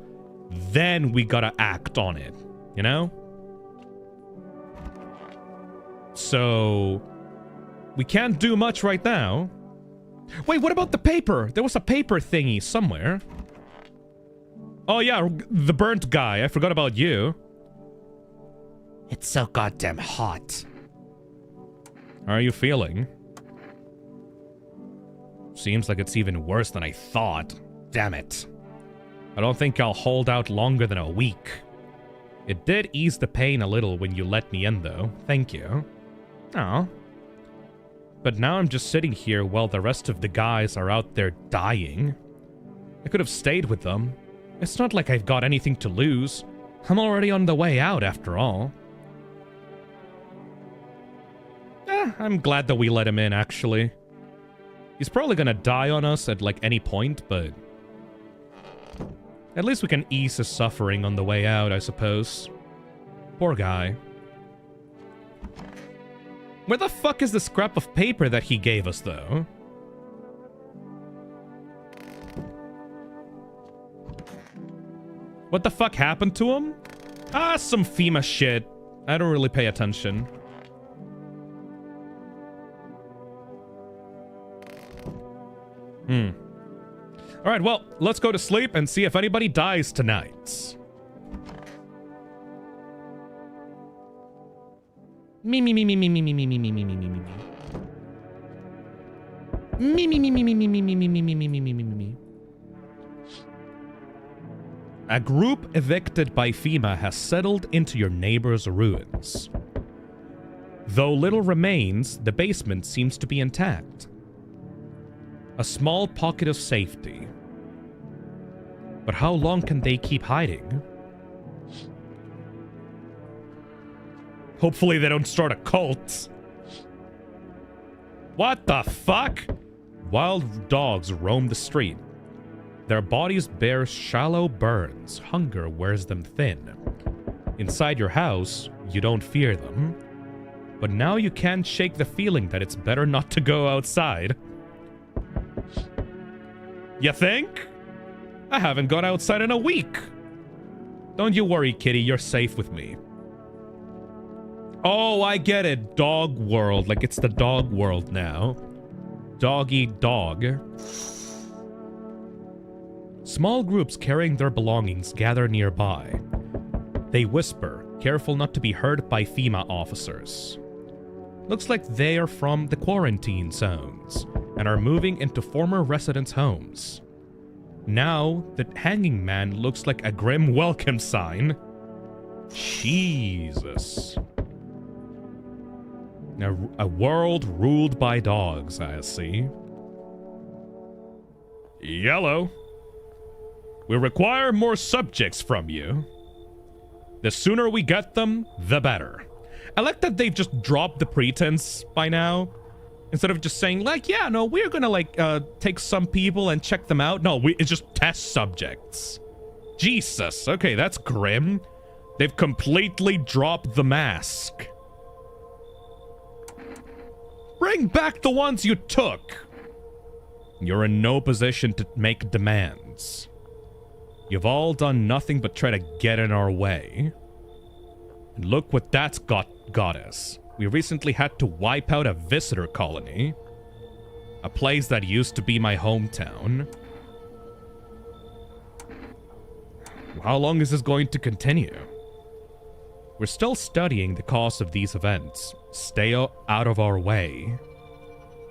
then we gotta act on it, you know? So, we can't do much right now. Wait, what about the paper? There was a paper thingy somewhere. Oh yeah, the burnt guy. I forgot about you. It's so goddamn hot. How are you feeling? Seems like it's even worse than I thought. Damn it. I don't think I'll hold out longer than a week. It did ease the pain a little when you let me in, though. Thank you. Aw. But now I'm just sitting here while the rest of the guys are out there dying. I could have stayed with them. It's not like I've got anything to lose. I'm already on the way out, after all. I'm glad that we let him in, actually. He's probably gonna die on us at, like, any point, but... at least we can ease his suffering on the way out, I suppose. Poor guy. Where the fuck is the scrap of paper that he gave us, though? What the fuck happened to him? Ah, some FEMA shit. I don't really pay attention. Alright, well, let's go to sleep and see if anybody dies tonight. Me. A group evicted by FEMA has settled into your neighbor's ruins. Though little remains, the basement seems to be intact. A small pocket of safety. But how long can they keep hiding? Hopefully they don't start a cult. What the fuck? Wild dogs roam the street. Their bodies bear shallow burns. Hunger wears them thin. Inside your house, you don't fear them. But now you can't shake the feeling that it's better not to go outside. You think? I haven't gone outside in a week. Don't you worry, kitty. You're safe with me. Oh, I get it. Dog world. Like, it's the dog world now. Dog eat dog. Small groups carrying their belongings gather nearby. They whisper, careful not to be heard by FEMA officers. Looks like they are from the quarantine zones and are moving into former residents' homes. Now, the hanging man looks like a grim welcome sign. Jesus. A world ruled by dogs, I see. Yellow. We require more subjects from you. The sooner we get them, the better. I like that they've just dropped the pretense by now. Instead of just saying, like, yeah, no, we're gonna, like, take some people and check them out. No, it's just test subjects. Jesus. Okay, that's grim. They've completely dropped the mask. Bring back the ones you took. You're in no position to make demands. You've all done nothing but try to get in our way. And look what that's got us. We recently had to wipe out a visitor colony. A place that used to be my hometown. How long is this going to continue? We're still studying the cause of these events. Stay out of our way.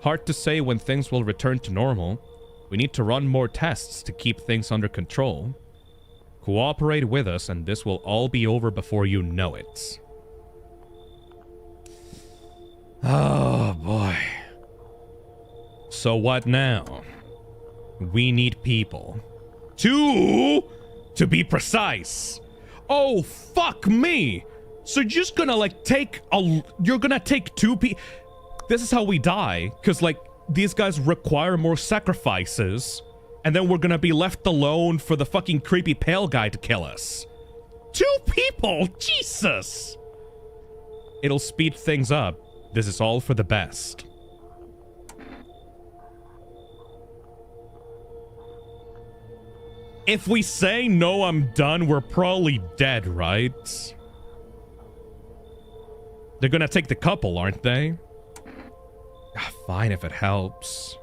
Hard to say when things will return to normal. We need to run more tests to keep things under control. Cooperate with us and this will all be over before you know it. Oh boy. So what now? We need people. 2 to be precise. Oh, fuck me. So you're just gonna like you're gonna take 2 people. This is how we die. Cause like these guys require more sacrifices. And then we're gonna be left alone for the fucking creepy pale guy to kill us. 2 people, Jesus. It'll speed things up. This is all for the best. If we say, no, I'm done, we're probably dead, right? They're gonna take the couple, aren't they? Fine, if it helps.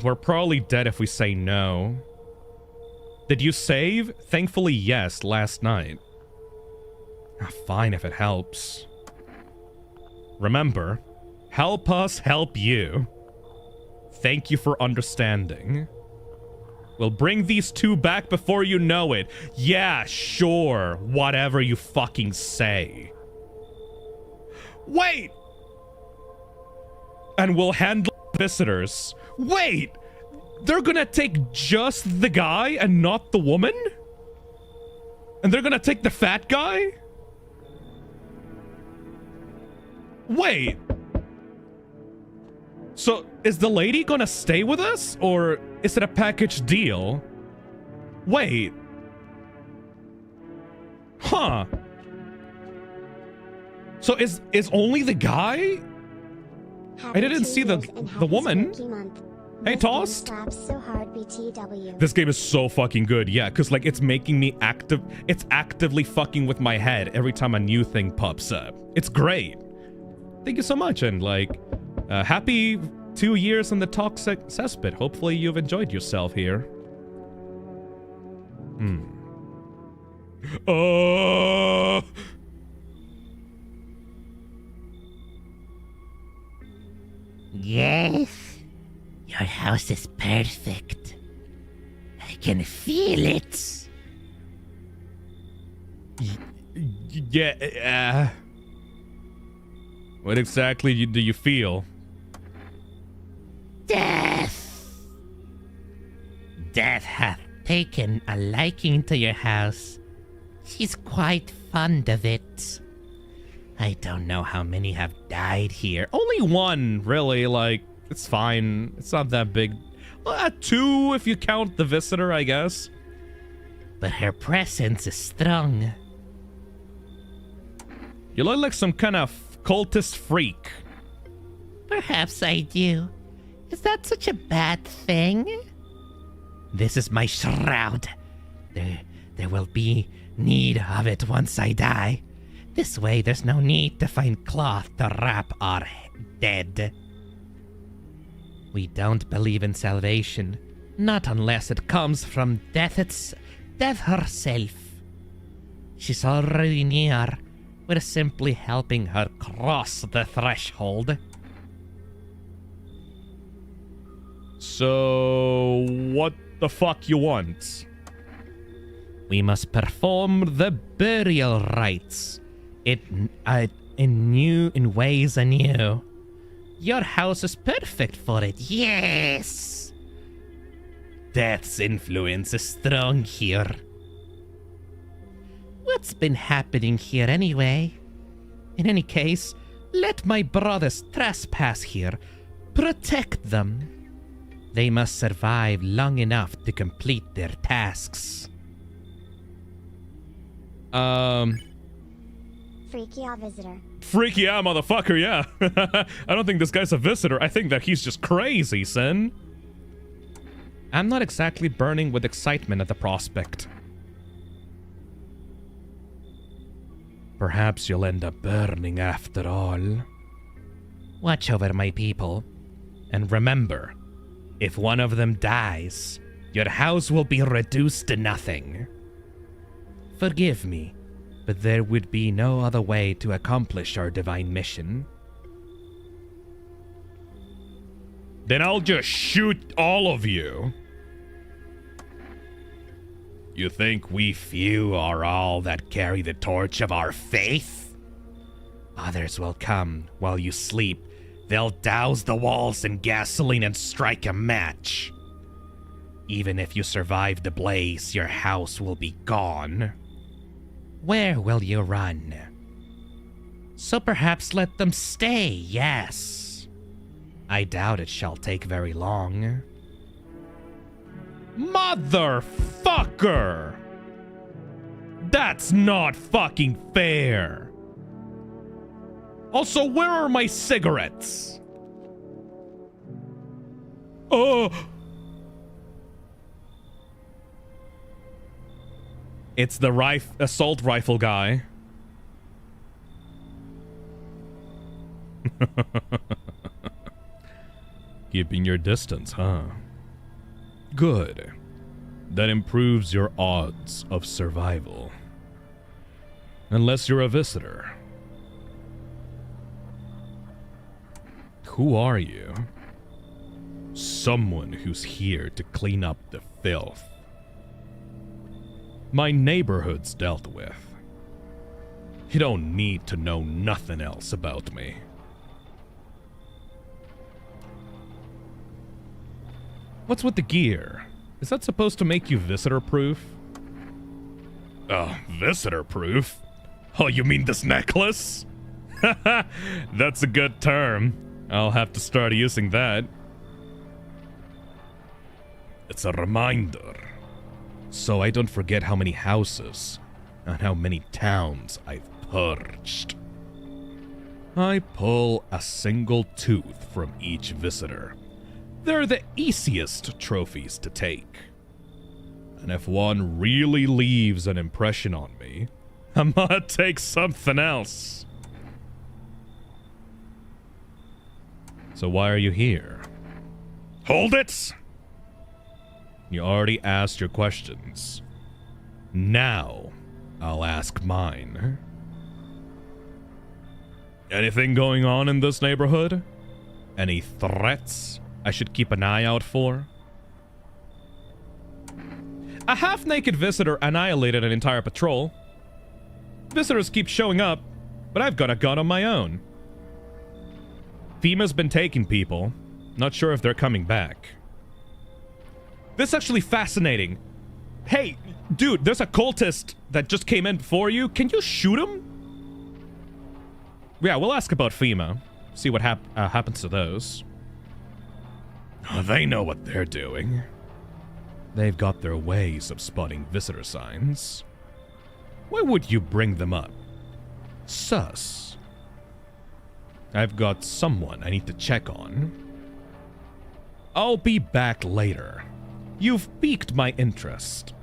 We're probably dead if we say no. Did you save? Thankfully, yes, last night. Fine, if it helps. Remember, help us help you. Thank you for understanding. We'll bring these 2 back before you know it. Yeah, sure. Whatever you fucking say. Wait! And we'll handle visitors. Wait! They're gonna take just the guy and not the woman? And they're gonna take the fat guy? Wait. So, is the lady gonna stay with us? Or is it a package deal? Wait. Huh. So is only the guy? I didn't see the woman. Hey, Tossed. So hard, BTW. This game is so fucking good, yeah, because like it's making me it's actively fucking with my head every time a new thing pops up. It's great. Thank you so much, and like, happy 2 years in the toxic cesspit. Hopefully you've enjoyed yourself here. Yes. Your house is perfect. I can feel it. Yeah. What exactly do you feel? Death. Death hath taken a liking to your house. She's quite fond of it. I don't know how many have died here. Only 1, really, like, it's fine. It's not that big. 2 if you count the visitor, I guess. But her presence is strong. You look like some kind of cultist freak. Perhaps I do. Is that such a bad thing? This is my shroud. There will be need of it once I die. This way, there's no need to find cloth to wrap our dead. We don't believe in salvation, not unless it comes from death herself. She's already near. We're simply helping her cross the threshold. So, what the fuck you want? We must perform the burial rites. In ways anew. Your house is perfect for it, yes! Death's influence is strong here. What's been happening here anyway? In any case, let my brothers trespass here. Protect them. They must survive long enough to complete their tasks. Freaky visitor. Freaky motherfucker, yeah. I don't think this guy's a visitor. I think that he's just crazy, Sin. I'm not exactly burning with excitement at the prospect. Perhaps you'll end up burning after all. Watch over my people. And remember, If one of them dies, your house will be reduced to nothing. Forgive me, but there would be no other way to accomplish our divine mission. Then I'll just shoot all of you. You think we few are all that carry the torch of our faith? Others will come while you sleep. They'll douse the walls in gasoline and strike a match. Even if you survive the blaze, your house will be gone. Where will you run? So perhaps let them stay, yes. I doubt it shall take very long. Motherfucker! That's not fucking fair. Also, where are my cigarettes? Oh! It's the assault rifle guy. Keeping your distance, huh? Good. That improves your odds of survival. Unless you're a visitor. Who are you? Someone who's here to clean up the filth my neighborhood's dealt with. You don't need to know nothing else about me. What's with the gear? Is that supposed to make you visitor-proof? Oh, visitor-proof? Oh, you mean this necklace? That's a good term. I'll have to start using that. It's a reminder, so I don't forget how many houses and how many towns I've purged. I pull a single tooth from each visitor. They're the easiest trophies to take. And if one really leaves an impression on me, I might take something else. So why are you here? Hold it! You already asked your questions. Now, I'll ask mine. Anything going on in this neighborhood? Any threats I should keep an eye out for? A half-naked visitor annihilated an entire patrol. Visitors keep showing up, but I've got a gun on my own. FEMA's been taking people. Not sure if they're coming back. This is actually fascinating. Hey, dude, there's a cultist that just came in before you. Can you shoot him? Yeah, we'll ask about FEMA. See what happens to those. Oh, they know what they're doing. They've got their ways of spotting visitor signs. Why would you bring them up? Sus. I've got someone I need to check on. I'll be back later. You've piqued my interest.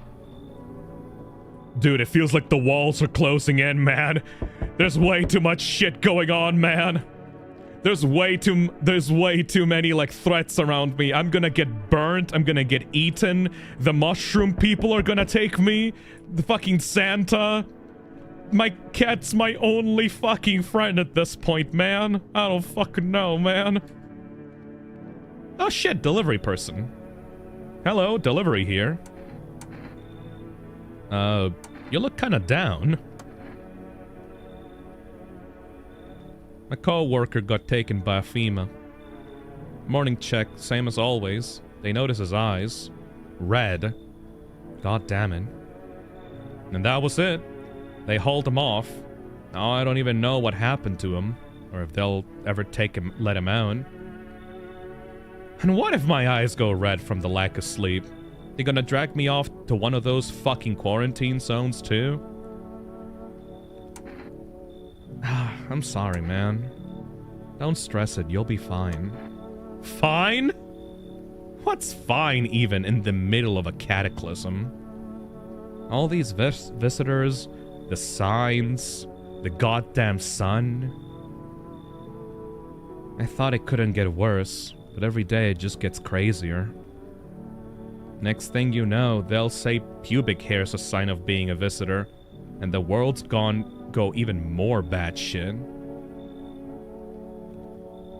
Dude, it feels like the walls are closing in, man. There's way too much shit going on, man. There's way too many, like, threats around me. I'm gonna get burnt. I'm gonna get eaten. The mushroom people are gonna take me. The fucking Santa. My cat's my only fucking friend at this point, man. I don't fucking know, man. Oh shit, delivery person. Hello, delivery here. You look kinda down. My co-worker got taken by a FEMA. Morning check, same as always. They notice his eyes. Red. God damn it. And that was it. They hauled him off. Now I don't even know what happened to him, or if they'll ever let him out. And what if my eyes go red from the lack of sleep? They gonna drag me off to one of those fucking quarantine zones too? I'm sorry, man. Don't stress it, you'll be fine. Fine? What's fine even in the middle of a cataclysm? All these visitors, the signs, the goddamn sun. I thought it couldn't get worse. But every day it just gets crazier. Next thing you know, they'll say pubic hair's a sign of being a visitor, and the world's go even more batshit.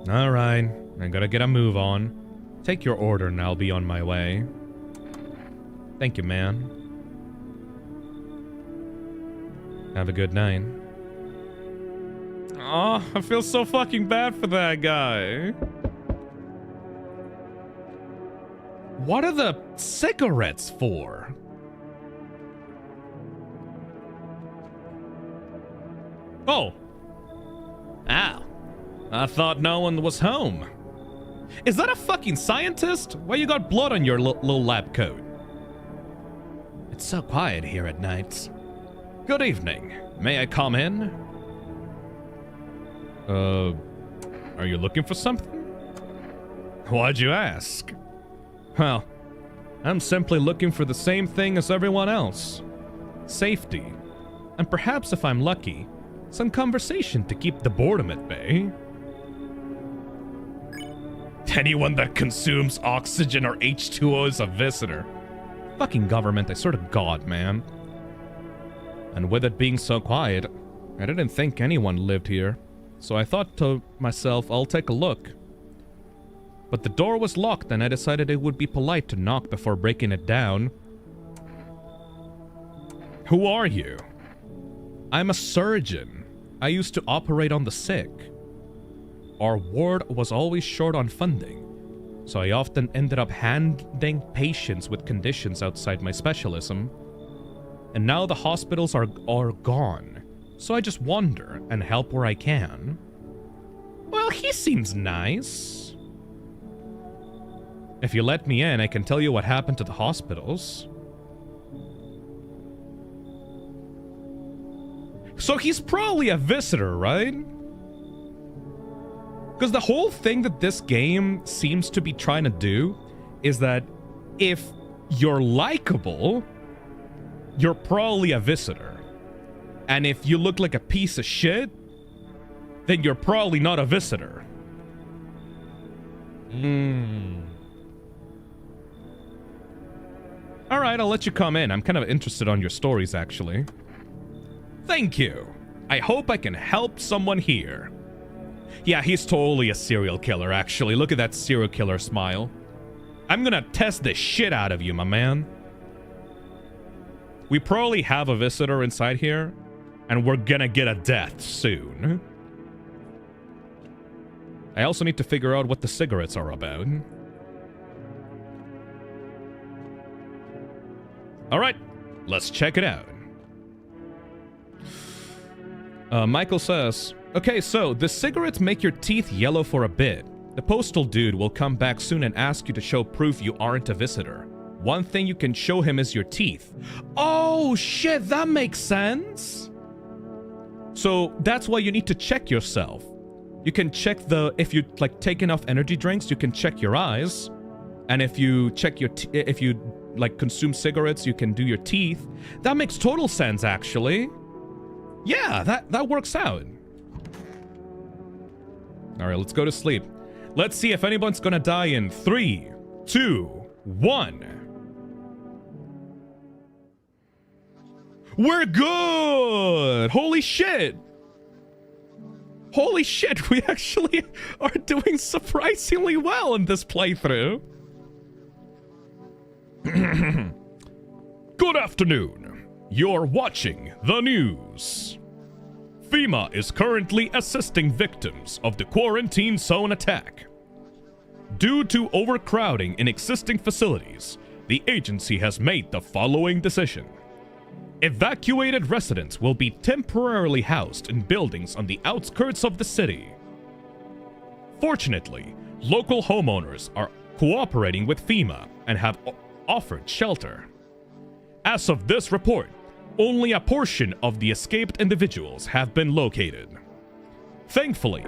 Alright, I gotta get a move on. Take your order and I'll be on my way. Thank you, man. Have a good night. Oh, I feel so fucking bad for that guy. What are the cigarettes for? Oh. Ow. I thought no one was home. Is that a fucking scientist? Why you got blood on your little lab coat? It's so quiet here at night. Good evening. May I come in? Are you looking for something? Why'd you ask? Well, I'm simply looking for the same thing as everyone else. Safety. And perhaps if I'm lucky, some conversation to keep the boredom at bay. Anyone that consumes oxygen or H2O is a visitor. Fucking government, I swear to God, man. And with it being so quiet, I didn't think anyone lived here. So I thought to myself, I'll take a look. But the door was locked and I decided it would be polite to knock before breaking it down. Who are you? I'm a surgeon. I used to operate on the sick. Our ward was always short on funding, so I often ended up handling patients with conditions outside my specialism. And now the hospitals are gone, so I just wander and help where I can. Well, he seems nice. If you let me in, I can tell you what happened to the hospitals. So he's probably a visitor, right? Because the whole thing that this game seems to be trying to do is that if you're likable, you're probably a visitor. And if you look like a piece of shit, then you're probably not a visitor. Alright, I'll let you come in. I'm kind of interested on your stories, actually. Thank you. I hope I can help someone here. Yeah, he's totally a serial killer, actually. Look at that serial killer smile. I'm gonna test the shit out of you, my man. We probably have a visitor inside here, and we're gonna get a death soon. I also need to figure out what the cigarettes are about. Alright, let's check it out. Michael says, okay, so the cigarettes make your teeth yellow for a bit. The postal dude will come back soon and ask you to show proof you aren't a visitor. One thing you can show him is your teeth. Oh shit, that makes sense. So that's why you need to check yourself. You can check if you like take enough energy drinks, you can check your eyes. And if you check your if you like consume cigarettes, you can do your teeth. That makes total sense, actually. Yeah, that works out. All right, let's go to sleep. Let's see if anyone's gonna die in 3, 2, 1. We're good! Holy shit! Holy shit, we actually are doing surprisingly well in this playthrough. Good afternoon. You're watching the news. FEMA is currently assisting victims of the quarantine zone attack. Due to overcrowding in existing facilities, the agency has made the following decision. Evacuated residents will be temporarily housed in buildings on the outskirts of the city. Fortunately, local homeowners are cooperating with FEMA and have offered shelter. As of this report, only a portion of the escaped individuals have been located. Thankfully,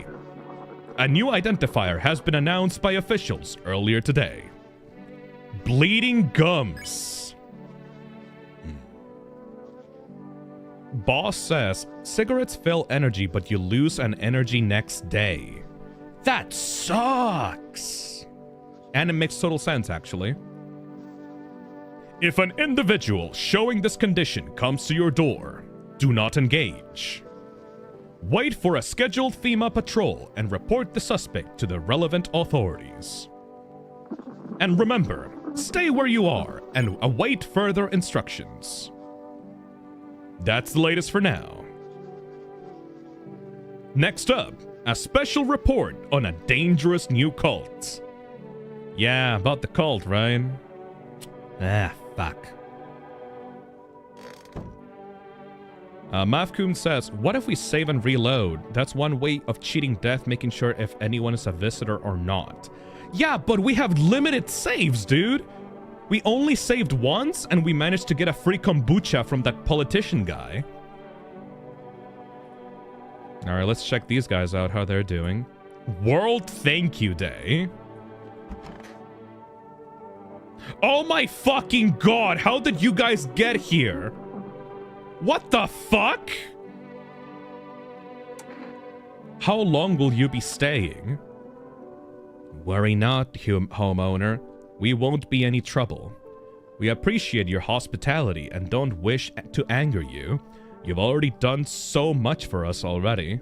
a new identifier has been announced by officials earlier today. Bleeding gums. Boss says, cigarettes fill energy, but you lose an energy next day. That sucks. And it makes total sense, actually. If an individual showing this condition comes to your door, do not engage. Wait for a scheduled FEMA patrol and report the suspect to the relevant authorities. And remember, stay where you are and await further instructions. That's the latest for now. Next up, a special report on a dangerous new cult. Yeah, about the cult, right? Ah, fuck. Mavkoon says, what if we save and reload? That's one way of cheating death, making sure if anyone is a visitor or not. Yeah, but we have limited saves, dude. We only saved once, and we managed to get a free kombucha from that politician guy. Alright, let's check these guys out, how they're doing. World Thank You Day. Oh my fucking god, how did you guys get here? What the fuck? How long will you be staying? Worry not, homeowner. We won't be any trouble. We appreciate your hospitality and don't wish to anger you. You've already done so much for us already.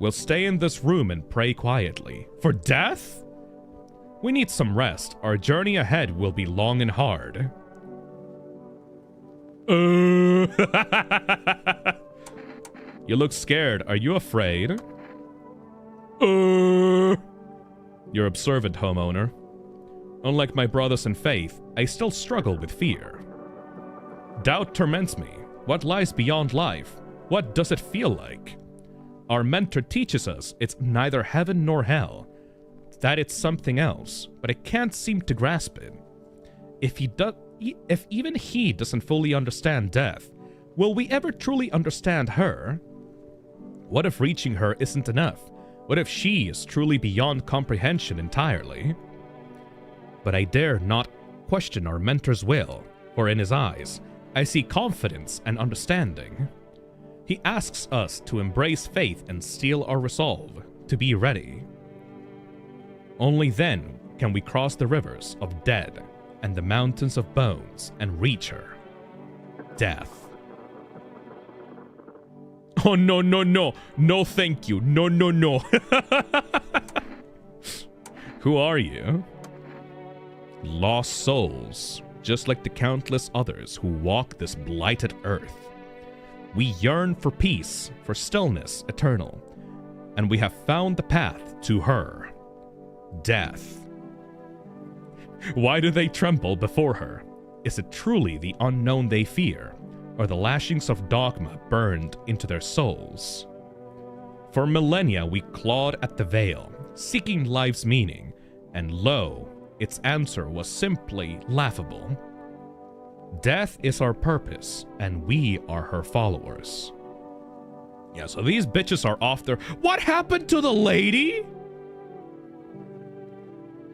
We'll stay in this room and pray quietly. For death? We need some rest. Our journey ahead will be long and hard. You look scared. Are you afraid? You're observant, homeowner. Unlike my brothers in faith, I still struggle with fear. Doubt torments me. What lies beyond life? What does it feel like? Our mentor teaches us it's neither heaven nor hell, that it's something else, but I can't seem to grasp it. If even he doesn't fully understand death, will we ever truly understand her? What if reaching her isn't enough? What if she is truly beyond comprehension entirely? But I dare not question our mentor's will, for in his eyes, I see confidence and understanding. He asks us to embrace faith and steel our resolve, to be ready. Only then can we cross the rivers of dead and the mountains of bones and reach her. Death. Oh, no, no, no. No, thank you. No, no, no. Who are you? Lost souls, just like the countless others who walk this blighted earth. We yearn for peace, for stillness eternal, and we have found the path to her. Death. Why do they tremble before her? Is it truly the unknown they fear, or the lashings of dogma burned into their souls? For millennia we clawed at the veil, seeking life's meaning, and lo, its answer was simply laughable. Death is our purpose, and we are her followers. Yeah, so these bitches are off their... What happened to the lady?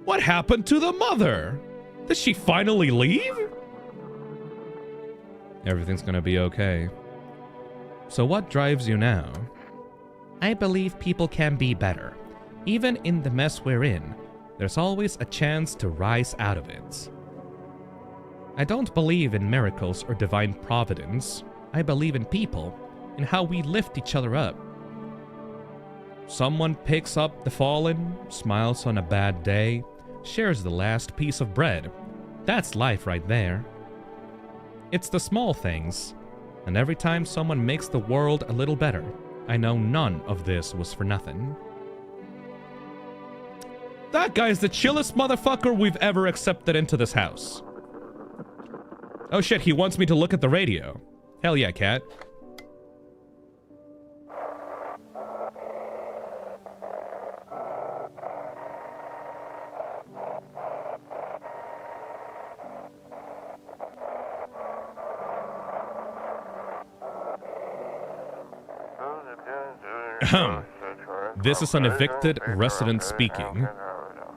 What happened to the mother? Did she finally leave? Everything's gonna be okay. So what drives you now? I believe people can be better. Even in the mess we're in, there's always a chance to rise out of it. I don't believe in miracles or divine providence. I believe in people, in how we lift each other up. Someone picks up the fallen, smiles on a bad day, shares the last piece of bread. That's life right there. It's the small things, and every time someone makes the world a little better, I know none of this was for nothing. That guy's the chillest motherfucker we've ever accepted into this house. Oh shit, he wants me to look at the radio. Hell yeah, cat. This is an evicted resident speaking.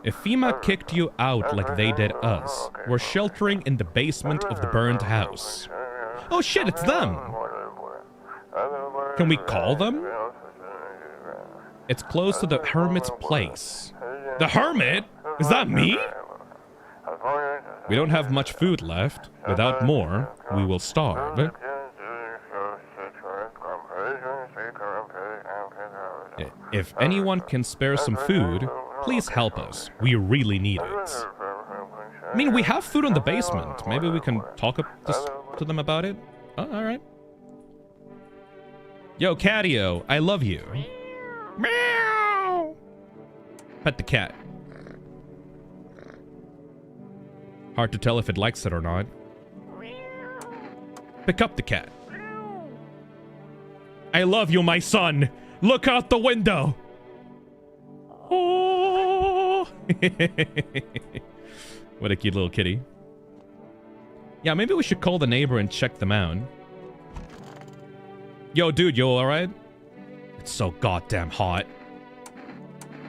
If FEMA kicked you out like they did us, we're sheltering in the basement of the burned house. Oh shit, it's them! Can we call them? It's close to the hermit's place. The hermit? Is that me? We don't have much food left. Without more, we will starve. If anyone can spare some food, please help us. We really need it. I mean, we have food in the basement. Maybe we can talk to them about it? Oh, alright. Yo, Catio, I love you. Meow. Pet the cat. Hard to tell if it likes it or not. Pick up the cat. I love you, my son. Look out the window. Oh. What a cute little kitty. Yeah, maybe we should call the neighbor and check them out. Yo, dude, you alright? It's so goddamn hot.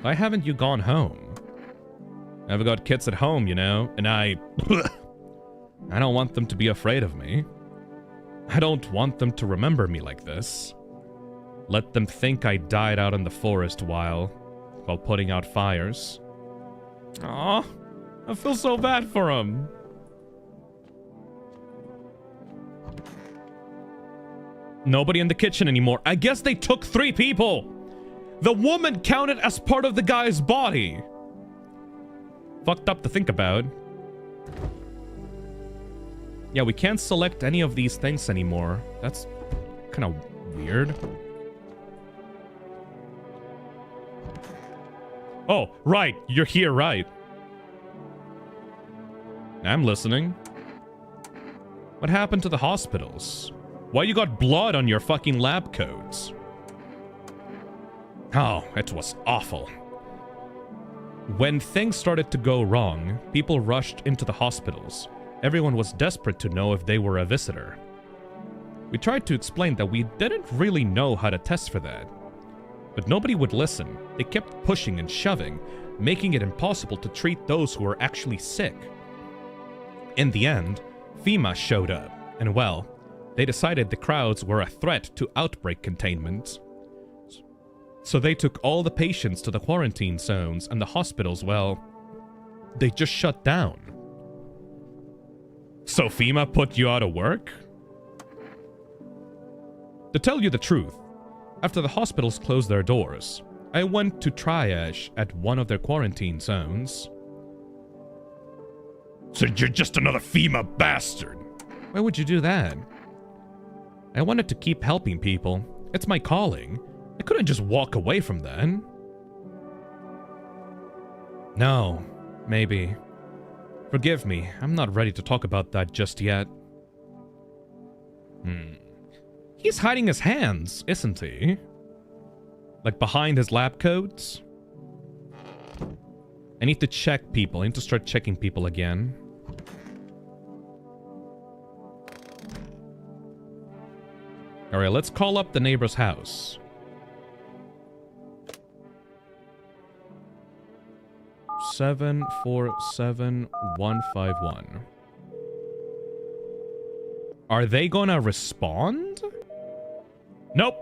Why haven't you gone home? I've got kids at home, you know, and I don't want them to be afraid of me. I don't want them to remember me like this. Let them think I died out in the forest while putting out fires. Aw, I feel so bad for them. Nobody in the kitchen anymore. I guess they took 3 people. The woman counted as part of the guy's body. Fucked up to think about. Yeah, we can't select any of these things anymore. That's kind of weird. Oh, right. You're here, right. I'm listening. What happened to the hospitals? Why you got blood on your fucking lab coats? Oh, it was awful. When things started to go wrong, people rushed into the hospitals. Everyone was desperate to know if they were a visitor. We tried to explain that we didn't really know how to test for that. But nobody would listen. They kept pushing and shoving, making it impossible to treat those who were actually sick. In the end, FEMA showed up, and well, they decided the crowds were a threat to outbreak containment. So they took all the patients to the quarantine zones, and the hospitals, well, they just shut down. So FEMA put you out of work? To tell you the truth, after the hospitals closed their doors, I went to triage at one of their quarantine zones. So you're just another FEMA bastard. Why would you do that? I wanted to keep helping people. It's my calling. I couldn't just walk away from that. No, maybe. Forgive me, I'm not ready to talk about that just yet. He's hiding his hands, isn't he? Like behind his lab coats? I need to check people. I need to start checking people again. Alright, let's call up the neighbor's house. 747151. Are they gonna respond? Nope.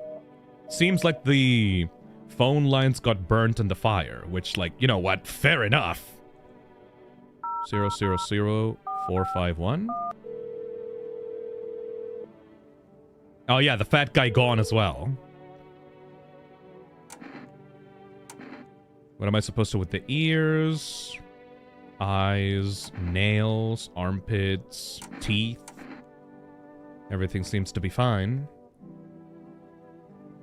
Seems like the phone lines got burnt in the fire, which, like, you know what? Fair enough. 000451. Oh yeah, the fat guy gone as well. What am I supposed to with the ears? Eyes, nails, armpits, teeth. Everything seems to be fine.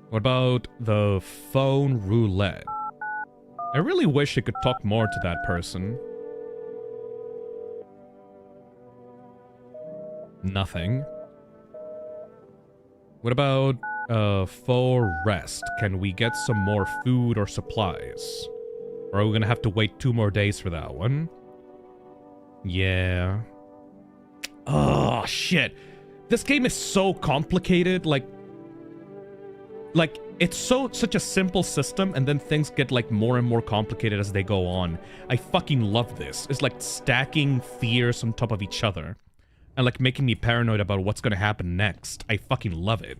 What about the phone roulette? I really wish I could talk more to that person. Nothing. What about for rest? Can we get some more food or supplies? Or are we gonna have to wait 2 more days for that one? Yeah. Oh, shit. This game is so complicated, like it's such a simple system, and then things get like more and more complicated as they go on. I fucking love this. It's like stacking fears on top of each other, and like making me paranoid about what's gonna happen next. I fucking love it.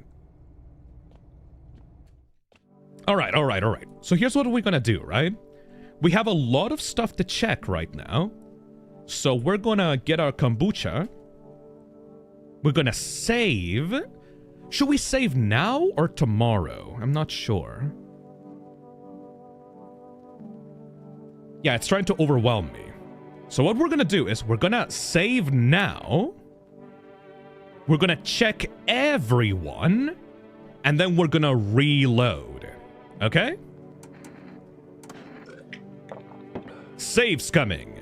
Alright. So here's what we're gonna do, right? We have a lot of stuff to check right now. So we're gonna get our kombucha. We're gonna save. Should we save now or tomorrow? I'm not sure. Yeah, it's trying to overwhelm me. So what we're gonna do is we're gonna save now. We're gonna check everyone. And then we're gonna reload. Okay? Save's coming.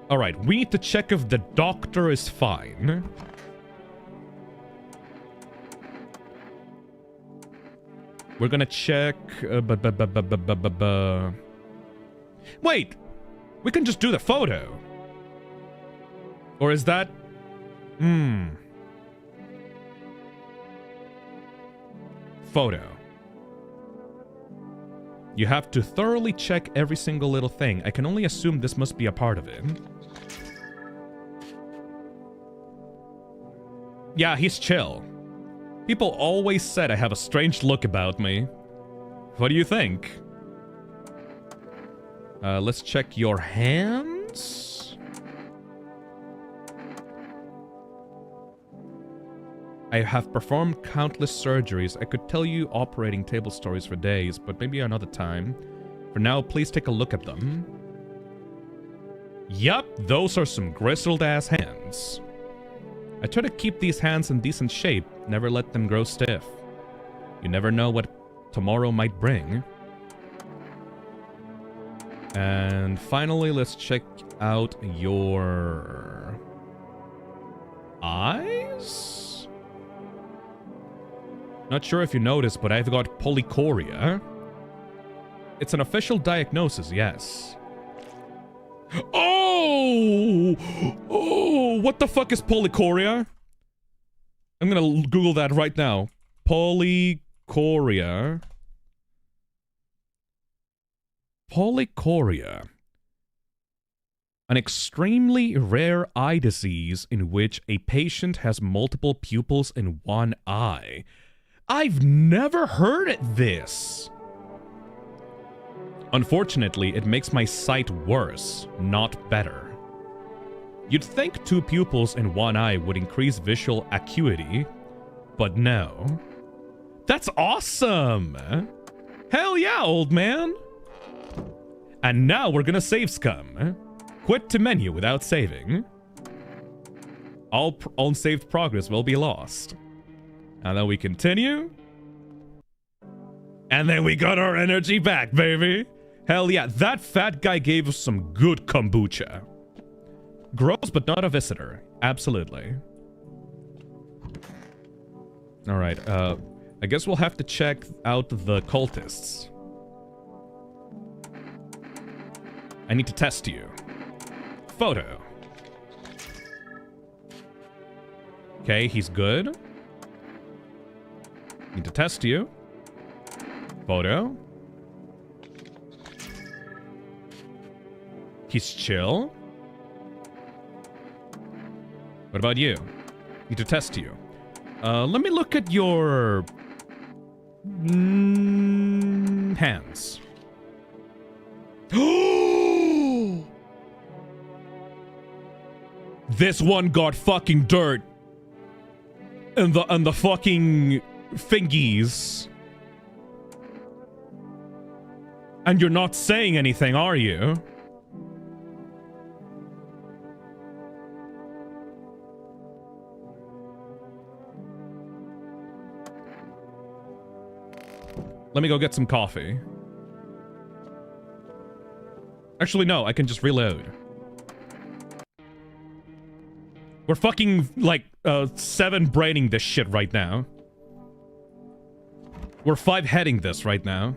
Alright, we need to check if the doctor is fine. We're gonna check... Wait! We can just do the photo. Or is that... Photo. You have to thoroughly check every single little thing. I can only assume this must be a part of it. Yeah, he's chill. People always said I have a strange look about me. What do you think? Let's check your hands. I have performed countless surgeries. I could tell you operating table stories for days, but maybe another time. For now, please take a look at them. Yup, those are some grizzled-ass hands. I try to keep these hands in decent shape, never let them grow stiff. You never know what tomorrow might bring. And finally, let's check out your... eyes? Not sure if you noticed, but I've got polychoria. It's an official diagnosis, yes. Oh! Oh, what the fuck is polychoria? I'm gonna Google that right now. Polychoria. Polychoria. An extremely rare eye disease in which a patient has multiple pupils in one eye. I've never heard of this. Unfortunately, it makes my sight worse, not better. You'd think 2 pupils in one eye would increase visual acuity, but no. That's awesome! Hell yeah, old man! And now we're gonna save scum. Quit to menu without saving. All unsaved progress will be lost. And then we continue. And then we got our energy back, baby. Hell yeah, that fat guy gave us some good kombucha. Gross, but not a visitor. Absolutely. Alright, I guess we'll have to check out the cultists. I need to test you. Photo. Okay, he's good. Need to test you. Photo. He's chill. What about you? Need to test you. Let me look at your... hands. This one got fucking dirt. And the fucking fingies. And you're not saying anything, are you? Let me go get some coffee. Actually, no, I can just reload. We're fucking, like, 7-braining this shit right now. We're 5-heading this right now.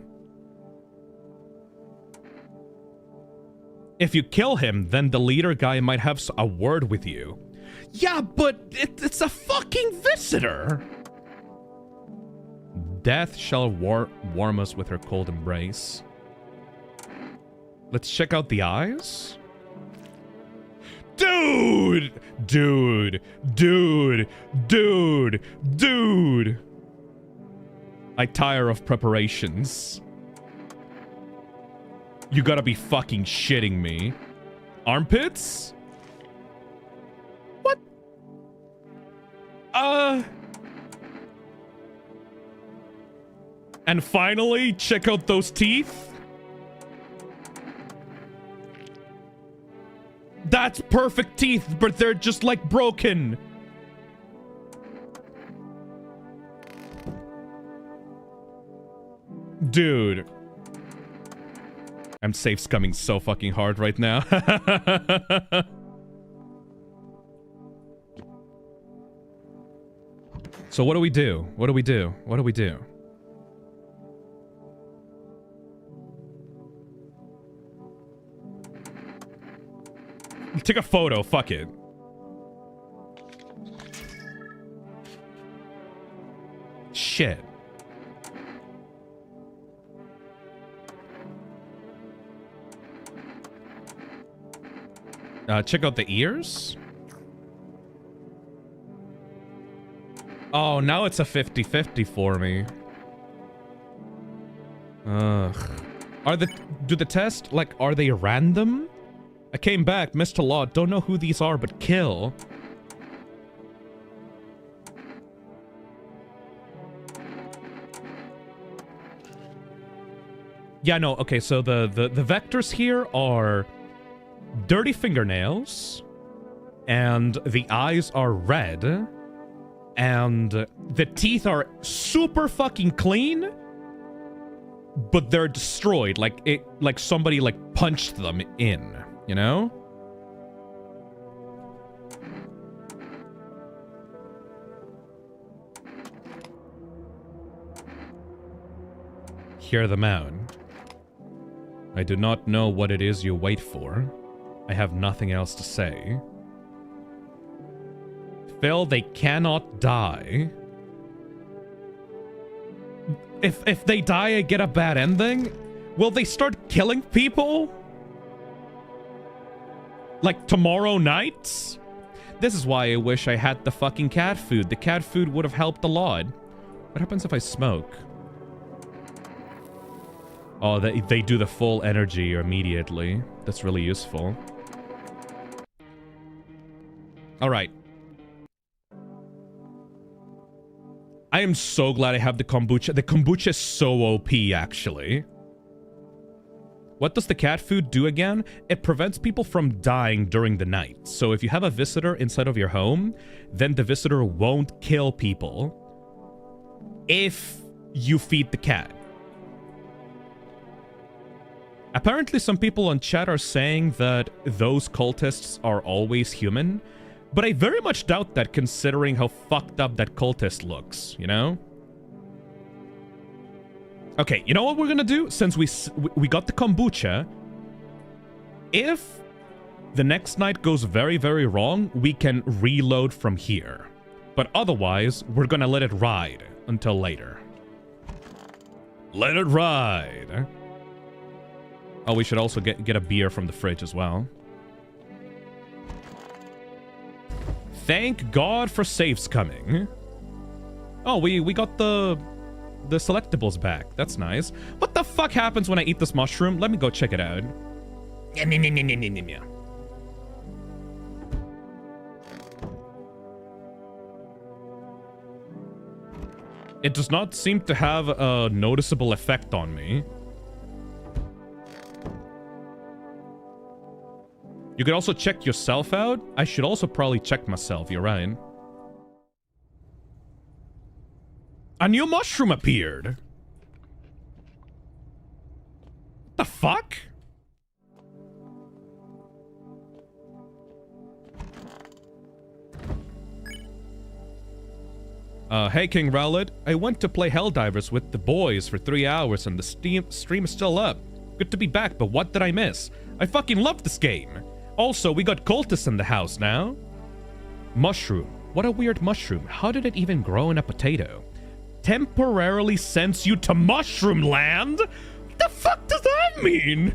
If you kill him, then the leader guy might have a word with you. Yeah, but it's a fucking visitor! Death shall warm us with her cold embrace. Let's check out the eyes. Dude! Dude! Dude! Dude! Dude! I tire of preparations. You gotta be fucking shitting me. Armpits? What? And finally, check out those teeth. That's perfect teeth, but they're just like broken. Dude. I'm safe scumming so fucking hard right now. So what do we do? What do we do? What do we do? Take a photo, fuck it. Shit. Check out the ears. Oh, now it's a 50-50 for me. Ugh. Do the tests, like, are they random? I came back, missed a lot, don't know who these are, but kill. Yeah, no, okay, so the vectors here are dirty fingernails, and the eyes are red, and the teeth are super fucking clean, but they're destroyed, like somebody like punched them in, you know? Hear them out. I do not know what it is you wait for. I have nothing else to say. Phil, they cannot die. If they die, I get a bad ending? Will they start killing people? Like tomorrow night? This is why I wish I had the fucking cat food. The cat food would have helped a lot. What happens if I smoke? Oh, they do the full energy immediately. That's really useful. Alright. I am so glad I have the kombucha. The kombucha is so OP, actually. What does the cat food do again? It prevents people from dying during the night. So if you have a visitor inside of your home, then the visitor won't kill people if you feed the cat. Apparently some people on chat are saying that those cultists are always human, but I very much doubt that considering how fucked up that cultist looks, you know? Okay, you know what we're gonna do? Since we got the kombucha, if the next night goes very, very wrong, we can reload from here. But otherwise, we're gonna let it ride until later. Let it ride. Oh, we should also get a beer from the fridge as well. Thank God for safes coming. Oh, we got the selectables back. That's nice. What the fuck happens when I eat this mushroom? Let me go check it out. It does not seem to have a noticeable effect on me. You could also check yourself out. I should also probably check myself, you're right. A new mushroom appeared. What the fuck? Hey King Rowlet, I went to play Helldivers with the boys for 3 hours and the stream is still up. Good to be back, but what did I miss? I fucking love this game. Also, we got cultists in the house now. Mushroom. What a weird mushroom. How did it even grow in a potato? Temporarily sends you to Mushroom Land? What the fuck does that mean?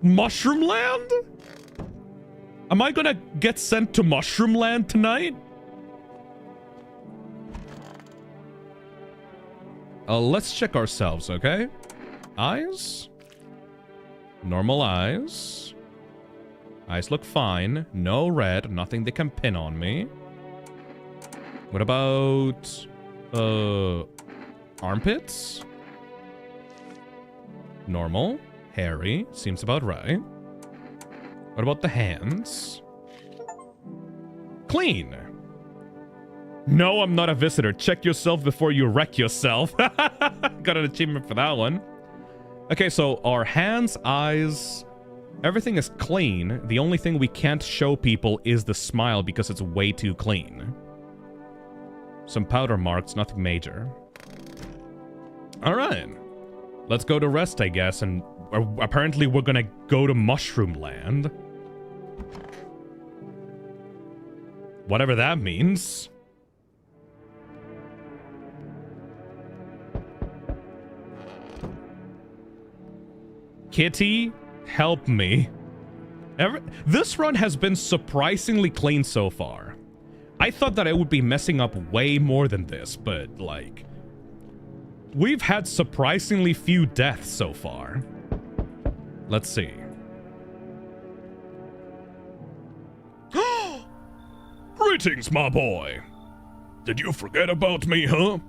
Mushroom Land? Am I gonna get sent to Mushroom Land tonight? Let's check ourselves, okay? Eyes? Normal eyes. Eyes look fine. No red. Nothing they can pin on me. What about... armpits? Normal. Hairy. Seems about right. What about the hands? Clean. No, I'm not a visitor. Check yourself before you wreck yourself. Got an achievement for that one. Okay, so our hands, eyes, everything is clean. The only thing we can't show people is the smile because it's way too clean. Some powder marks, nothing major. Alright. Let's go to rest, I guess, and apparently we're gonna go to Mushroom Land. Whatever that means. Kitty, help me. This run has been surprisingly clean so far. I thought that I would be messing up way more than this, but, like... we've had surprisingly few deaths so far. Let's see. Greetings, my boy. Did you forget about me, huh?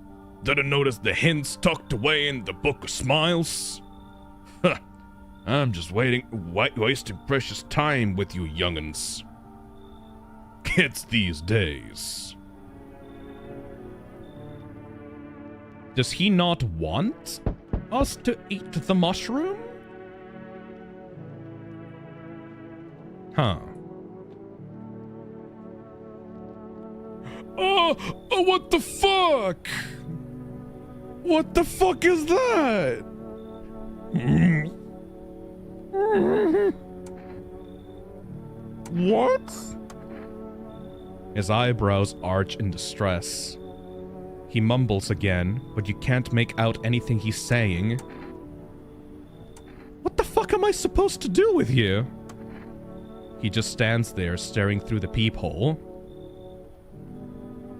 Didn't notice the hints tucked away in the Book of Smiles? Huh. I'm just wasting precious time with you young'uns. Kids these days. Does he not want us to eat the mushroom? Huh. Oh, what the fuck? What the fuck is that? What? His eyebrows arch in distress. He mumbles again, but you can't make out anything he's saying. What the fuck am I supposed to do with you? He just stands there staring through the peephole.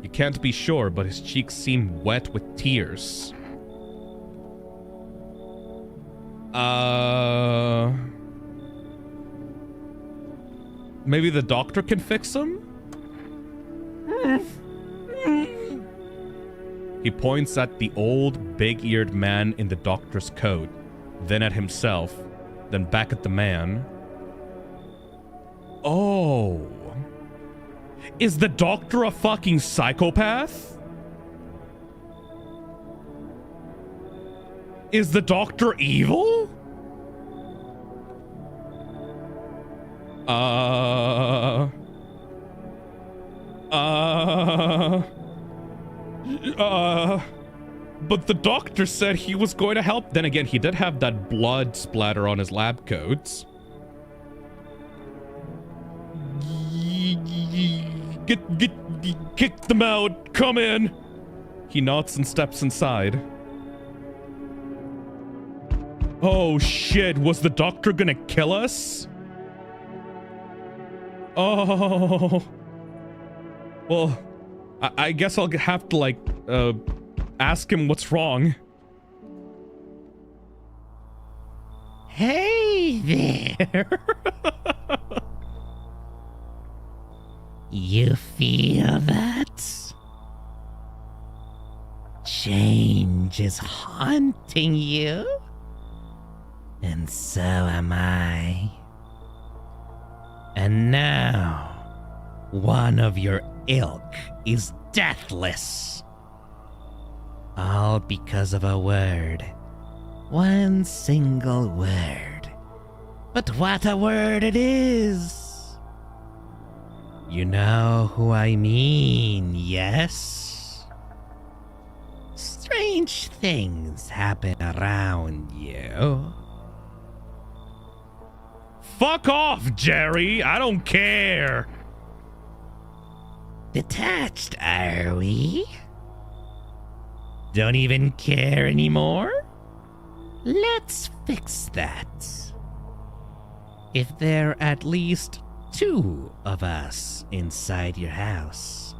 You can't be sure, but his cheeks seem wet with tears. Maybe the doctor can fix him? He points at the old, big-eared man in the doctor's coat, then at himself, then back at the man. Oh. Is the doctor a fucking psychopath? Is the doctor evil? But the doctor said he was going to help. Then again, he did have that blood splatter on his lab coats. Kick them out. Come in. He nods and steps inside. Oh shit, was the doctor gonna kill us? Oh. Well, I guess I'll have to, like, ask him what's wrong. Hey there. You feel that? Change is haunting you? And so am I. And now, one of your ilk is deathless. All because of a word. One single word. But what a word it is! You know who I mean, yes? Strange things happen around you. Fuck off, Jerry! I don't care! Detached, are we? Don't even care anymore? Let's fix that. If there are at least 2 of us inside your house,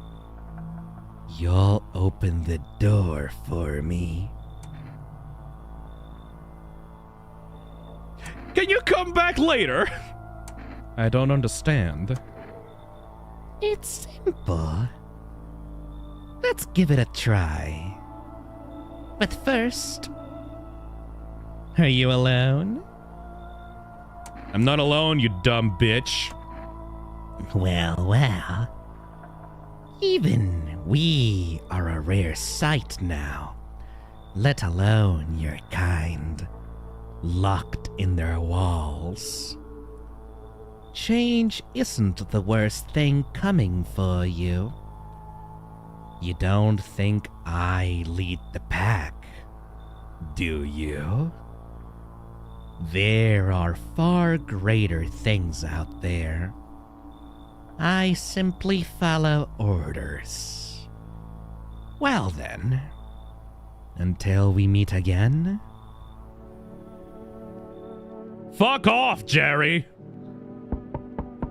you'll open the door for me. Can you come back later? I don't understand. It's simple. Let's give it a try. But first, are you alone? I'm not alone, you dumb bitch. Well. Even we are a rare sight now, let alone your kind, locked in their walls. Change isn't the worst thing coming for you. You don't think I lead the pack, do you? There are far greater things out there. I simply follow orders. Well then, until we meet again. Fuck off, Jerry!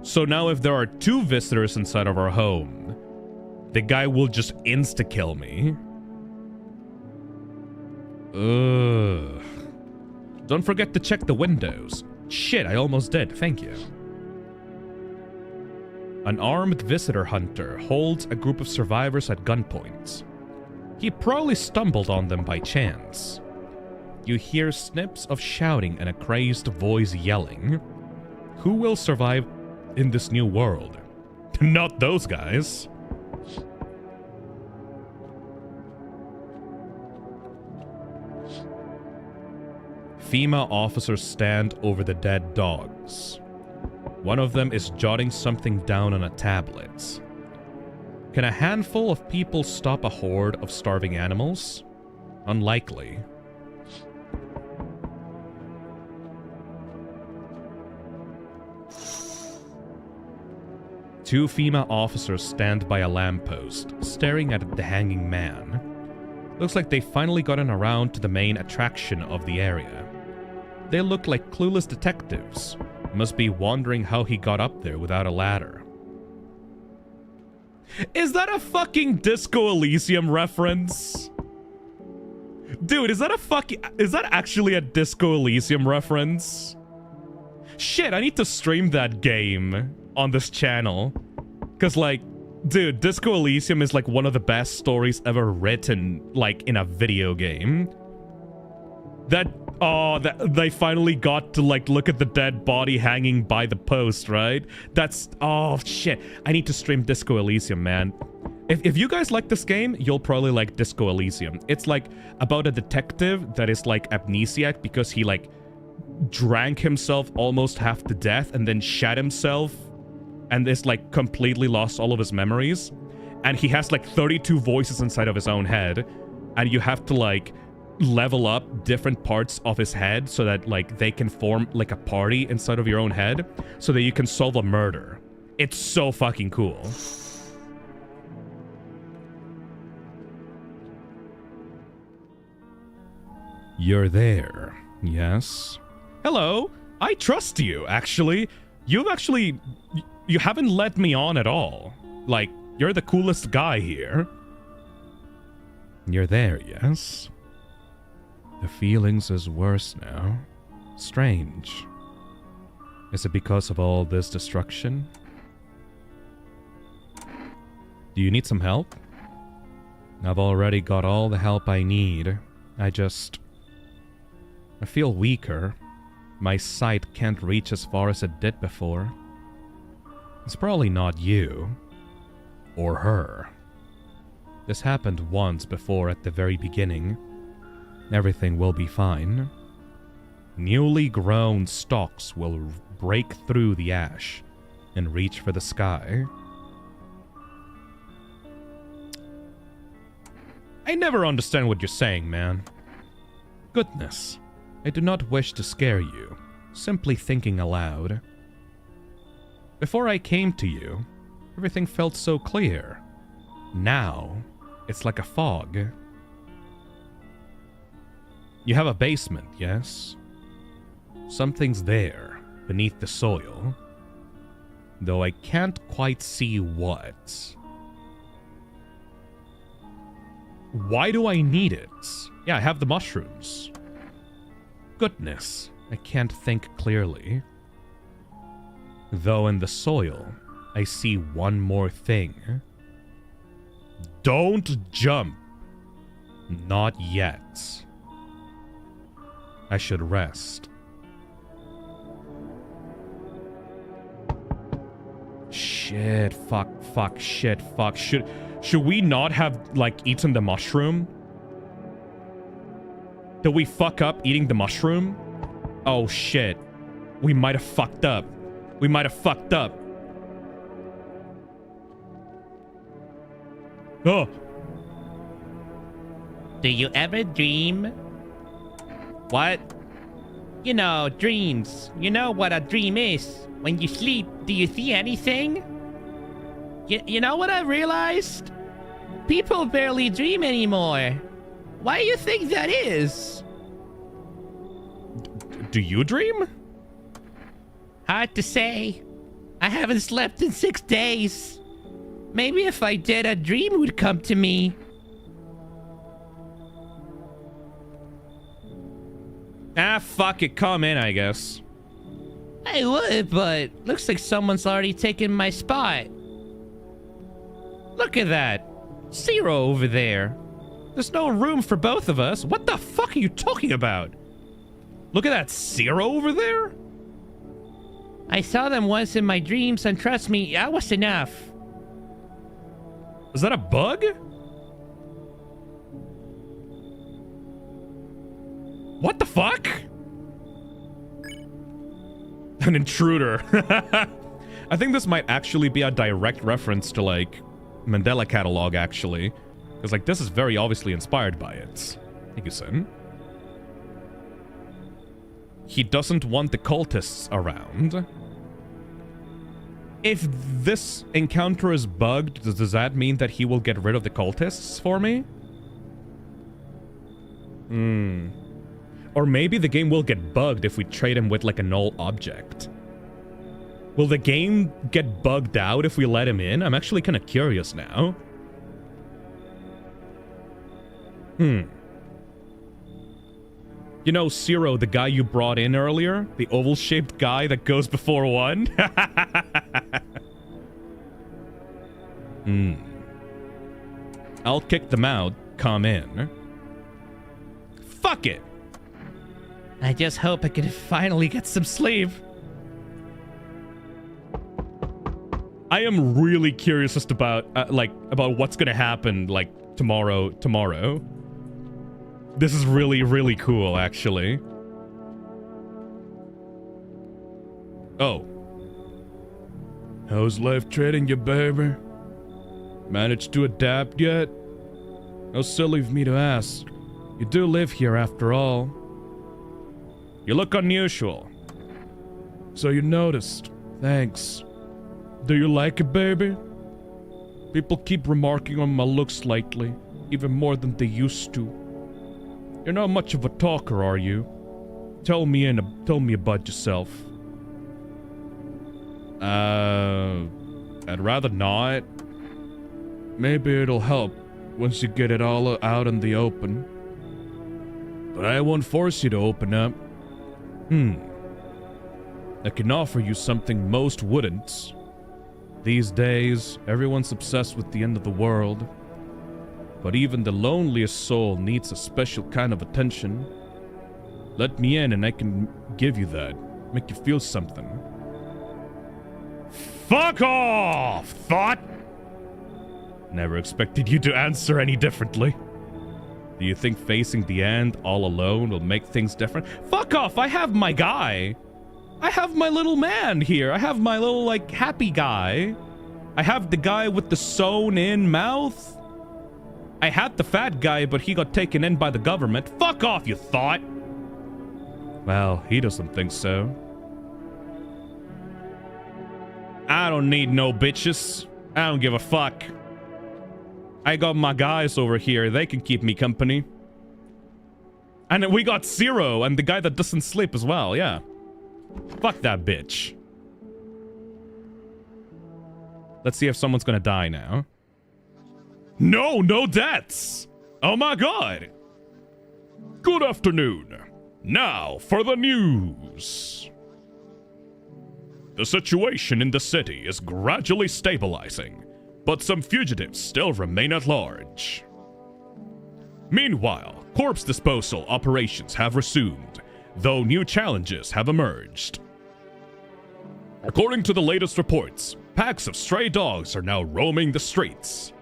So now if there are 2 visitors inside of our home, the guy will just insta-kill me. Ugh. Don't forget to check the windows. Shit, I almost did. Thank you. An armed visitor hunter holds a group of survivors at gunpoint. He probably stumbled on them by chance. You hear snips of shouting and a crazed voice yelling. Who will survive in this new world? Not those guys. FEMA officers stand over the dead dogs. One of them is jotting something down on a tablet. Can a handful of people stop a horde of starving animals? Unlikely. Two FEMA officers stand by a lamppost, staring at the hanging man. Looks like they've finally gotten around to the main attraction of the area. They look like clueless detectives. Must be wondering how he got up there without a ladder. Is that a fucking Disco Elysium reference? Dude, is that actually a Disco Elysium reference? Shit, I need to stream that game on this channel. Cause like, dude, Disco Elysium is like one of the best stories ever written, like in a video game. That they finally got to like look at the dead body hanging by the post, right? That's, oh shit. I need to stream Disco Elysium, man. If you guys like this game, you'll probably like Disco Elysium. It's like about a detective that is like amnesiac because he like drank himself almost half to death and then shat himself and is like completely lost all of his memories. And he has like 32 voices inside of his own head. And you have to like level up different parts of his head so that like they can form like a party inside of your own head so that you can solve a murder. It's so fucking cool. You're there, yes? Hello, I trust you, actually. You haven't let me on at all. Like, you're the coolest guy here. You're there, yes? The feelings is worse now. Strange. Is it because of all this destruction? Do you need some help? I've already got all the help I need. I feel weaker. My sight can't reach as far as it did before. It's probably not you. Or her. This happened once before at the very beginning. Everything will be fine. Newly grown stalks will break through the ash and reach for the sky. I never understand what you're saying, man. Goodness. I do not wish to scare you, simply thinking aloud. Before I came to you, everything felt so clear. Now, it's like a fog. You have a basement, yes? Something's there, beneath the soil. Though I can't quite see what. Why do I need it? Yeah, I have the mushrooms. Goodness. I can't think clearly. Though in the soil, I see one more thing. Don't jump. Not yet. I should rest. Shit, fuck, shit, fuck. Should we not have, like, eaten the mushroom? Did we fuck up eating the mushroom? Oh, shit. We might have fucked up. We might have fucked up. Oh. Do you ever dream? What? You know, dreams. You know what a dream is. When you sleep, do you see anything? You know what I've realized? People barely dream anymore. Why do you think that is? Do you dream? Hard to say. I haven't slept in 6 days. Maybe if I did, a dream would come to me. Ah, fuck it. Come in, I guess. I would, but looks like someone's already taken my spot. Look at that. Zero over there. There's no room for both of us. What the fuck are you talking about? Look at that Zero over there. I saw them once in my dreams, and trust me, that was enough. Is that a bug? What the fuck? An intruder. I think this might actually be a direct reference to, like, Mandela Catalog, actually. Because, like, this is very obviously inspired by it. Thank you, son. He doesn't want the cultists around. If this encounter is bugged, does that mean that he will get rid of the cultists for me? Or maybe the game will get bugged if we trade him with, like, a null object. Will the game get bugged out if we let him in? I'm actually kind of curious now. You know, Zero, the guy you brought in earlier? The oval-shaped guy that goes before one? I'll kick them out. Come in. Fuck it! I just hope I can finally get some sleep. I am really curious just about, about what's gonna happen, like, tomorrow. This is really, really cool, actually. Oh. How's life treating you, baby? Managed to adapt yet? How silly of me to ask. You do live here after all. You look unusual. So you noticed. Thanks. Do you like it, baby? People keep remarking on my looks lately, even more than they used to. You're not much of a talker, are you? Tell me about yourself. I'd rather not. Maybe it'll help once you get it all out in the open. But I won't force you to open up. I can offer you something most wouldn't. These days, everyone's obsessed with the end of the world. But even the loneliest soul needs a special kind of attention. Let me in and I can give you that. Make you feel something. Fuck off, thought! Never expected you to answer any differently. Do you think facing the end all alone will make things different? Fuck off, I have my guy. I have my little man here. I have my little, like, happy guy. I have the guy with the sewn-in mouth. I had the fat guy, but he got taken in by the government. Fuck off, you thought. Well, he doesn't think so. I don't need no bitches. I don't give a fuck. I got my guys over here. They can keep me company. And we got Zero and the guy that doesn't sleep as well, yeah. Fuck that bitch. Let's see if someone's gonna die now. No deaths! Oh my god! Good afternoon. Now for the news. The situation in the city is gradually stabilizing, but some fugitives still remain at large. Meanwhile, corpse disposal operations have resumed, though new challenges have emerged. According to the latest reports, packs of stray dogs are now roaming the streets.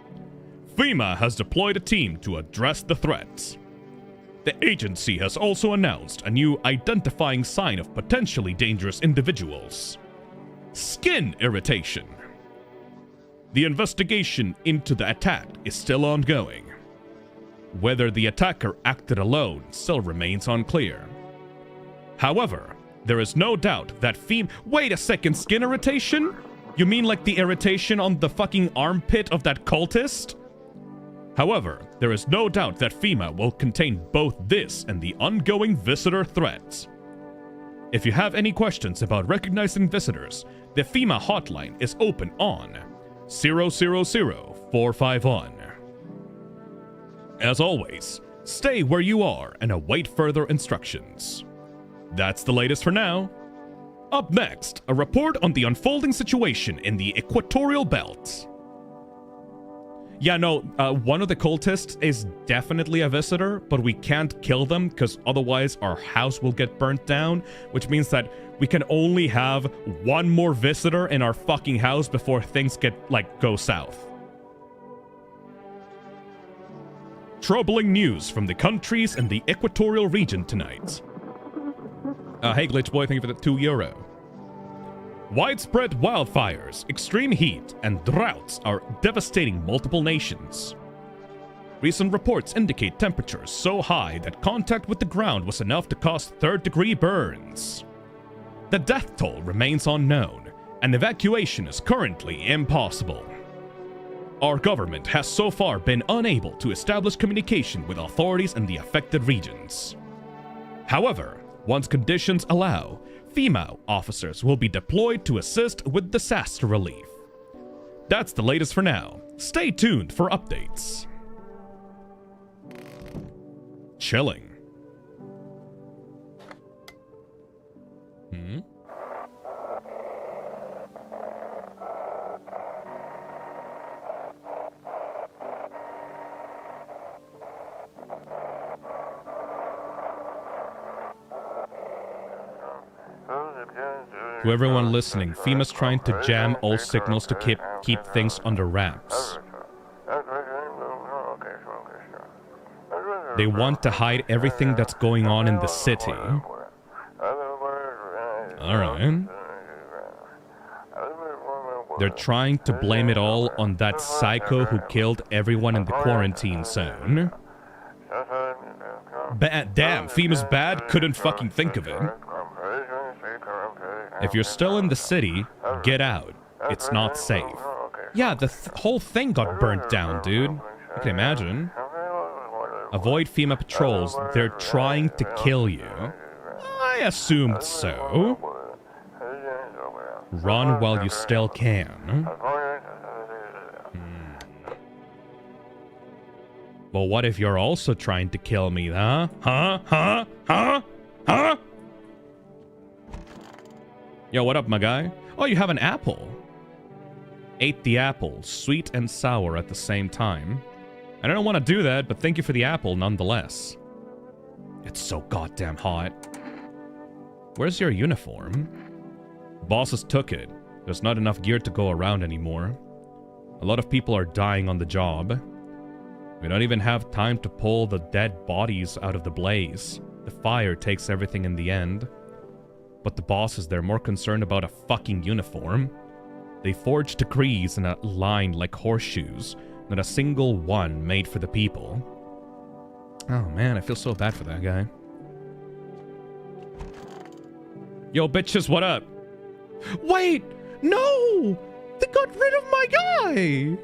FEMA has deployed a team to address the threat. The agency has also announced a new identifying sign of potentially dangerous individuals: skin irritation. The investigation into the attack is still ongoing. Whether the attacker acted alone still remains unclear. However, there is no doubt that Wait a second, skin irritation? You mean like the irritation on the fucking armpit of that cultist? However, there is no doubt that FEMA will contain both this and the ongoing visitor threat. If you have any questions about recognizing visitors, the FEMA hotline is open on 000-451. As always, stay where you are and await further instructions. That's the latest for now. Up next, a report on the unfolding situation in the Equatorial Belt. Yeah, no, one of the cultists is definitely a visitor, but we can't kill them because otherwise our house will get burnt down, which means that we can only have one more visitor in our fucking house before things go south. Troubling news from the countries in the Equatorial region tonight. Hey Glitch Boy, thank you for the €2. Widespread wildfires, extreme heat, and droughts are devastating multiple nations. Recent reports indicate temperatures so high that contact with the ground was enough to cause third-degree burns. The death toll remains unknown, and evacuation is currently impossible. Our government has so far been unable to establish communication with authorities in the affected regions. However, once conditions allow, FEMA officers will be deployed to assist with disaster relief. That's the latest for now. Stay tuned for updates. Chilling. To everyone listening, FEMA's trying to jam all signals to keep things under wraps. They want to hide everything that's going on in the city. Alright. They're trying to blame it all on that psycho who killed everyone in the quarantine zone. Damn, FEMA's bad, couldn't fucking think of it. If you're still in the city, get out. It's not safe. Yeah, the whole thing got burnt down, dude. You can imagine. Avoid FEMA patrols. They're trying to kill you. I assumed so. Run while you still can. Well, what if you're also trying to kill me, huh? Huh? Yo, what up, my guy? Oh, you have an apple. Ate the apple, sweet and sour at the same time. I don't want to do that, but thank you for the apple nonetheless. It's so goddamn hot. Where's your uniform? Bosses took it. There's not enough gear to go around anymore. A lot of people are dying on the job. We don't even have time to pull the dead bodies out of the blaze. The fire takes everything in the end. But the bosses, they're more concerned about a fucking uniform. They forged decrees in a line like horseshoes, not a single one made for the people. Oh man, I feel so bad for that guy. Yo, bitches, what up? Wait! No! They got rid of my guy!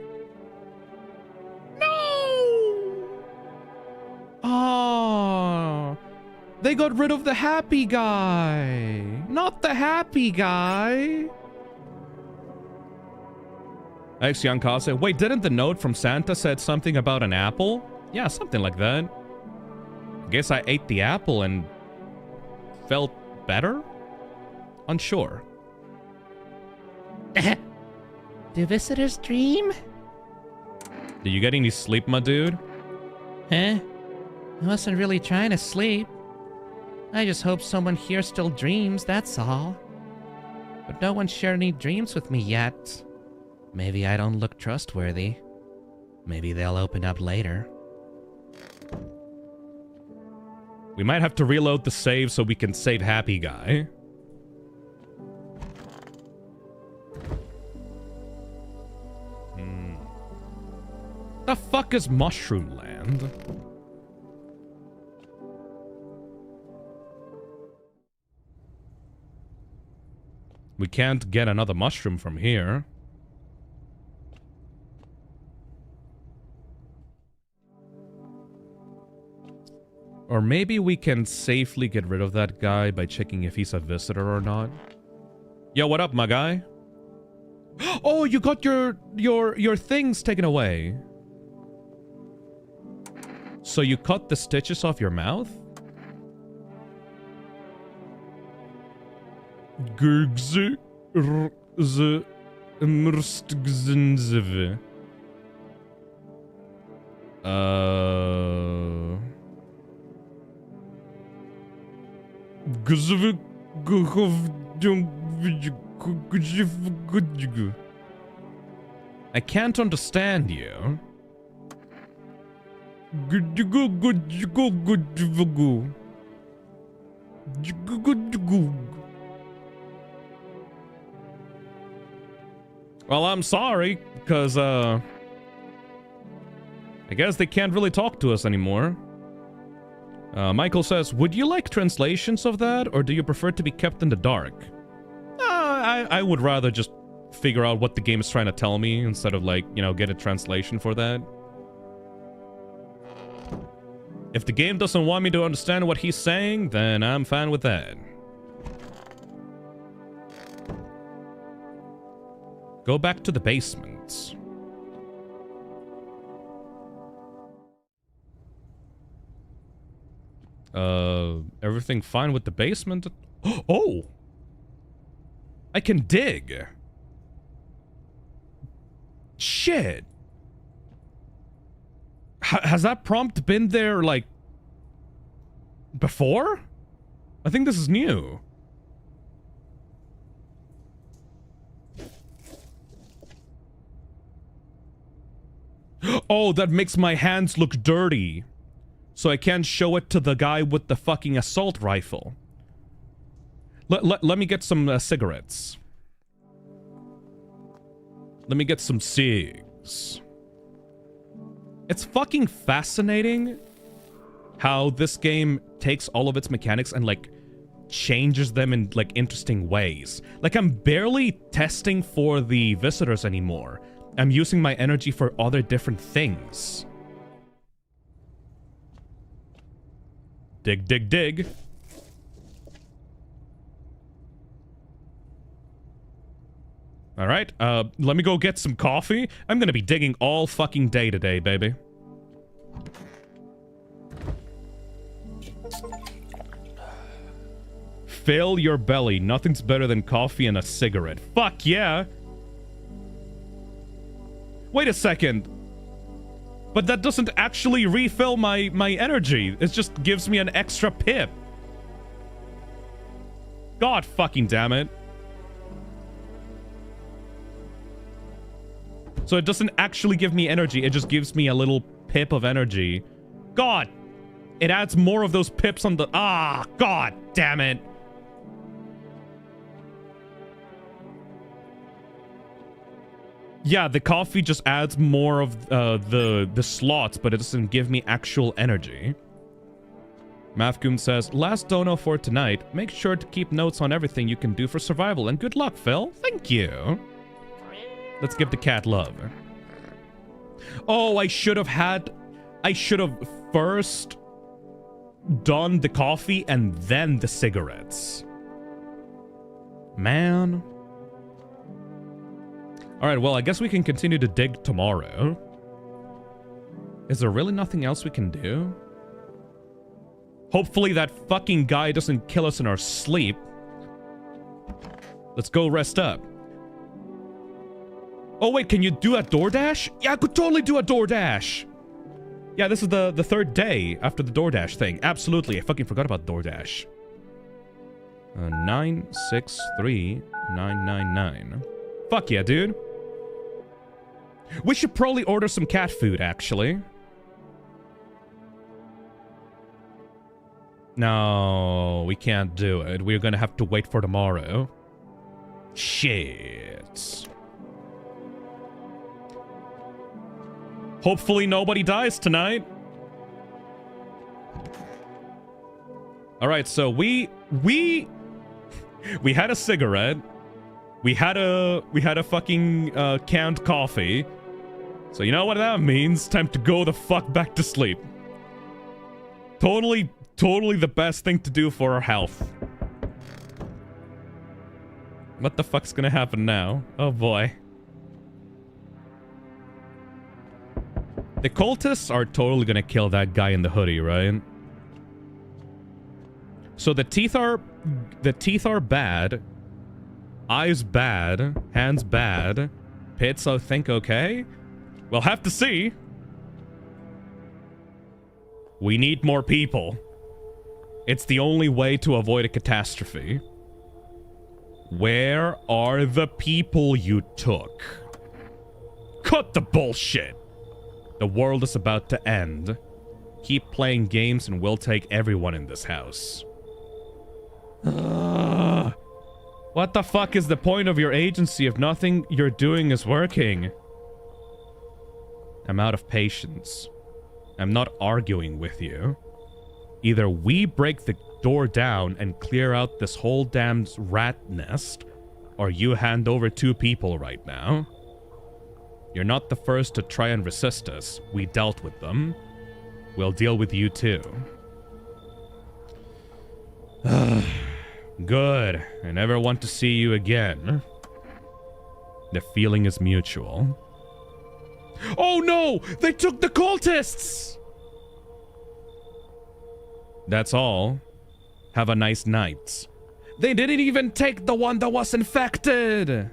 No! Oh... They got rid of the happy guy. Not the happy guy. Ex Young Kase. Wait, didn't the note from Santa said something about an apple? Yeah, something like that. I guess I ate the apple and felt better? Unsure. Do visitors dream? Did you get any sleep, my dude? Huh? I wasn't really trying to sleep. I just hope someone here still dreams, that's all. But no one shared any dreams with me yet. Maybe I don't look trustworthy. Maybe they'll open up later. We might have to reload the save so we can save Happy Guy. The fuck is Mushroom Land? We can't get another mushroom from here. Or maybe we can safely get rid of that guy by checking if he's a visitor or not. Yo, what up, my guy? Oh, you got your things taken away. So you cut the stitches off your mouth? I can't understand you. Well, I'm sorry, because, I guess they can't really talk to us anymore. Michael says, would you like translations of that, or do you prefer to be kept in the dark? I would rather just figure out what the game is trying to tell me, instead of, like, you know, get a translation for that. If the game doesn't want me to understand what he's saying, then I'm fine with that. Go back to the basement. Everything fine with the basement? Oh! I can dig! Shit! Has that prompt been there, like, before? I think this is new. Oh, that makes my hands look dirty. So I can't show it to the guy with the fucking assault rifle. Let me get some cigarettes. Let me get some cigs. It's fucking fascinating how this game takes all of its mechanics and, like, changes them in, like, interesting ways. Like, I'm barely testing for the visitors anymore. I'm using my energy for other different things. Dig, dig, dig. Alright, let me go get some coffee. I'm gonna be digging all fucking day today, baby. Fill your belly. Nothing's better than coffee and a cigarette. Fuck yeah! Wait a second. But that doesn't actually refill my energy. It just gives me an extra pip. God fucking damn it. So it doesn't actually give me energy, it just gives me a little pip of energy. God! It adds more of those pips on the... Ah! God damn it! Yeah, the coffee just adds more of the slots, but it doesn't give me actual energy. Mathgoon says, last dono for tonight. Make sure to keep notes on everything you can do for survival, and good luck, Phil. Thank you. Let's give the cat love. Oh, I should have first done the coffee and then the cigarettes. Man. Alright, well, I guess we can continue to dig tomorrow. Is there really nothing else we can do? Hopefully that fucking guy doesn't kill us in our sleep. Let's go rest up. Oh wait, can you do a DoorDash? Yeah, I could totally do a DoorDash. Yeah, this is the third day after the DoorDash thing. Absolutely, I fucking forgot about DoorDash. 963999. Fuck yeah, dude. We should probably order some cat food, actually. No, we can't do it. We're gonna have to wait for tomorrow. Shit. Hopefully nobody dies tonight. Alright, so we had a cigarette. We had a fucking canned coffee. So you know what that means? Time to go the fuck back to sleep. Totally the best thing to do for our health. What the fuck's gonna happen now? Oh boy. The cultists are totally gonna kill that guy in the hoodie, right? So the teeth are bad. Eyes bad. Hands bad. Pits, I think, okay? We'll have to see. We need more people. It's the only way to avoid a catastrophe. Where are the people you took? Cut the bullshit! The world is about to end. Keep playing games and we'll take everyone in this house. What the fuck is the point of your agency if nothing you're doing is working? I'm out of patience. I'm not arguing with you. Either we break the door down and clear out this whole damn rat nest, or you hand over 2 people right now. You're not the first to try and resist us. We dealt with them. We'll deal with you too. Good. I never want to see you again. The feeling is mutual. Oh no! They took the cultists! That's all. Have a nice night. They didn't even take the one that was infected!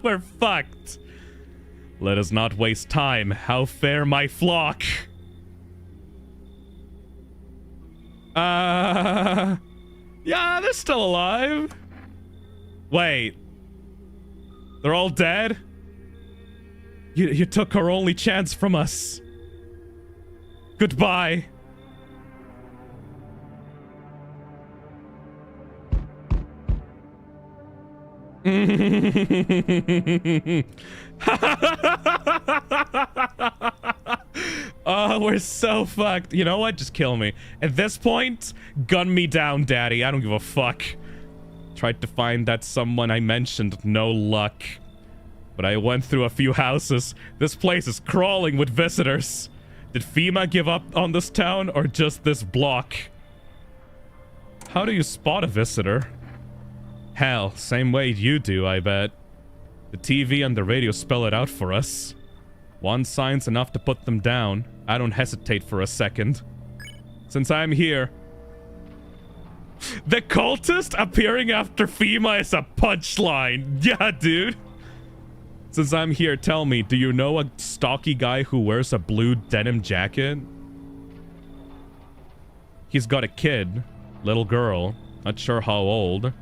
We're fucked. Let us not waste time. How fare my flock? Yeah, they're still alive. Wait. They're all dead? You took our only chance from us. Goodbye. Oh, we're so fucked. You know what? Just kill me. At this point, gun me down, daddy. I don't give a fuck. Tried to find that someone I mentioned. No luck. But I went through a few houses. This place is crawling with visitors. Did FEMA give up on this town or just this block? How do you spot a visitor? Hell, same way you do, I bet. The TV and the radio spell it out for us. One sign's enough to put them down. I don't hesitate for a second. Since I'm here... The cultist appearing after FEMA is a punchline. Yeah, dude. Since I'm here, tell me, do you know a stocky guy who wears a blue denim jacket? He's got a kid. Little girl. Not sure how old.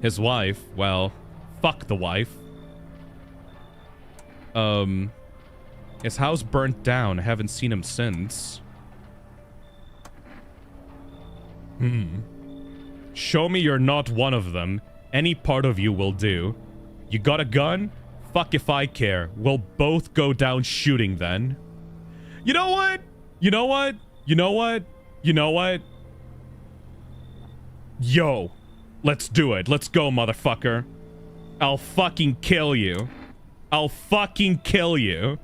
His wife, well, fuck the wife. His house burnt down. I haven't seen him since. Show me you're not one of them. Any part of you will do. You got a gun? Fuck if I care. We'll both go down shooting then. You know what? You know what? You know what? You know what? Yo. Let's do it. Let's go, motherfucker. I'll fucking kill you. I'll fucking kill you.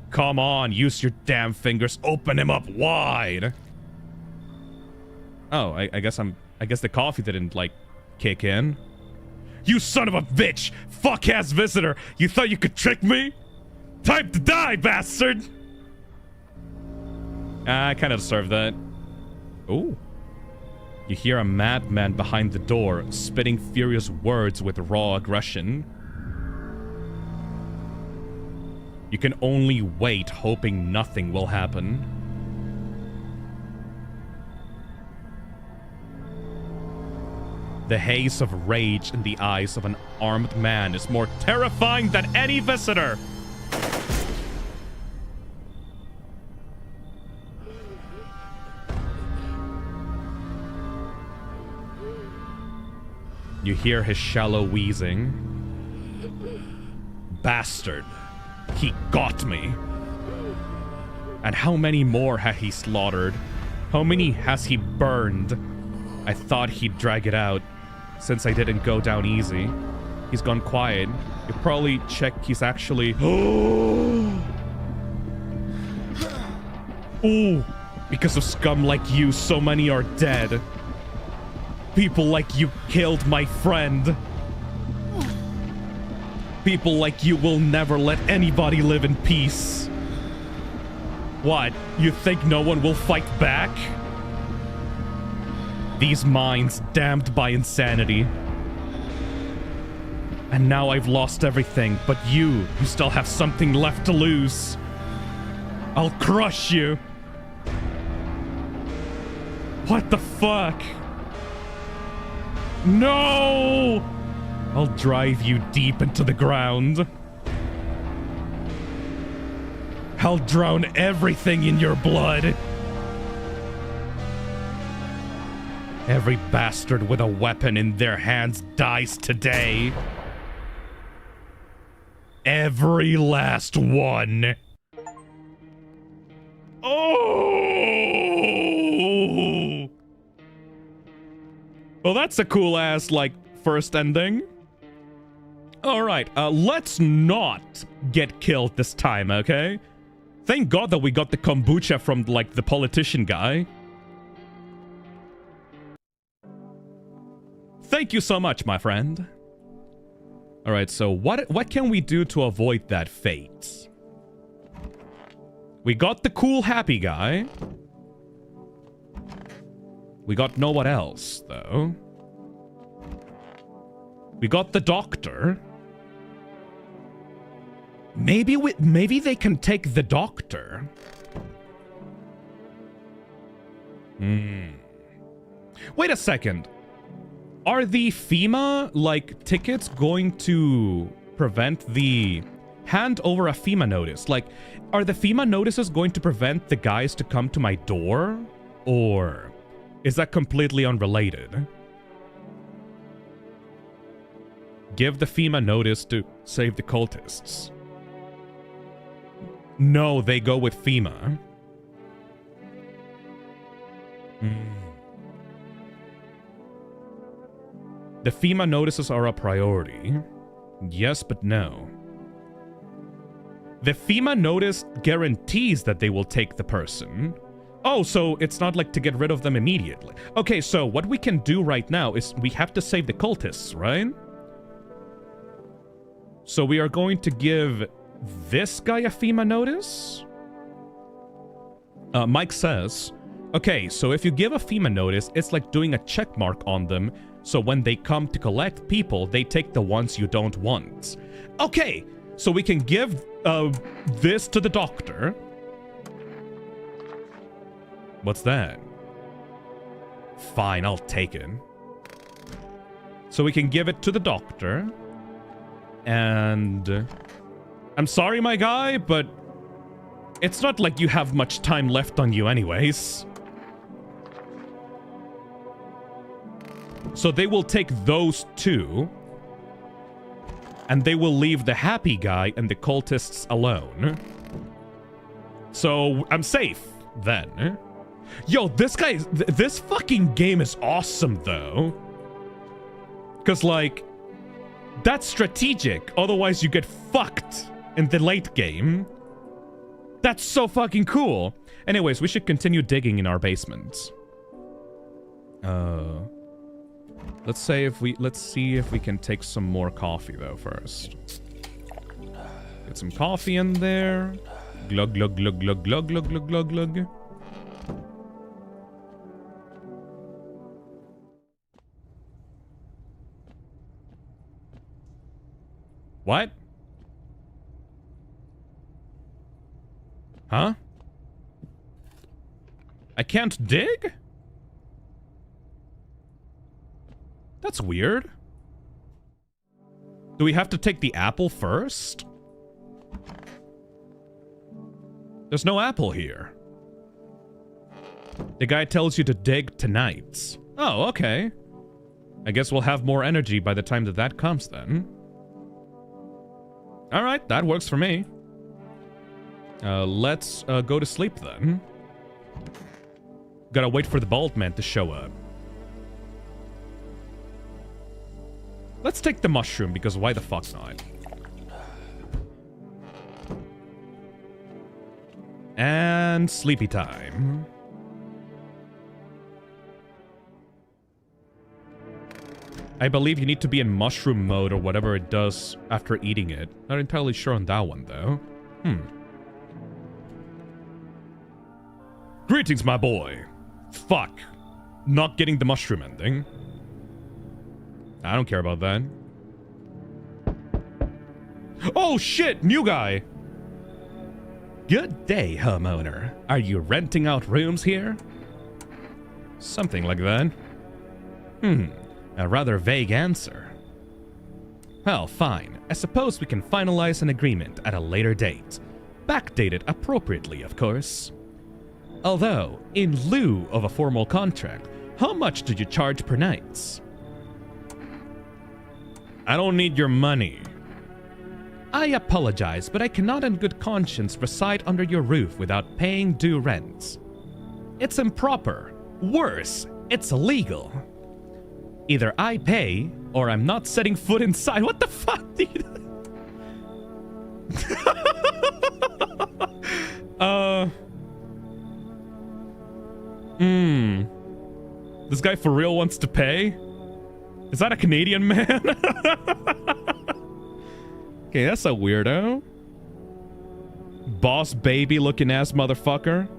Come on, use your damn fingers. Open him up wide. Oh, I guess the coffee didn't, like, kick in. You son of a bitch! Fuck-ass visitor! You thought you could trick me? Time to die, bastard! I kind of deserve that. Ooh. You hear a madman behind the door, spitting furious words with raw aggression. You can only wait, hoping nothing will happen. The haze of rage in the eyes of an armed man is more terrifying than any visitor. You hear his shallow wheezing. Bastard. He got me. And how many more has he slaughtered? How many has he burned? I thought he'd drag it out, since I didn't go down easy. He's gone quiet. You probably check he's actually... Ooh! Because of scum like you, so many are dead. People like you killed my friend. People like you will never let anybody live in peace. What? You think no one will fight back? These minds damned by insanity. And now I've lost everything, but you still have something left to lose. I'll crush you. What the fuck? No! I'll drive you deep into the ground. I'll drown everything in your blood. Every bastard with a weapon in their hands dies today. Every last one. Oh! Well, that's a cool-ass, like, first ending. Alright, let's not get killed this time, okay? Thank God that we got the kombucha from, like, the politician guy. Thank you so much, my friend. Alright, so what can we do to avoid that fate? We got the cool happy guy. We got no one else, though. We got the doctor. Maybe they can take the doctor. Wait a second. Are the FEMA, like, tickets going to prevent the... Hand over a FEMA notice. Like, are the FEMA notices going to prevent the guys to come to my door? Or is that completely unrelated? Give the FEMA notice to save the cultists. No, they go with FEMA. The FEMA notices are a priority. Yes, but no. The FEMA notice guarantees that they will take the person. Oh, so it's not like to get rid of them immediately. Okay, so what we can do right now is we have to save the cultists, right? So we are going to give this guy a FEMA notice? Mike says, okay, so if you give a FEMA notice, it's like doing a check mark on them. So when they come to collect people, they take the ones you don't want. Okay, so we can give this to the doctor. What's that? Fine, I'll take it. So we can give it to the doctor. And... I'm sorry, my guy, but... It's not like you have much time left on you anyways. So they will take those two. And they will leave the happy guy and the cultists alone. So I'm safe then. Yo, this guy, this fucking game is awesome though. Because like, that's strategic. Otherwise you get fucked in the late game. That's so fucking cool. Anyways, we should continue digging in our basements. Let's see if we can take some more coffee though first. Get some coffee in there. Glug glug glug glug glug glug glug glug glug. What? Huh? I can't dig? That's weird. Do we have to take the apple first? There's no apple here. The guy tells you to dig tonight. Oh, okay. I guess we'll have more energy by the time that comes then. Alright, that works for me. Let's go to sleep then. Gotta wait for the bald man to show up. Let's take the mushroom, because why the fuck not? And sleepy time. I believe you need to be in mushroom mode or whatever it does after eating it. Not entirely sure on that one, though. Greetings, my boy. Fuck. Not getting the mushroom ending. I don't care about that. Oh, shit! New guy! Good day, homeowner. Are you renting out rooms here? Something like that. A rather vague answer. Well, fine. I suppose we can finalize an agreement at a later date. Backdated appropriately, of course. Although, in lieu of a formal contract, how much do you charge per night? I don't need your money. I apologize, but I cannot in good conscience reside under your roof without paying due rent. It's improper. Worse, it's illegal. Either I pay, or I'm not setting foot inside. What the fuck, dude? This guy for real wants to pay? Is that a Canadian man? Okay, that's a weirdo. Boss baby looking ass motherfucker.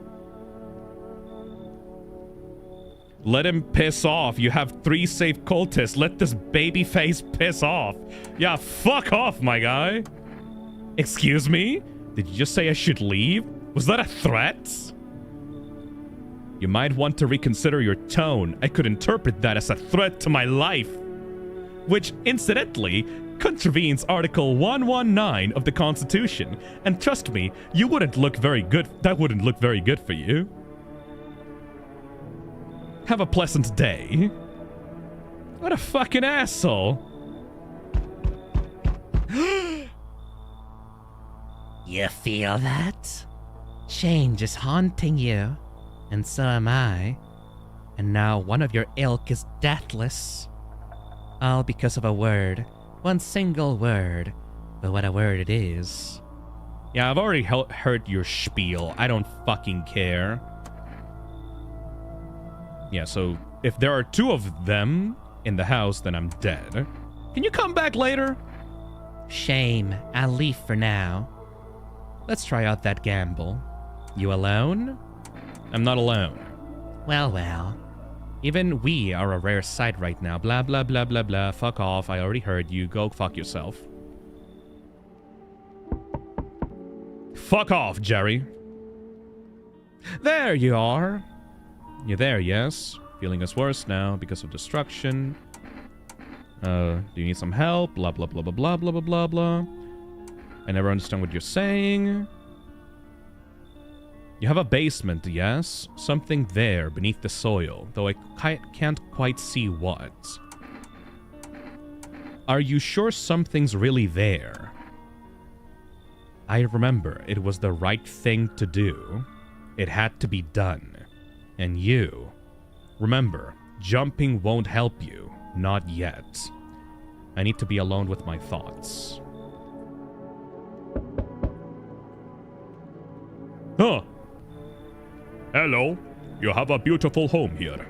Let him piss off. You have 3 safe cultists. Let this baby face piss off. Yeah, fuck off, my guy. Excuse me? Did you just say I should leave? Was that a threat? You might want to reconsider your tone. I could interpret that as a threat to my life. Which, incidentally, contravenes Article 119 of the Constitution. And trust me, you wouldn't look very good. That wouldn't look very good for you. Have a pleasant day. What a fucking asshole. You feel that? Change is haunting you, and so am I. And now one of your ilk is deathless. All because of a word. One single word. But what a word it is. Yeah, I've already heard your spiel. I don't fucking care. Yeah, so if there are 2 of them in the house, then I'm dead. Can you come back later? Shame. I'll leave for now. Let's try out that gamble. You alone? I'm not alone. Well, well. Even we are a rare sight right now. Blah, blah, blah, blah, blah. Fuck off. I already heard you. Go fuck yourself. Fuck off, Jerry. There you are. You're there, yes? Feeling us worse now because of destruction. Do you need some help? Blah, blah, blah, blah, blah, blah, blah, blah, blah. I never understand what you're saying. You have a basement, yes? Something there beneath the soil, though I can't quite see what. Are you sure something's really there? I remember it was the right thing to do. It had to be done. And you, remember, jumping won't help you. Not yet. I need to be alone with my thoughts. Huh. Hello. You have a beautiful home here.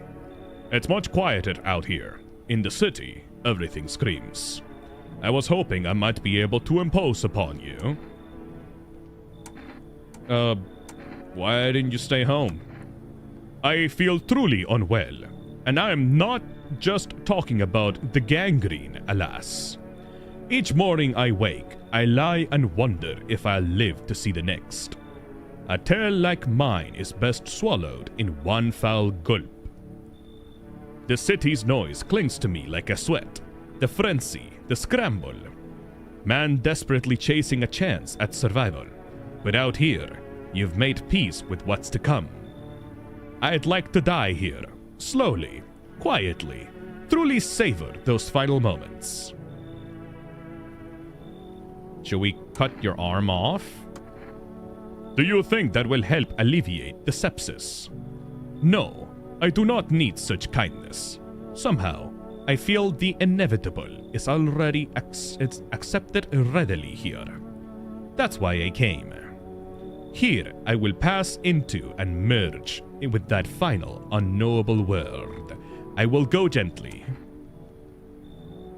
It's much quieter out here. In the city, everything screams. I was hoping I might be able to impose upon you. Why didn't you stay home? I feel truly unwell, and I am not just talking about the gangrene, alas. Each morning I wake, I lie and wonder if I'll live to see the next. A tale like mine is best swallowed in one foul gulp. The city's noise clings to me like a sweat, the frenzy, the scramble. Man desperately chasing a chance at survival. But out here, you've made peace with what's to come. I'd like to die here, slowly, quietly, truly savor those final moments. Shall we cut your arm off? Do you think that will help alleviate the sepsis? No, I do not need such kindness. Somehow, I feel the inevitable is already accepted readily here. That's why I came. Here, I will pass into and merge with that final, unknowable world. I will go gently.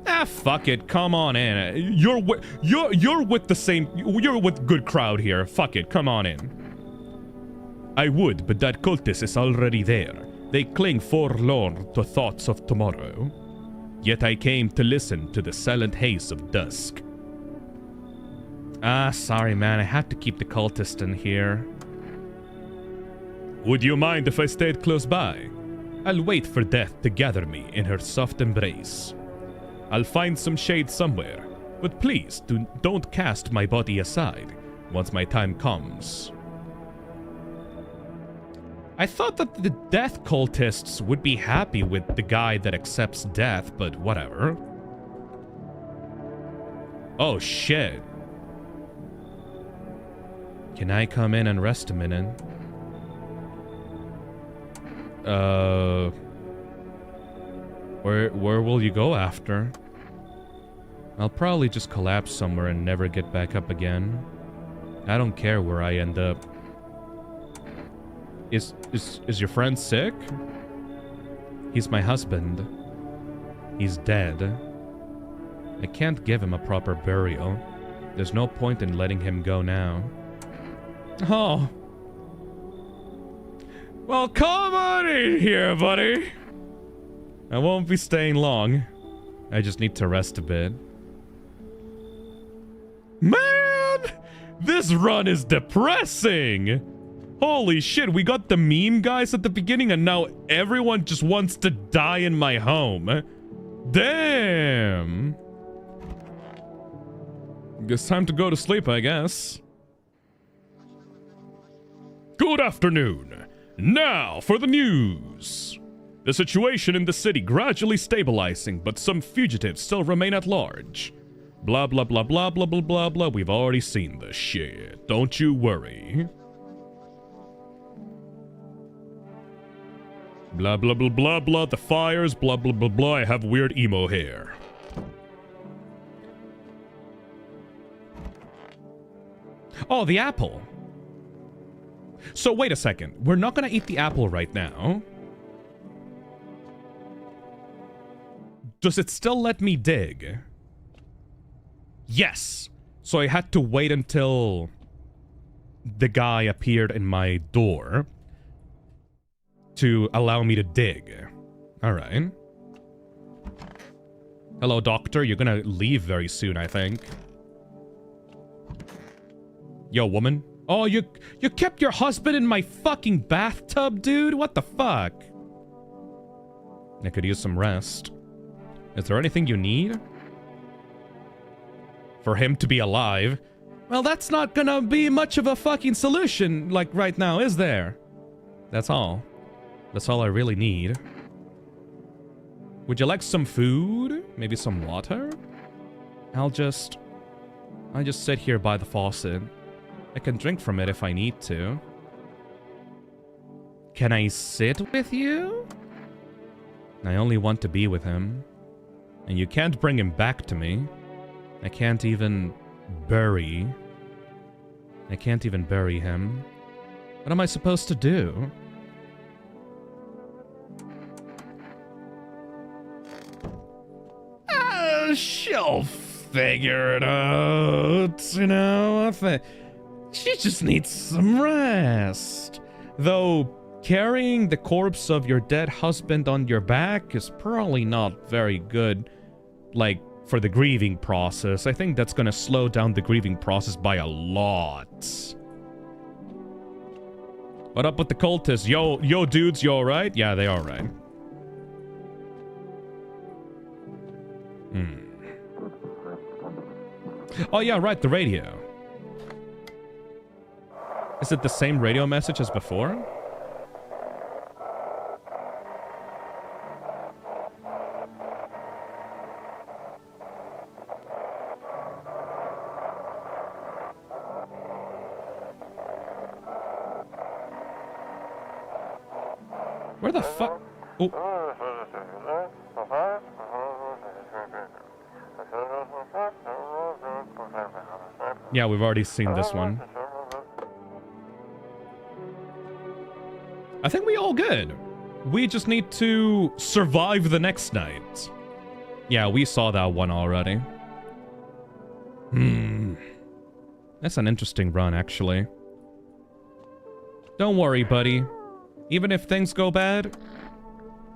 Ah, fuck it. Come on in. You're with the same. You're with good crowd here. Fuck it. Come on in. I would, but that cultist is already there. They cling forlorn to thoughts of tomorrow. Yet I came to listen to the silent haze of dusk. Ah, sorry, man. I had to keep the cultist in here. Would you mind if I stayed close by? I'll wait for death to gather me in her soft embrace. I'll find some shade somewhere, but please don't cast my body aside once my time comes. I thought that the death cultists would be happy with the guy that accepts death, but whatever. Oh shit. Can I come in and rest a minute? Where will you go after? I'll probably just collapse somewhere and never get back up again. I don't care where I end up. Is your friend sick? He's my husband. He's dead. I can't give him a proper burial. There's no point in letting him go now. Oh. Well, come on in here, buddy. I won't be staying long. I just need to rest a bit. Man! This run is depressing! Holy shit, we got the meme guys at the beginning and now everyone just wants to die in my home. Damn! Guess time to go to sleep, I guess. Good afternoon. Now for the news. The situation in the city gradually stabilizing, but some fugitives still remain at large. Blah blah blah blah blah blah blah blah. We've already seen this shit. Don't you worry. Blah blah blah blah blah. The fires. Blah blah blah blah. I have weird emo hair. Oh, the apple. So wait a second. We're not gonna eat the apple right now. Does it still let me dig? Yes. So I had to wait until the guy appeared in my door to allow me to dig. Alright. Hello, doctor. You're gonna leave very soon, I think. Yo, woman. Oh, you kept your husband in my fucking bathtub, dude? What the fuck? I could use some rest. Is there anything you need? For him to be alive? Well, that's not gonna be much of a fucking solution, like, right now, is there? That's all. That's all I really need. Would you like some food? Maybe some water? I'll just sit here by the faucet. I can drink from it if I need to. Can I sit with you? I only want to be with him. And you can't bring him back to me. I can't even bury him. What am I supposed to do? she'll figure it out, you know? I think she just needs some rest. Though, carrying the corpse of your dead husband on your back is probably not very good, like, for the grieving process. I think that's gonna slow down the grieving process by a lot. What up with the cultists? Yo, dudes, you alright? Yeah, they alright. Oh yeah, right, the radio. Is it the same radio message as before? Where the fuck? Oh. Yeah, we've already seen this one. I think we all good. We just need to survive the next night. Yeah, we saw that one already. That's an interesting run, actually. Don't worry, buddy. Even if things go bad,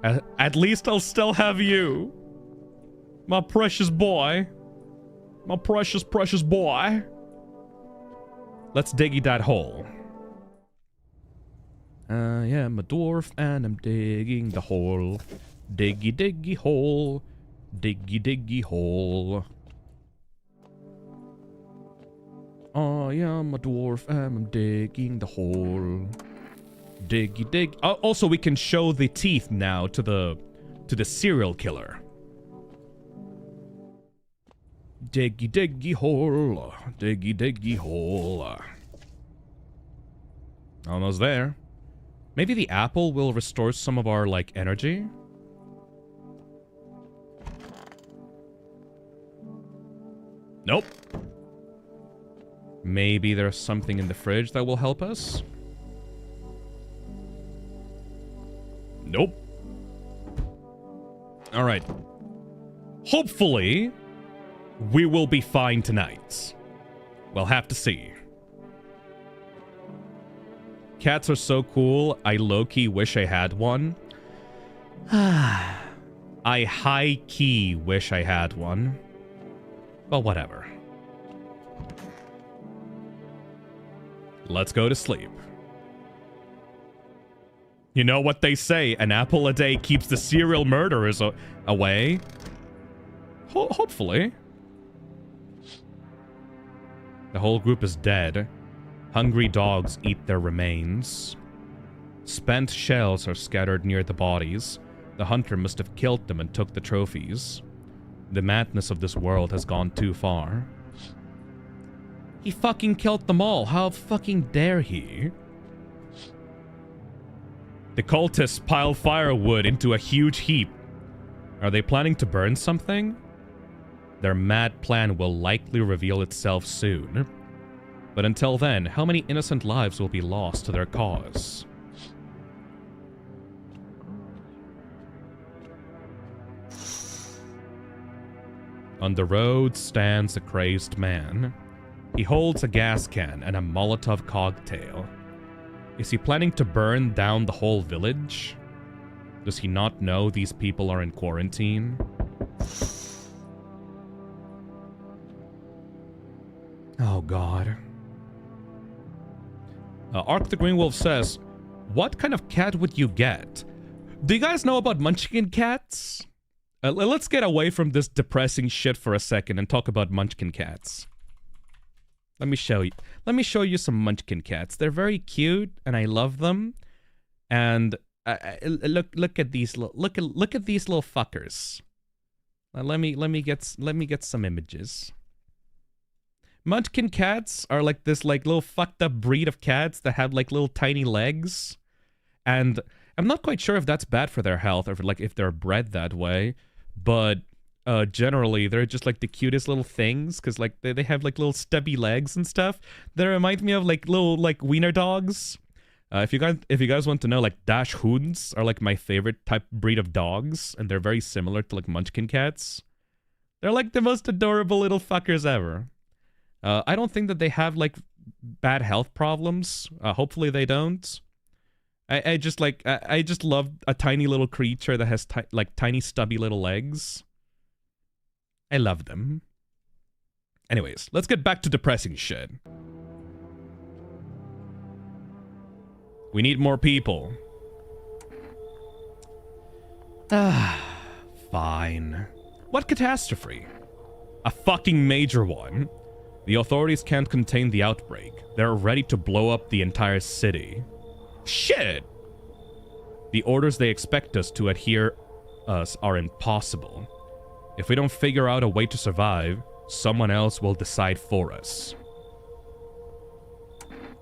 at least I'll still have you. My precious boy. My precious, precious boy. Let's diggy that hole. I am a dwarf and I'm digging the hole. Diggy, diggy hole. Diggy, diggy hole. I am a dwarf and I'm digging the hole. Diggy, dig. Also, we can show the teeth now to the serial killer. Diggy, diggy hole. Diggy, diggy hole. Almost there. Maybe the apple will restore some of our, like, energy? Nope. Maybe there's something in the fridge that will help us? Nope. Alright. Hopefully, we will be fine tonight. We'll have to see. Cats are so cool, I low-key wish I had one. I high-key wish I had one. Well, whatever. Let's go to sleep. You know what they say, an apple a day keeps the serial murderers away. Hopefully. The whole group is dead. Hungry dogs eat their remains. Spent shells are scattered near the bodies. The hunter must have killed them and took the trophies. The madness of this world has gone too far. He fucking killed them all. How fucking dare he? The cultists pile firewood into a huge heap. Are they planning to burn something? Their mad plan will likely reveal itself soon. But until then, how many innocent lives will be lost to their cause? On the road stands a crazed man. He holds a gas can and a Molotov cocktail. Is he planning to burn down the whole village? Does he not know these people are in quarantine? Oh god. Ark the Green Wolf says, what kind of cat would you get? Do you guys know about Munchkin cats? Let's get away from this depressing shit for a second and talk about Munchkin cats. Let me show you. Let me show you some Munchkin cats. They're very cute, and I love them. And look at these look at these little fuckers. Let me get some images. Munchkin cats are like this little fucked up breed of cats that have like little tiny legs, and I'm not quite sure if that's bad for their health or if they're bred that way, but generally they're just like the cutest little things because like they have like little stubby legs and stuff. They remind me of like little like wiener dogs. If you guys want to know, like Dachshunds are like my favorite type breed of dogs, and they're very similar to like Munchkin cats. They're like the most adorable little fuckers ever. I don't think that they have like bad health problems. Hopefully they don't. I just like I just love a tiny little creature that has like tiny stubby little legs. I love them. Anyways, let's get back to depressing shit. We need more people. Fine. What catastrophe? A fucking major one. The authorities can't contain the outbreak. They're ready to blow up the entire city. Shit! The orders they expect us to adhere us are impossible. If we don't figure out a way to survive, someone else will decide for us.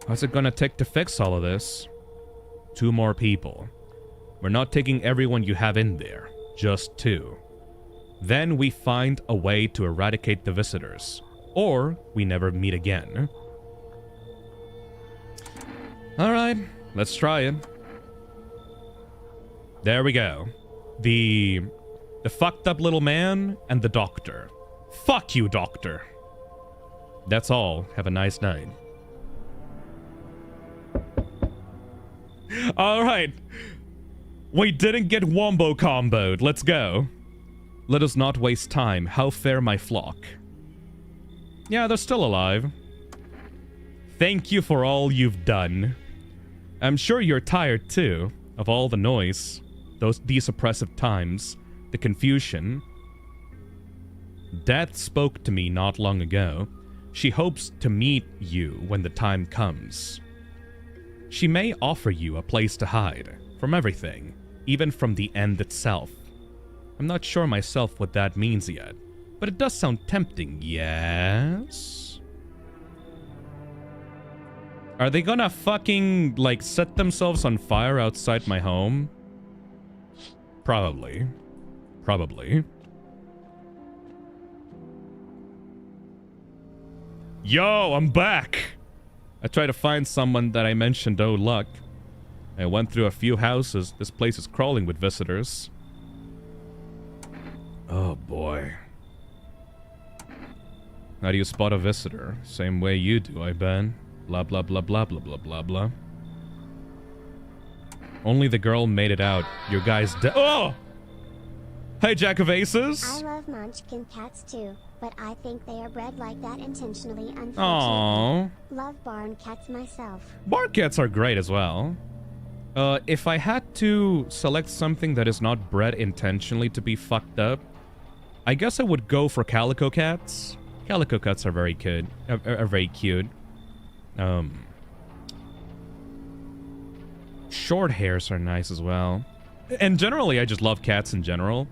What's it gonna take to fix all of this? 2 more people. We're not taking everyone you have in there, just 2. Then we find a way to eradicate the visitors. Or we never meet again. Alright, let's try it. There we go. The fucked up little man and the doctor. Fuck you, doctor. That's all. Have a nice night. Alright. We didn't get wombo comboed. Let's go. Let us not waste time. How fare my flock? Yeah, they're still alive. Thank you for all you've done. I'm sure you're tired too, of all the noise, these oppressive times, the confusion. Death spoke to me not long ago. She hopes to meet you when the time comes. She may offer you a place to hide, from everything, even from the end itself. I'm not sure myself what that means yet. But it does sound tempting, yes? Are they gonna fucking, like, set themselves on fire outside my home? Probably. Probably. Yo, I'm back! I tried to find someone that I mentioned, oh luck. I went through a few houses. This place is crawling with visitors. Oh boy. How do you spot a visitor? Same way you do, I bet. Blah, blah, blah, blah, blah, blah, blah, blah. Only the girl made it out. Your guy's dead. Oh! Hey, Jack of Aces! I love munchkin cats too, but I think they are bred like that intentionally, unfortunately. Aww. Love barn cats myself. Barn cats are great as well. If I had to select something that is not bred intentionally to be fucked up, I guess I would go for calico cats. Calico cats are very cute. Are very cute. Short hairs are nice as well. And generally, I just love cats in general.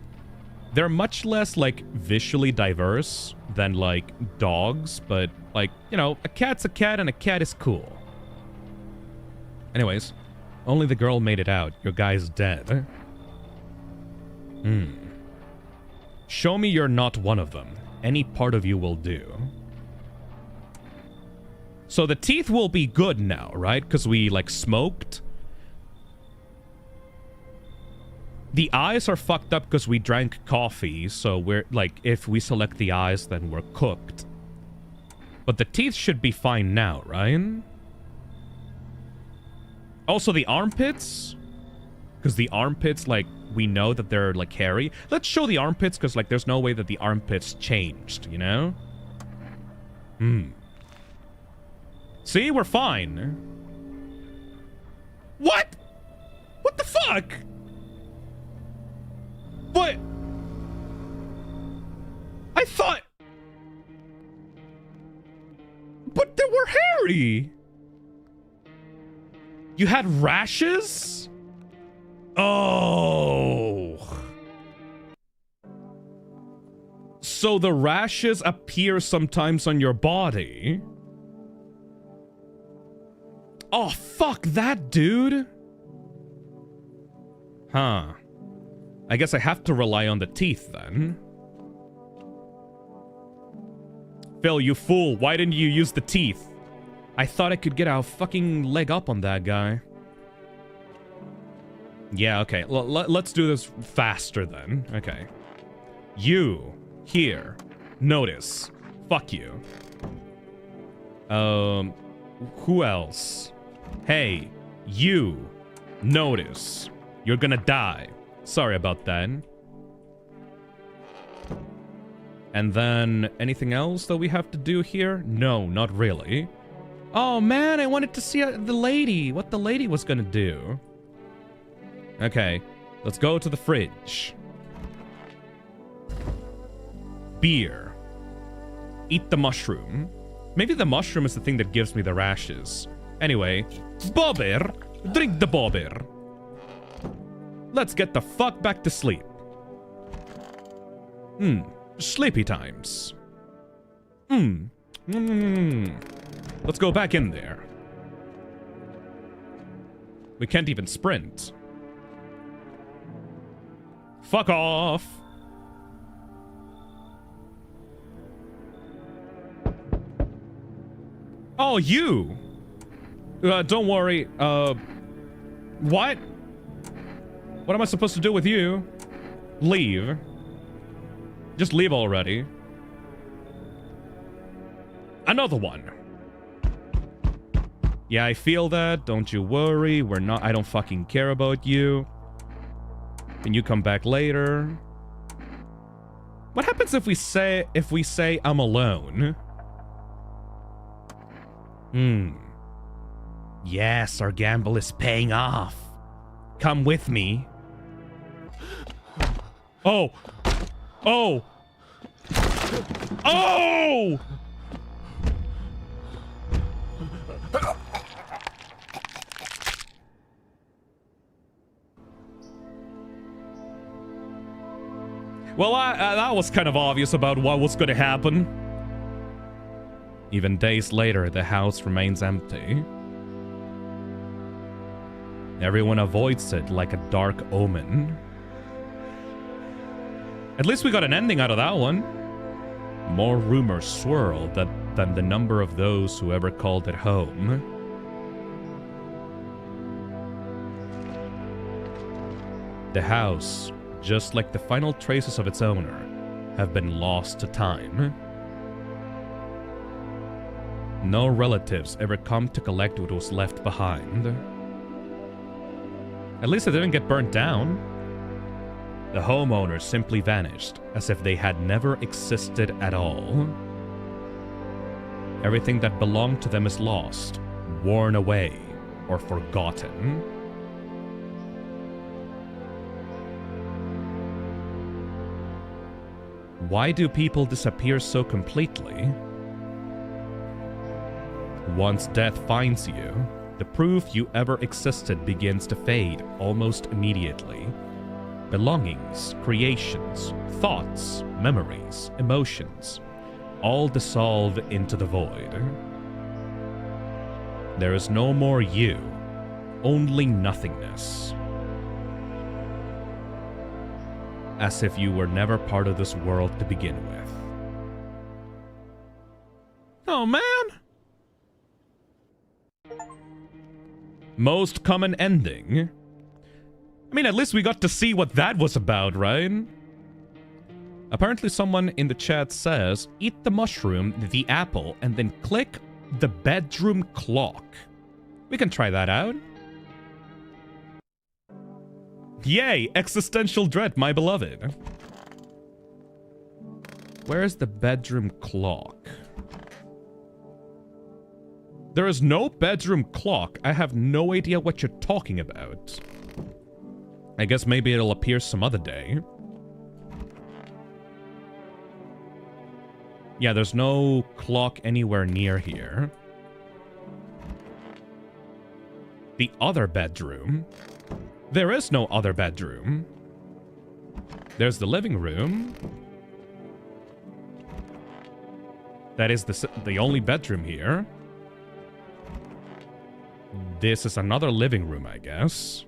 They're much less, like, visually diverse than, like, dogs. But, like, you know, a cat's a cat and a cat is cool. Anyways, only the girl made it out. Your guy's dead. Show me you're not one of them. Any part of you will do. So the teeth will be good now, right? Because we, like, smoked. The eyes are fucked up because we drank coffee. So we're, like, if we select the eyes, then we're cooked. But the teeth should be fine now, right? Also, the armpits. Because the armpits, like, we know that they're, like, hairy. Let's show the armpits, because, like, there's no way that the armpits changed, you know? See? We're fine. What? What the fuck? What? I thought... But they were hairy! You had rashes? Oh. So the rashes appear sometimes on your body? Oh, fuck that, dude. Huh. I guess I have to rely on the teeth, then. Phil, you fool. Why didn't you use the teeth? I thought I could get a fucking leg up on that guy. Yeah, okay. Let's do this faster, then. Okay. You Here. Notice. Fuck you. Who else? Hey, you. Notice. You're gonna die. Sorry about that. And then, anything else that we have to do here? No, not really. Oh man, I wanted to see the lady. What the lady was gonna do. Okay, let's go to the fridge. Beer. Eat the mushroom. Maybe the mushroom is the thing that gives me the rashes. Anyway, bobber. Drink the bobber. Let's get the fuck back to sleep. Sleepy times. Let's go back in there. We can't even sprint. Fuck off. Oh, you. Don't worry. What? What am I supposed to do with you? Leave. Just leave already. Another one. Yeah, I feel that. Don't you worry. We're not... I don't fucking care about you. Can you come back later? What happens if we say I'm alone? Yes, our gamble is paying off. Come with me. Oh! Oh! Oh! Well, that was kind of obvious about what was going to happen. Even days later, the house remains empty. Everyone avoids it like a dark omen. At least we got an ending out of that one. More rumors swirl than the number of those who ever called it home. The house, just like the final traces of its owner, have been lost to time. No relatives ever come to collect what was left behind. At least it didn't get burnt down. The homeowners simply vanished, as if they had never existed at all. Everything that belonged to them is lost, worn away, or forgotten. Why do people disappear so completely? Once death finds you, the proof you ever existed begins to fade almost immediately. Belongings, creations, thoughts, memories, emotions, all dissolve into the void. There is no more you, only nothingness. As if you were never part of this world to begin with. Oh, man! Most common ending. I mean, at least we got to see what that was about, right? Apparently someone in the chat says, eat the mushroom, the apple, and then click the bedroom clock. We can try that out. Yay, existential dread, my beloved. Where is the bedroom clock? There is no bedroom clock. I have no idea what you're talking about. I guess maybe it'll appear some other day. Yeah, there's no clock anywhere near here. The other bedroom. There is no other bedroom. There's the living room. That is the only bedroom here. This is another living room, I guess.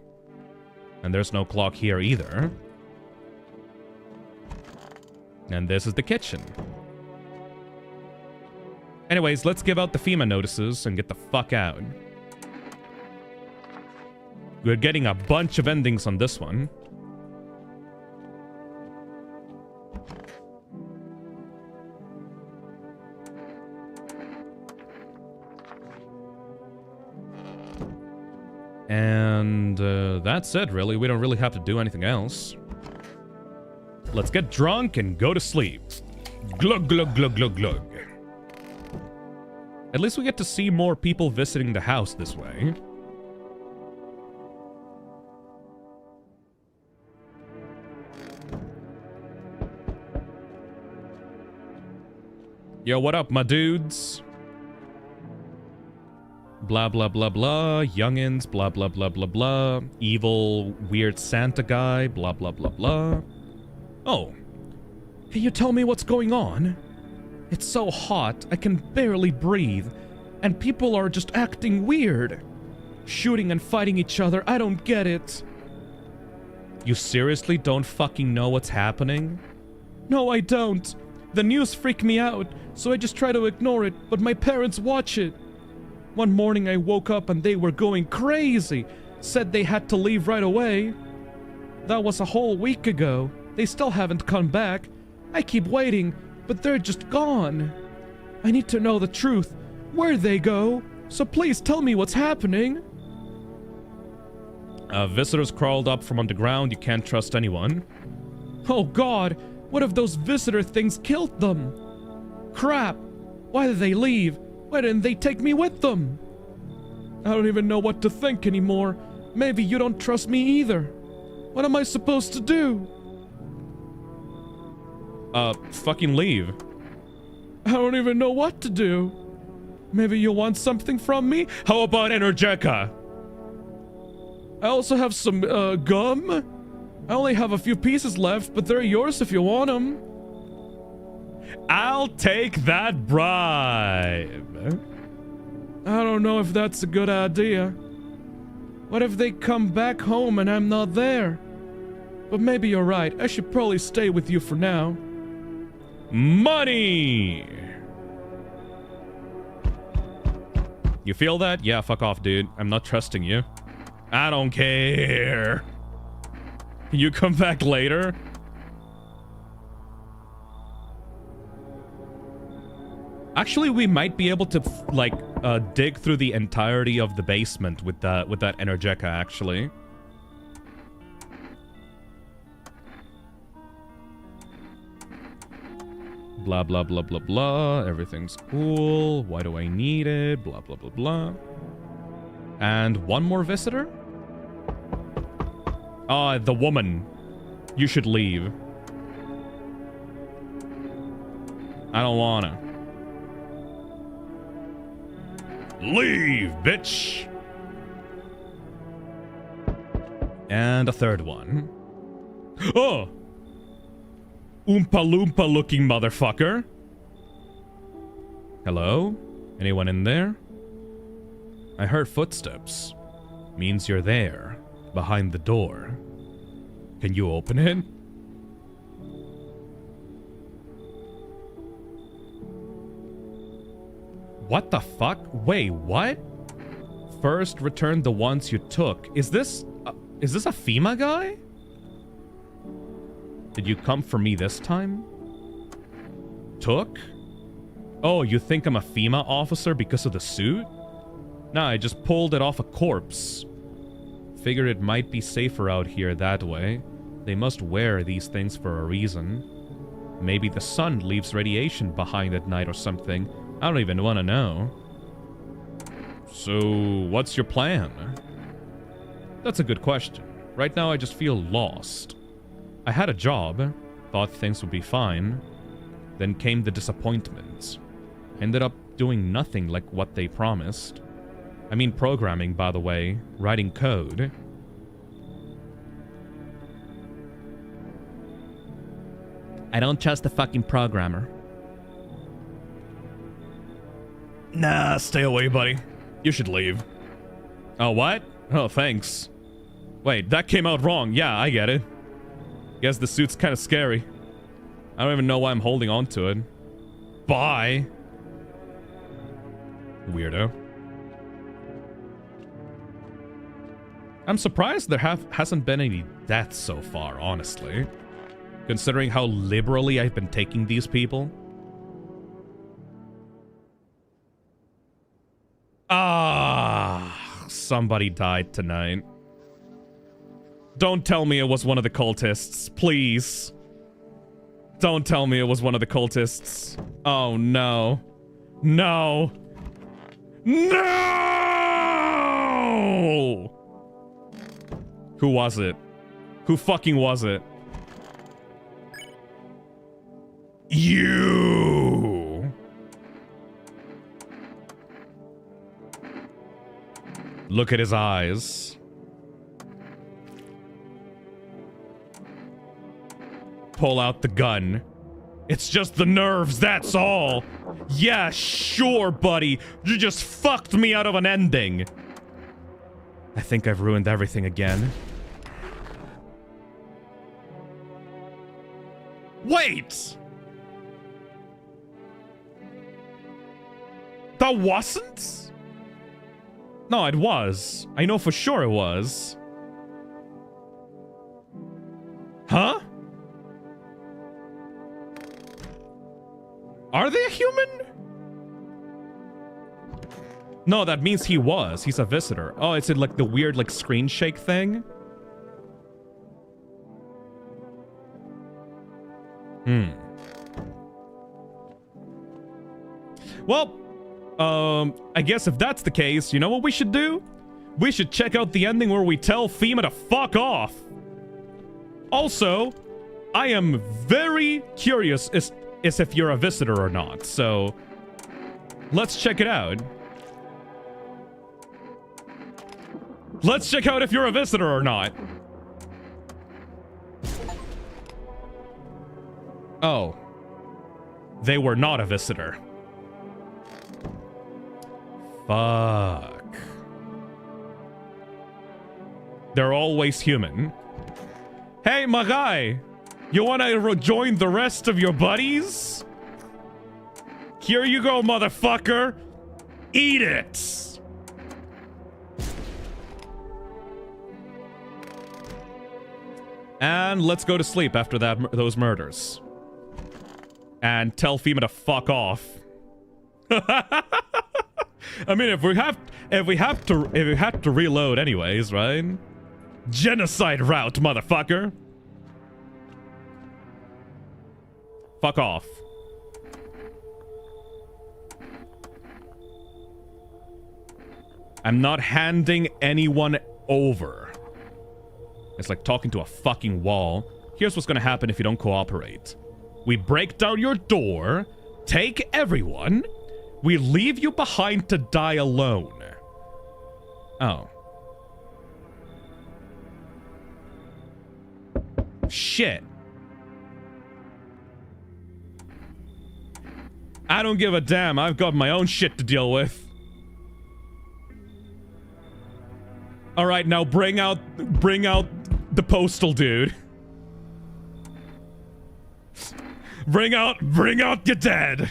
And there's no clock here either. And this is the kitchen. Anyways, let's give out the FEMA notices and get the fuck out. We're getting a bunch of endings on this one. And that's it, really. We don't really have to do anything else. Let's get drunk and go to sleep. Glug, glug, glug, glug, glug. At least we get to see more people visiting the house this way. Yo, what up, my dudes? Blah, blah, blah, blah. Youngins, blah, blah, blah, blah, blah. Evil, weird Santa guy, blah, blah, blah, blah. Oh. Can you tell me what's going on? It's so hot, I can barely breathe. And people are just acting weird. Shooting and fighting each other, I don't get it. You seriously don't fucking know what's happening? No, I don't. The news freak me out, so I just try to ignore it, but my parents watch it. One morning I woke up and they were going crazy. Said they had to leave right away. That was a whole week ago. They still haven't come back. I keep waiting, but they're just gone. I need to know the truth. Where'd they go? So please tell me what's happening. Visitors crawled up from underground. You can't trust anyone. Oh god, what if those visitor things killed them? Crap, why did they leave? Why didn't they take me with them? I don't even know what to think anymore. Maybe you don't trust me either. What am I supposed to do? Fucking leave. I don't even know what to do. Maybe you want something from me? How about Energeca? I also have some, gum. I only have a few pieces left, but they're yours if you want them. I'll take that bribe. I don't know if that's a good idea. What if they come back home and I'm not there? But maybe you're right. I should probably stay with you for now. Money! You feel that? Yeah, fuck off, dude. I'm not trusting you. I don't care. Can you come back later? Actually, we might be able to, like, dig through the entirety of the basement with that Energeca, actually. Blah, blah, blah, blah, blah. Everything's cool. Why do I need it? Blah, blah, blah, blah. And one more visitor? The woman. You should leave. I don't wanna. Leave, bitch! And a third one. Oh! Oompa Loompa looking motherfucker. Hello? Anyone in there? I heard footsteps. Means you're there. Behind the door. Can you open it? What the fuck? Wait, what? First, return the ones you took. Is this a FEMA guy? Did you come for me this time? Took? Oh, you think I'm a FEMA officer because of the suit? Nah, I just pulled it off a corpse. Figured it might be safer out here that way. They must wear these things for a reason. Maybe the sun leaves radiation behind at night or something. I don't even want to know. So, what's your plan? That's a good question. Right now I just feel lost. I had a job, thought things would be fine. Then came the disappointment. Ended up doing nothing like what they promised. I mean programming, by the way. Writing code. I don't trust the fucking programmer. Nah, stay away, buddy. You should leave. Oh, what? Oh, thanks. Wait, that came out wrong. Yeah, I get it. Guess the suit's kind of scary. I don't even know why I'm holding on to it. Bye. Weirdo. I'm surprised there hasn't been any deaths so far, honestly. Considering how liberally I've been taking these people. Ah, somebody died tonight. Don't tell me it was one of the cultists, please. Don't tell me it was one of the cultists. Oh, no. No. No! Who was it? Who fucking was it? You! Look at his eyes. Pull out the gun. It's just the nerves, that's all. Yeah, sure, buddy. You just fucked me out of an ending. I think I've ruined everything again. Wait! That wasn't? No, it was. I know for sure it was. Huh? Are they a human? No, that means he was. He's a visitor. Oh, it's in like the weird like screen shake thing? Well, I guess if that's the case, you know what we should do? We should check out the ending where we tell Fima to fuck off. Also, I am very curious as if you're a visitor or not, so let's check it out. Let's check out if you're a visitor or not. Oh. They were not a visitor. Fuck. They're always human. Hey, my guy. You wanna rejoin the rest of your buddies? Here you go, motherfucker. Eat it. And let's go to sleep after those murders. And tell Fima to fuck off. I mean, if we have to reload anyways, right? Genocide route, motherfucker. Fuck off. I'm not handing anyone over. It's like talking to a fucking wall. Here's what's gonna happen if you don't cooperate. We break down your door, take everyone, we leave you behind to die alone. Oh. Shit. I don't give a damn. I've got my own shit to deal with. All right, now bring out the postal dude. Bring out your dead.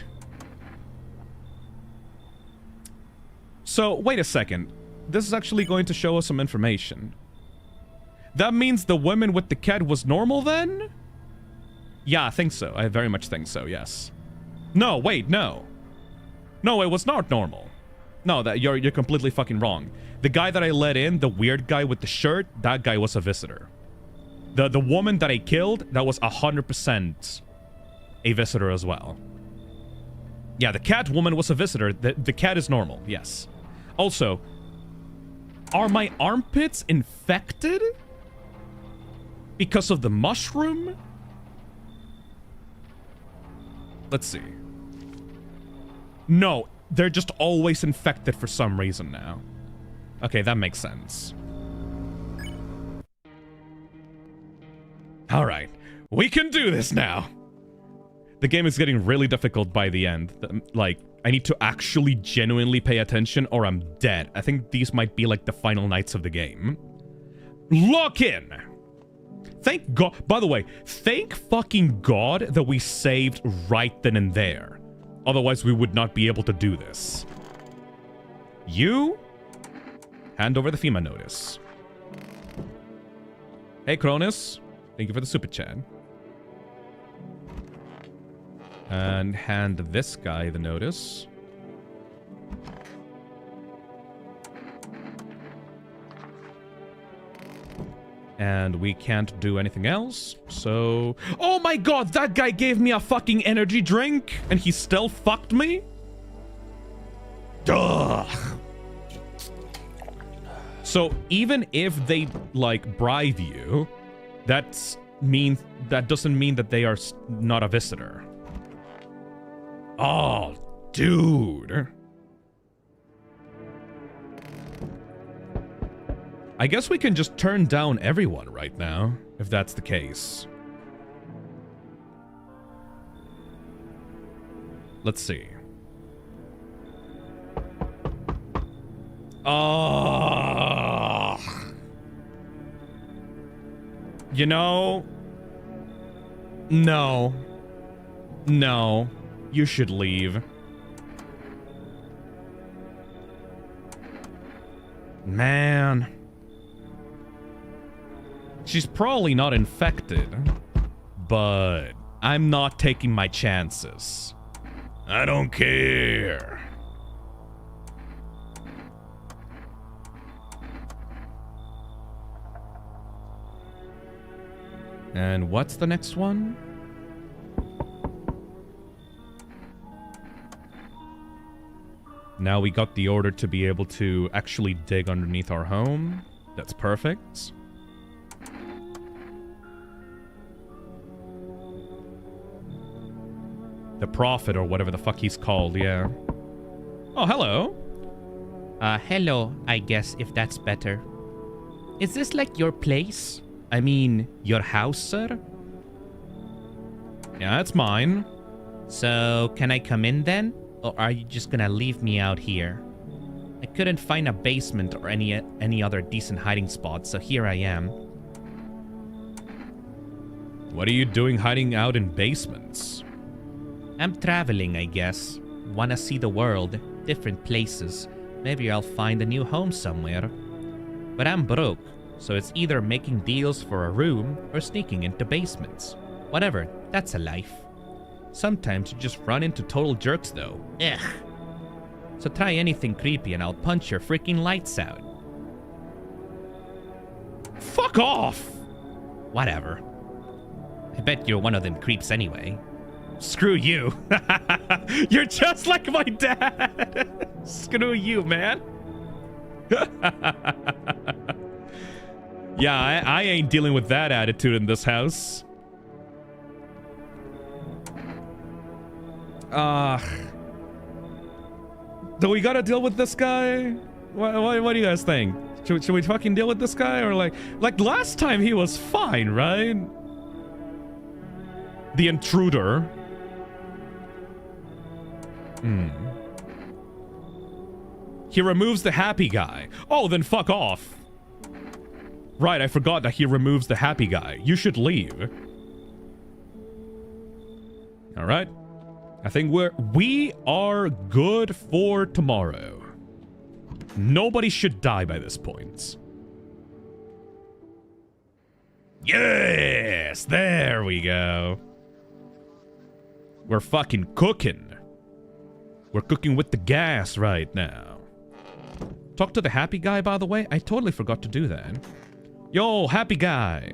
So, wait a second. This is actually going to show us some information. That means the woman with the cat was normal then? Yeah, I think so. I very much think so, yes. No, wait, no. No, it was not normal. No, that you're completely fucking wrong. The guy that I let in, the weird guy with the shirt, that guy was a visitor. The woman that I killed, that was 100% a visitor as well. Yeah, the cat woman was a visitor. The cat is normal, yes. Also, are my armpits infected? Because of the mushroom? Let's see. No, they're just always infected for some reason now. Okay, that makes sense. Alright, we can do this now! The game is getting really difficult by the end. Like, I need to actually genuinely pay attention or I'm dead. I think these might be like the final nights of the game. Lock in! Thank God. By the way, thank fucking God that we saved right then and there. Otherwise, we would not be able to do this. You? Hand over the FEMA notice. Hey, Cronus. Thank you for the super chat. And hand this guy the notice. And we can't do anything else, so... Oh my god, that guy gave me a fucking energy drink, and he still fucked me? Duh. So even if they, like, bribe you, that doesn't mean that they are not a visitor. Oh, dude. I guess we can just turn down everyone right now, if that's the case. Let's see. Oh. You know? No. No. You should leave. Man. She's probably not infected, but I'm not taking my chances. I don't care. And what's the next one? Now we got the order to be able to actually dig underneath our home. That's perfect. The Prophet, or whatever the fuck he's called, yeah. Oh, hello. Hello, I guess, if that's better. Is this like your place? I mean, your house, sir? Yeah, it's mine. So, can I come in then? Or are you just gonna leave me out here? I couldn't find a basement or any other decent hiding spot, so here I am. What are you doing hiding out in basements? I'm traveling, I guess. Wanna see the world, different places. Maybe I'll find a new home somewhere. But I'm broke, so it's either making deals for a room or sneaking into basements. Whatever, that's a life. Sometimes you just run into total jerks though. Ugh. So try anything creepy and I'll punch your freaking lights out. Fuck off! Whatever. I bet you're one of them creeps anyway. Screw you. You're just like my dad. Screw you, man. Yeah, I ain't dealing with that attitude in this house. Do we gotta deal with this guy? What do you guys think? Should we fucking deal with this guy? Or like last time he was fine, right? The intruder. He removes the happy guy. Oh, then fuck off. Right, I forgot that he removes the happy guy. You should leave. Alright. I think we are good for tomorrow. Nobody should die by this point. Yes! There we go. We're fucking cooking. We're cooking with the gas right now. Talk to the happy guy, by the way. I totally forgot to do that. Yo, happy guy.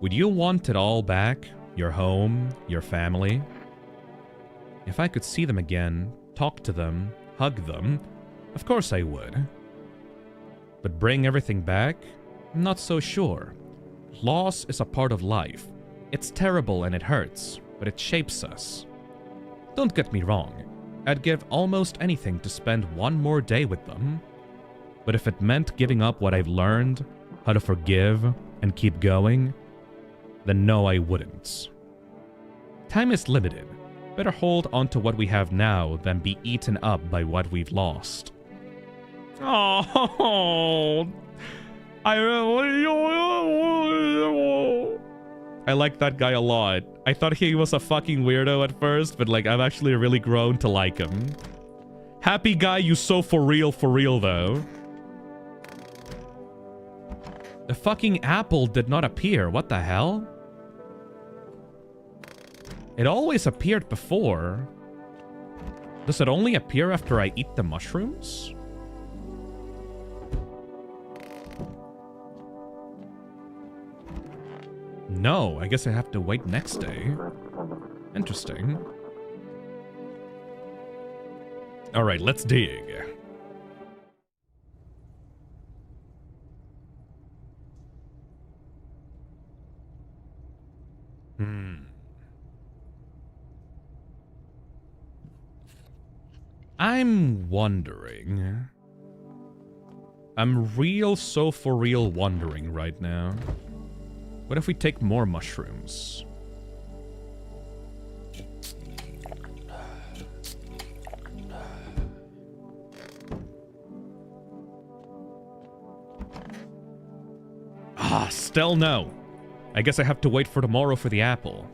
Would you want it all back? Your home, your family? If I could see them again, talk to them, hug them, of course I would. But bring everything back? I'm not so sure. Loss is a part of life. It's terrible and it hurts, but it shapes us. Don't get me wrong. I'd give almost anything to spend one more day with them. But if it meant giving up what I've learned, how to forgive and keep going, then no, I wouldn't. Time is limited. Better hold on to what we have now than be eaten up by what we've lost. Oh, I like that guy a lot. I thought he was a fucking weirdo at first, but like I've actually really grown to like him. Happy guy, you so for real though. The fucking apple did not appear. What the hell? It always appeared before. Does it only appear after I eat the mushrooms? No, I guess I have to wait next day. Interesting. Alright, let's dig. I'm wondering. I'm so for real wondering right now. What if we take more mushrooms? Ah, still no. I guess I have to wait for tomorrow for the apple.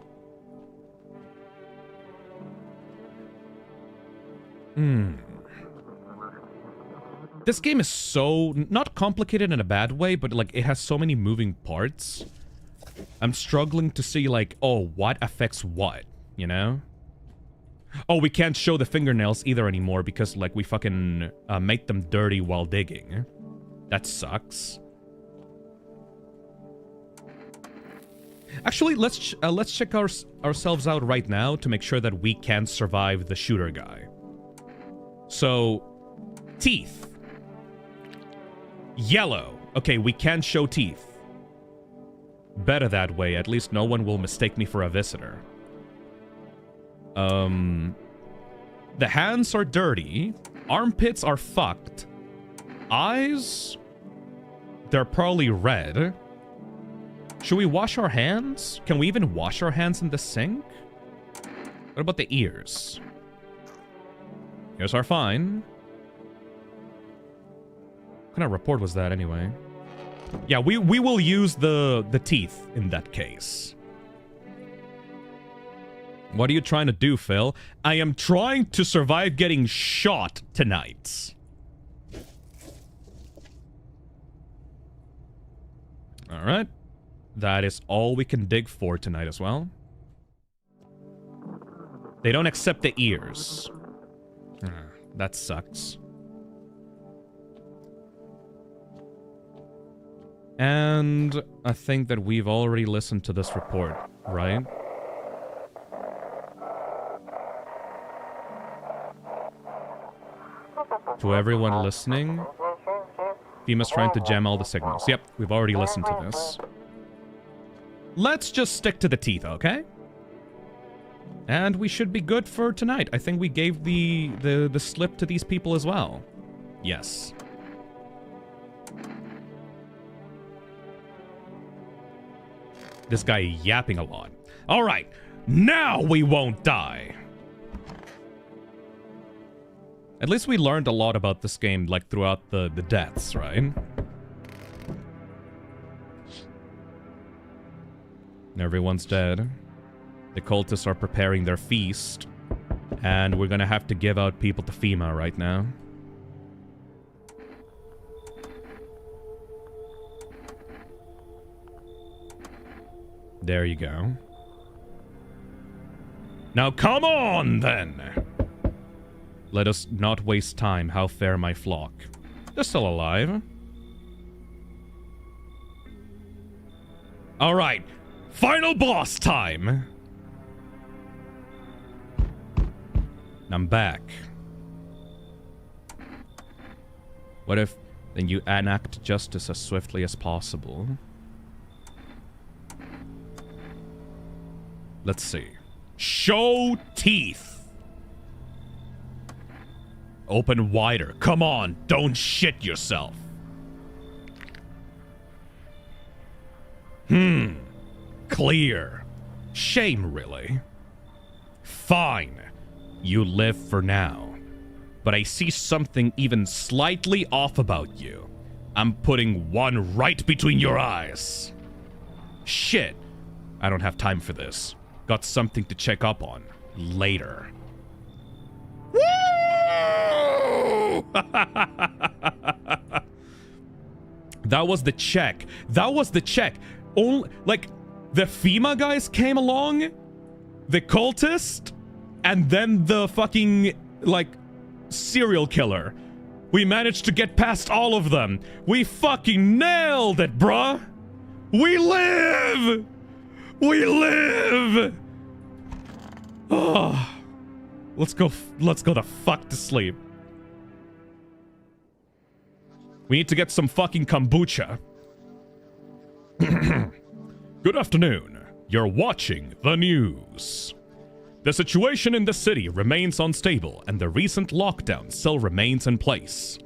This game is so, not complicated in a bad way, but like it has so many moving parts. I'm struggling to see like, oh, what affects what, you know? Oh, we can't show the fingernails either anymore because like we fucking made them dirty while digging. That sucks. Actually, let's check ourselves out right now to make sure that we can survive the shooter guy. So, teeth. Yellow. Okay, we can show teeth. Better that way, at least no one will mistake me for a visitor. The hands are dirty. Armpits are fucked. Eyes? They're probably red. Should we wash our hands? Can we even wash our hands in the sink? What about the ears? Ears are fine. What kind of report was that anyway? Yeah, we will use the teeth in that case. What are you trying to do, Phil? I am trying to survive getting shot tonight. Alright. That is all we can dig for tonight as well. They don't accept the ears. That sucks. And I think that we've already listened to this report, right? To everyone listening, FEMA's trying to jam all the signals. Yep, we've already listened to this. Let's just stick to the teeth, okay? And we should be good for tonight. I think we gave the slip to these people as well. Yes. This guy yapping a lot. All right, now we won't die. At least we learned a lot about this game, like, throughout the deaths, right? Everyone's dead. The cultists are preparing their feast. And we're gonna have to give out people to FEMA right now. There you go. Now come on, then! Let us not waste time. How fare my flock? They're still alive. Alright. Final boss time! I'm back. What if then you enact justice as swiftly as possible? Let's see. Show teeth! Open wider. Come on, don't shit yourself. Clear. Shame, really. Fine. You live for now. But I see something even slightly off about you. I'm putting one right between your eyes. Shit. I don't have time for this. Got something to check up on. Later. Woo! That was the check. That was the check. Only, like, the FEMA guys came along, the cultist, and then the fucking, like, serial killer. We managed to get past all of them. We fucking nailed it, bruh. We live! We live! Oh. Let's go the fuck to sleep. We need to get some fucking kombucha. Good afternoon. You're watching the news. The situation in the city remains unstable and the recent lockdown still remains in place.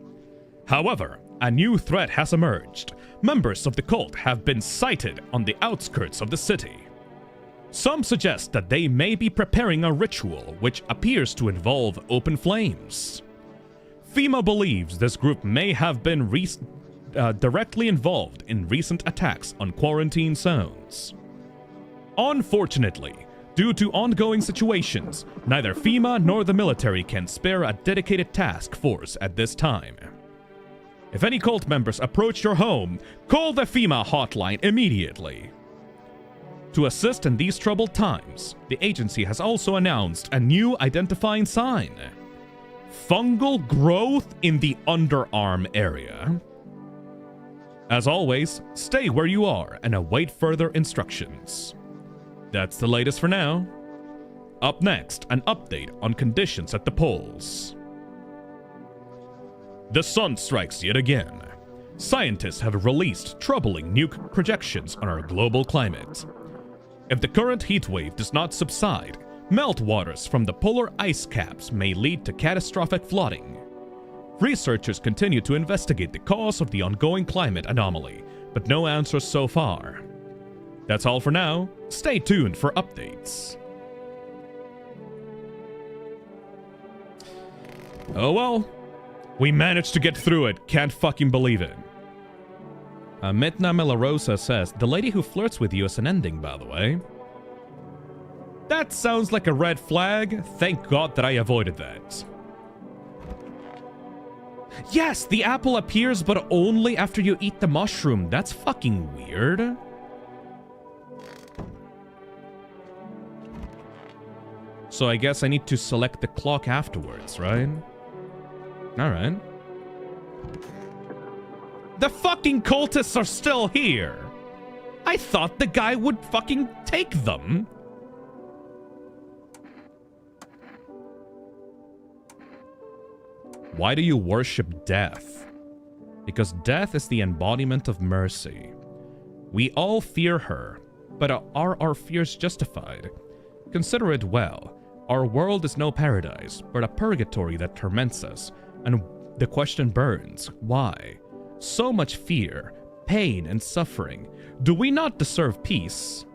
However, a new threat has emerged. Members of the cult have been sighted on the outskirts of the city. Some suggest that they may be preparing a ritual which appears to involve open flames. FEMA believes this group may have been directly involved in recent attacks on quarantine zones. Unfortunately, due to ongoing situations, neither FEMA nor the military can spare a dedicated task force at this time. If any cult members approach your home, call the FEMA hotline immediately. To assist in these troubled times, the agency has also announced a new identifying sign. Fungal growth in the underarm area. As always, stay where you are and await further instructions. That's the latest for now. Up next, an update on conditions at the poles. The sun strikes yet again. Scientists have released troubling new projections on our global climate. If the current heat wave does not subside, meltwaters from the polar ice caps may lead to catastrophic flooding. Researchers continue to investigate the cause of the ongoing climate anomaly, but no answers so far. That's all for now. Stay tuned for updates. Oh well. We managed to get through it. Can't fucking believe it. Mitna Melarosa says, the lady who flirts with you is an ending, by the way. That sounds like a red flag. Thank God that I avoided that. Yes, the apple appears, but only after you eat the mushroom. That's fucking weird. So I guess I need to select the clock afterwards, right? Alright. The fucking cultists are still here! I thought the guy would fucking take them. Why do you worship death? Because death is the embodiment of mercy. We all fear her, but are our fears justified? Consider it well. Our world is no paradise, but a purgatory that torments us. And the question burns, why? So much fear, pain, and suffering. Do we not deserve peace?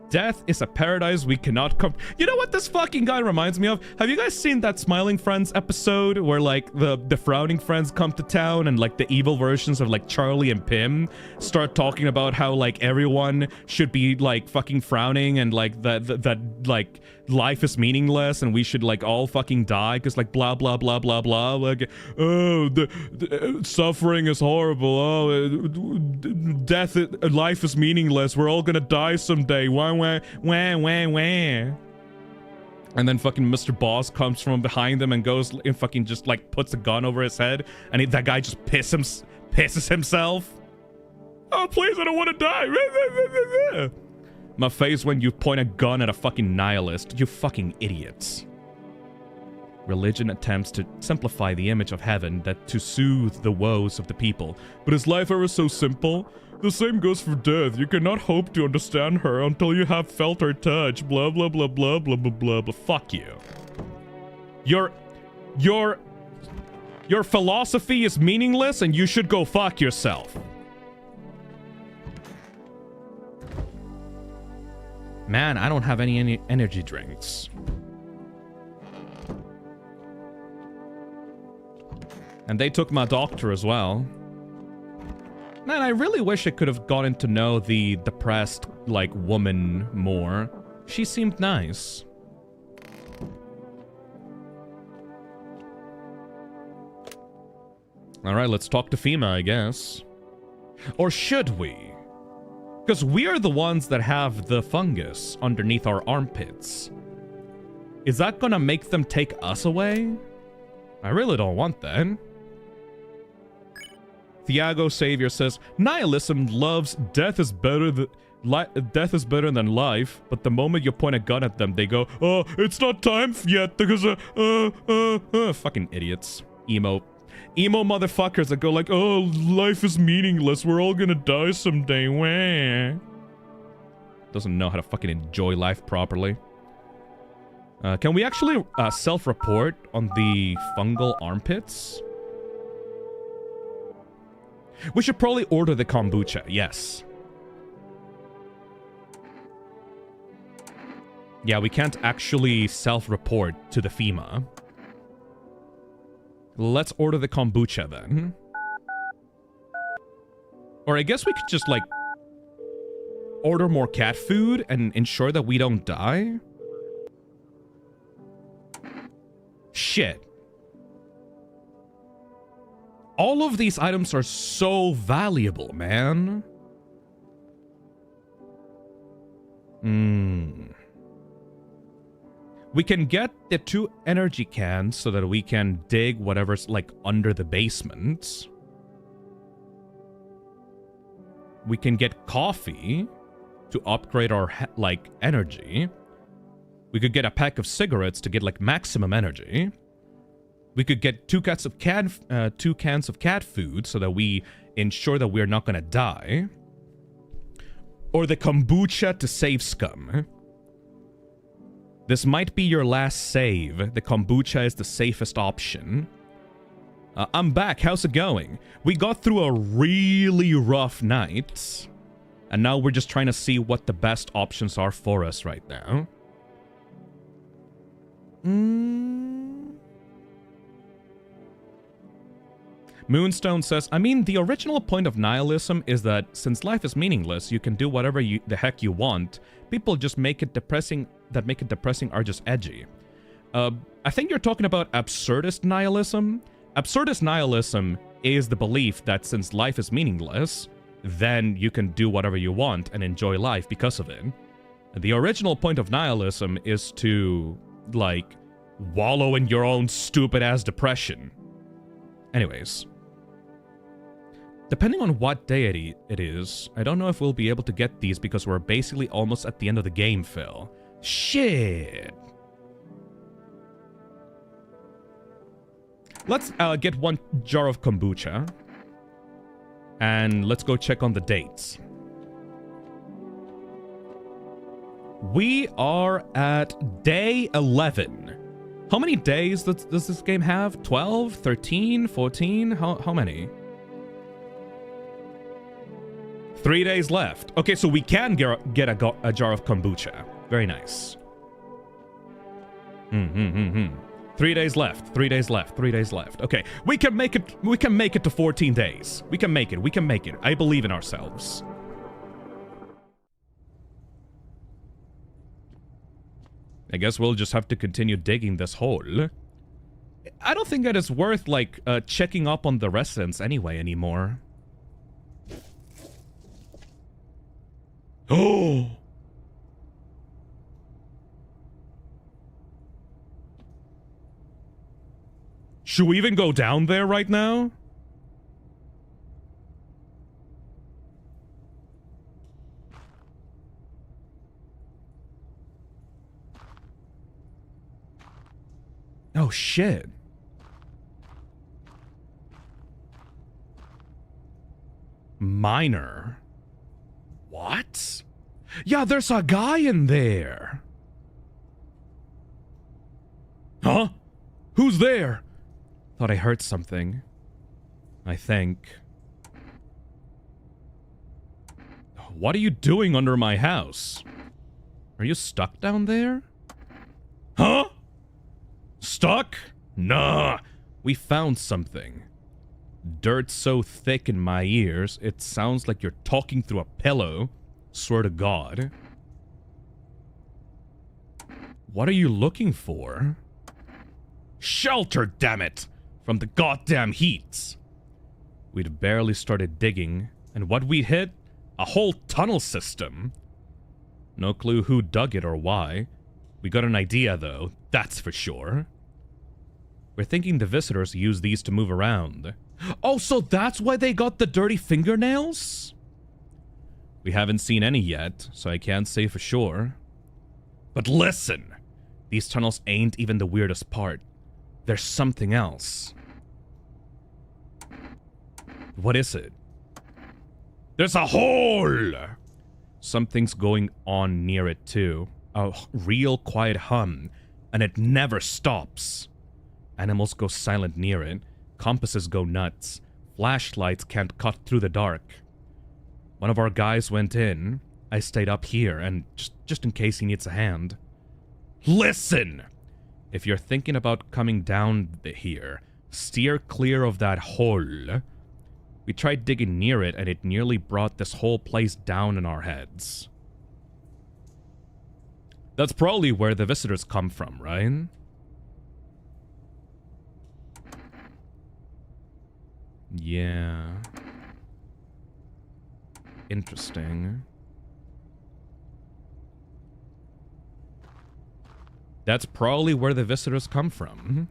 Death is a paradise we cannot come. You know what this fucking guy reminds me of? Have you guys seen that Smiling Friends episode where like the frowning friends come to town and like the evil versions of like Charlie and Pim start talking about how like everyone should be like fucking frowning and like that like life is meaningless and we should like all fucking die because like blah blah blah blah blah, like oh the suffering is horrible, oh death life is meaningless, we're all gonna die someday, wah wah wah wah wah. And then fucking Mr. Boss comes from behind them and goes and fucking just like puts a gun over his head and that guy just pisses himself. Oh please, I don't want to die. My face when you point a gun at a fucking nihilist, you fucking idiots. Religion attempts to simplify the image of heaven that to soothe the woes of the people. But is life ever so simple? The same goes for death. You cannot hope to understand her until you have felt her touch. Blah blah blah blah blah blah blah blah. Fuck you. Your philosophy is meaningless and you should go fuck yourself. Man, I don't have any energy drinks. And they took my doctor as well. Man, I really wish I could have gotten to know the depressed, like, woman more. She seemed nice. Alright, let's talk to FEMA, I guess. Or should we? Because we are the ones that have the fungus underneath our armpits. Is that gonna make them take us away? I really don't want that. Thiago Savior says, nihilism loves death is better death is better than life, but the moment you point a gun at them, they go, oh, it's not time yet because, fucking idiots. Emo motherfuckers that go like, oh, life is meaningless, we're all gonna die someday, wah. Doesn't know how to fucking enjoy life properly. Can we actually self-report on the fungal armpits? We should probably order the kombucha, yes. Yeah, we can't actually self-report to the FEMA. Let's order the kombucha then. Or I guess we could just, like, order more cat food and ensure that we don't die. Shit. All of these items are so valuable, man. We can get the 2 energy cans so that we can dig whatever's, like, under the basement. We can get coffee to upgrade our, like, energy. We could get a pack of cigarettes to get, like, maximum energy. We could get 2 cans of cat food so that we ensure that we're not gonna die. Or the kombucha to save scum. This might be your last save. The kombucha is the safest option. I'm back. How's it going? We got through a really rough night. And now we're just trying to see what the best options are for us right now. Moonstone says, I mean, the original point of nihilism is that since life is meaningless, you can do whatever the heck you want. People just make it depressing, that make it depressing are just edgy. I think you're talking about absurdist nihilism. Absurdist nihilism is the belief that since life is meaningless, then you can do whatever you want and enjoy life because of it. The original point of nihilism is to, like, wallow in your own stupid-ass depression. Anyways. Depending on what deity it is, I don't know if we'll be able to get these because we're basically almost at the end of the game, Phil. Shit! Let's get 1 jar of kombucha. And let's go check on the dates. We are at day 11. How many days does this game have? 12? 13? 14? How many? 3 days left. Okay, so we can get a jar of kombucha. Very nice. 3 days left. 3 days left. 3 days left. Okay, we can make it. We can make it to 14 days. We can make it. We can make it. I believe in ourselves. I guess we'll just have to continue digging this hole. I don't think that it's worth, like, checking up on the residents anymore. Oh! Should we even go down there right now? Oh, shit. Miner. What? Yeah, there's a guy in there. Huh? Who's there? Thought I heard something. I think. What are you doing under my house? Are you stuck down there? Huh? Stuck? Nah, we found something. Dirt so thick in my ears, it sounds like you're talking through a pillow. Swear to God. What are you looking for? Shelter, damn it! From the goddamn heat. We'd barely started digging, and what we hit? A whole tunnel system. No clue who dug it or why. We got an idea, though, that's for sure. We're thinking the visitors use these to move around. Oh, so that's why they got the dirty fingernails? We haven't seen any yet, so I can't say for sure. But listen! These tunnels ain't even the weirdest part. There's something else. What is it? There's a hole! Something's going on near it too. A real quiet hum, and it never stops. Animals go silent near it. Compasses go nuts. Flashlights can't cut through the dark. One of our guys went in. I stayed up here, and just in case he needs a hand. Listen! If you're thinking about coming down here, steer clear of that hole. We tried digging near it, and it nearly brought this whole place down on our heads. That's probably where the visitors come from, right? Yeah. Interesting. That's probably where the visitors come from.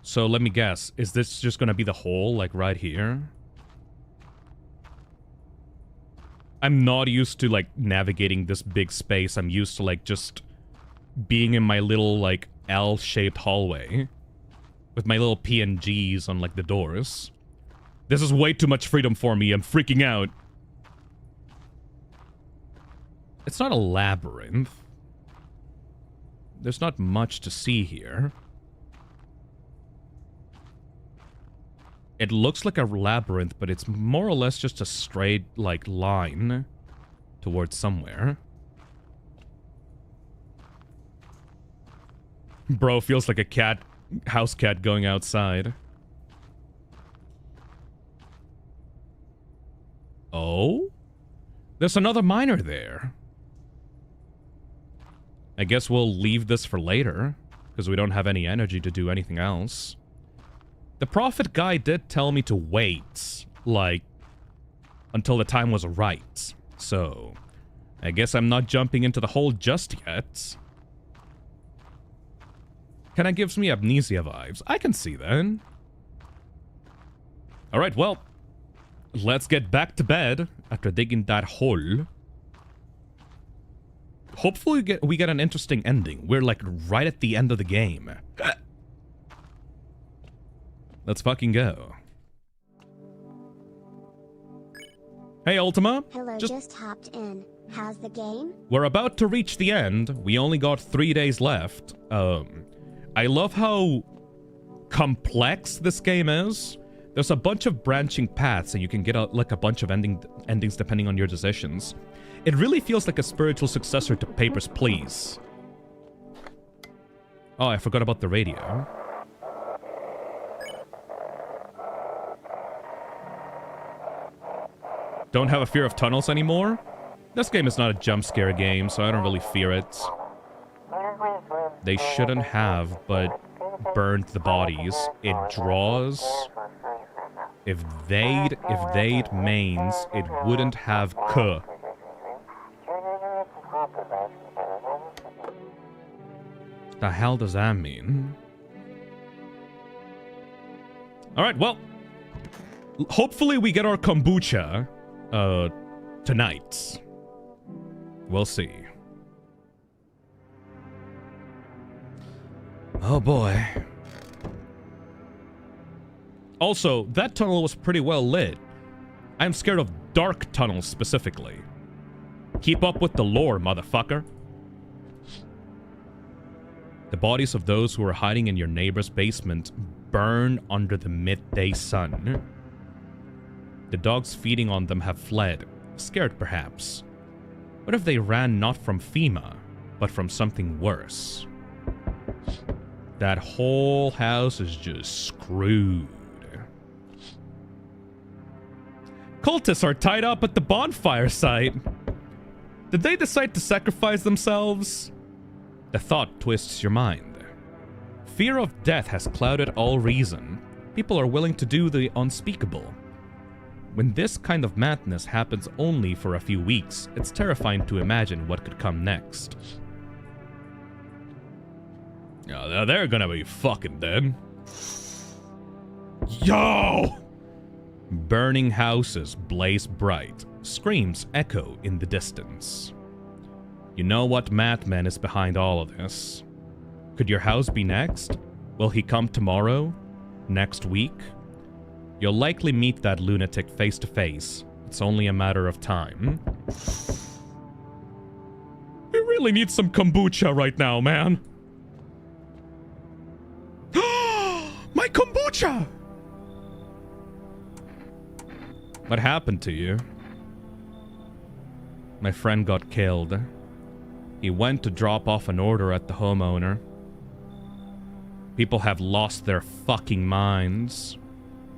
So let me guess, is this just gonna be the hole, like right here? I'm not used to, like, navigating this big space. I'm used to, like, just being in my little, like, L-shaped hallway. With my little PNGs on, like, the doors. This is way too much freedom for me. I'm freaking out. It's not a labyrinth. There's not much to see here. It looks like a labyrinth, but it's more or less just a straight, like, line towards somewhere. Bro feels like a cat, house cat going outside. Oh? There's another miner there. I guess we'll leave this for later, because we don't have any energy to do anything else. The prophet guy did tell me to wait, like, until the time was right. So, I guess I'm not jumping into the hole just yet. Kinda gives me amnesia vibes. I can see that. Alright, well, let's get back to bed after digging that hole. Hopefully we get an interesting ending. We're, like, right at the end of the game. Let's fucking go. Hey, Ultima. Hello, just hopped in. How's the game? We're about to reach the end. We only got 3 days left. I love how complex this game is. There's a bunch of branching paths, and you can get like a bunch of endings depending on your decisions. It really feels like a spiritual successor to Papers, Please. Oh, I forgot about the radio. Don't have a fear of tunnels anymore? This game is not a jump scare game, so I don't really fear it. They shouldn't have, but burned the bodies. It draws. If they'd mains, it wouldn't have k. The hell does that mean? Alright, well, hopefully we get our kombucha tonight. We'll see. Oh boy. Also, that tunnel was pretty well lit. I'm scared of dark tunnels specifically. Keep up with the lore, motherfucker. The bodies of those who were hiding in your neighbor's basement burn under the midday sun. The dogs feeding on them have fled, scared perhaps. What if they ran not from FEMA, but from something worse? That whole house is just screwed. Cultists are tied up at the bonfire site. Did they decide to sacrifice themselves? The thought twists your mind. Fear of death has clouded all reason. People are willing to do the unspeakable. When this kind of madness happens only for a few weeks, it's terrifying to imagine what could come next. Oh, they're gonna be fucking dead. Yo! Burning houses blaze bright. Screams echo in the distance. You know what madman is behind all of this. Could your house be next? Will he come tomorrow? Next week? You'll likely meet that lunatic face to face. It's only a matter of time. We really need some kombucha right now, man. My kombucha! What happened to you? My friend got killed. He went to drop off an order at the homeowner. People have lost their fucking minds.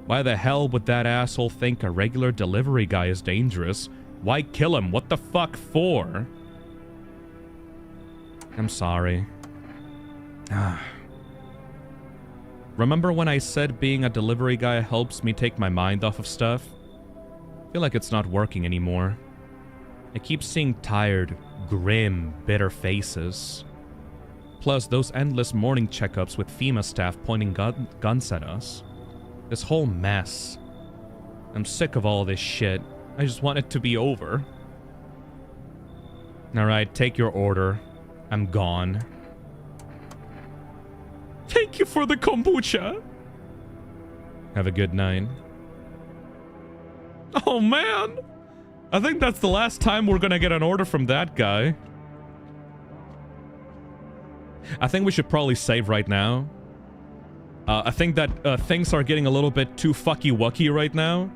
Why the hell would that asshole think a regular delivery guy is dangerous? Why kill him? What the fuck for? I'm sorry. Remember when I said being a delivery guy helps me take my mind off of stuff? I feel like it's not working anymore. I keep seeing tired, grim, bitter faces. Plus, those endless morning checkups with FEMA staff pointing guns at us. This whole mess. I'm sick of all this shit. I just want it to be over. Alright, take your order. I'm gone. Thank you for the kombucha. Have a good night. Oh man! I think that's the last time we're gonna get an order from that guy. I think we should probably save right now. I think that things are getting a little bit too fucky-wucky right now.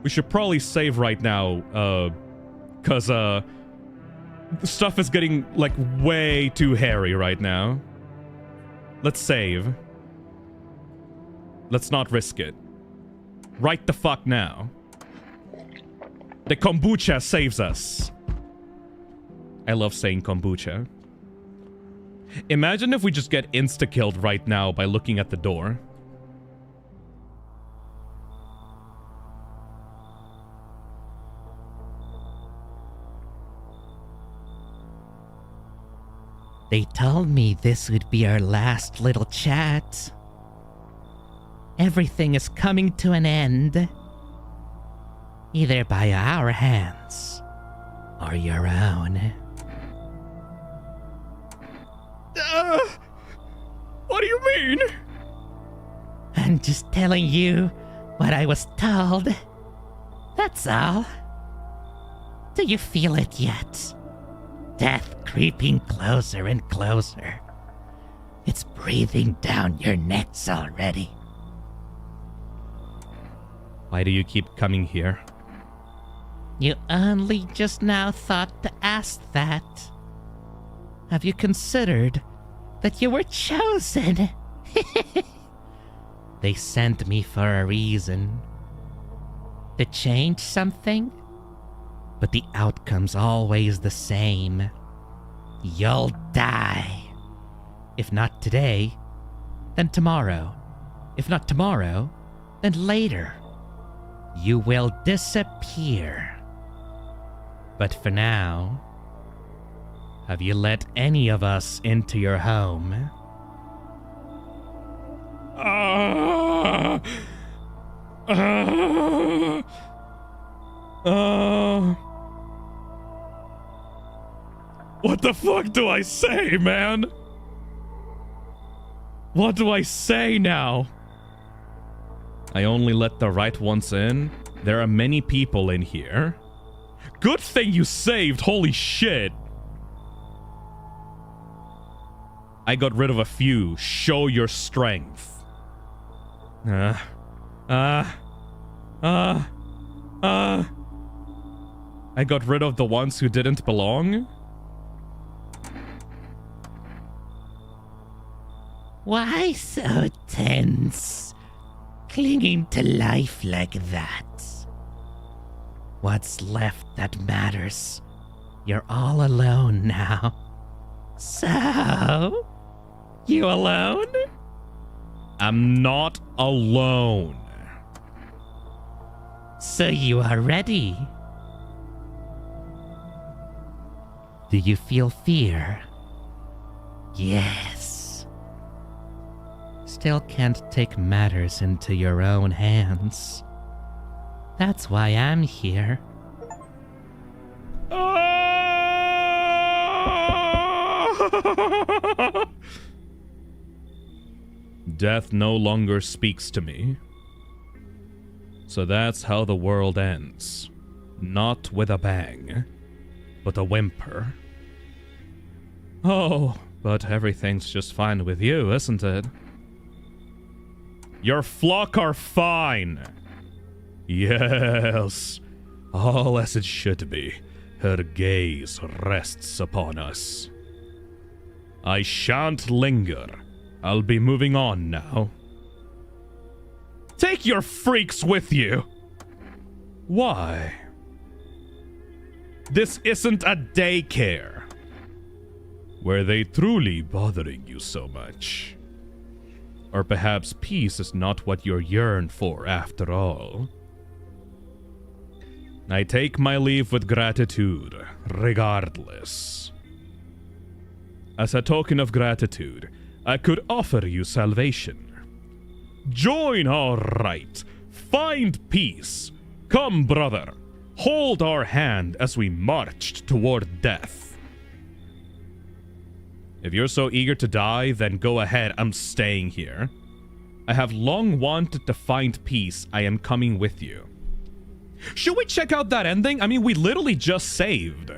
We should probably save right now, cause stuff is getting, like, way too hairy right now. Let's save. Let's not risk it. Right the fuck now. The kombucha saves us. I love saying kombucha. Imagine if we just get insta-killed right now by looking at the door. They told me this would be our last little chat. Everything is coming to an end. Either by our hands or your own. What do you mean? I'm just telling you what I was told. That's all. Do you feel it yet? Death creeping closer and closer. It's breathing down your necks already. Why do you keep coming here? You only just now thought to ask that. Have you considered that you were chosen? They sent me for a reason. To change something? But the outcome's always the same. You'll die. If not today, then tomorrow. If not tomorrow, then later. You will disappear. But for now, have you let any of us into your home? What the fuck do I say, man? What do I say now? I only let the right ones in. There are many people in here. Good thing you saved, holy shit. I got rid of a few. Show your strength. I got rid of the ones who didn't belong. Why so tense? Clinging to life like that? What's left that matters? You're all alone now. So? You alone? I'm not alone. So you are ready? Do you feel fear? Yes. Still can't take matters into your own hands. That's why I'm here. Death no longer speaks to me. So that's how the world ends. Not with a bang, but a whimper. Oh, but everything's just fine with you, isn't it? Your flock are fine. Yes, all as it should be. Her gaze rests upon us. I shan't linger. I'll be moving on now. Take your freaks with you! Why? This isn't a daycare. Were they truly bothering you so much? Or perhaps peace is not what you yearn for after all? I take my leave with gratitude, regardless. As a token of gratitude, I could offer you salvation. Join our right. Find peace. Come, brother. Hold our hand as we marched toward death. If you're so eager to die, then go ahead. I'm staying here. I have long wanted to find peace. I am coming with you. Should we check out that ending? I mean, we literally just saved.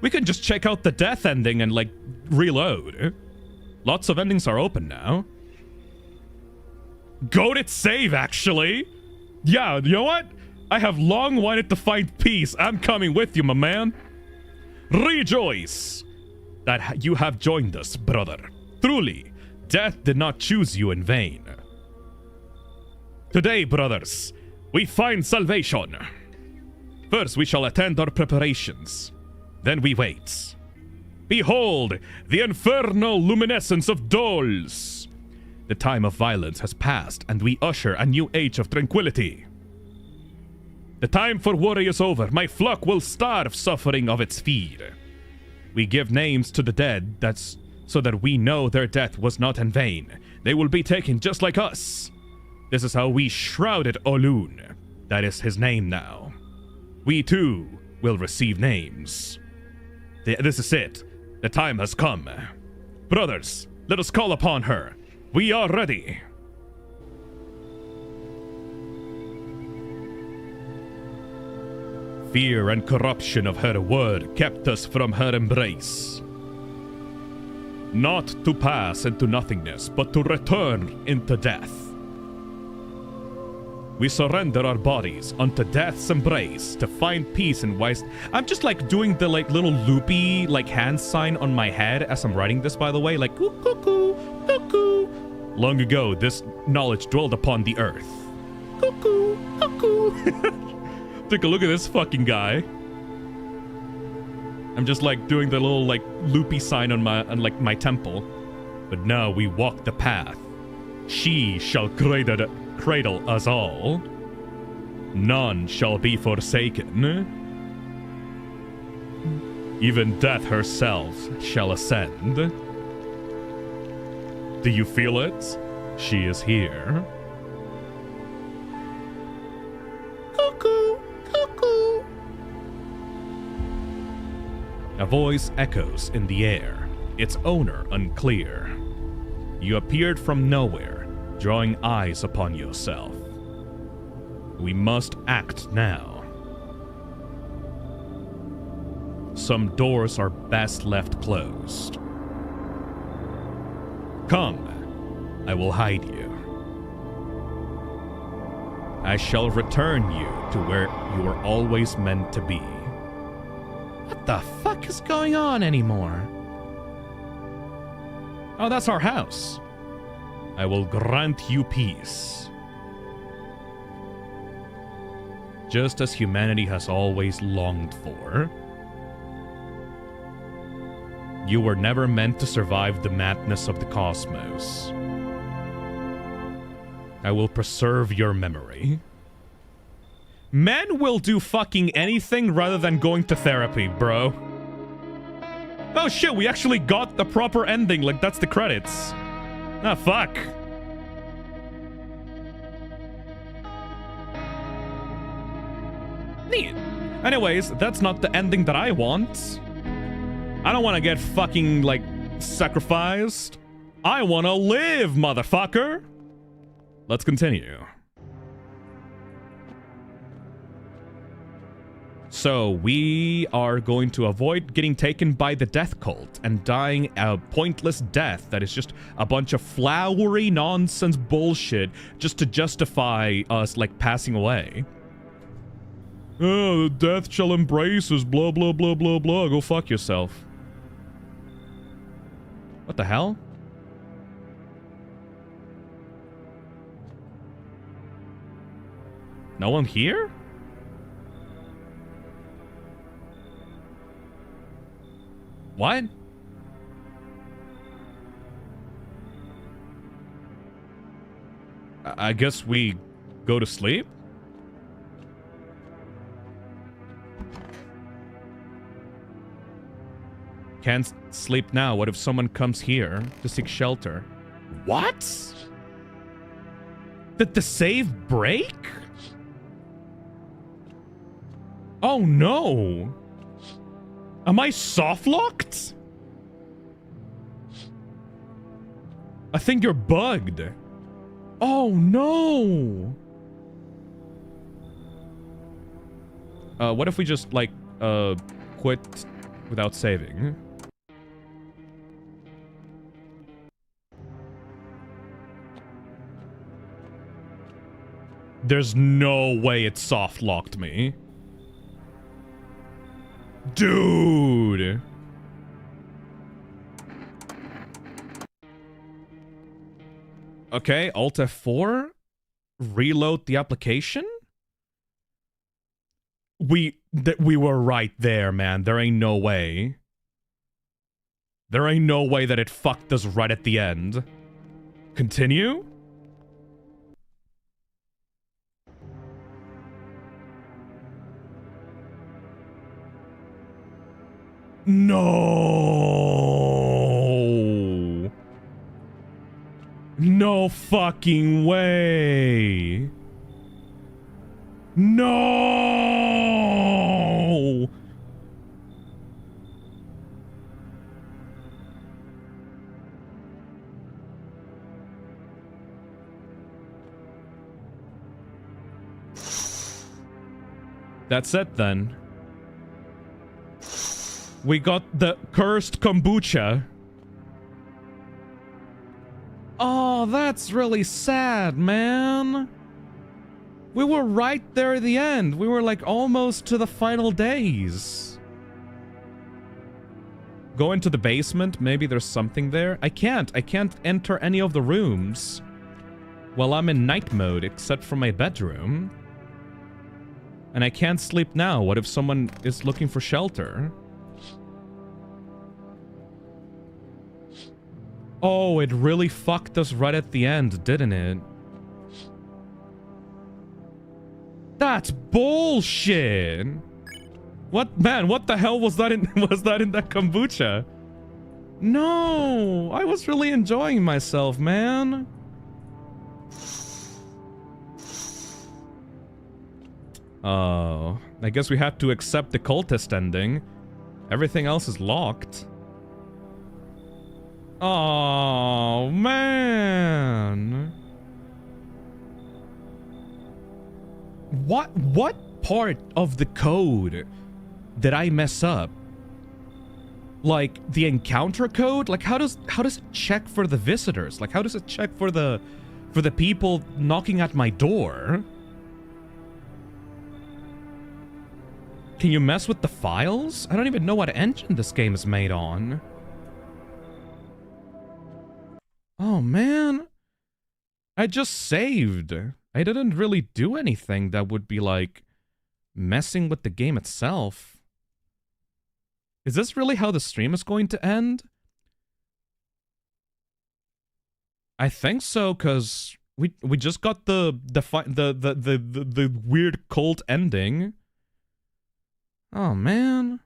We can just check out the death ending and, like, reload. Lots of endings are open now. Goated save, actually. Yeah, you know what? I have long wanted to find peace. I'm coming with you, my man. Rejoice that you have joined us, brother. Truly, death did not choose you in vain. Today, brothers, we find salvation. First, we shall attend our preparations. Then we wait. Behold, the infernal luminescence of Doles. The time of violence has passed, and we usher a new age of tranquility. The time for worry is over. My flock will starve suffering of its feed. We give names to the dead, that's so that we know their death was not in vain. They will be taken just like us. This is how we shrouded Olun. That is his name now. We too will receive names. This is it. The time has come. Brothers, let us call upon her. We are ready. Fear and corruption of her word kept us from her embrace. Not to pass into nothingness, but to return into death. We surrender our bodies unto death's embrace to find peace and wise. I'm just like doing the like little loopy like hand sign on my head as I'm writing this, by the way, like cuckoo, cuckoo. Long ago, this knowledge dwelled upon the earth. Cuckoo, cuckoo. Take a look at this fucking guy. I'm just like doing the little like loopy sign on my temple. But now we walk the path. She shall cradle us all. None shall be forsaken. Even death herself shall ascend. Do you feel it? She is here. Cuckoo, cuckoo. A voice echoes in the air, its owner unclear. You appeared from nowhere, drawing eyes upon yourself. We must act now. Some doors are best left closed. Come, I will hide you. I shall return you to where you were always meant to be. What the fuck is going on anymore? Oh, that's our house. I will grant you peace. Just as humanity has always longed for. You were never meant to survive the madness of the cosmos. I will preserve your memory. Men will do fucking anything rather than going to therapy, bro. Oh shit, we actually got the proper ending, like that's the credits. Ah, fuck. Anyways, that's not the ending that I want. I don't want to get fucking, like, sacrificed. I want to live, motherfucker. Let's continue. So, we are going to avoid getting taken by the death cult and dying a pointless death that is just a bunch of flowery nonsense bullshit just to justify us, like, passing away. Oh, the death shall embrace us, blah, blah, blah, blah, blah. Go fuck yourself. What the hell? No one here? What? I guess we go to sleep? Can't sleep now. What if someone comes here to seek shelter? What? Did the save break? Oh no! Am I soft-locked? I think you're bugged. Oh no! What if we just, like, quit without saving? There's no way it soft-locked me. Dude! Okay, Alt F4. Reload the application? We were right there, man. There ain't no way. There ain't no way that it fucked us right at the end. Continue? No. No fucking way. No. That's it then. We got the cursed kombucha. Oh, that's really sad, man. We were right there at the end. We were like almost to the final days. Go into the basement. Maybe there's something there. I can't enter any of the rooms while I'm in night mode except for my bedroom. And I can't sleep now. What if someone is looking for shelter? Oh, it really fucked us right at the end, didn't it? That's bullshit. What, man, what the hell was that in that kombucha? No, I was really enjoying myself, man. Oh, I guess we have to accept the cultist ending. Everything else is locked. Oh, man. What part of the code did I mess up? Like the encounter code? Like how does it check for the visitors? Like how does it check for the people knocking at my door? Can you mess with the files? I don't even know what engine this game is made on. Oh, man. I just saved. I didn't really do anything that would be, like, messing with the game itself. Is this really how the stream is going to end? I think so, because we just got the weird cult ending. Oh, man.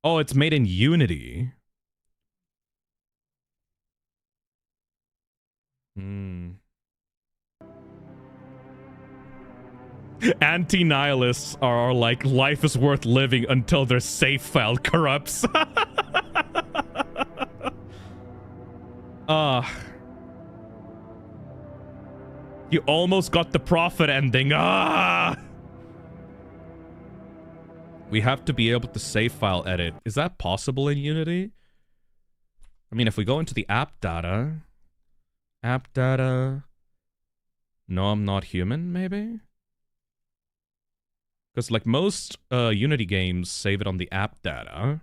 Oh, it's made in Unity. Anti-nihilists are like, life is worth living until their save file corrupts. You almost got the profit ending. We have to be able to save file edit. Is that possible in Unity? I mean, if we go into the app data... App data... No, I'm not human, maybe? Because, like, most Unity games save it on the app data.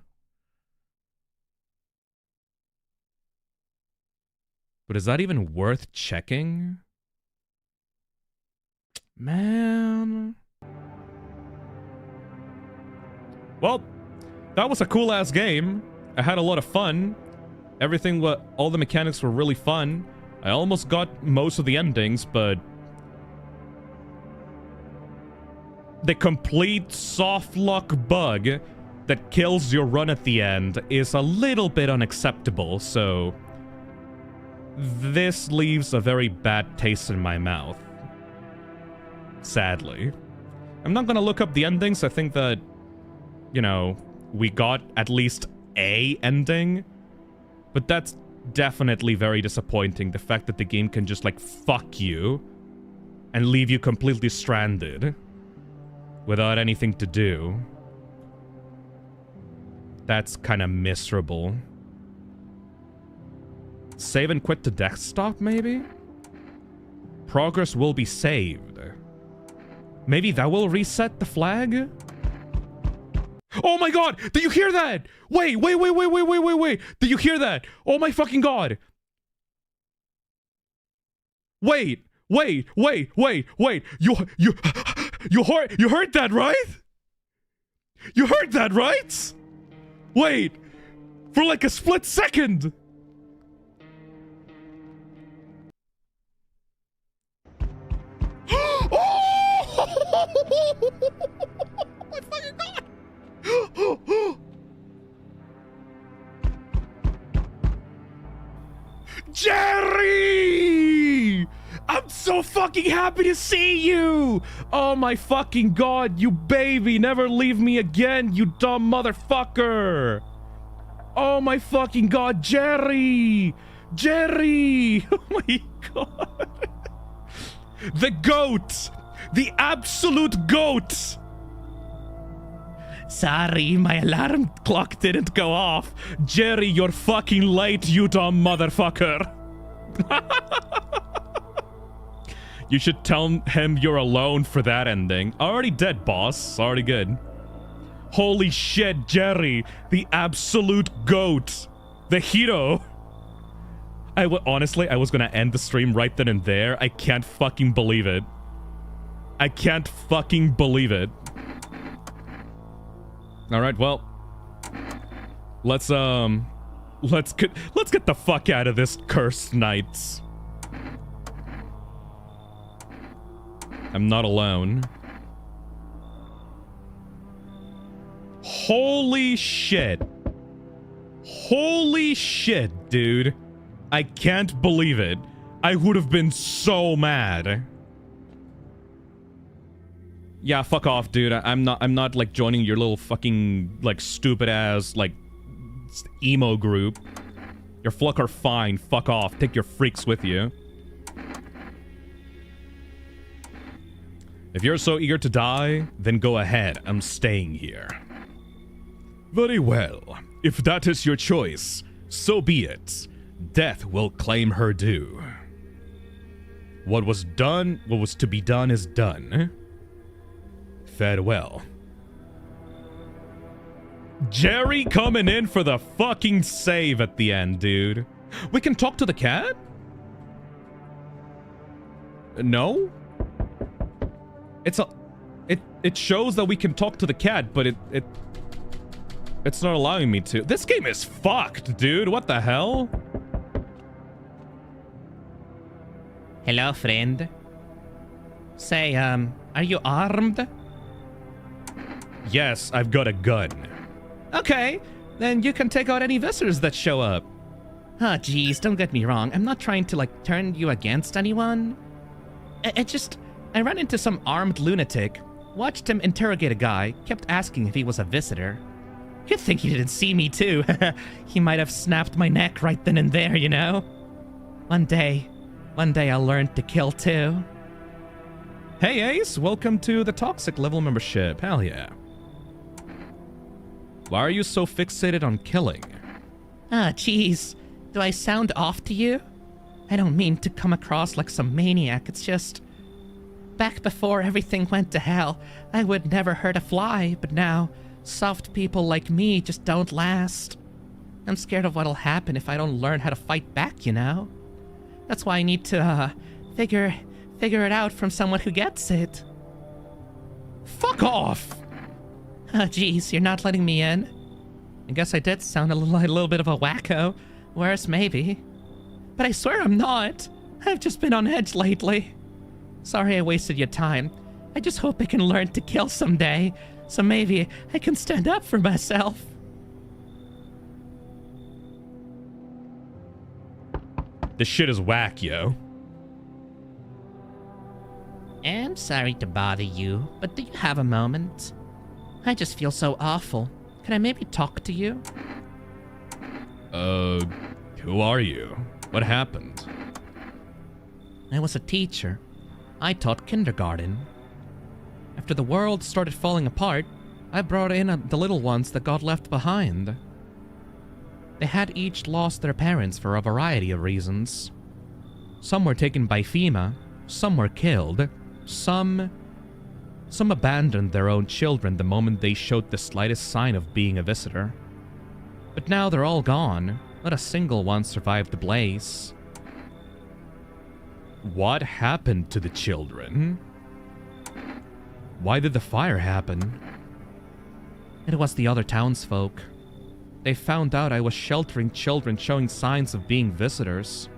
But is that even worth checking? Man... Well, that was a cool-ass game. I had a lot of fun. All the mechanics were really fun. I almost got most of the endings, but... the complete soft lock bug that kills your run at the end is a little bit unacceptable, so... this leaves a very bad taste in my mouth. Sadly. I'm not gonna look up the endings. I think that, you know, we got at least a ending. But that's definitely very disappointing. The fact that the game can just, like, fuck you and leave you completely stranded without anything to do. That's kind of miserable. Save and quit to desktop, maybe? Progress will be saved. Maybe that will reset the flag? Oh my god! Did you hear that? Wait! Did you hear that? Oh my fucking god! Wait! You heard that, right? You heard that, right? Wait! For like a split second! Oh my fucking god! Jerry! I'm so fucking happy to see you! Oh my fucking god, you baby! Never leave me again, you dumb motherfucker! Oh my fucking god, Jerry! Jerry! Oh my god! The goat! The absolute goat! Sorry, my alarm clock didn't go off. Jerry, you're fucking late, you dumb motherfucker. You should tell him you're alone for that ending. Already dead, boss. Already good. Holy shit, Jerry. The absolute goat. The hero. Honestly, I was gonna end the stream right then and there. I can't fucking believe it. I can't fucking believe it. Alright, well. Let's get the fuck out of this cursed nights. I'm not alone. Holy shit. Holy shit, dude. I can't believe it. I would have been so mad. Yeah, fuck off, dude. I'm not like joining your little fucking like stupid ass like emo group. Your fluck are fine. Fuck off. Take your freaks with you. If you're so eager to die, then go ahead. I'm staying here. Very well. If that is your choice, so be it. Death will claim her due. What was to be done is done. Farewell. Jerry coming in for the fucking save at the end, dude. We can talk to the cat? No? It shows that we can talk to the cat, but it's not allowing me to. This game is fucked, dude. What the hell? Hello, friend. Say, are you armed? Yes, I've got a gun. Okay, then you can take out any visitors that show up. Oh, geez, don't get me wrong. I'm not trying to, like, turn you against anyone. I ran into some armed lunatic, watched him interrogate a guy, kept asking if he was a visitor. You'd think he didn't see me too. He might have snapped my neck right then and there, you know? One day I'll learn to kill too. Hey Ace, welcome to the Toxic level membership. Hell yeah. Why are you so fixated on killing? Ah, jeez. Do I sound off to you? I don't mean to come across like some maniac, it's just... Back before everything went to hell, I would never hurt a fly, but now, soft people like me just don't last. I'm scared of what'll happen if I don't learn how to fight back, you know? That's why I need to, figure it out from someone who gets it. Fuck off! Oh, jeez, you're not letting me in? I guess I did sound a little bit of a wacko. Worse, maybe. But I swear I'm not. I've just been on edge lately. Sorry I wasted your time. I just hope I can learn to kill someday, so maybe I can stand up for myself. This shit is whack, yo. I'm sorry to bother you, but do you have a moment? I just feel so awful. Can I maybe talk to you? Who are you? What happened? I was a teacher. I taught kindergarten. After the world started falling apart, I brought in the little ones that got left behind. They had each lost their parents for a variety of reasons. Some were taken by FEMA, some were killed, some abandoned their own children the moment they showed the slightest sign of being a visitor. But now they're all gone. Not a single one survived the blaze. What happened to the children? Why did the fire happen? It was the other townsfolk. They found out I was sheltering children showing signs of being visitors.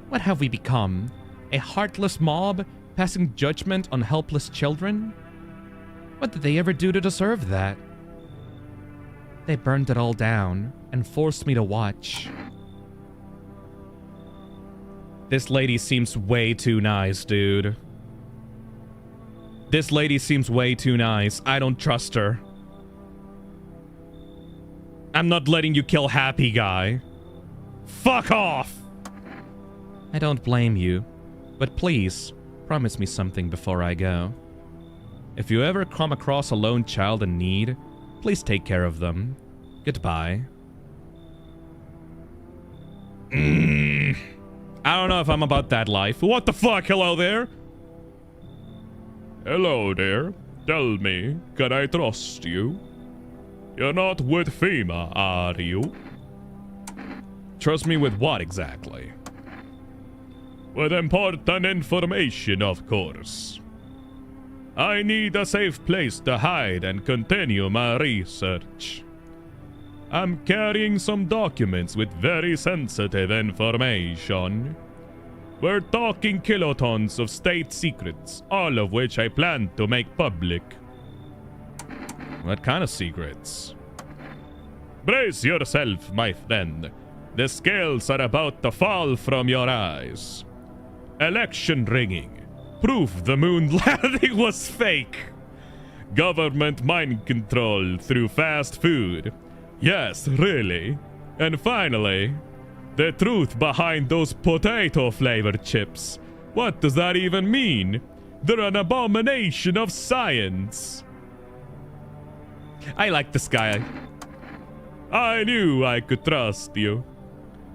What have we become? A heartless mob passing judgment on helpless children? What did they ever do to deserve that? They burned it all down and forced me to watch. This lady seems way too nice, dude. This lady seems way too nice. I don't trust her. I'm not letting you kill Happy Guy. Fuck off! I don't blame you, but please, promise me something before I go. If you ever come across a lone child in need, please take care of them. Goodbye. I don't know if I'm about that life. What the fuck? Hello there? Hello there. Tell me, can I trust you? You're not with FEMA, are you? Trust me with what exactly? With important information, of course. I need a safe place to hide and continue my research. I'm carrying some documents with very sensitive information. We're talking kilotons of state secrets, all of which I plan to make public. What kind of secrets? Brace yourself, my friend. The scales are about to fall from your eyes. Election rigging. Proof the moon landing was fake. Government mind control through fast food. Yes, really. And finally, the truth behind those potato-flavored chips. What does that even mean? They're an abomination of science. I like this guy. I knew I could trust you.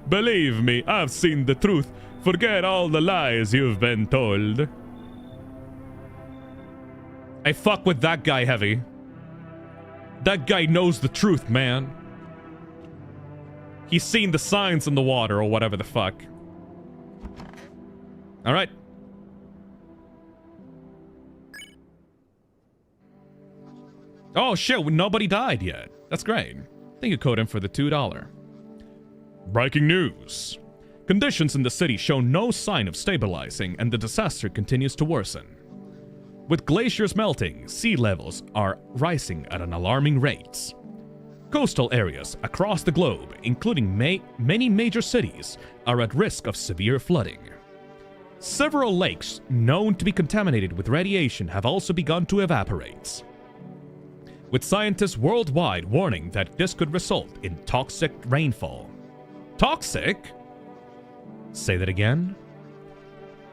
Believe me, I've seen the truth. Forget all the lies you've been told. I fuck with that guy heavy. That guy knows the truth, man. He's seen the signs in the water or whatever the fuck. Alright. Oh shit, nobody died yet. That's great. Thank you, Coden, for the $2. Breaking news. Conditions in the city show no sign of stabilizing, and the disaster continues to worsen. With glaciers melting, sea levels are rising at an alarming rate. Coastal areas across the globe, including many major cities, are at risk of severe flooding. Several lakes known to be contaminated with radiation have also begun to evaporate, with scientists worldwide warning that this could result in toxic rainfall. Toxic? Say that again.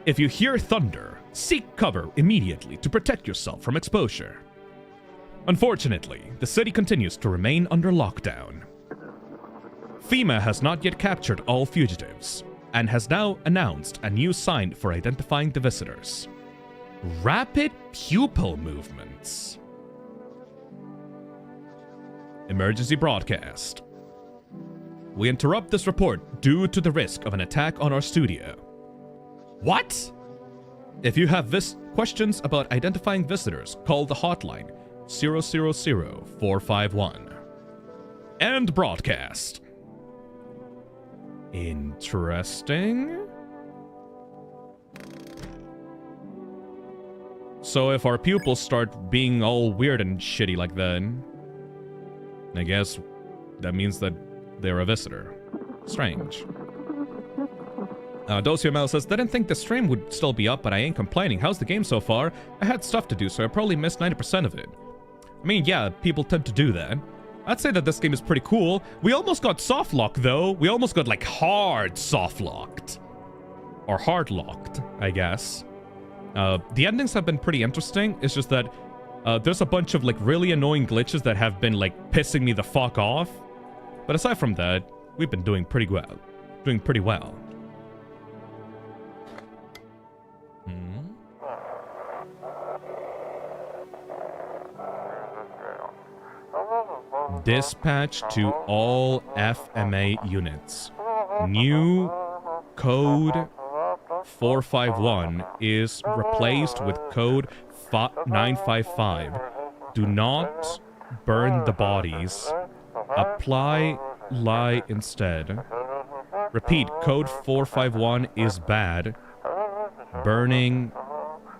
If you hear thunder, seek cover immediately to protect yourself from exposure. Unfortunately, the city continues to remain under lockdown. FEMA has not yet captured all fugitives, and has now announced a new sign for identifying the visitors. Rapid pupil movements. Emergency broadcast. We interrupt this report due to the risk of an attack on our studio. What? If you have questions about identifying visitors, call the hotline 000-451. End broadcast. Interesting. So if our pupils start being all weird and shitty like that, I guess that means that they're a visitor. Strange. Dosiomel says, didn't think the stream would still be up, but I ain't complaining. How's the game so far? I had stuff to do, so I probably missed 90% of it. I mean, yeah, people tend to do that. I'd say that this game is pretty cool. We almost got soft-locked, though. We almost got, like, hard soft-locked. Or hard-locked, I guess. The endings have been pretty interesting. It's just that there's a bunch of, like, really annoying glitches that have been, like, pissing me the fuck off. But aside from that, we've been doing pretty well. Doing pretty well. Dispatch to all FMA units. New code 451 is replaced with code 955. Do not burn the bodies. Apply lie instead. Repeat, code 451 is bad. Burning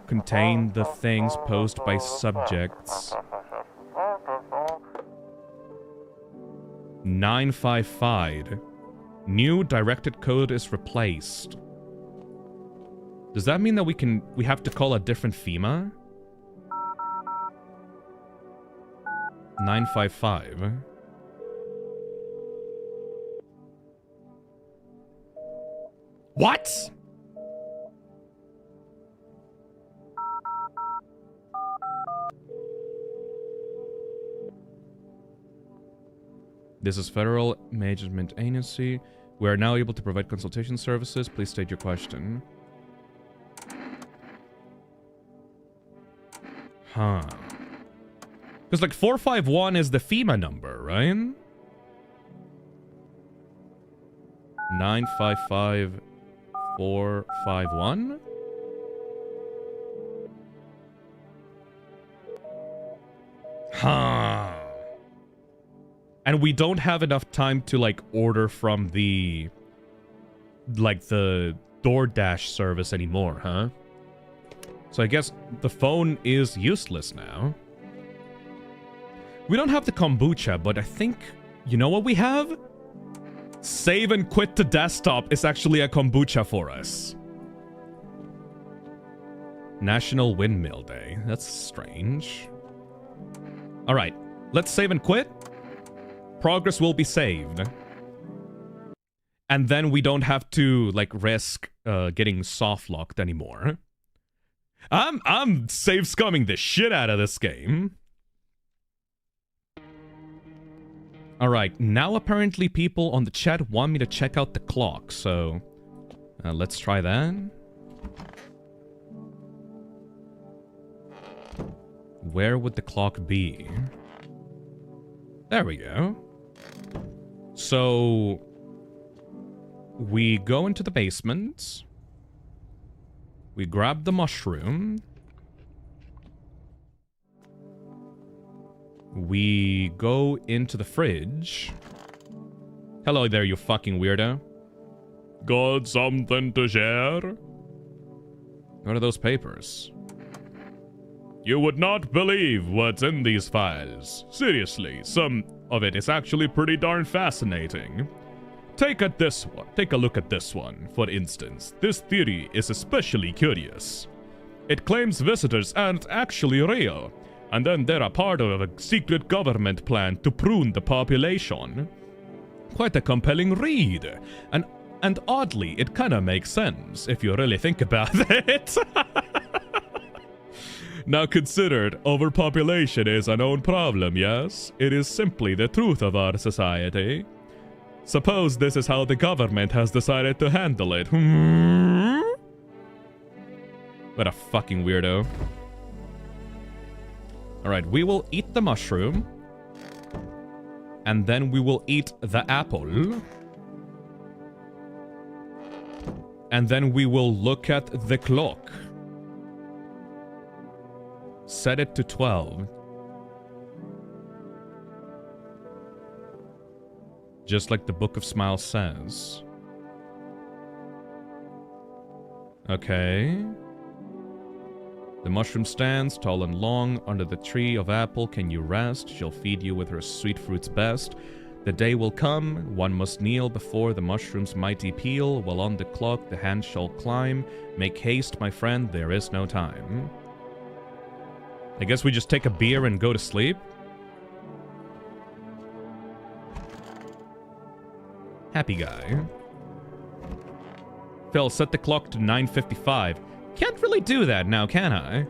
contain the things posed by subjects. 955. New directed code is replaced. Does that mean that we have to call a different FEMA? 955. What? This is Federal Management Agency. We are now able to provide consultation services. Please state your question. Huh. Because, like, 451 is the FEMA number, right? 955 451? Huh. And we don't have enough time to, like, order from the, like, the DoorDash service anymore, huh? So I guess the phone is useless now. We don't have the kombucha, but I think, you know what we have? Save and quit to desktop is actually a kombucha for us. National Windmill Day. That's strange. Alright, let's save and quit. Progress will be saved. And then we don't have to, like, risk getting soft-locked anymore. I'm save scumming the shit out of this game. Alright, now apparently people on the chat want me to check out the clock, so let's try that. Where would the clock be? There we go. So we go into the basement. We grab the mushroom. We go into the fridge. Hello there, you fucking weirdo. Got something to share? What are those papers? You would not believe what's in these files. Seriously, some of it is actually pretty darn fascinating. Take a look at this one, for instance. This theory is especially curious. It claims visitors aren't actually real, and then they're a part of a secret government plan to prune the population. Quite a compelling read, and oddly, it kinda makes sense, if you really think about it. Now considered, overpopulation is a known problem, yes? It is simply the truth of our society. Suppose this is how the government has decided to handle it. What a fucking weirdo. Alright, we will eat the mushroom. And then we will eat the apple. And then we will look at the clock. Set it to 12. Just like the Book of Smiles says. Okay. The mushroom stands, tall and long, under the tree of apple can you rest. She'll feed you with her sweet fruits best. The day will come, one must kneel before the mushroom's mighty peel, while on the clock the hand shall climb. Make haste, my friend, there is no time. I guess we just take a beer and go to sleep? Happy guy. Phil, set the clock to 9:55. Can't really do that now, can I?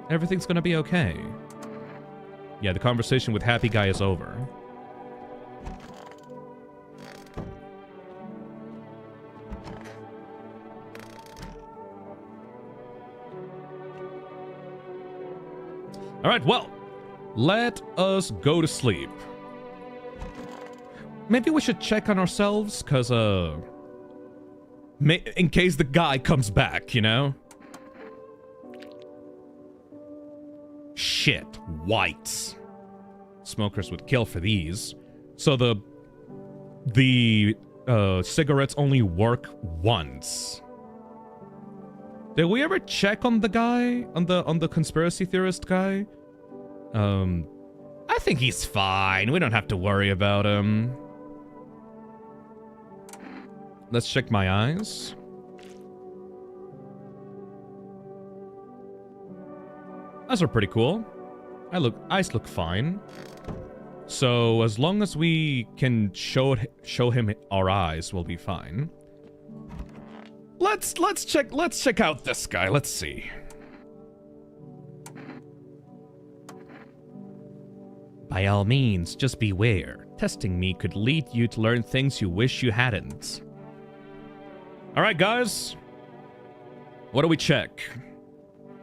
Everything's gonna be okay. Yeah, the conversation with Happy Guy is over. Alright, well, let us go to sleep. Maybe we should check on ourselves, because, in case the guy comes back, you know? Shit, whites. Smokers would kill for these. So the cigarettes only work once. Did we ever check on the guy? On the conspiracy theorist guy? I think he's fine. We don't have to worry about him. Let's check my eyes. Eyes are pretty cool. Eyes look fine. So as long as we can show him our eyes, we'll be fine. Let's check out this guy. Let's see. By all means, just beware. Testing me could lead you to learn things you wish you hadn't. Alright, guys. What do we check?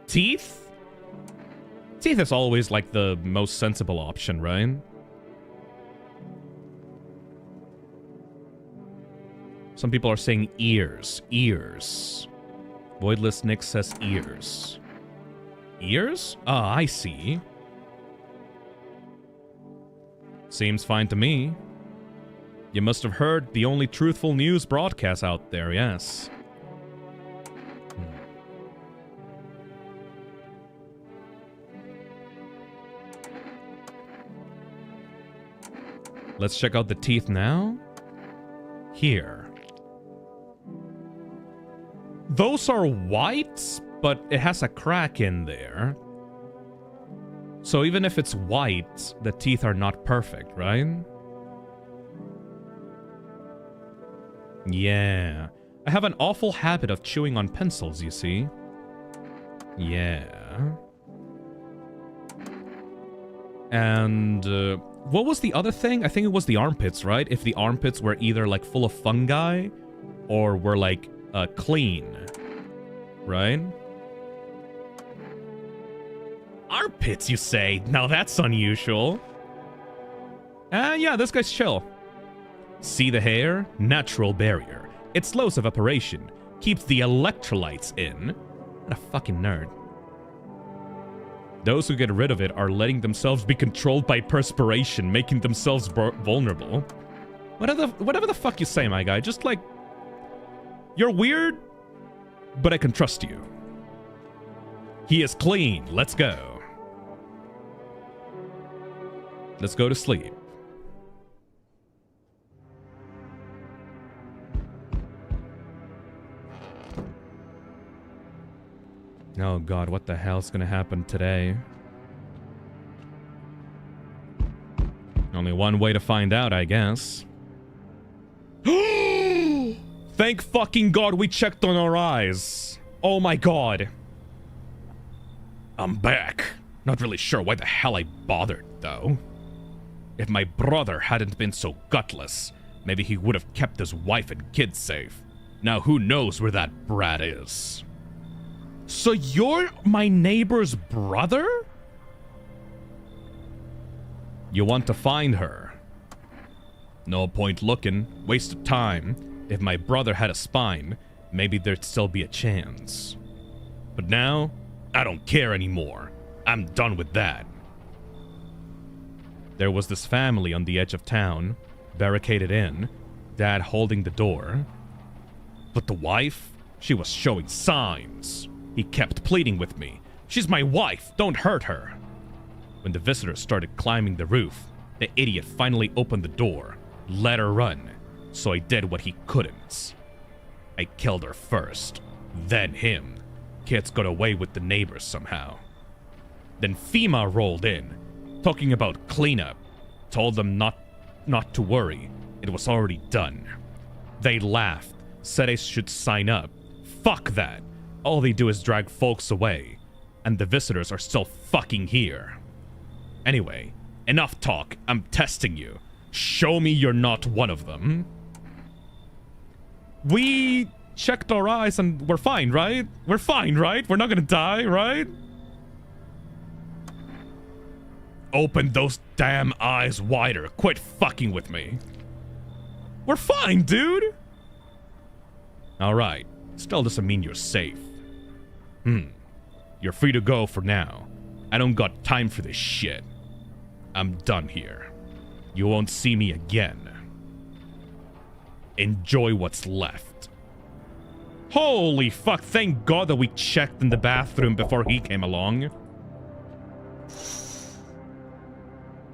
Teeth? Teeth is always, like, the most sensible option, right? Some people are saying ears. Ears. Voidless Nick says ears. Ears? Ah, I see. Seems fine to me. You must have heard the only truthful news broadcast out there, yes. Let's check out the teeth now. Here. Those are white, but it has a crack in there. So even if it's white, the teeth are not perfect, right? Yeah. I have an awful habit of chewing on pencils, you see. Yeah. And, what was the other thing? I think it was the armpits, right? If the armpits were either, like, full of fungi, or were, like, clean. Right? Armpits, you say? Now that's unusual. Yeah, this guy's chill. See the hair? Natural barrier. It slows evaporation. Keeps the electrolytes in. What a fucking nerd. Those who get rid of it are letting themselves be controlled by perspiration, making themselves vulnerable. Whatever the fuck you say, my guy. Just like... You're weird, but I can trust you. He is clean. Let's go. Let's go to sleep. Oh god, what the hell's gonna happen today? Only one way to find out, I guess. Thank fucking god we checked on our eyes. Oh my god. I'm back. Not really sure why the hell I bothered, though. If my brother hadn't been so gutless, maybe he would have kept his wife and kids safe. Now who knows where that brat is? So you're my neighbor's brother? You want to find her? No point looking. Waste of time. If my brother had a spine, maybe there'd still be a chance. But now, I don't care anymore. I'm done with that. There was this family on the edge of town, barricaded in, Dad holding the door. But the wife, she was showing signs. He kept pleading with me. She's my wife, don't hurt her. When the visitors started climbing the roof, the idiot finally opened the door, let her run, so I did what he couldn't. I killed her first, then him. Kids got away with the neighbors somehow. Then FEMA rolled in, talking about cleanup, told them not to worry, it was already done. They laughed, said I should sign up. Fuck that. All they do is drag folks away, and the visitors are still fucking here. Anyway, enough talk, I'm testing you. Show me you're not one of them. We checked our eyes and we're fine, right? We're fine, right? We're not gonna die, right? Open those damn eyes wider. Quit fucking with me. We're fine, dude. Alright. Still doesn't mean you're safe. You're free to go for now. I don't got time for this shit. I'm done here. You won't see me again. Enjoy what's left. Holy fuck, thank God that we checked in the bathroom before he came along.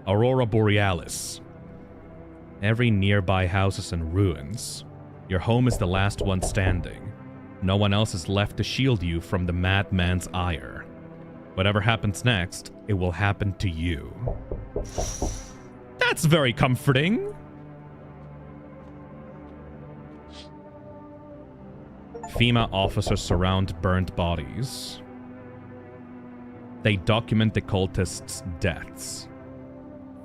Aurora Borealis. Every nearby house is in ruins. Your home is the last one standing. No one else is left to shield you from the madman's ire. Whatever happens next, it will happen to you. That's very comforting. FEMA officers surround burned bodies. They document the cultists' deaths.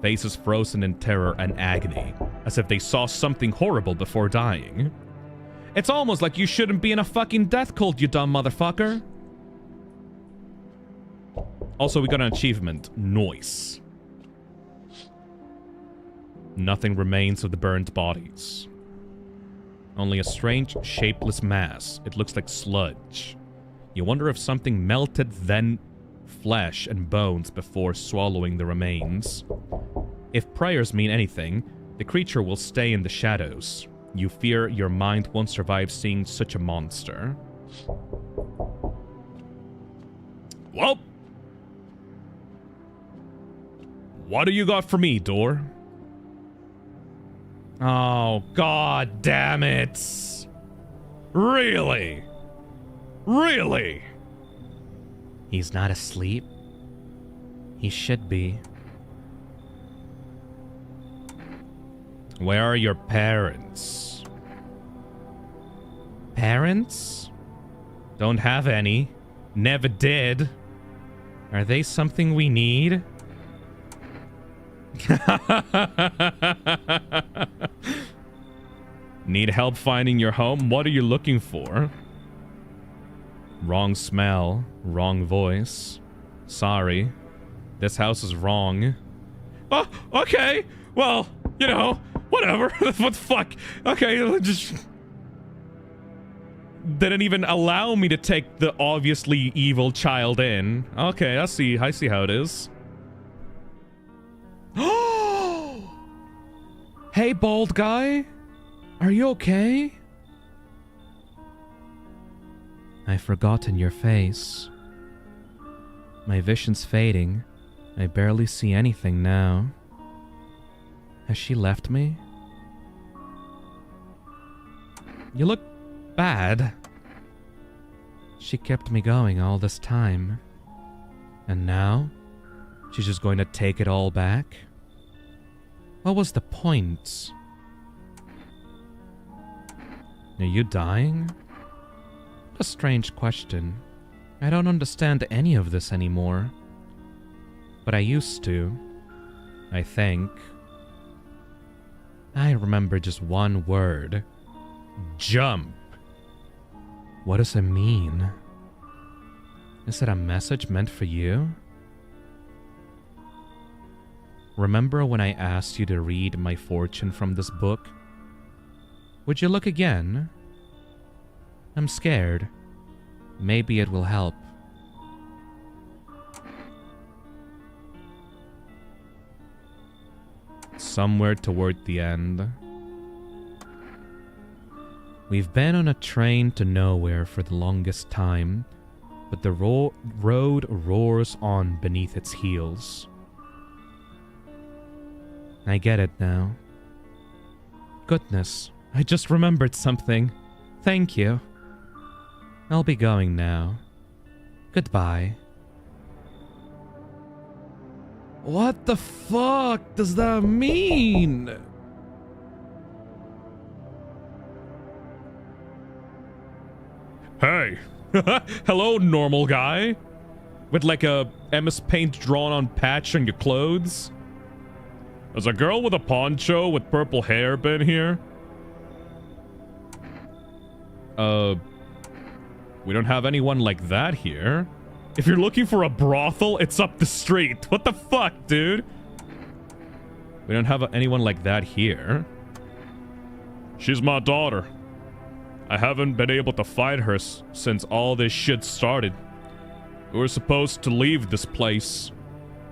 Faces frozen in terror and agony, as if they saw something horrible before dying. It's almost like you shouldn't be in a fucking death cult, you dumb motherfucker. Also, we got an achievement. Noise. Nothing remains of the burned bodies. Only a strange, shapeless mass. It looks like sludge. You wonder if something melted then flesh and bones before swallowing the remains. If prayers mean anything, the creature will stay in the shadows. You fear your mind won't survive seeing such a monster. Well, what do you got for me, door? Oh, god damn it. Really? Really? He's not asleep. He should be. Where are your parents? Parents? Don't have any. Never did. Are they something we need? Need help finding your home? What are you looking for? Wrong smell. Wrong voice. Sorry. This house is wrong. Oh, okay. Well, you know, whatever. What the fuck? Okay, just... Didn't even allow me to take the obviously evil child in. Okay, I see how it is. Hey, bald guy. Are you okay? I've forgotten your face. My vision's fading. I barely see anything now. Has she left me? You look bad. She kept me going all this time. And now? She's just going to take it all back? What was the point? Are you dying? What a strange question. I don't understand any of this anymore. But I used to. I think. I remember just one word. Jump. What does it mean? Is it a message meant for you? Remember when I asked you to read my fortune from this book? Would you look again? I'm scared. Maybe it will help. Somewhere toward the end. We've been on a train to nowhere for the longest time, but the road roars on beneath its heels. I get it now. Goodness, I just remembered something. Thank you. I'll be going now. Goodbye. What the fuck does that mean? Hey! Hello, normal guy? With like a MS Paint drawn on patch on your clothes? Has a girl with a poncho with purple hair been here? We don't have anyone like that here. If you're looking for a brothel, it's up the street. What the fuck, dude? We don't have anyone like that here. She's my daughter. I haven't been able to find her since all this shit started. We were supposed to leave this place.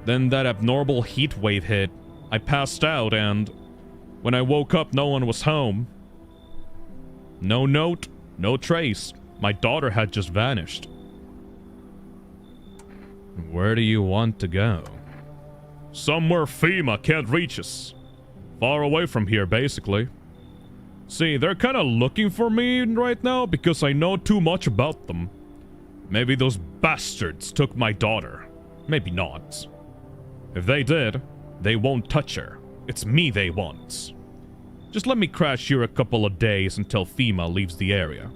Then that abnormal heat wave hit. I passed out and when I woke up, no one was home. No note, no trace. My daughter had just vanished. Where do you want to go? Somewhere FEMA can't reach us. Far away from here, basically. See, they're kind of looking for me right now because I know too much about them. Maybe those bastards took my daughter. Maybe not. If they did, they won't touch her. It's me they want. Just let me crash here a couple of days until FEMA leaves the area.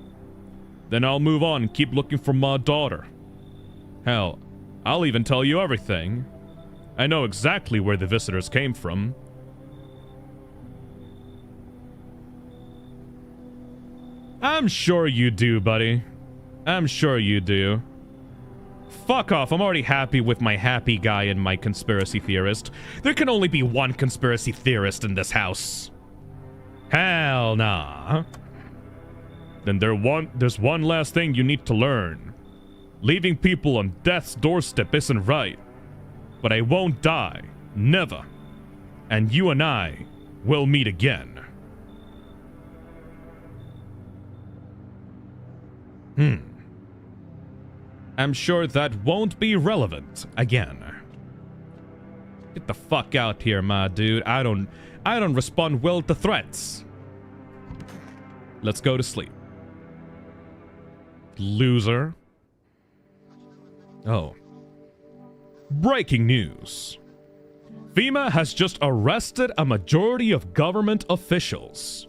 Then I'll move on and keep looking for my daughter. Hell, I'll even tell you everything. I know exactly where the visitors came from. I'm sure you do, buddy. I'm sure you do. Fuck off, I'm already happy with my happy guy and my conspiracy theorist. There can only be one conspiracy theorist in this house. Hell nah. Then there's one last thing you need to learn. Leaving people on death's doorstep isn't right. But I won't die. Never. And you and I will meet again. I'm sure that won't be relevant again. Get the fuck out here, my dude. I don't respond well to threats. Let's go to sleep. Loser. Oh. Breaking news. FEMA has just arrested a majority of government officials.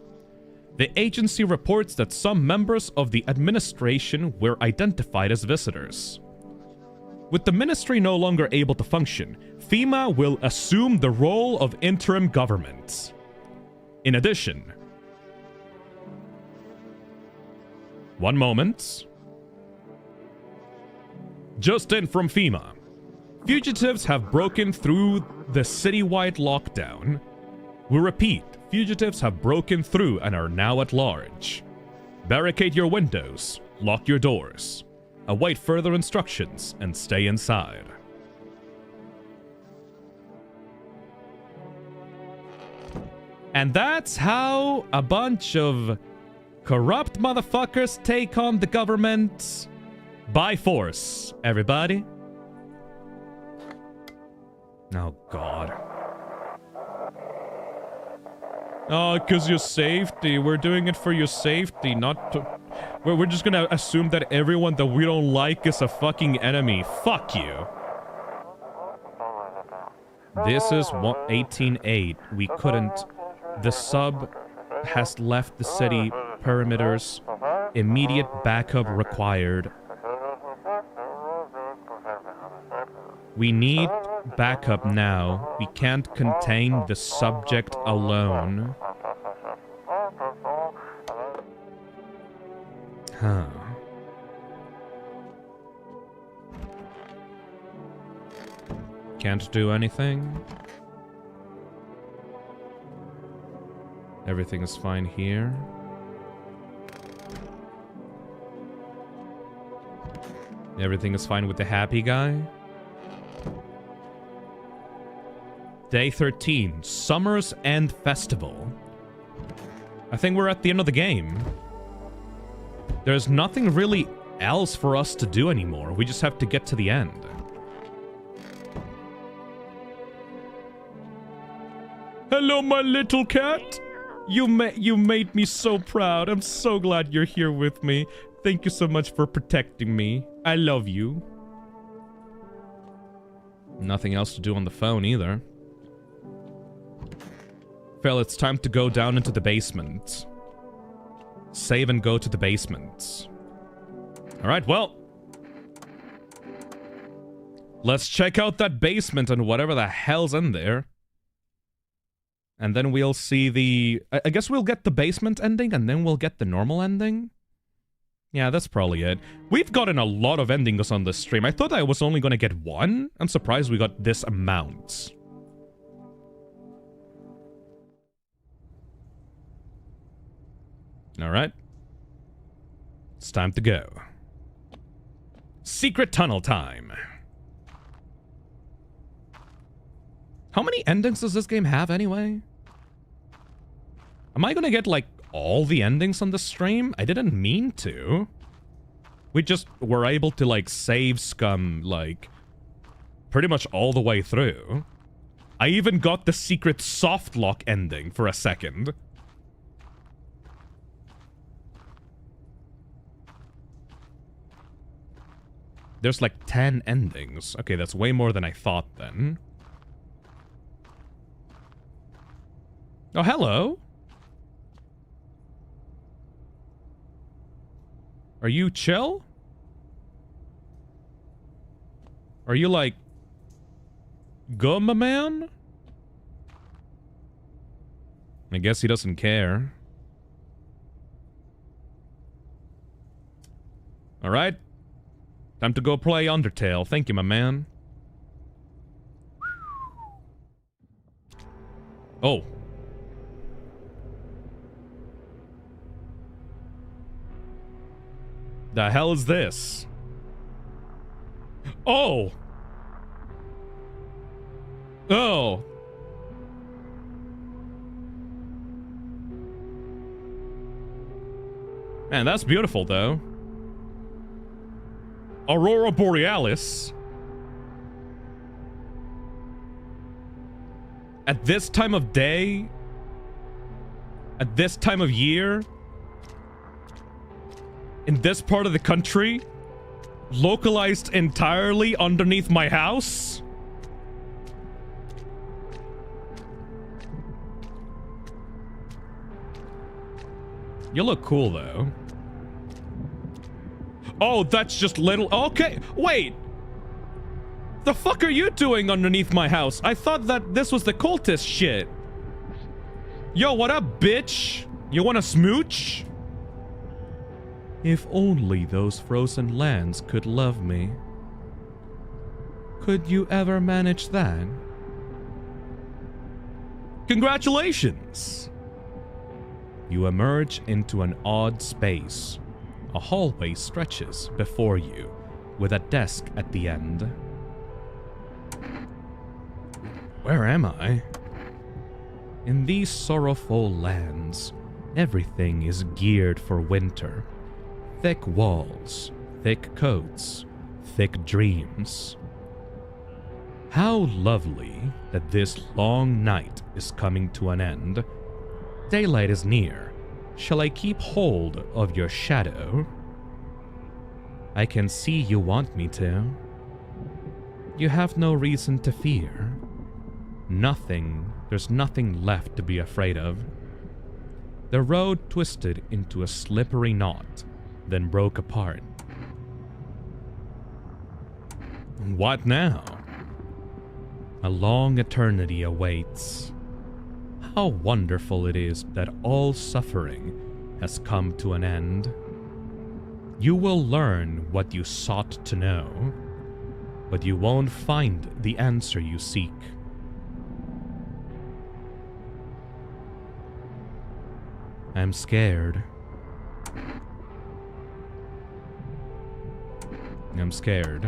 The agency reports that some members of the administration were identified as visitors. With the ministry no longer able to function, FEMA will assume the role of interim government. In addition, one moment. Just in from FEMA. Fugitives have broken through the citywide lockdown. We repeat, fugitives have broken through and are now at large. Barricade your windows, lock your doors, await further instructions, and stay inside. And that's how a bunch of corrupt motherfuckers take on the government by force, everybody. Oh, God. Oh, 'cause your safety. We're doing it for your safety, not We're just gonna assume that everyone that we don't like is a fucking enemy. Fuck you. This is 18-8. We couldn't... The sub has left the city perimeters. Immediate backup required. We need backup now. We can't contain the subject alone. Huh. Can't do anything. Everything is fine here. Everything is fine with the happy guy. Day 13, Summer's End Festival. I think we're at the end of the game. There's nothing really else for us to do anymore. We just have to get to the end. Hello, my little cat. You made me so proud. I'm so glad you're here with me. Thank you so much for protecting me. I love you. Nothing else to do on the phone either. Phil, it's time to go down into the basement. Save and go to the basement. Alright, well. Let's check out that basement and whatever the hell's in there. And then we'll see the... I guess we'll get the basement ending and then we'll get the normal ending. Yeah, that's probably it. We've gotten a lot of endings on this stream. I thought I was only gonna get one. I'm surprised we got this amount. Alright. It's time to go. Secret tunnel time. How many endings does this game have anyway? Am I gonna get, like, all the endings on the stream? I didn't mean to. We just were able to, like, save scum, like, pretty much all the way through. I even got the secret soft lock ending for a second. There's like 10 endings. Okay, that's way more than I thought then. Oh, hello. Are you chill? Are you like... Gumma man? I guess he doesn't care. Alright. Time to go play Undertale. Thank you, my man. Oh. The hell is this? Oh! Oh! Man, that's beautiful, though. Aurora Borealis. At this time of day? At this time of year? In this part of the country? Localized entirely underneath my house? You look cool, though. Oh, that's just little... Okay, wait! The fuck are you doing underneath my house? I thought that this was the cultist shit. Yo, what up, bitch? You wanna smooch? If only those frozen lands could love me. Could you ever manage that? Congratulations! You emerge into an odd space. A hallway stretches before you, with a desk at the end. Where am I? In these sorrowful lands, everything is geared for winter. Thick walls, thick coats, thick dreams. How lovely that this long night is coming to an end. Daylight is near. Shall I keep hold of your shadow? I can see you want me to. You have no reason to fear. There's nothing left to be afraid of. The road twisted into a slippery knot, then broke apart. What now? A long eternity awaits. How wonderful it is that all suffering has come to an end. You will learn what you sought to know, but you won't find the answer you seek. I'm scared. I'm scared.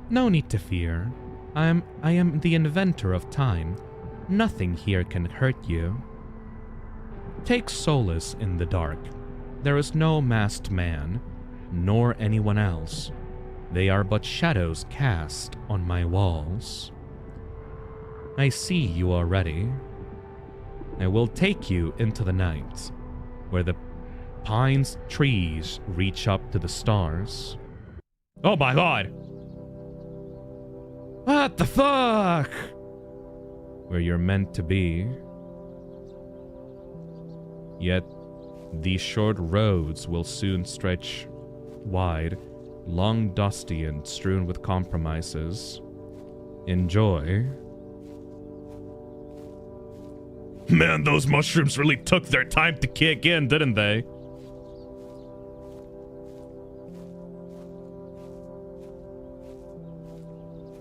No need to fear. I am the inventor of time. Nothing here can hurt you. Take solace in the dark. There is no masked man, nor anyone else. They are but shadows cast on my walls. I see you already. I will take you into the night, where the pine's trees reach up to the stars. Oh my god! What the fuck? Where you're meant to be. Yet, these short roads will soon stretch wide, long, dusty, and strewn with compromises. Enjoy. Man, those mushrooms really took their time to kick in, didn't they?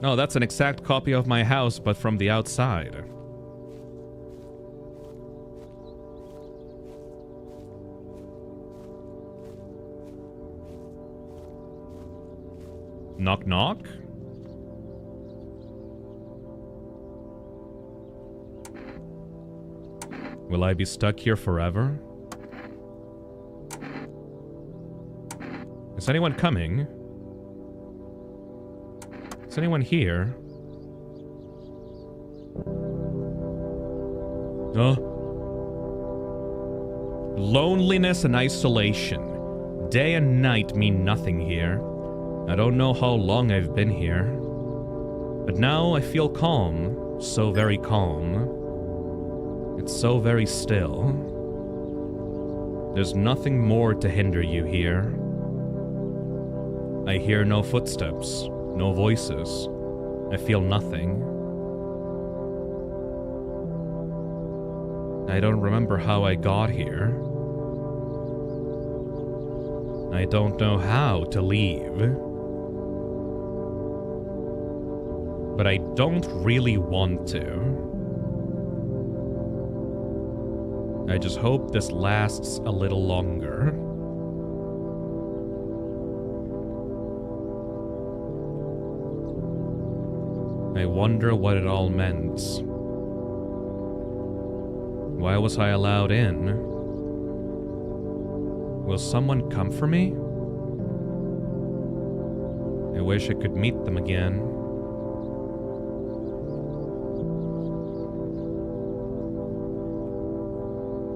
No, that's an exact copy of my house, but from the outside. Knock knock? Will I be stuck here forever? Is anyone coming? Is anyone here? Loneliness and isolation. Day and night mean nothing here. I don't know how long I've been here. But now I feel calm. So very calm. It's so very still. There's nothing more to hinder you here. I hear no footsteps, no voices. I feel nothing. I don't remember how I got here. I don't know how to leave. But I don't really want to. I just hope this lasts a little longer. I wonder what it all meant. Why was I allowed in? Will someone come for me? I wish I could meet them again.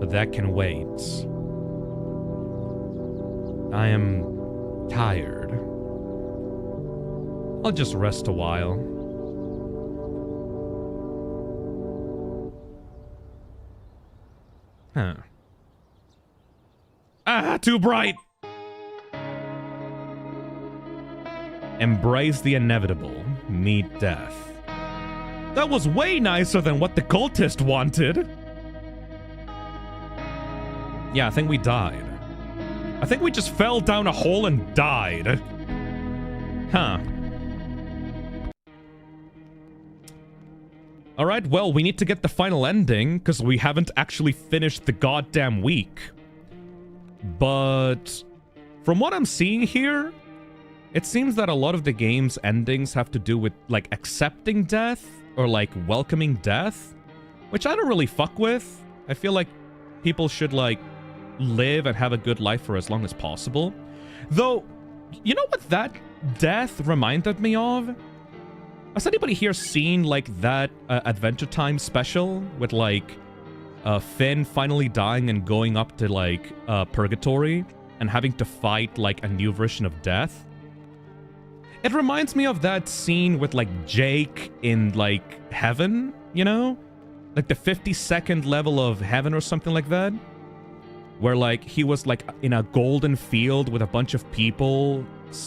But that can wait. I am tired. I'll just rest a while. Huh. Ah, too bright! Embrace the inevitable. Meet death. That was way nicer than what the cultist wanted. Yeah, I think we died. I think we just fell down a hole and died. Huh. Alright, well, we need to get the final ending, because we haven't actually finished the goddamn week. But from what I'm seeing here, it seems that a lot of the game's endings have to do with, like, accepting death, or, like, welcoming death, which I don't really fuck with. I feel like people should, like, live and have a good life for as long as possible. Though, you know what that death reminded me of? Has anybody here seen, like, that Adventure Time special with, like, Finn finally dying and going up to, like, Purgatory? and having to fight like a new version of death. It reminds me of that scene with like Jake in like heaven, you know? Like the 52nd level of heaven or something like that. Where like he was like in a golden field with a bunch of people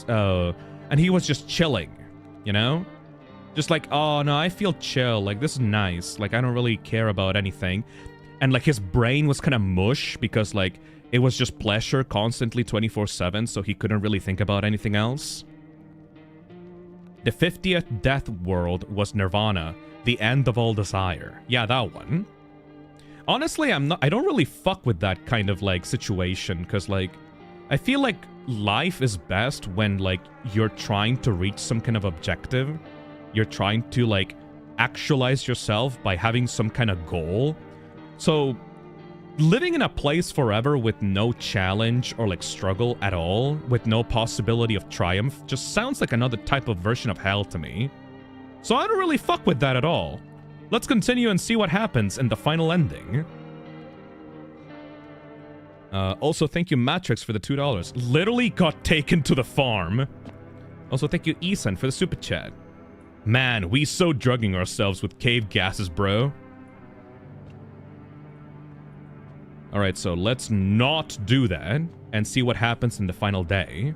and he was just chilling, you know? Just like, oh no, I feel chill, like this is nice, like I don't really care about anything. And like his brain was kind of mush because like it was just pleasure constantly 24/7, so he couldn't really think about anything else. The 50th death world was Nirvana, the end of all desire. Yeah, that one. Honestly, I don't really fuck with that kind of like situation, because like I feel like life is best when like you're trying to reach some kind of objective. You're trying to like actualize yourself by having some kind of goal. So living in a place forever with no challenge or like struggle at all, with no possibility of triumph, just sounds like another type of version of hell to me. So I don't really fuck with that at all. Let's continue and see what happens in the final ending. Also, thank you, Matrix, for the $2. Literally got taken to the farm. Also, thank you, Eason, for the super chat. Man, we so drugging ourselves with cave gases, bro. Alright, so let's not do that and see what happens in the final day.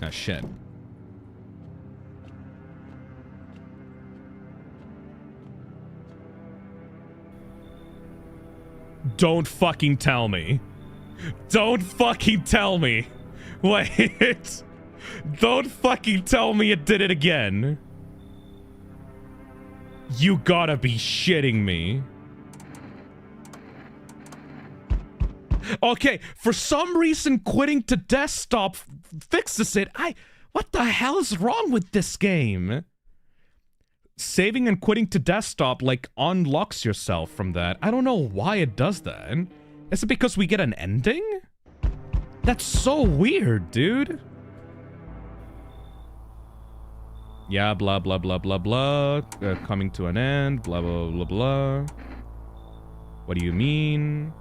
Ah, shit. Don't fucking tell me. Don't fucking tell me. Wait. Don't fucking tell me it did it again. You gotta be shitting me. Okay, for some reason quitting to desktop fixes it. What the hell is wrong with this game? Saving and quitting to desktop, like, unlocks yourself from that. I don't know why it does that. Is it because we get an ending? That's so weird, dude. Yeah, blah, blah, blah, blah, blah. Coming to an end, blah, blah, blah, blah. What do you mean?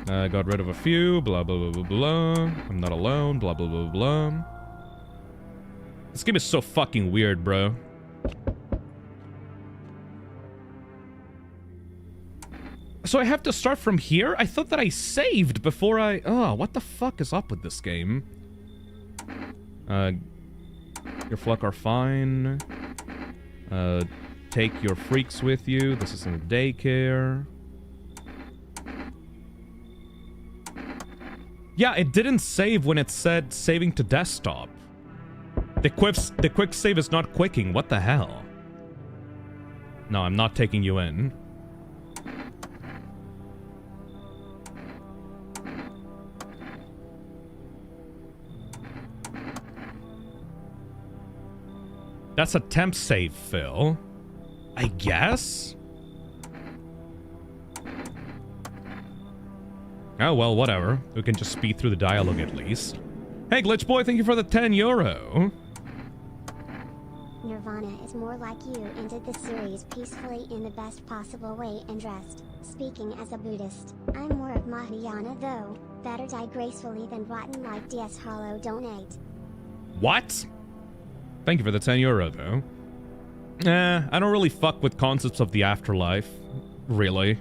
I got rid of a few, blah, blah, blah, blah, blah. I'm not alone, blah, blah, blah, blah. This game is so fucking weird, bro. So I have to start from here? I thought that I saved before I... Oh, what the fuck is up with this game? Your flock are fine. Take your freaks with you. This isn't daycare. Yeah, it didn't save when it said saving to desktop. The quick save is not quicking. What the hell? No, I'm not taking you in. That's a temp save, Phil. I guess? Oh, well, whatever. We can just speed through the dialogue at least. Hey, Glitch Boy, thank you for the €10. Nirvana is more like you ended the series peacefully in the best possible way and dressed. Speaking as a Buddhist, I'm more of Mahayana though. Better die gracefully than rotten like DS Hollow donate. What? Thank you for the €10 though. I don't really fuck with concepts of the afterlife. Really.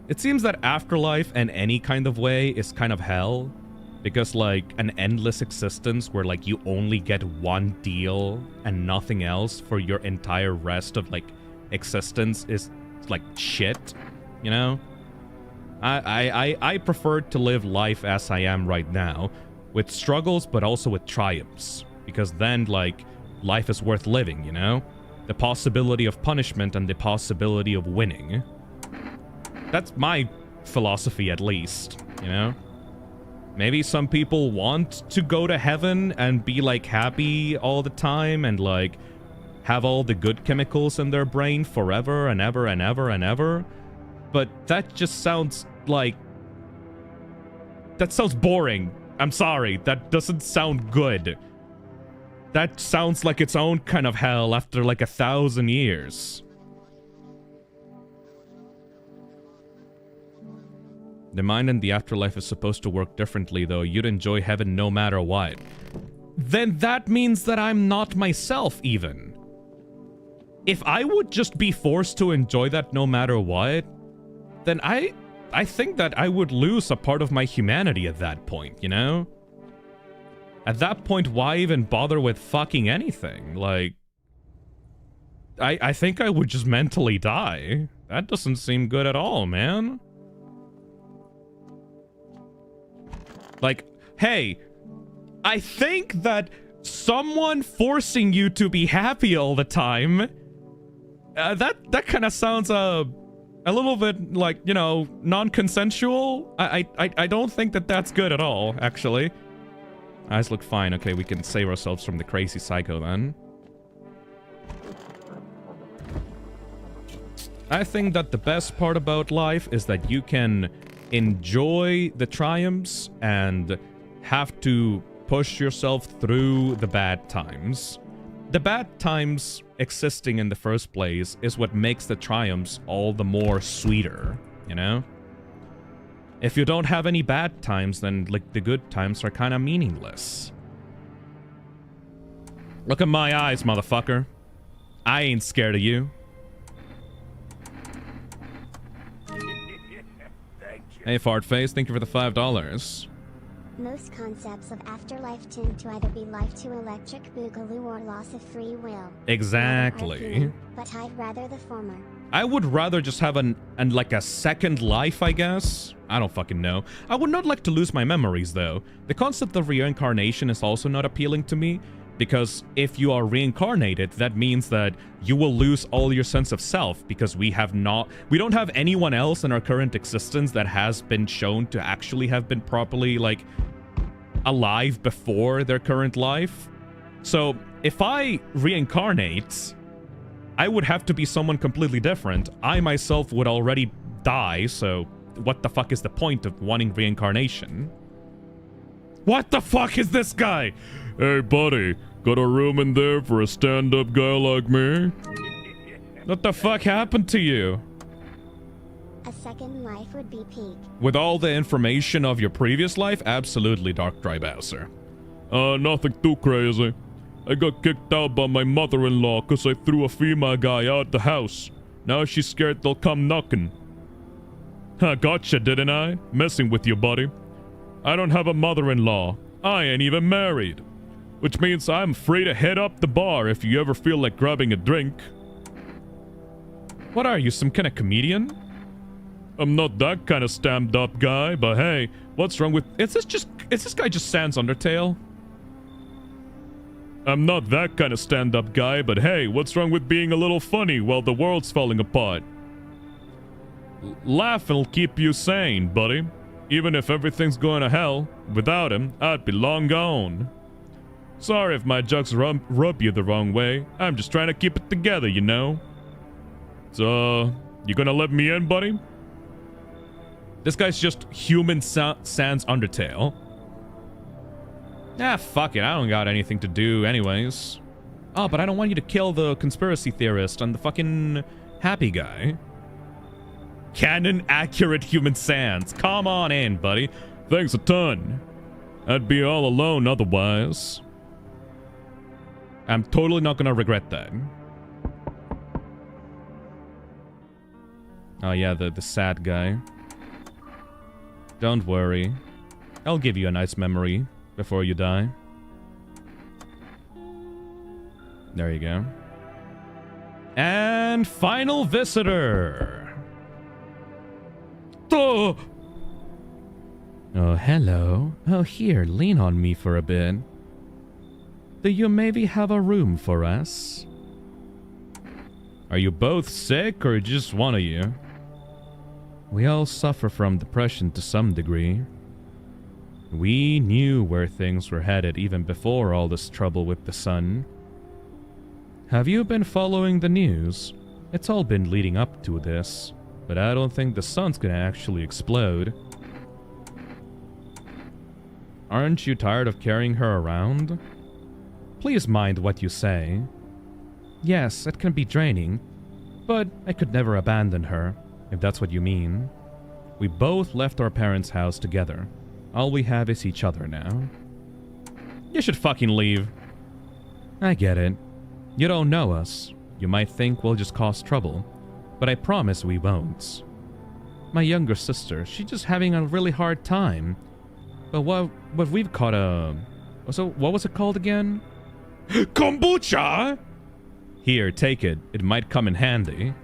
It seems that afterlife in any kind of way is kind of hell. Because, like, an endless existence where, like, you only get one deal and nothing else for your entire rest of, like, existence is, like, shit. You know? I prefer to live life as I am right now. With struggles, but also with triumphs. Because then, like, life is worth living, you know? The possibility of punishment and the possibility of winning. That's my philosophy, at least, you know? Maybe some people want to go to heaven and be, like, happy all the time and, like, have all the good chemicals in their brain forever and ever and ever and ever. But that just sounds like... That sounds boring. I'm sorry. That doesn't sound good. That sounds like its own kind of hell after like 1,000 years. The mind in the afterlife is supposed to work differently, though. You'd enjoy heaven no matter what. Then that means that I'm not myself, even. If I would just be forced to enjoy that no matter what, then I think that I would lose a part of my humanity at that point, you know? At that point, why even bother with fucking anything? Like, I think I would just mentally die. That doesn't seem good at all, man. Like, hey, I think that someone forcing you to be happy all the time, that kind of sounds a little bit like, you know, non-consensual. I don't think that that's good at all, actually. Eyes look fine. Okay, we can save ourselves from the crazy psycho then. I think that the best part about life is that you can enjoy the triumphs and have to push yourself through the bad times. The bad times existing in the first place is what makes the triumphs all the more sweeter, you know? If you don't have any bad times, then like the good times are kind of meaningless. Look at my eyes, motherfucker. I ain't scared of you. Hey, Fartface, thank you for the $5. Most concepts of afterlife tend to either be life to electric boogaloo or loss of free will. Exactly. But I'd rather the former. I would rather just have like a second life, I guess. I don't fucking know. I would not like to lose my memories, though. The concept of reincarnation is also not appealing to me, because if you are reincarnated, that means that you will lose all your sense of self, because we don't have anyone else in our current existence that has been shown to actually have been properly, like, alive before their current life. So, if I reincarnate, I would have to be someone completely different. I myself would already die, so what the fuck is the point of wanting reincarnation? What the fuck is this guy? Hey, buddy, got a room in there for a stand-up guy like me? What the fuck happened to you? A second life would be peak. With all the information of your previous life? Absolutely, Dark Dry Bowser. Nothing too crazy. I got kicked out by my mother-in-law because I threw a female guy out the house. Now she's scared they'll come knocking. I gotcha, didn't I? Messing with you, buddy. I don't have a mother-in-law. I ain't even married. Which means I'm free to head up the bar if you ever feel like grabbing a drink. What are you, some kind of comedian? I'm not that kind of stamped up guy, but hey, what's wrong with... Is this guy just Sans Undertale? I'm not that kind of stand-up guy, but hey, what's wrong with being a little funny while the world's falling apart? Laugh and it'll keep you sane, buddy. Even if everything's going to hell, without him, I'd be long gone. Sorry if my jokes rub you the wrong way. I'm just trying to keep it together, you know? So, you gonna let me in, buddy? This guy's just human Sans Undertale. Ah, fuck it. I don't got anything to do anyways. Oh, but I don't want you to kill the conspiracy theorist and the fucking happy guy. Canon accurate human Sans. Come on in, buddy. Thanks a ton. I'd be all alone otherwise. I'm totally not gonna regret that. Oh yeah, the sad guy. Don't worry. I'll give you a nice memory before you die. There you go. And final visitor. Oh, hello. Oh, here, lean on me for a bit. Do you maybe have a room for us? Are you both sick or just one of you? We all suffer from depression to some degree. We knew where things were headed even before all this trouble with the sun. Have you been following the news? It's all been leading up to this, but I don't think the sun's gonna actually explode. Aren't you tired of carrying her around? Please mind what you say. Yes, it can be draining, but I could never abandon her, if that's what you mean. We both left our parents' house together. All we have is each other now. You should fucking leave. I get it. You don't know us. You might think we'll just cause trouble, but I promise we won't. My younger sister, she's just having a really hard time. But what we've caught a... So, what was it called again? Kombucha! Here, take it. It might come in handy.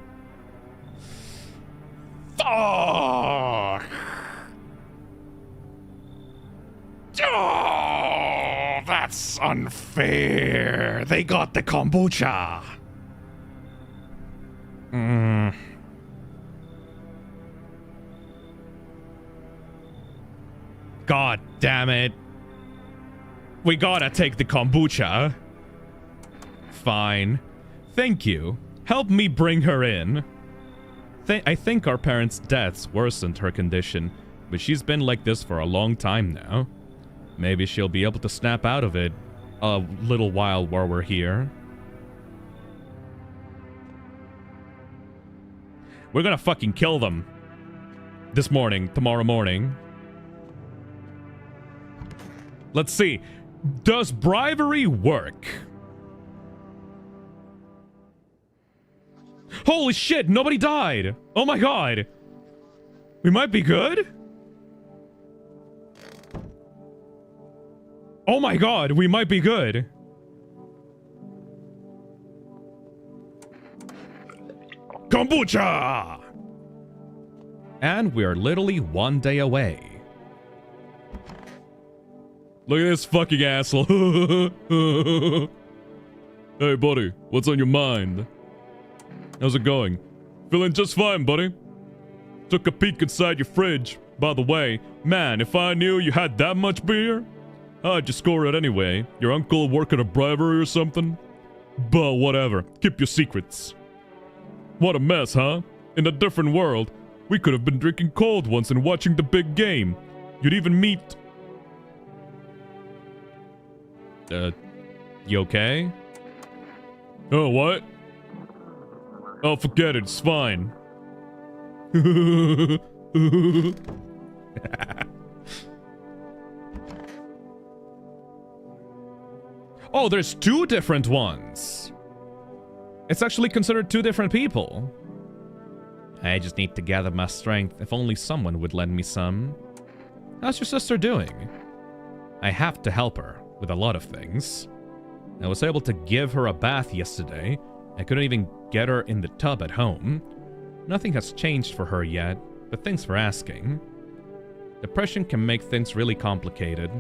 Fuck! Oh, that's unfair. They got the kombucha. God damn it. We gotta take the kombucha. Fine. Thank you. Help me bring her in. I think our parents' deaths worsened her condition, but she's been like this for a long time now. Maybe she'll be able to snap out of it a little while we're here. We're gonna fucking kill them. This morning, tomorrow morning. Let's see. Does bribery work? Holy shit, nobody died! Oh my god! We might be good? Oh my god, we might be good. Kombucha! And we're literally 1 day away. Look at this fucking asshole. Hey buddy, what's on your mind? How's it going? Feeling just fine, buddy. Took a peek inside your fridge. By the way, man, if I knew you had that much beer, I'd just score it anyway. Your uncle working a bribery or something? But whatever, keep your secrets. What a mess, huh? In a different world, we could have been drinking cold once and watching the big game. You'd even meet... you okay? Oh, what? Oh, forget it, it's fine. Oh, there's 2 different ones. It's actually considered 2 different people. I just need to gather my strength. If only someone would lend me some. How's your sister doing? I have to help her with a lot of things. I was able to give her a bath yesterday. I couldn't even get her in the tub at home. Nothing has changed for her yet, but thanks for asking. Depression can make things really complicated.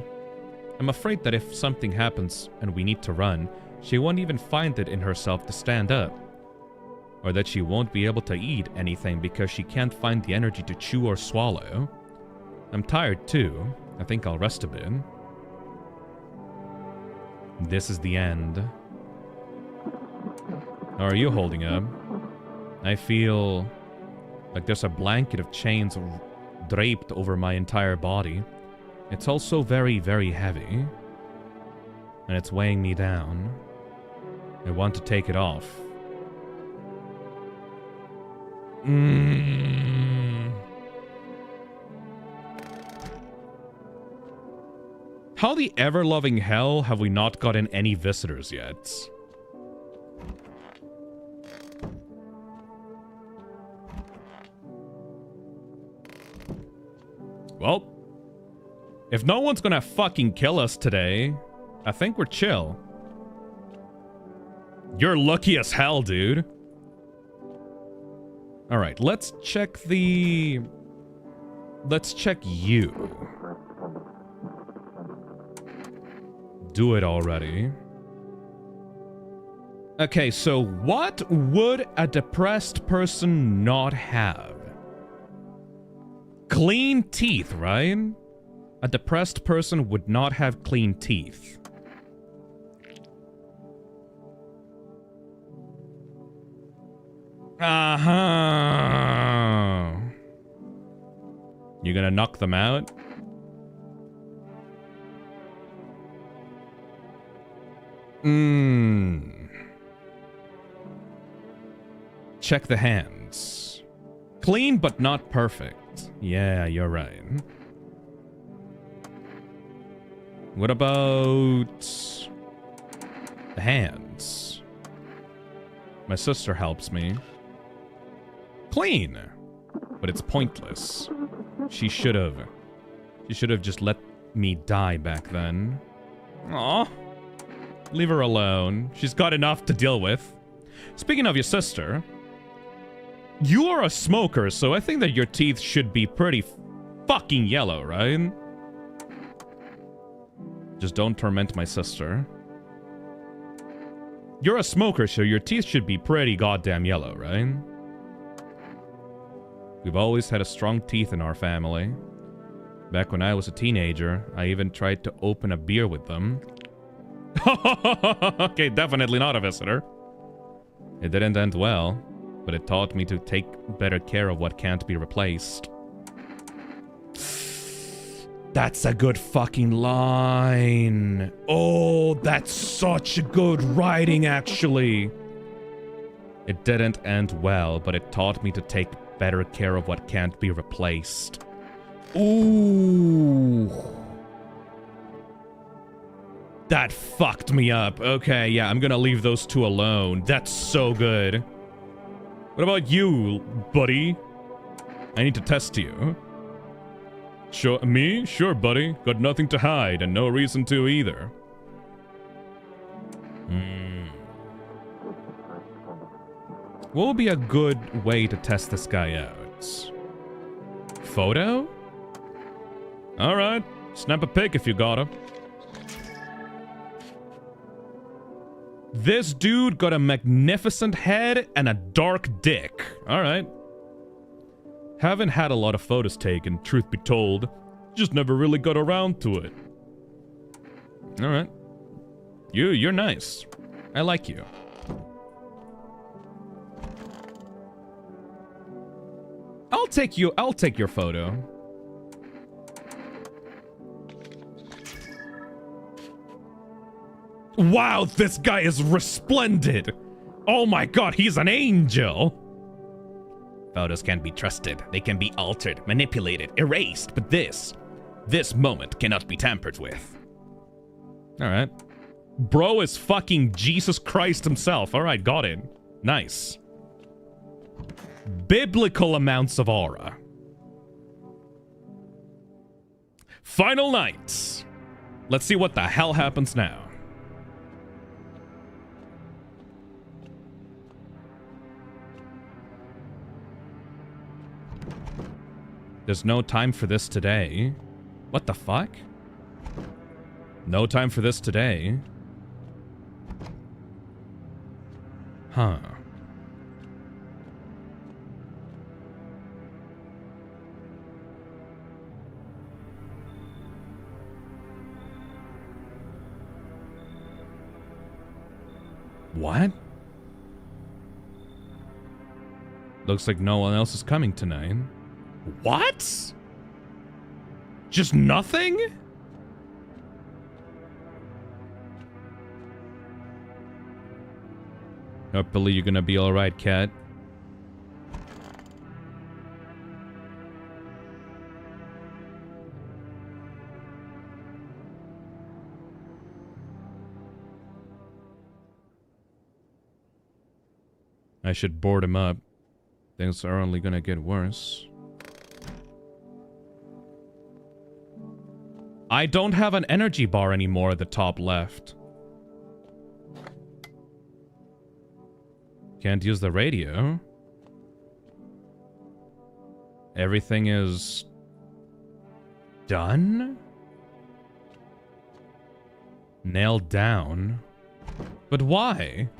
I'm afraid that if something happens and we need to run, she won't even find it in herself to stand up. Or that she won't be able to eat anything because she can't find the energy to chew or swallow. I'm tired too. I think I'll rest a bit. This is the end. How are you holding up? I feel like there's a blanket of chains draped over my entire body. It's also very, very heavy. And it's weighing me down. I want to take it off. How the ever-loving hell have we not gotten any visitors yet? Well, if no one's gonna fucking kill us today, I think we're chill. You're lucky as hell, dude. Alright, let's check the... Let's check you. Do it already. Okay, so what would a depressed person not have? Clean teeth, right? A depressed person would not have clean teeth. Uh-huh. You gonna knock them out? Check the hands. Clean but not perfect. Yeah, you're right. What about the hands? My sister helps me. Clean, but it's pointless. She should have just let me die back then. Aw. Leave her alone. She's got enough to deal with. Speaking of your sister, you are a smoker, so I think that your teeth should be pretty fucking yellow, right? Just don't torment my sister. You're a smoker, so your teeth should be pretty goddamn yellow, right? We've always had a strong teeth in our family. Back when I was a teenager, I even tried to open a beer with them. Okay, definitely not a visitor. It didn't end well, but it taught me to take better care of what can't be replaced. That's a good fucking line. Oh, that's such good writing, actually. It didn't end well, but it taught me to take better care of what can't be replaced. Ooh. That fucked me up. Okay, yeah, I'm gonna leave those two alone. That's so good. What about you, buddy? I need to test you. Sure, me? Sure, buddy. Got nothing to hide and no reason to either. What would be a good way to test this guy out? Photo? Alright. Snap a pic if you got him. This dude got a magnificent head and a dark dick. Alright. Haven't had a lot of photos taken, truth be told. Just never really got around to it. Alright. You're nice. I like you. I'll take your photo. Wow, this guy is resplendent. Oh my god, he's an angel. Photos can't be trusted. They can be altered, manipulated, erased, but this moment cannot be tampered with. Alright. Bro is fucking Jesus Christ himself. Alright, got it. Nice. Biblical amounts of aura. Final night. Let's see what the hell happens now. There's no time for this today. What the fuck? No time for this today. Huh. What? Looks like no one else is coming tonight. What? Just nothing? Hopefully you're gonna be alright, cat. I should board him up. Things are only gonna get worse. I don't have an energy bar anymore at the top left. Can't use the radio. Everything is done? Nailed down? But why?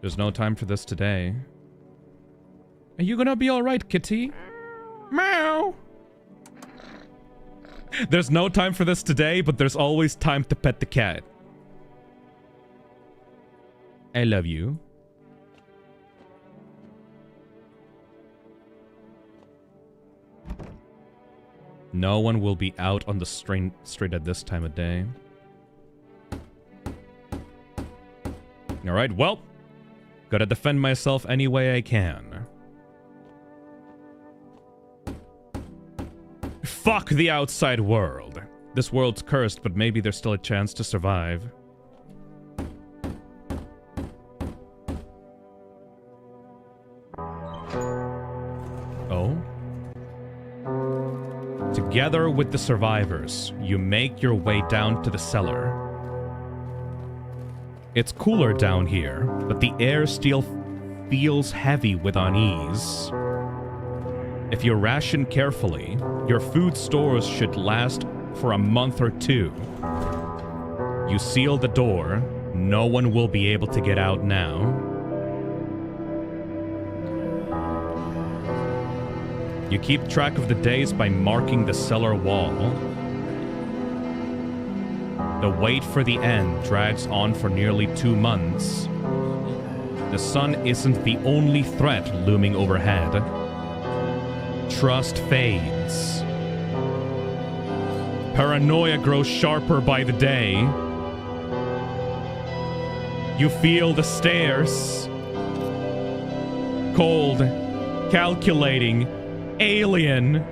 There's no time for this today. Are you gonna be alright, kitty? Meow! There's no time for this today, but there's always time to pet the cat. I love you. No one will be out on the street at this time of day. Alright, well, gotta defend myself any way I can. Fuck the outside world. This world's cursed, but maybe there's still a chance to survive. Oh? Together with the survivors, you make your way down to the cellar. It's cooler down here, but the air still feels heavy with unease. If you ration carefully, your food stores should last for a month or two. You seal the door. No one will be able to get out now. You keep track of the days by marking the cellar wall. The wait for the end drags on for nearly 2 months. The sun isn't the only threat looming overhead. Trust fades. Paranoia grows sharper by the day. You feel the stares. Cold, calculating, alien.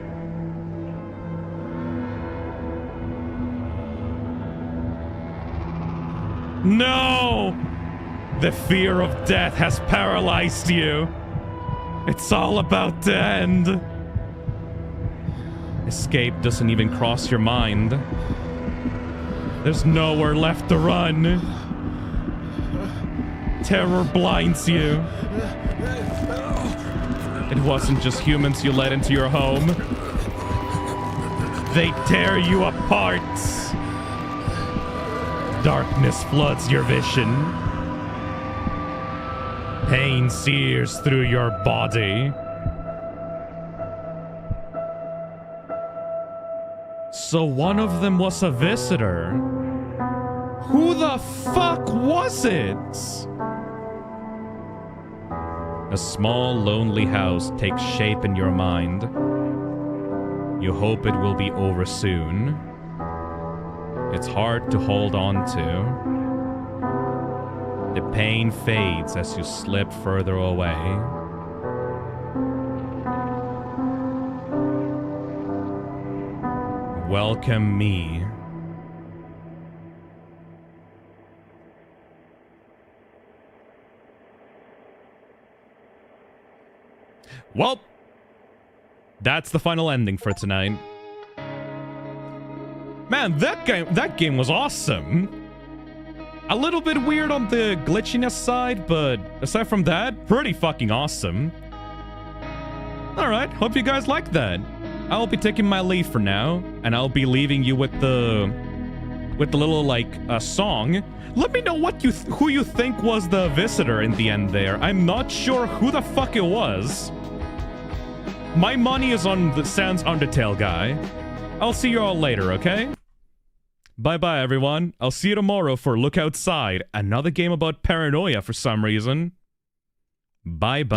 No! The fear of death has paralyzed you. It's all about to end. Escape doesn't even cross your mind. There's nowhere left to run. Terror blinds you. It wasn't just humans you let into your home. They tear you apart. Darkness floods your vision. Pain sears through your body. So one of them was a visitor. Who the fuck was it? A small, lonely house takes shape in your mind. You hope it will be over soon. It's hard to hold on to. The pain fades as you slip further away. Welcome me. Well, that's the final ending for tonight. Man, that game was awesome. A little bit weird on the glitchiness side, but aside from that, pretty fucking awesome. Alright, hope you guys liked that. I'll be taking my leave for now, and I'll be leaving you with the little, like, song. Let me know who you think was the visitor in the end there. I'm not sure who the fuck it was. My money is on the Sans Undertale guy. I'll see you all later, okay? Bye-bye, everyone. I'll see you tomorrow for Look Outside, another game about paranoia for some reason. Bye-bye.